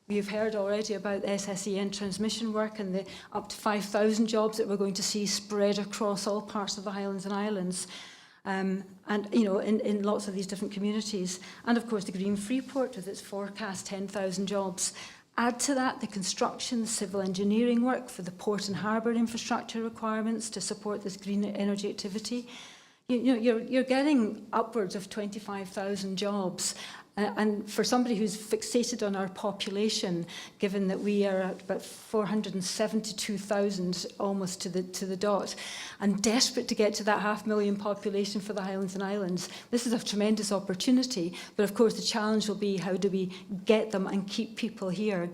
[SPEAKER 2] We've heard already about SSEN transmission work and the up to 5,000 jobs that we're going to see spread across all parts of the Highlands and Islands. And in lots of these different communities. And of course the Green Freeport with its forecast 10,000 jobs. Add to that the construction, civil engineering work for the port and harbour infrastructure requirements to support this green energy activity. You're getting upwards of 25,000 jobs. And for somebody who's fixated on our population, given that we are at about 472,000 almost to the dot, and desperate to get to that 500,000 population for the Highlands and Islands, this is a tremendous opportunity. But of course the challenge will be how do we get them and keep people here.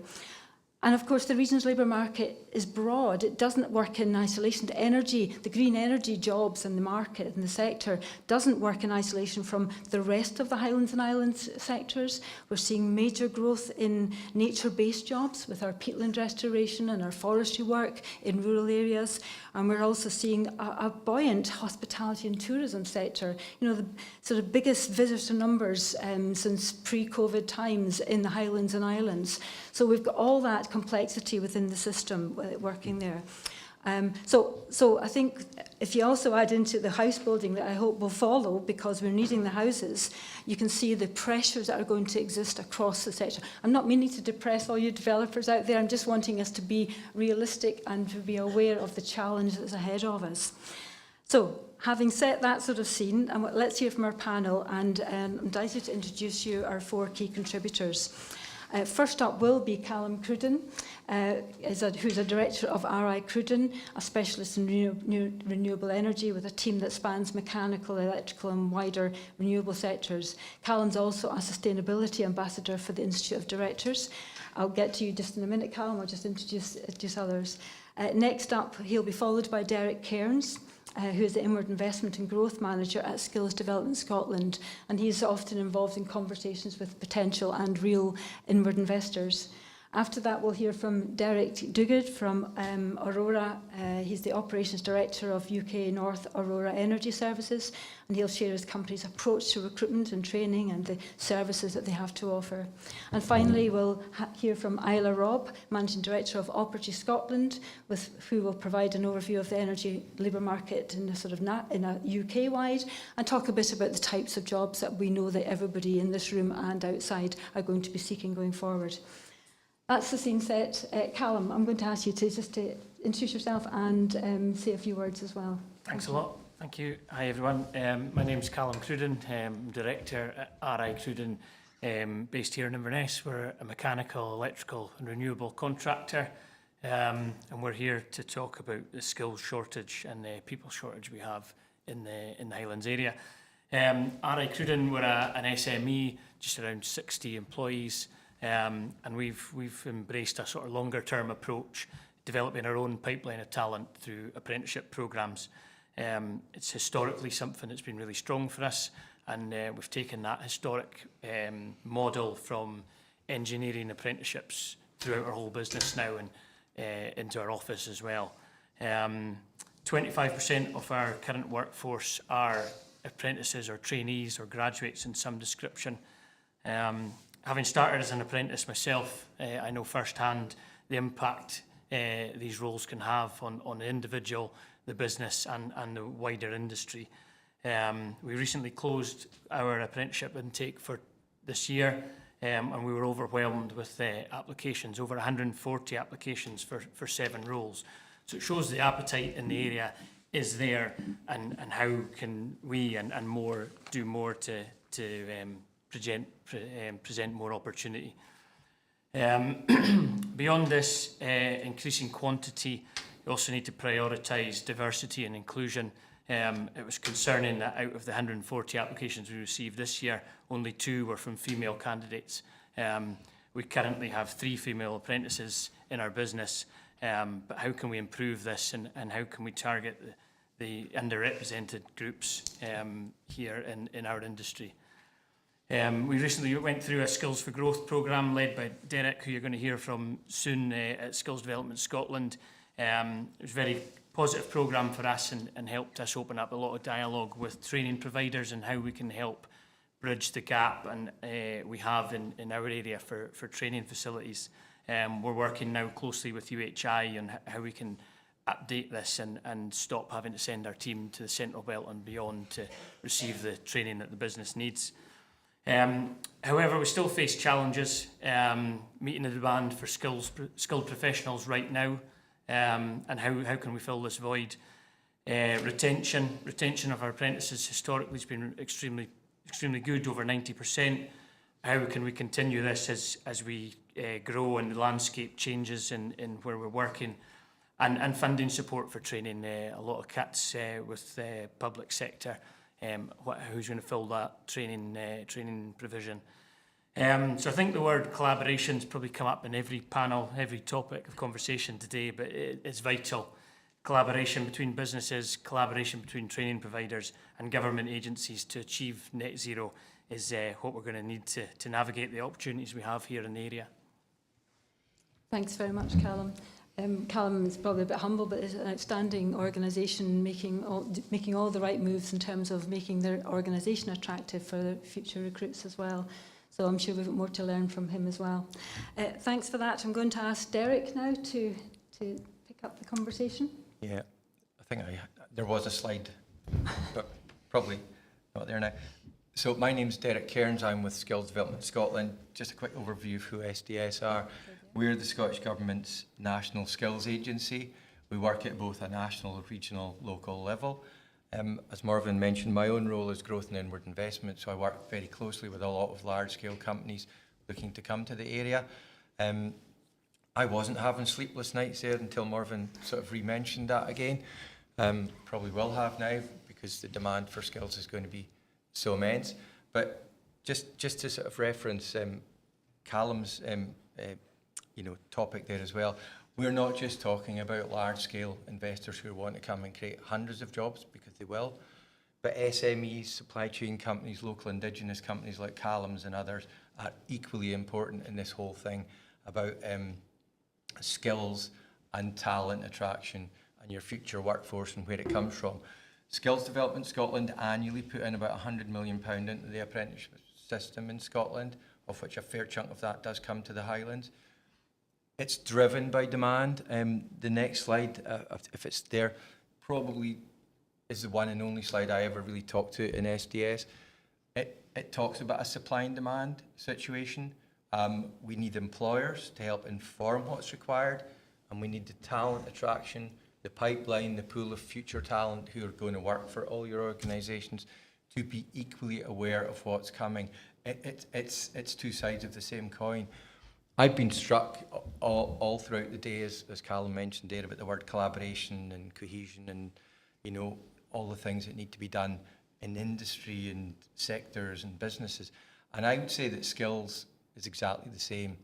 [SPEAKER 2] And of course, the region's labour market is broad. It doesn't work in isolation. The energy, the green energy jobs in the market and the sector doesn't work in isolation from the rest of the Highlands and Islands sectors. We're seeing major growth in nature-based jobs with our peatland restoration and our forestry work in rural areas. And we're also seeing a buoyant hospitality and tourism sector. The sort of biggest visitor numbers since pre-COVID times in the Highlands and Islands. So we've got all that complexity within the system working there. So I think if you also add into the house building that I hope will follow, because we're needing the houses, you can see the pressures that are going to exist across the sector. I'm not meaning to depress all you developers out there. I'm just wanting us to be realistic and to be aware of the challenge that's ahead of us. So having set that sort of scene, let's hear from our panel, and I'm delighted to introduce you our 4 key contributors. First up will be Callum Cruden, who's a director of RI Cruden, a specialist in renewable energy with a team that spans mechanical, electrical and wider renewable sectors. Callum's also a sustainability ambassador for the Institute of Directors. I'll get to you just in a minute, Callum. I'll just introduce others. Next up, he'll be followed by Derek Cairns, who is the Inward Investment and Growth Manager at Skills Development Scotland, and he's often involved in conversations with potential and real inward investors. After that, we'll hear from Derek Duguid from Aurora. He's the Operations Director of UK North Aurora Energy Services, and he'll share his company's approach to recruitment and training and the services that they have to offer. And finally, we'll hear from Isla Robb, Managing Director of Operagy Scotland, who will provide an overview of the energy labour market in a UK-wide, and talk a bit about the types of jobs that we know that everybody in this room and outside are going to be seeking going forward. That's the scene set. Callum, I'm going to ask you to introduce yourself and say a few words as well.
[SPEAKER 3] Thanks a lot. Thank you. Hi, everyone. My name's Callum Cruden. I'm Director at RI Cruden, based here in Inverness. We're a mechanical, electrical and renewable contractor, and we're here to talk about the skills shortage and the people shortage we have in the Highlands area. RI Cruden, we're an SME, just around 60 employees. And we've embraced a sort of longer term approach, developing our own pipeline of talent through apprenticeship programmes. It's historically something that's been really strong for us, and we've taken that historic model from engineering apprenticeships throughout our whole business now and into our office as well. 25% of our current workforce are apprentices or trainees or graduates in some description. Having started as an apprentice myself, I know firsthand the impact these roles can have on the individual, the business and the wider industry. We recently closed our apprenticeship intake for this year, and we were overwhelmed with applications, over 140 applications for 7 roles. So it shows the appetite in the area is there, and how can we and more do more to present more opportunity. Beyond this increasing quantity, you also need to prioritise diversity and inclusion. It was concerning that out of the 140 applications we received this year, only 2 were from female candidates. We currently have 3 female apprentices in our business, but how can we improve this, and how can we target the underrepresented groups here in our industry? We recently went through a Skills for Growth programme led by Derek, who you're going to hear from soon at Skills Development Scotland. It was a very positive programme for us and helped us open up a lot of dialogue with training providers and how we can help bridge the gap we have in our area for training facilities. We're working now closely with UHI on how we can update this and stop having to send our team to the Central Belt and beyond to receive the training that the business needs. However, we still face challenges meeting the demand for skilled professionals right now, and how can we fill this void? Retention of our apprentices historically has been extremely good, over 90%. How can we continue this as we grow and the landscape changes in where we're working? And funding support for training, a lot of cuts with the public sector. Who's going to fill that training provision? So I think the word collaboration's probably come up in every panel, every topic of conversation today, but it's vital. Collaboration between businesses, collaboration between training providers and government agencies to achieve net zero is what we're going to need to navigate the opportunities we have here in the area.
[SPEAKER 2] Thanks very much, Callum. Callum is probably a bit humble, but is an outstanding organisation making all the right moves in terms of making their organisation attractive for the future recruits as well. So I'm sure we've got more to learn from him as well. Thanks for that. I'm going to ask Derek now to pick up the conversation.
[SPEAKER 22] Yeah, I think there was a slide, but probably not there now. So my name's Derek Cairns. I'm with Skills Development Scotland. Just a quick overview of who SDS are. We're the Scottish Government's national skills agency. We work at both a national, regional, local level. As Marvin mentioned, my own role is growth and inward investment, so I work very closely with a lot of large-scale companies, looking to come to the area. I wasn't having sleepless nights there until Morven sort of re-mentioned that again. Probably will have now, because the demand for skills is going to be so immense. But just to sort of reference Callum's topic there as well, we're not just talking about large-scale investors who want to come and create hundreds of jobs, because they will, but SMEs, supply chain companies, local indigenous companies like Callum's and others are equally important in this whole thing about skills and talent attraction and your future workforce and where it comes from. Skills Development Scotland annually put in about £100 million into the apprenticeship system in Scotland, of which a fair chunk of that does come to the Highlands. It's driven by demand. The next slide, if it's there, probably is the one and only slide I ever really talked to in SDS. It talks about a supply and demand situation. We need employers to help inform what's required, and we need the talent attraction, the pipeline, the pool of future talent who are going to work for all your organisations to be equally aware of what's coming. It's two sides of the same coin. I've been struck all throughout the day, as Callum mentioned there, about the word collaboration and cohesion and, all the things that need to be done in industry and sectors and businesses. And I would say that skills is exactly the same.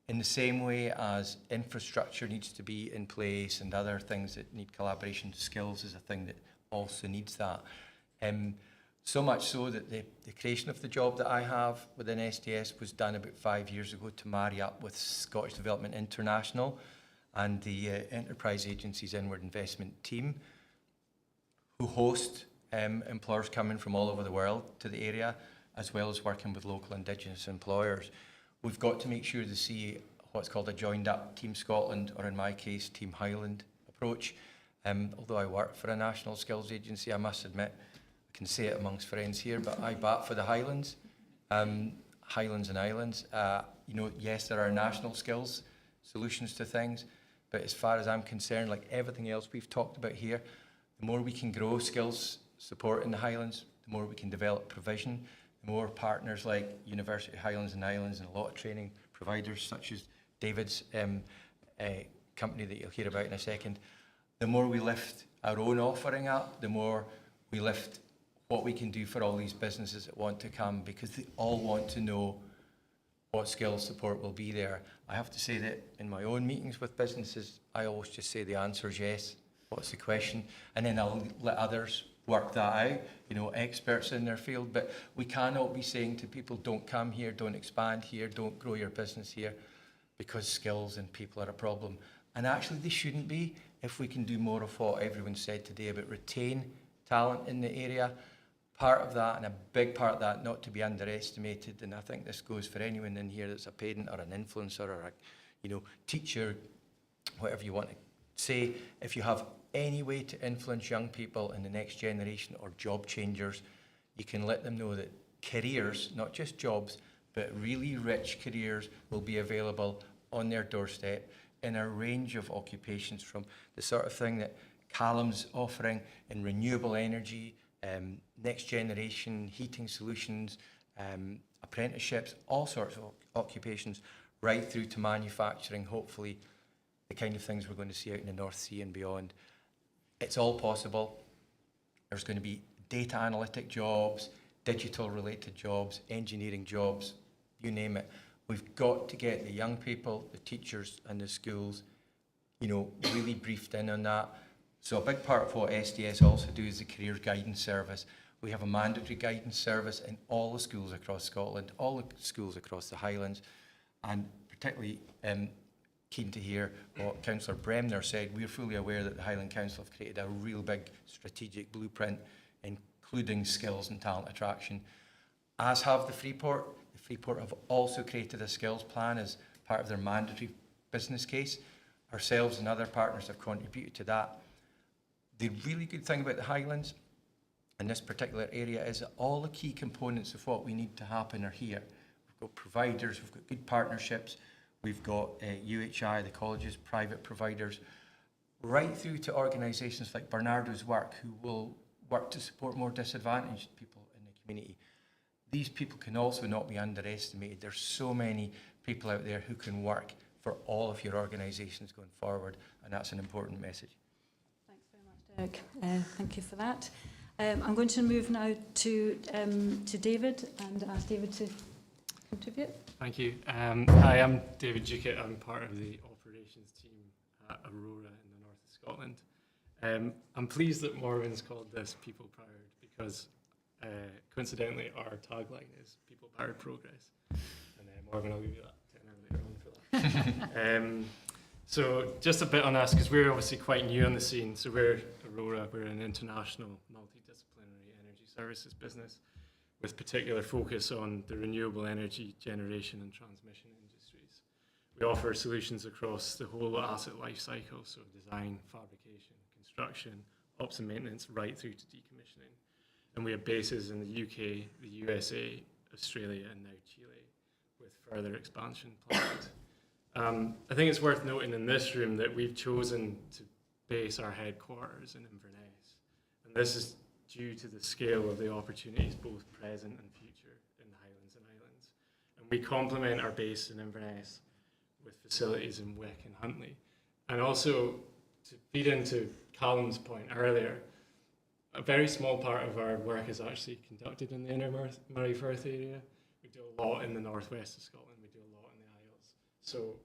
[SPEAKER 22] In the same way as infrastructure needs to be in place and other things that need collaboration, skills is a thing that also needs that. So much so that the creation of the job that I have within SDS was done about 5 years ago to marry up with Scottish Development International and the Enterprise Agency's Inward Investment team, who host employers coming from all over the world to the area, as well as working with local Indigenous employers. We've got to make sure to see what's called a joined up Team Scotland, or in my case, Team Highland approach. Although I work for a national skills agency, I must admit, I can say it amongst friends here, but I bat for the Highlands, Highlands and Islands. Yes, there are national skills solutions to things, but as far as I'm concerned, like everything else we've talked about here, the more we can grow skills support in the Highlands, the more we can develop provision, the more partners like University of Highlands and Islands and a lot of training providers such as David's company that you'll hear about in a second, the more we lift our own offering up, the more we lift what we can do for all these businesses that want to come, because they all want to know what skills support will be there. I have to say that in my own meetings with businesses, I always just say the answer is yes. What's the question? And then I'll let others work that out, experts in their field. But we cannot be saying to people, don't come here, don't expand here, don't grow your business here, because skills and people are a problem. And actually they shouldn't be, if we can do more of what everyone said today about retain talent in the area. Part of that, and a big part of that, not to be underestimated, and I think this goes for anyone in here that's a parent or an influencer or a teacher, whatever you want to say, if you have any way to influence young people in the next generation or job changers, you can let them know that careers, not just jobs, but really rich careers will be available on their doorstep in a range of occupations, from the sort of thing that Callum's offering in renewable energy, next generation heating solutions, apprenticeships, all sorts of occupations, right through to manufacturing, hopefully the kind of things we're going to see out in the North Sea and beyond. It's all possible. There's going to be data analytic jobs, digital related jobs, engineering jobs, you name it. We've got to get the young people, the teachers and the schools, really briefed in on that. So a big part of what SDS also do is the career guidance service. We have a mandatory guidance service in all the schools across Scotland, all the schools across the Highlands, and particularly keen to hear what Councillor Bremner said. We're fully aware that the Highland Council have created a real big strategic blueprint, including skills and talent attraction, as have the Freeport. The Freeport have also created a skills plan as part of their mandatory business case. Ourselves and other partners have contributed to that. The really good thing about the Highlands in this particular area is that all the key components of what we need to happen are here. We've got providers, we've got good partnerships, we've got UHI, the colleges, private providers, right through to organisations like Bernardo's work, who will work to support more disadvantaged people in the community. these people can also not be underestimated. There's so many people out there who can work for all of your organisations going forward, and that's an important message.
[SPEAKER 2] Thanks very much, Derek. Thank you for that. I'm going to move now to David and ask David to contribute.
[SPEAKER 3] Thank you. Hi, I'm David Duckett. I'm part of the operations team at Aurora in the north of Scotland. I'm pleased that Morven's called this People Powered because coincidentally our tagline is People Powered Progress. And Morven, I'll give you that tenner later on for that. So just a bit on us, because we're obviously quite new on the scene. So we're Aurora, we're an international multidisciplinary energy services business with particular focus on the renewable energy generation and transmission industries. We offer solutions across the whole asset life cycle, so design, fabrication, construction, ops and maintenance, right through to decommissioning. And we have bases in the UK, the USA, Australia, and now Chile, with further expansion planned. I think it's worth noting in this room that we've chosen to base our headquarters in Inverness. And this is due to the scale of the opportunities, both present and future, in the Highlands and Islands. And we complement our base in Inverness with facilities in Wick and Huntly. And also, to feed into Callum's point earlier, a very small part of our work is actually conducted in the Inner Moray Firth area. We do a lot in the northwest of Scotland, we do a lot in the Isles. So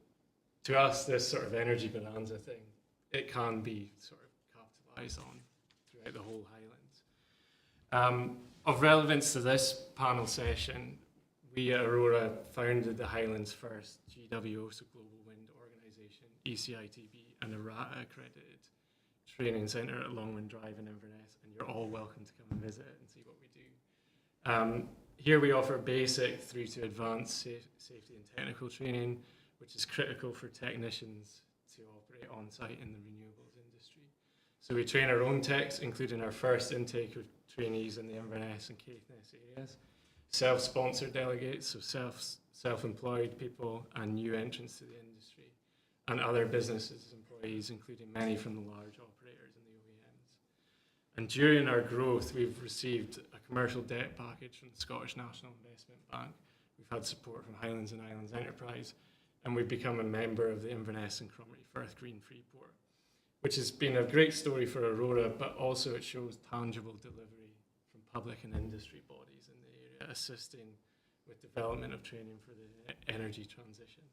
[SPEAKER 3] to us, this sort of energy bonanza thing, it can be sort of capitalised on throughout the whole Highlands. Of relevance to this panel session, we at Aurora founded the Highlands' first GWO, so Global Wind Organisation, ECITB, and a RATA accredited training centre at Longman Drive in Inverness, and you're all welcome to come and visit it and see what we do. Here we offer basic through to advanced safety and technical training, which is critical for technicians to operate on site in the renewables industry. So we train our own techs, including our first intake of trainees in the Inverness and Caithness areas, self-sponsored delegates, so self-employed people and new entrants to the industry, and other businesses, employees, including many from the large operators and the OEMs. And during our growth, we've received a commercial debt package from the Scottish National Investment Bank. We've had support from Highlands and Islands Enterprise, and we've become a member of the Inverness and Cromarty Firth Green Freeport, which has been a great story for Aurora, but also it shows tangible delivery from public and industry bodies in the area, assisting with development of training for the energy transition.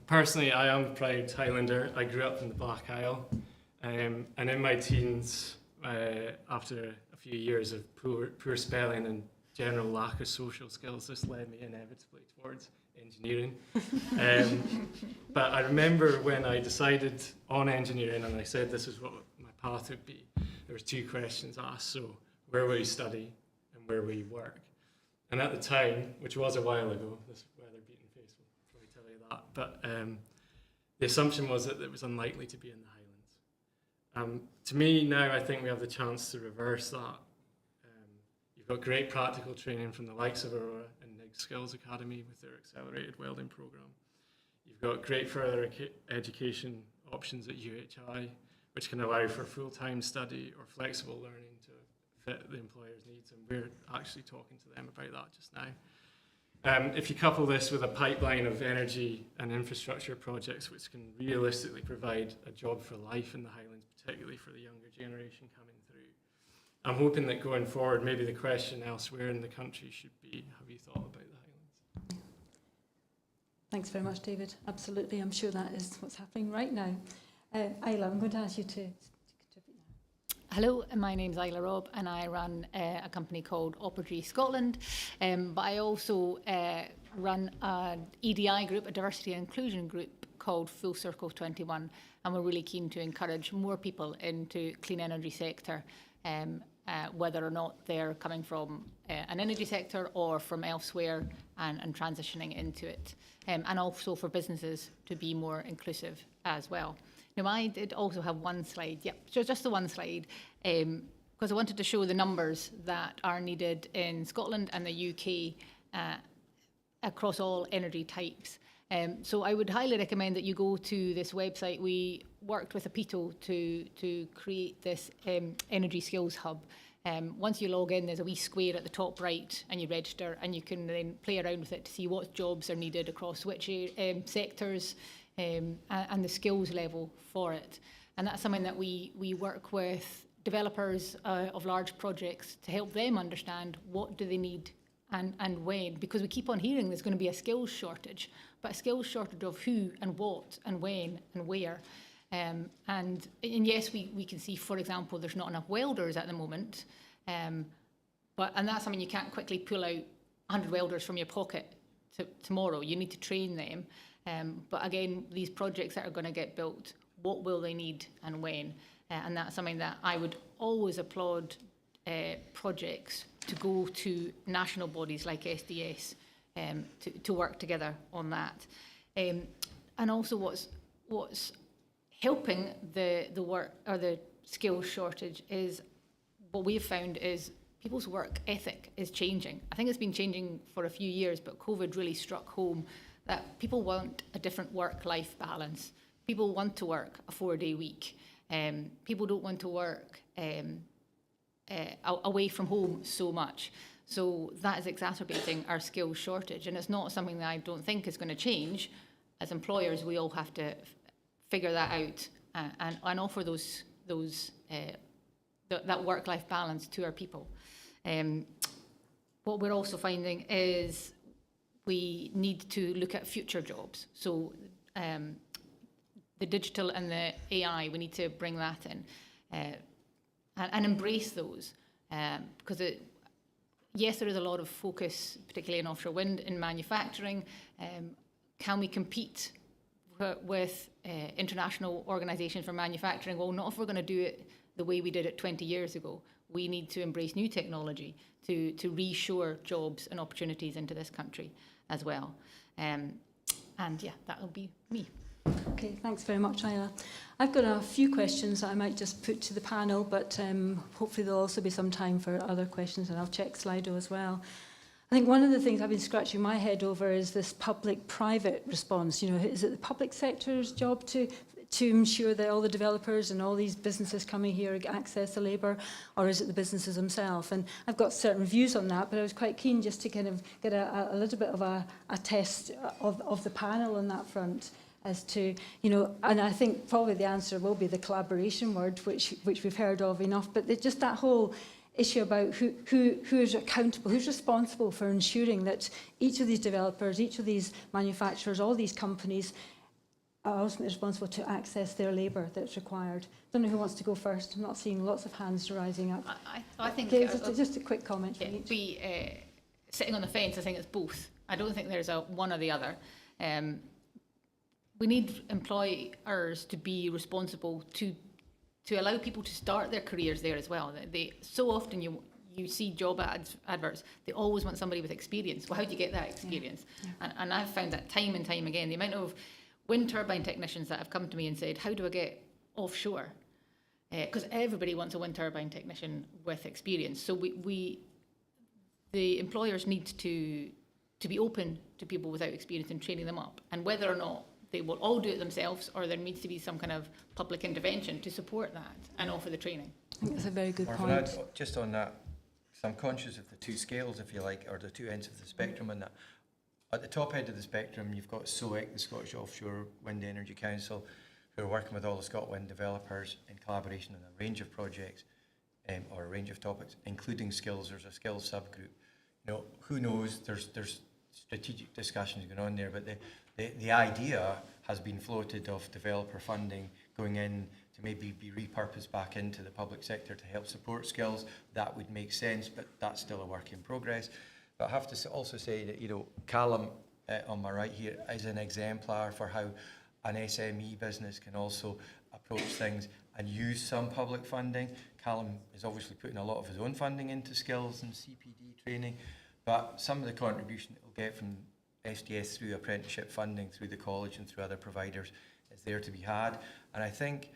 [SPEAKER 3] Personally, I am a proud Highlander. I grew up in the Black Isle, and in my teens, after a few years of poor spelling and general lack of social skills, this led me inevitably towards engineering. But I remember when I decided on engineering and I said this is what my path would be, there was two questions asked. So where will you study and where will you work? And at the time, which was a while ago, this weather-beaten face will probably tell you that, but the assumption was that it was unlikely to be in the Highlands. To me now, I think we have the chance to reverse that. You've got great practical training from the likes of Aurora and NIG Skills Academy with their accelerated welding program. You've got great further education options at UHI, which can allow for full-time study or flexible learning to fit the employer's needs, and we're actually talking to them about that just now. If you couple this with a pipeline of energy and infrastructure projects which can realistically provide a job for life in the Highlands, particularly for the younger generation coming through, I'm hoping that going forward, maybe the question elsewhere in the country should be, have you thought about the Highlands?
[SPEAKER 2] Thanks very much, David. Absolutely, I'm sure that is what's happening right now. Isla, I'm going to ask you to contribute now.
[SPEAKER 7] Hello, my name's Isla Robb and I run a company called Opporgy Scotland, but I also run an EDI group, a diversity and inclusion group called Full Circle 21, and we're really keen to encourage more people into clean energy sector, whether or not they're coming from an energy sector or from elsewhere and transitioning into it, and also for businesses to be more inclusive as well. Now, I did also have one slide, so just the one slide, because I wanted to show the numbers that are needed in Scotland and the UK across all energy types. So I would highly recommend that you go to this website. We worked with Apito to create this energy skills hub, Once you log in, there's a wee square at the top right and you register, and you can then play around with it to see what jobs are needed across which sectors and the skills level for it. And that's something that we work with developers of large projects to help them understand what do they need and when, because we keep on hearing there's going to be a skills shortage, but a skills shortage of who and what and when and where. And yes, we can see, for example, there's not enough welders at the moment, and that's something you can't quickly pull out 100 welders from your pocket tomorrow. You need to train them. But again, these projects that are going to get built, what will they need and when? And that's something that I would always applaud projects to go to national bodies like SDS to work together on that. And also what's helping the work or the skills shortage is what we've found is people's work ethic is changing. I think it's been changing for a few years, but COVID really struck home that people want a different work-life balance. People want to work a 4-day week. People don't want to work away from home so much. So that is exacerbating our skills shortage, and it's not something that I don't think is going to change. As employers, we all have to figure that out and offer that work-life balance to our people. What we're also finding is we need to look at future jobs. So the digital and the AI, we need to bring that in and embrace those. Because yes, there is a lot of focus, particularly in offshore wind, in manufacturing. Can we compete with international organisations for manufacturing? Well, not if we're going to do it the way we did it 20 years ago. We need to embrace new technology to reshore jobs and opportunities into this country as well. And yeah, that'll be me.
[SPEAKER 2] Okay, thanks very much, Isla. I've got a few questions that I might just put to the panel, but hopefully there'll also be some time for other questions, and I'll check Slido as well. I think one of the things I've been scratching my head over is this public-private response. You know, is it the public sector's job to ensure that all the developers and all these businesses coming here access the labour, or is it the businesses themselves? And I've got certain views on that, but I was quite keen just to kind of get a little bit of a test of the panel on that front as to, you know, and I think probably the answer will be the collaboration word, which we've heard of enough, but just that whole issue about who is accountable, who's responsible for ensuring that each of these developers, each of these manufacturers, all these companies are ultimately responsible to access their labour that's required. I don't know who wants to go first. I'm not seeing lots of hands rising up.
[SPEAKER 7] I think
[SPEAKER 2] okay, just a quick comment from each.
[SPEAKER 7] Sitting on the fence, I think it's both. I don't think there's a one or the other. We need employers to be responsible to allow people to start their careers there as well. So often you see job adverts, they always want somebody with experience. Well, how do you get that experience? Yeah. And I've found that time and time again. The amount of wind turbine technicians that have come to me and said, how do I get offshore? Because everybody wants a wind turbine technician with experience. So the employers need to be open to people without experience and training them up. And whether or not they will all do it themselves, or there needs to be some kind of public intervention to support that and offer the training.
[SPEAKER 2] I think that's a very good
[SPEAKER 22] Marvin,
[SPEAKER 2] point.
[SPEAKER 22] Just on that, so I'm conscious of the two scales, if you like, or the two ends of the spectrum on that. At the top end of the spectrum, you've got SOEC, the Scottish Offshore Wind Energy Council, who are working with all the ScotWind developers in collaboration on a range of projects or a range of topics, including skills. There's a skills subgroup. You know, who knows? There's strategic discussions going on there, but the idea has been floated of developer funding going in to maybe be repurposed back into the public sector to help support skills. That would make sense, but that's still a work in progress. But I have to also say that, you know, Callum on my right here is an exemplar for how an SME business can also approach things and use some public funding. Callum is obviously putting a lot of his own funding into skills and CPD training, but some of the contribution it will get from SDS through apprenticeship funding, through the college and through other providers is there to be had. And I think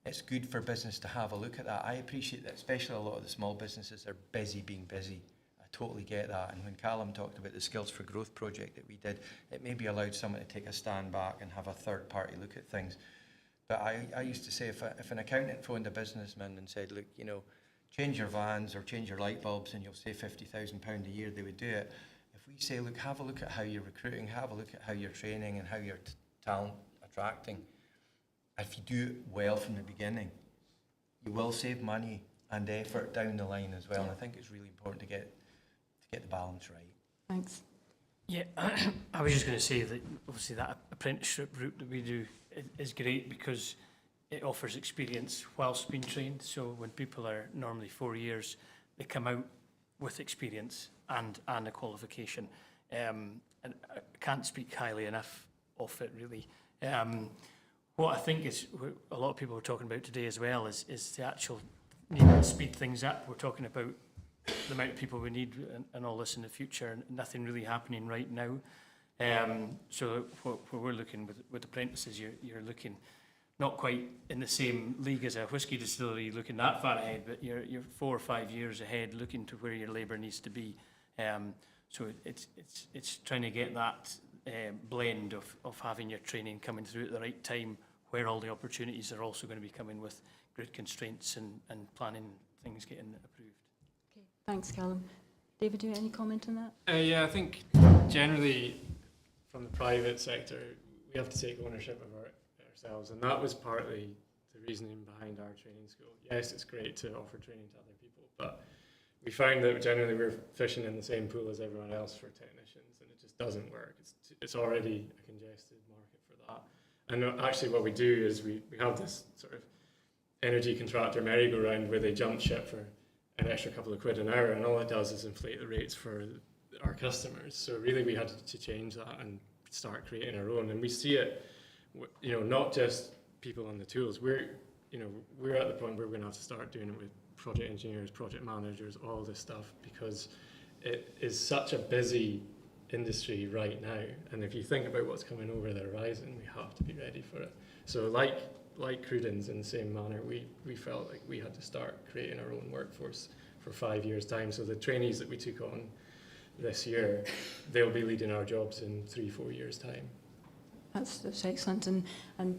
[SPEAKER 22] it's good for business to have a look at that. I appreciate that, especially a lot of the small businesses are busy being busy. I totally get that. And when Callum talked about the Skills for Growth project that we did, it maybe allowed someone to take a stand back and have a third party look at things. But I used to say if an accountant phoned a businessman and said, look, you know, change your vans or change your light bulbs and you'll save £50,000 a year, they would do it. If we say, look, have a look at how you're recruiting, have a look at how you're training and how you're talent attracting. If you do it well from the beginning, you will save money and effort down the line as well. And I think it's really important to get the balance right.
[SPEAKER 2] Thanks.
[SPEAKER 3] Yeah, I was just going to say that obviously that apprenticeship route that we do is great because it offers experience whilst being trained. So when people are normally 4 years, they come out with experience and a qualification. And I can't speak highly enough of it, really. What I think is a lot of people are talking about today as well is the actual need to speed things up. We're talking about the amount of people we need and all this in the future, and nothing really happening right now. So what we're looking with apprentices, you're looking not quite in the same league as a whisky distillery looking that far ahead, but you're 4 or 5 years ahead looking to where your labour needs to be. So it's trying to get that blend of having your training coming through at the right time, where all the opportunities are also going to be coming with grid constraints and planning things getting approved.
[SPEAKER 2] Okay, thanks, Callum. David, do you have any comment on that?
[SPEAKER 6] Yeah, I think generally from the private sector, we have to take ownership of ourselves, and that was partly the reasoning behind our training school. Yes, it's great to offer training to other people, but we found that generally we're fishing in the same pool as everyone else for technicians, and it just doesn't work. It's already a congested market for that. And actually what we do is we have this sort of energy contractor merry-go-round where they jump ship for an extra couple of quid an hour, and all it does is inflate the rates for our customers. So really we had to change that and start creating our own. And we see it, you know, not just people on the tools. We're at the point where we're going to have to start doing it with project engineers, project managers, all this stuff, because it is such a busy industry right now. And if you think about what's coming over the horizon, we have to be ready for it. So like Crudens, in the same manner, we felt like we had to start creating our own workforce for 5 years' time. So the trainees that we took on this year, they'll be leading our jobs in 3-4 years' time.
[SPEAKER 2] That's excellent, and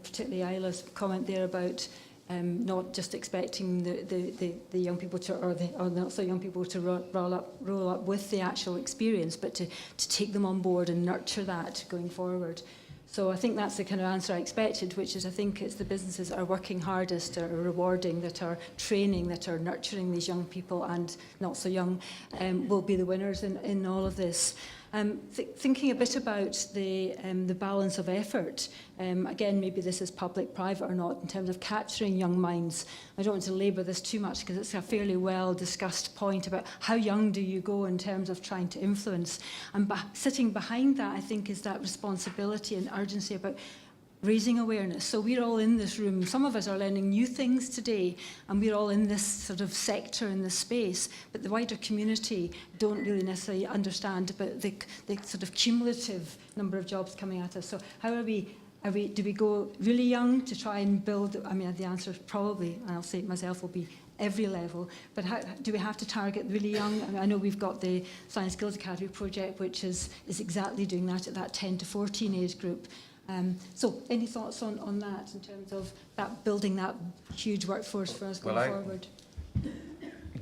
[SPEAKER 2] particularly Isla's comment there about not just expecting the young people to, or not so young people to roll up with the actual experience, but to take them on board and nurture that going forward. So I think that's the kind of answer I expected, which is I think it's the businesses that are working hardest, that are rewarding, that are training, that are nurturing these young people and not so young will be the winners in all of this. Thinking a bit about the balance of effort, again, maybe this is public-private or not, in terms of capturing young minds. I don't want to labour this too much because it's a fairly well-discussed point about how young do you go in terms of trying to influence. And sitting behind that, I think, is that responsibility and urgency about raising awareness. So we're all in this room. Some of us are learning new things today, and we're all in this sort of sector, in this space, but the wider community don't really necessarily understand about the sort of cumulative number of jobs coming at us. So how do we go really young to try and build? I mean, the answer is probably, and I'll say it myself, will be every level, but how do we have to target really young? I mean, I know we've got the Science Skills Academy project, which is exactly doing that at that 10 to 14 age group. So any thoughts on that in terms of that building that huge workforce for us going forward?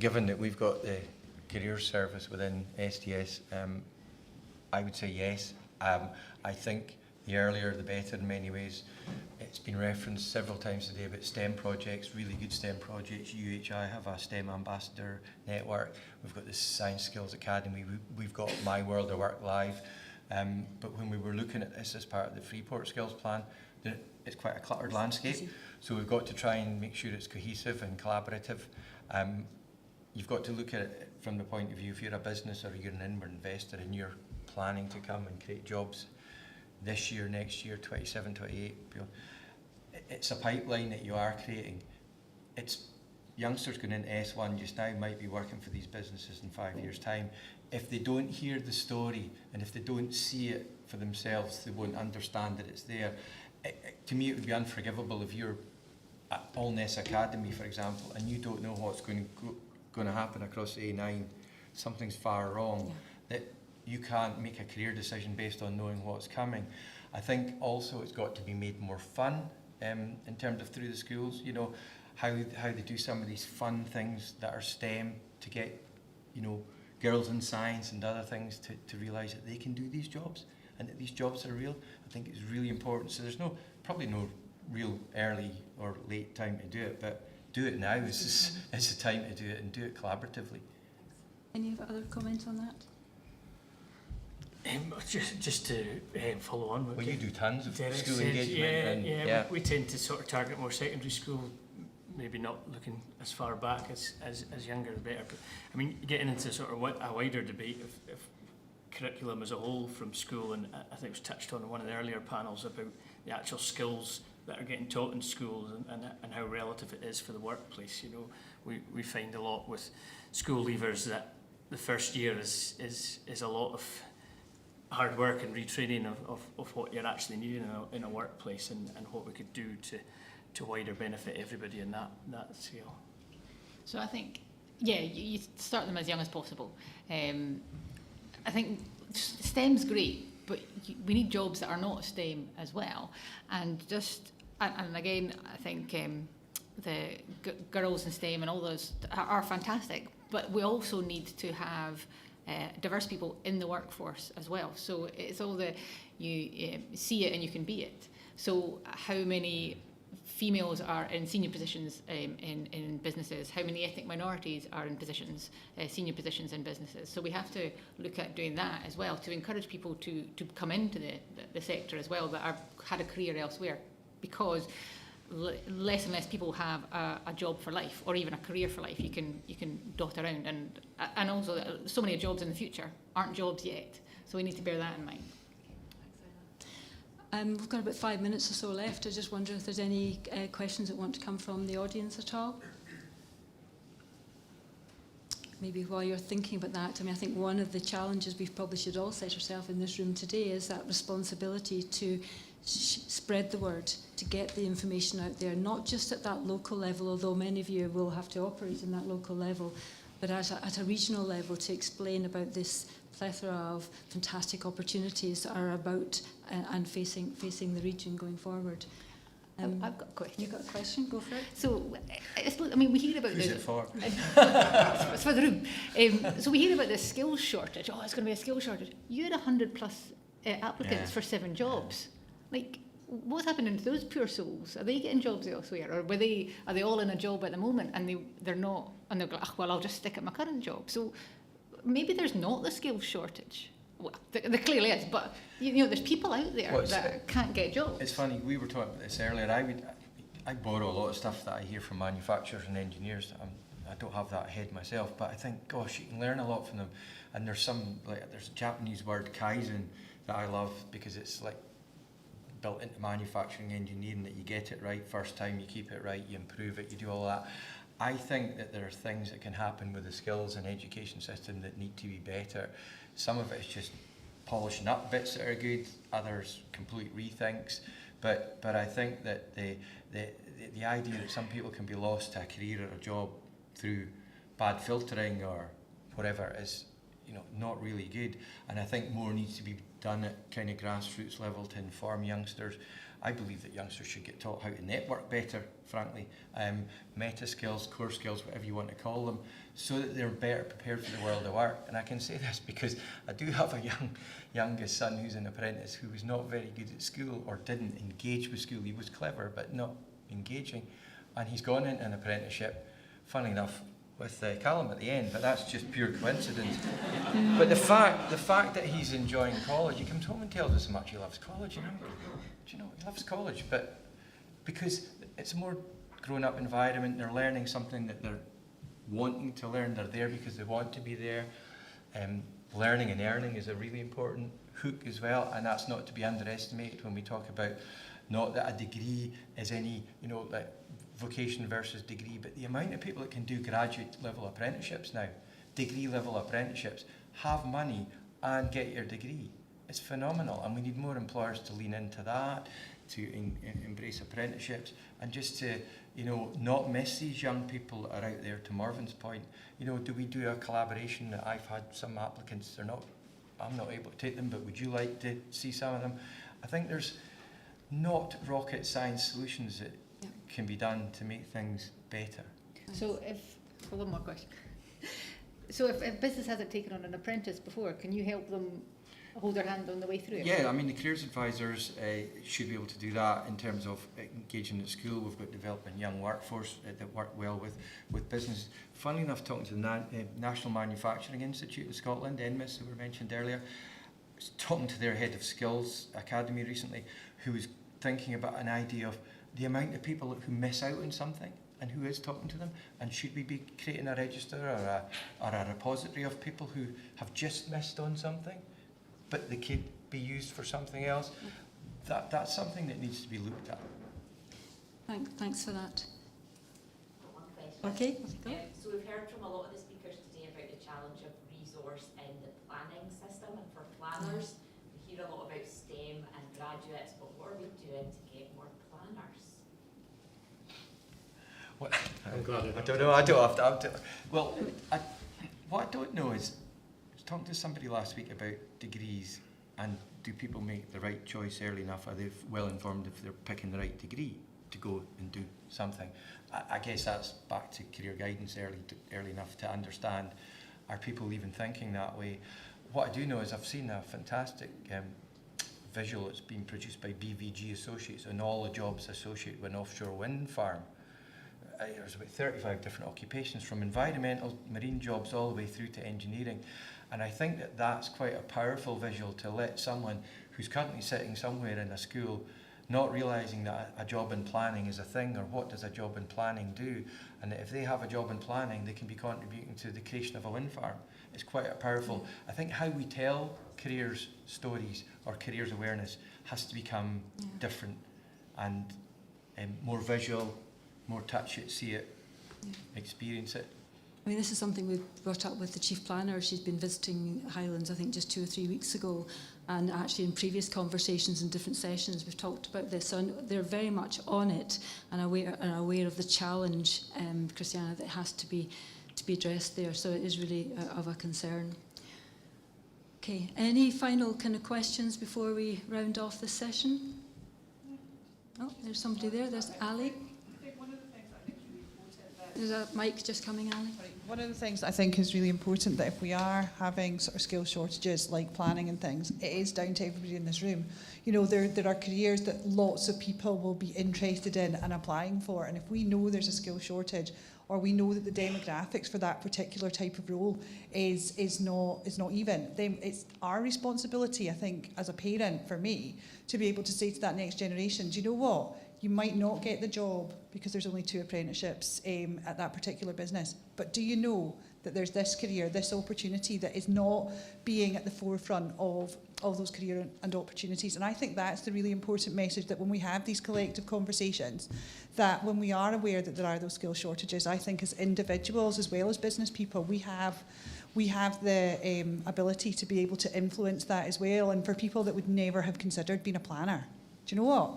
[SPEAKER 22] Given that we've got the career service within SDS, I would say yes. I think the earlier the better in many ways. It's been referenced several times today about STEM projects, really good STEM projects. UHI have a STEM ambassador network. We've got the Science Skills Academy. We've got My World of Work Live. But when we were looking at this as part of the Freeport Skills Plan, it's quite a cluttered landscape. So we've got to try and make sure it's cohesive and collaborative. You've got to look at it from the point of view, if you're a business or you're an inward investor and you're planning to come and create jobs this year, next year, 27, 28, it's a pipeline that you are creating. It's youngsters going into S1 just now might be working for these businesses in 5 years' time. If they don't hear the story and if they don't see it for themselves, they won't understand that it's there. To me, it would be unforgivable if you're at Allness Academy, for example, and you don't know what's going to happen across the A9. Something's far wrong. Yeah. That you can't make a career decision based on knowing what's coming. I think also it's got to be made more fun in terms of through the schools. You know, how they do some of these fun things that are STEM to get, you know, girls in science and other things to realise that they can do these jobs and that these jobs are real. I think it's really important. So there's probably no real early or late time to do it, but do it now is the time to do it, and do it collaboratively.
[SPEAKER 2] Any other comments on that?
[SPEAKER 3] Just to follow on.
[SPEAKER 22] Well, you do tons of
[SPEAKER 3] Derek
[SPEAKER 22] school
[SPEAKER 3] said,
[SPEAKER 22] engagement.
[SPEAKER 3] Yeah, we tend to sort of target more secondary school, maybe not looking as far back as younger the better. But I mean, getting into sort of a wider debate of curriculum as a whole from school, and I think it was touched on in one of the earlier panels about the actual skills that are getting taught in schools and how relative it is for the workplace. You know, we find a lot with school leavers that the first year is a lot of hard work and retraining of what you're actually needing in a workplace, and what we could do to wider benefit everybody in that scale.
[SPEAKER 7] So I think, yeah, you start them as young as possible. I think STEM's great, but we need jobs that are not STEM as well. And again, I think the girls in STEM and all those are fantastic, but we also need to have diverse people in the workforce as well. So it's all you see it and you can be it. So how many females are in senior positions in businesses? How many ethnic minorities are in positions, senior positions in businesses? So we have to look at doing that as well to encourage people to come into the sector as well that had a career elsewhere, because less and less people have a job for life, or even a career for life. You can dot around, and also so many jobs in the future aren't jobs yet. So we need to bear that in mind.
[SPEAKER 2] We've got about 5 minutes or so left. I just wonder if there's any questions that want to come from the audience at all. Maybe while you're thinking about that, I mean, I think one of the challenges we probably should all set ourselves in this room today is that responsibility to spread the word, to get the information out there, not just at that local level, although many of you will have to operate in that local level, but at a regional level, to explain about this plethora of fantastic opportunities that are about and facing the region going forward.
[SPEAKER 7] I've got a question.
[SPEAKER 2] You've got a question? Go for it.
[SPEAKER 7] So, I mean, we hear about
[SPEAKER 22] Who's it for?
[SPEAKER 7] It's for the room. So we hear about this skills shortage. Oh, it's going to be a skills shortage. You had 100+ applicants for 7 jobs. Like, what's happening to those poor souls? Are they getting jobs elsewhere, or are they all in a job at the moment and they're not, and they're like, oh, well, I'll just stick at my current job. So maybe there's not the skills shortage. Well, there clearly is, but you know, there's people out there that can't get jobs.
[SPEAKER 22] It's funny, we were talking about this earlier. I borrow a lot of stuff that I hear from manufacturers and engineers. I don't have that head myself, but I think, gosh, you can learn a lot from them. And there's a Japanese word, kaizen, that I love, because it's like built into manufacturing engineering, that you get it right first time, you keep it right, you improve it, you do all that. I think that there are things that can happen with the skills and education system that need to be better. Some of it is just polishing up bits that are good, others complete rethinks. But I think that the idea that some people can be lost to a career or a job through bad filtering or whatever is, you know, not really good. And I think more needs to be done at kind of grassroots level to inform youngsters. I believe that youngsters should get taught how to network better, frankly, meta skills, core skills, whatever you want to call them, so that they're better prepared for the world of work. And I can say this because I do have a youngest son who's an apprentice who was not very good at school, or didn't engage with school. He was clever, but not engaging. And he's gone into an apprenticeship, funnily enough, with Callum at the end, but that's just pure coincidence. But the fact that he's enjoying college, he comes home and tells us how much he loves college, you know. Do you know, he loves college, but because it's a more grown-up environment, they're learning something that they're wanting to learn, they're there because they want to be there. Learning and earning is a really important hook as well, and that's not to be underestimated when we talk about not that a degree is any, you know, like vocation versus degree, but the amount of people that can do graduate level apprenticeships now, degree level apprenticeships, have money and get your degree. It's phenomenal, and we need more employers to lean into that, to embrace apprenticeships, and just to, you know, not miss these young people that are out there. To Marvin's point, you know, do we do a collaboration? I've had some applicants, I'm not able to take them, but would you like to see some of them? I think there's not rocket science solutions that can be done to make things better.
[SPEAKER 7] So one more question. So if business hasn't taken on an apprentice before, can you help them hold their hand on the way through it?
[SPEAKER 22] Yeah, I mean, the careers advisors should be able to do that in terms of engaging at school. We've got developing young workforce that work well with business. Funnily enough, talking to the National Manufacturing Institute of Scotland, Inverness, who were mentioned earlier, I was talking to their head of skills academy recently, who was thinking about an idea of the amount of people who miss out on something and who is talking to them, and should we be creating a register or a repository of people who have just missed on something, but they could be used for something else? That's something that needs to be looked at.
[SPEAKER 2] Thanks for that.
[SPEAKER 8] One question.
[SPEAKER 2] Okay.
[SPEAKER 8] So we've heard from a lot of the speakers today about the challenge of resource in the planning system, and for planners, we hear a lot about STEM and graduates, but what are we doing to get more planners?
[SPEAKER 22] What,
[SPEAKER 6] I'm glad
[SPEAKER 22] I don't know. I don't have to. Well, what I don't know is, I was talking to somebody last week about degrees, and do people make the right choice early enough? Are they well informed if they're picking the right degree to go and do something? I guess that's back to career guidance early enough to understand, are people even thinking that way? What I do know is I've seen a fantastic visual that's been produced by BVG Associates on all the jobs associated with an offshore wind farm. There's about 35 different occupations, from environmental, marine jobs, all the way through to engineering. And I think that that's quite a powerful visual to let someone who's currently sitting somewhere in a school, not realising that a job in planning is a thing, or what does a job in planning do, and that if they have a job in planning, they can be contributing to the creation of a wind farm. It's quite a powerful. I think how we tell careers stories or careers awareness has to become different and more visual, more touch it, see it, experience it.
[SPEAKER 2] I mean, this is something we've brought up with the Chief Planner. She's been visiting Highlands, I think, just 2 or 3 weeks ago. And actually in previous conversations and different sessions, we've talked about this. So they're very much on it and aware of the challenge, Christiana, that has to be addressed there. So it is really of a concern. Okay, any final kind of questions before we round off this session? Oh, there's somebody there. There's Ali. There's a mic just coming, Ali.
[SPEAKER 10] One of the things I think is really important, that if we are having sort of skill shortages like planning and things, it is down to everybody in this room. You know, there are careers that lots of people will be interested in and applying for, and if we know there's a skill shortage, or we know that the demographics for that particular type of role is not even, then it's our responsibility, I think, as a parent, for me, to be able to say to that next generation, do you know what? You might not get the job because there's only 2 apprenticeships at that particular business. But do you know that there's this career, this opportunity that is not being at the forefront of those career and opportunities? And I think that's the really important message, that when we have these collective conversations, that when we are aware that there are those skill shortages, I think as individuals as well as business people, we have the ability to be able to influence that as well. And for people that would never have considered being a planner, do you know what?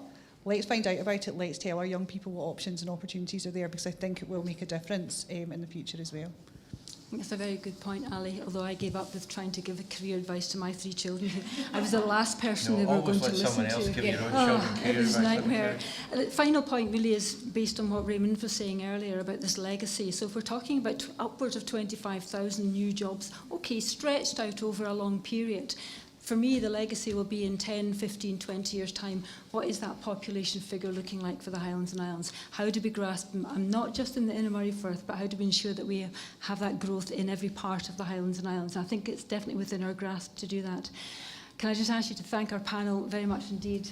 [SPEAKER 10] Let's find out about it. Let's tell our young people what options and opportunities are there, because I think it will make a difference in the future as well.
[SPEAKER 2] I think that's a very good point, Ali, although I gave up with trying to give career advice to my 3 children. I was the last person they were going to listen to. It was a nightmare. The final point really is based on what Raymond was saying earlier about this legacy. So if we're talking about upwards of 25,000 new jobs, okay, stretched out over a long period, for me, the legacy will be in 10, 15, 20 years' time. What is that population figure looking like for the Highlands and Islands? How do we grasp them? I'm not just in the Inner Murray Firth, but how do we ensure that we have that growth in every part of the Highlands and Islands? And I think it's definitely within our grasp to do that. Can I just ask you to thank our panel very much indeed?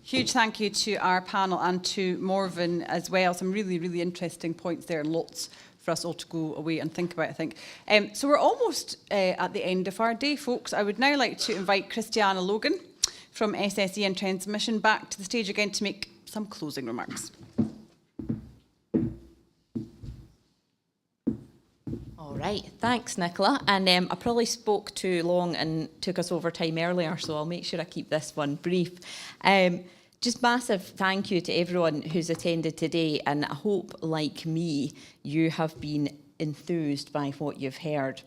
[SPEAKER 1] Huge thank you to our panel and to Morven as well. Some really, really interesting points there, and lots for us all to go away and think about, I think. So we're almost at the end of our day, folks. I would now like to invite Christiana Logan from SSE and Transmission back to the stage again to make some closing remarks.
[SPEAKER 8] All
[SPEAKER 4] right, thanks Nicola. And I probably spoke too long and took us over time earlier, so I'll make sure I keep this one brief. Just massive thank you to everyone who's attended today, and I hope, like me, you have been enthused by what you've heard.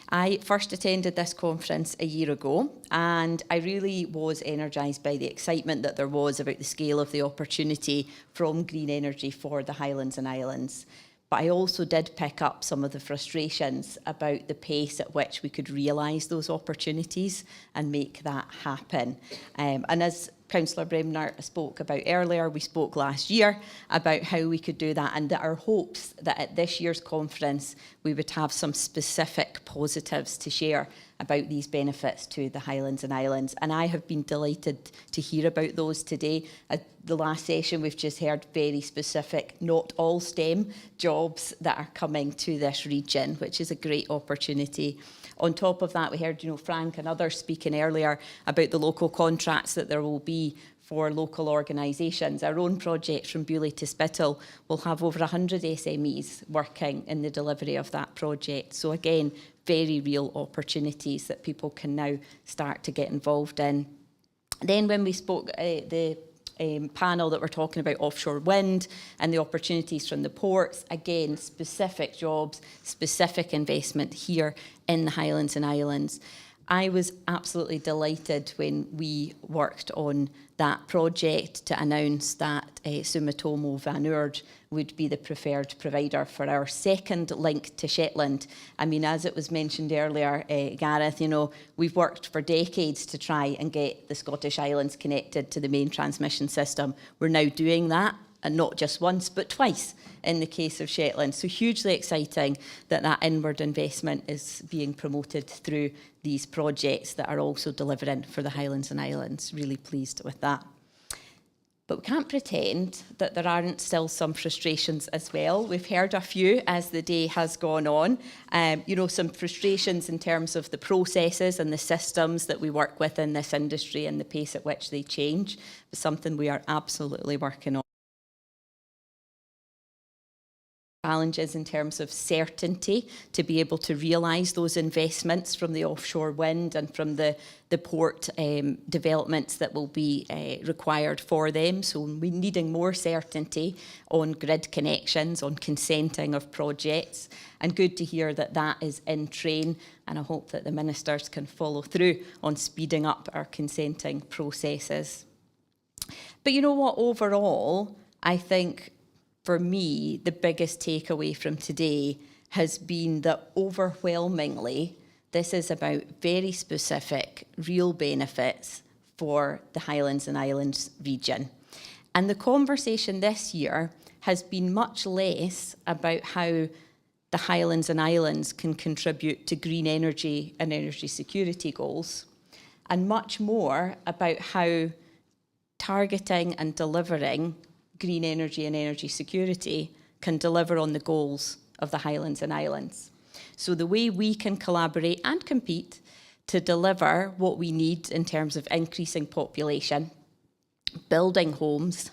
[SPEAKER 4] I first attended this conference a year ago, and I really was energised by the excitement that there was about the scale of the opportunity from green energy for the Highlands and Islands. But I also did pick up some of the frustrations about the pace at which we could realise those opportunities and make that happen. And as Councillor Bremner spoke about earlier, we spoke last year about how we could do that, and that our hopes that at this year's conference we would have some specific positives to share about these benefits to the Highlands and Islands. And I have been delighted to hear about those today. At the last session we've just heard very specific, not all STEM jobs that are coming to this region, which is a great opportunity. On top of that, we heard, Frank and others speaking earlier about the local contracts that there will be for local organisations. Our own project from Beauly to Spittal will have over 100 SMEs working in the delivery of that project. So again, very real opportunities that people can now start to get involved in. Then when we spoke, the panel that we're talking about offshore wind and the opportunities from the ports, again, specific jobs, specific investment here in the Highlands and Islands. I was absolutely delighted when we worked on that project to announce that Sumitomo Van Oord would be the preferred provider for our second link to Shetland. I mean, as it was mentioned earlier, Gareth, we've worked for decades to try and get the Scottish Islands connected to the main transmission system. We're now doing that, and not just once, but twice in the case of Shetland. So hugely exciting that that inward investment is being promoted through these projects that are also delivering for the Highlands and Islands. Really pleased with that. But we can't pretend that there aren't still some frustrations as well. We've heard a few as the day has gone on. Some frustrations in terms of the processes and the systems that we work with in this industry and the pace at which they change. It's something we are absolutely working on. Challenges in terms of certainty to be able to realise those investments from the offshore wind and from the port developments that will be required for them. So we're needing more certainty on grid connections, on consenting of projects. And good to hear that that is in train. And I hope that the ministers can follow through on speeding up our consenting processes. But you know what, overall, I think for me, the biggest takeaway from today has been that overwhelmingly, this is about very specific, real benefits for the Highlands and Islands region. And the conversation this year has been much less about how the Highlands and Islands can contribute to green energy and energy security goals, and much more about how targeting and delivering green energy and energy security can deliver on the goals of the Highlands and Islands. So the way we can collaborate and compete to deliver what we need in terms of increasing population, building homes,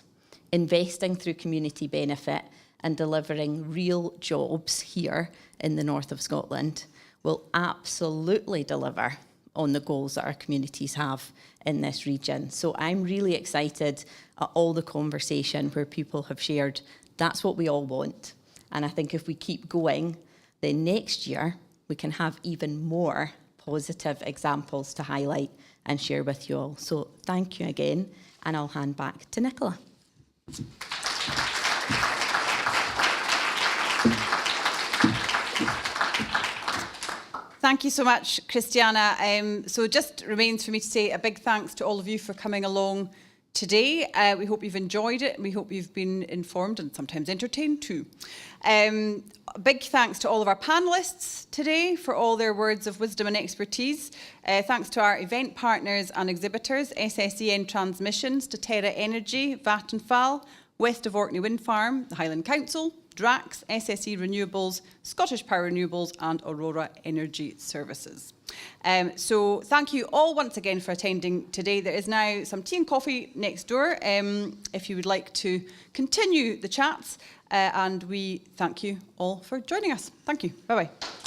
[SPEAKER 4] investing through community benefit, and delivering real jobs here in the north of Scotland will absolutely deliver on the goals that our communities have in this region. So I'm really excited at all the conversation where people have shared that's what we all want. And I think if we keep going, then next year we can have even more positive examples to highlight and share with you all. So thank you again, and I'll hand back to Nicola.
[SPEAKER 1] Thank you so much, Christiana. So it just remains for me to say a big thanks to all of you for coming along today. We hope you've enjoyed it. We hope you've been informed and sometimes entertained too. A big thanks to all of our panellists today for all their words of wisdom and expertise. Thanks to our event partners and exhibitors, SSEN Transmissions, Terra Energy, Vattenfall, West of Orkney Wind Farm, the Highland Council, Drax, SSE Renewables, Scottish Power Renewables and Aurora Energy Services. So thank you all once again for attending today. There is now some tea and coffee next door if you would like to continue the chats, and we thank you all for joining us. Thank you. Bye-bye.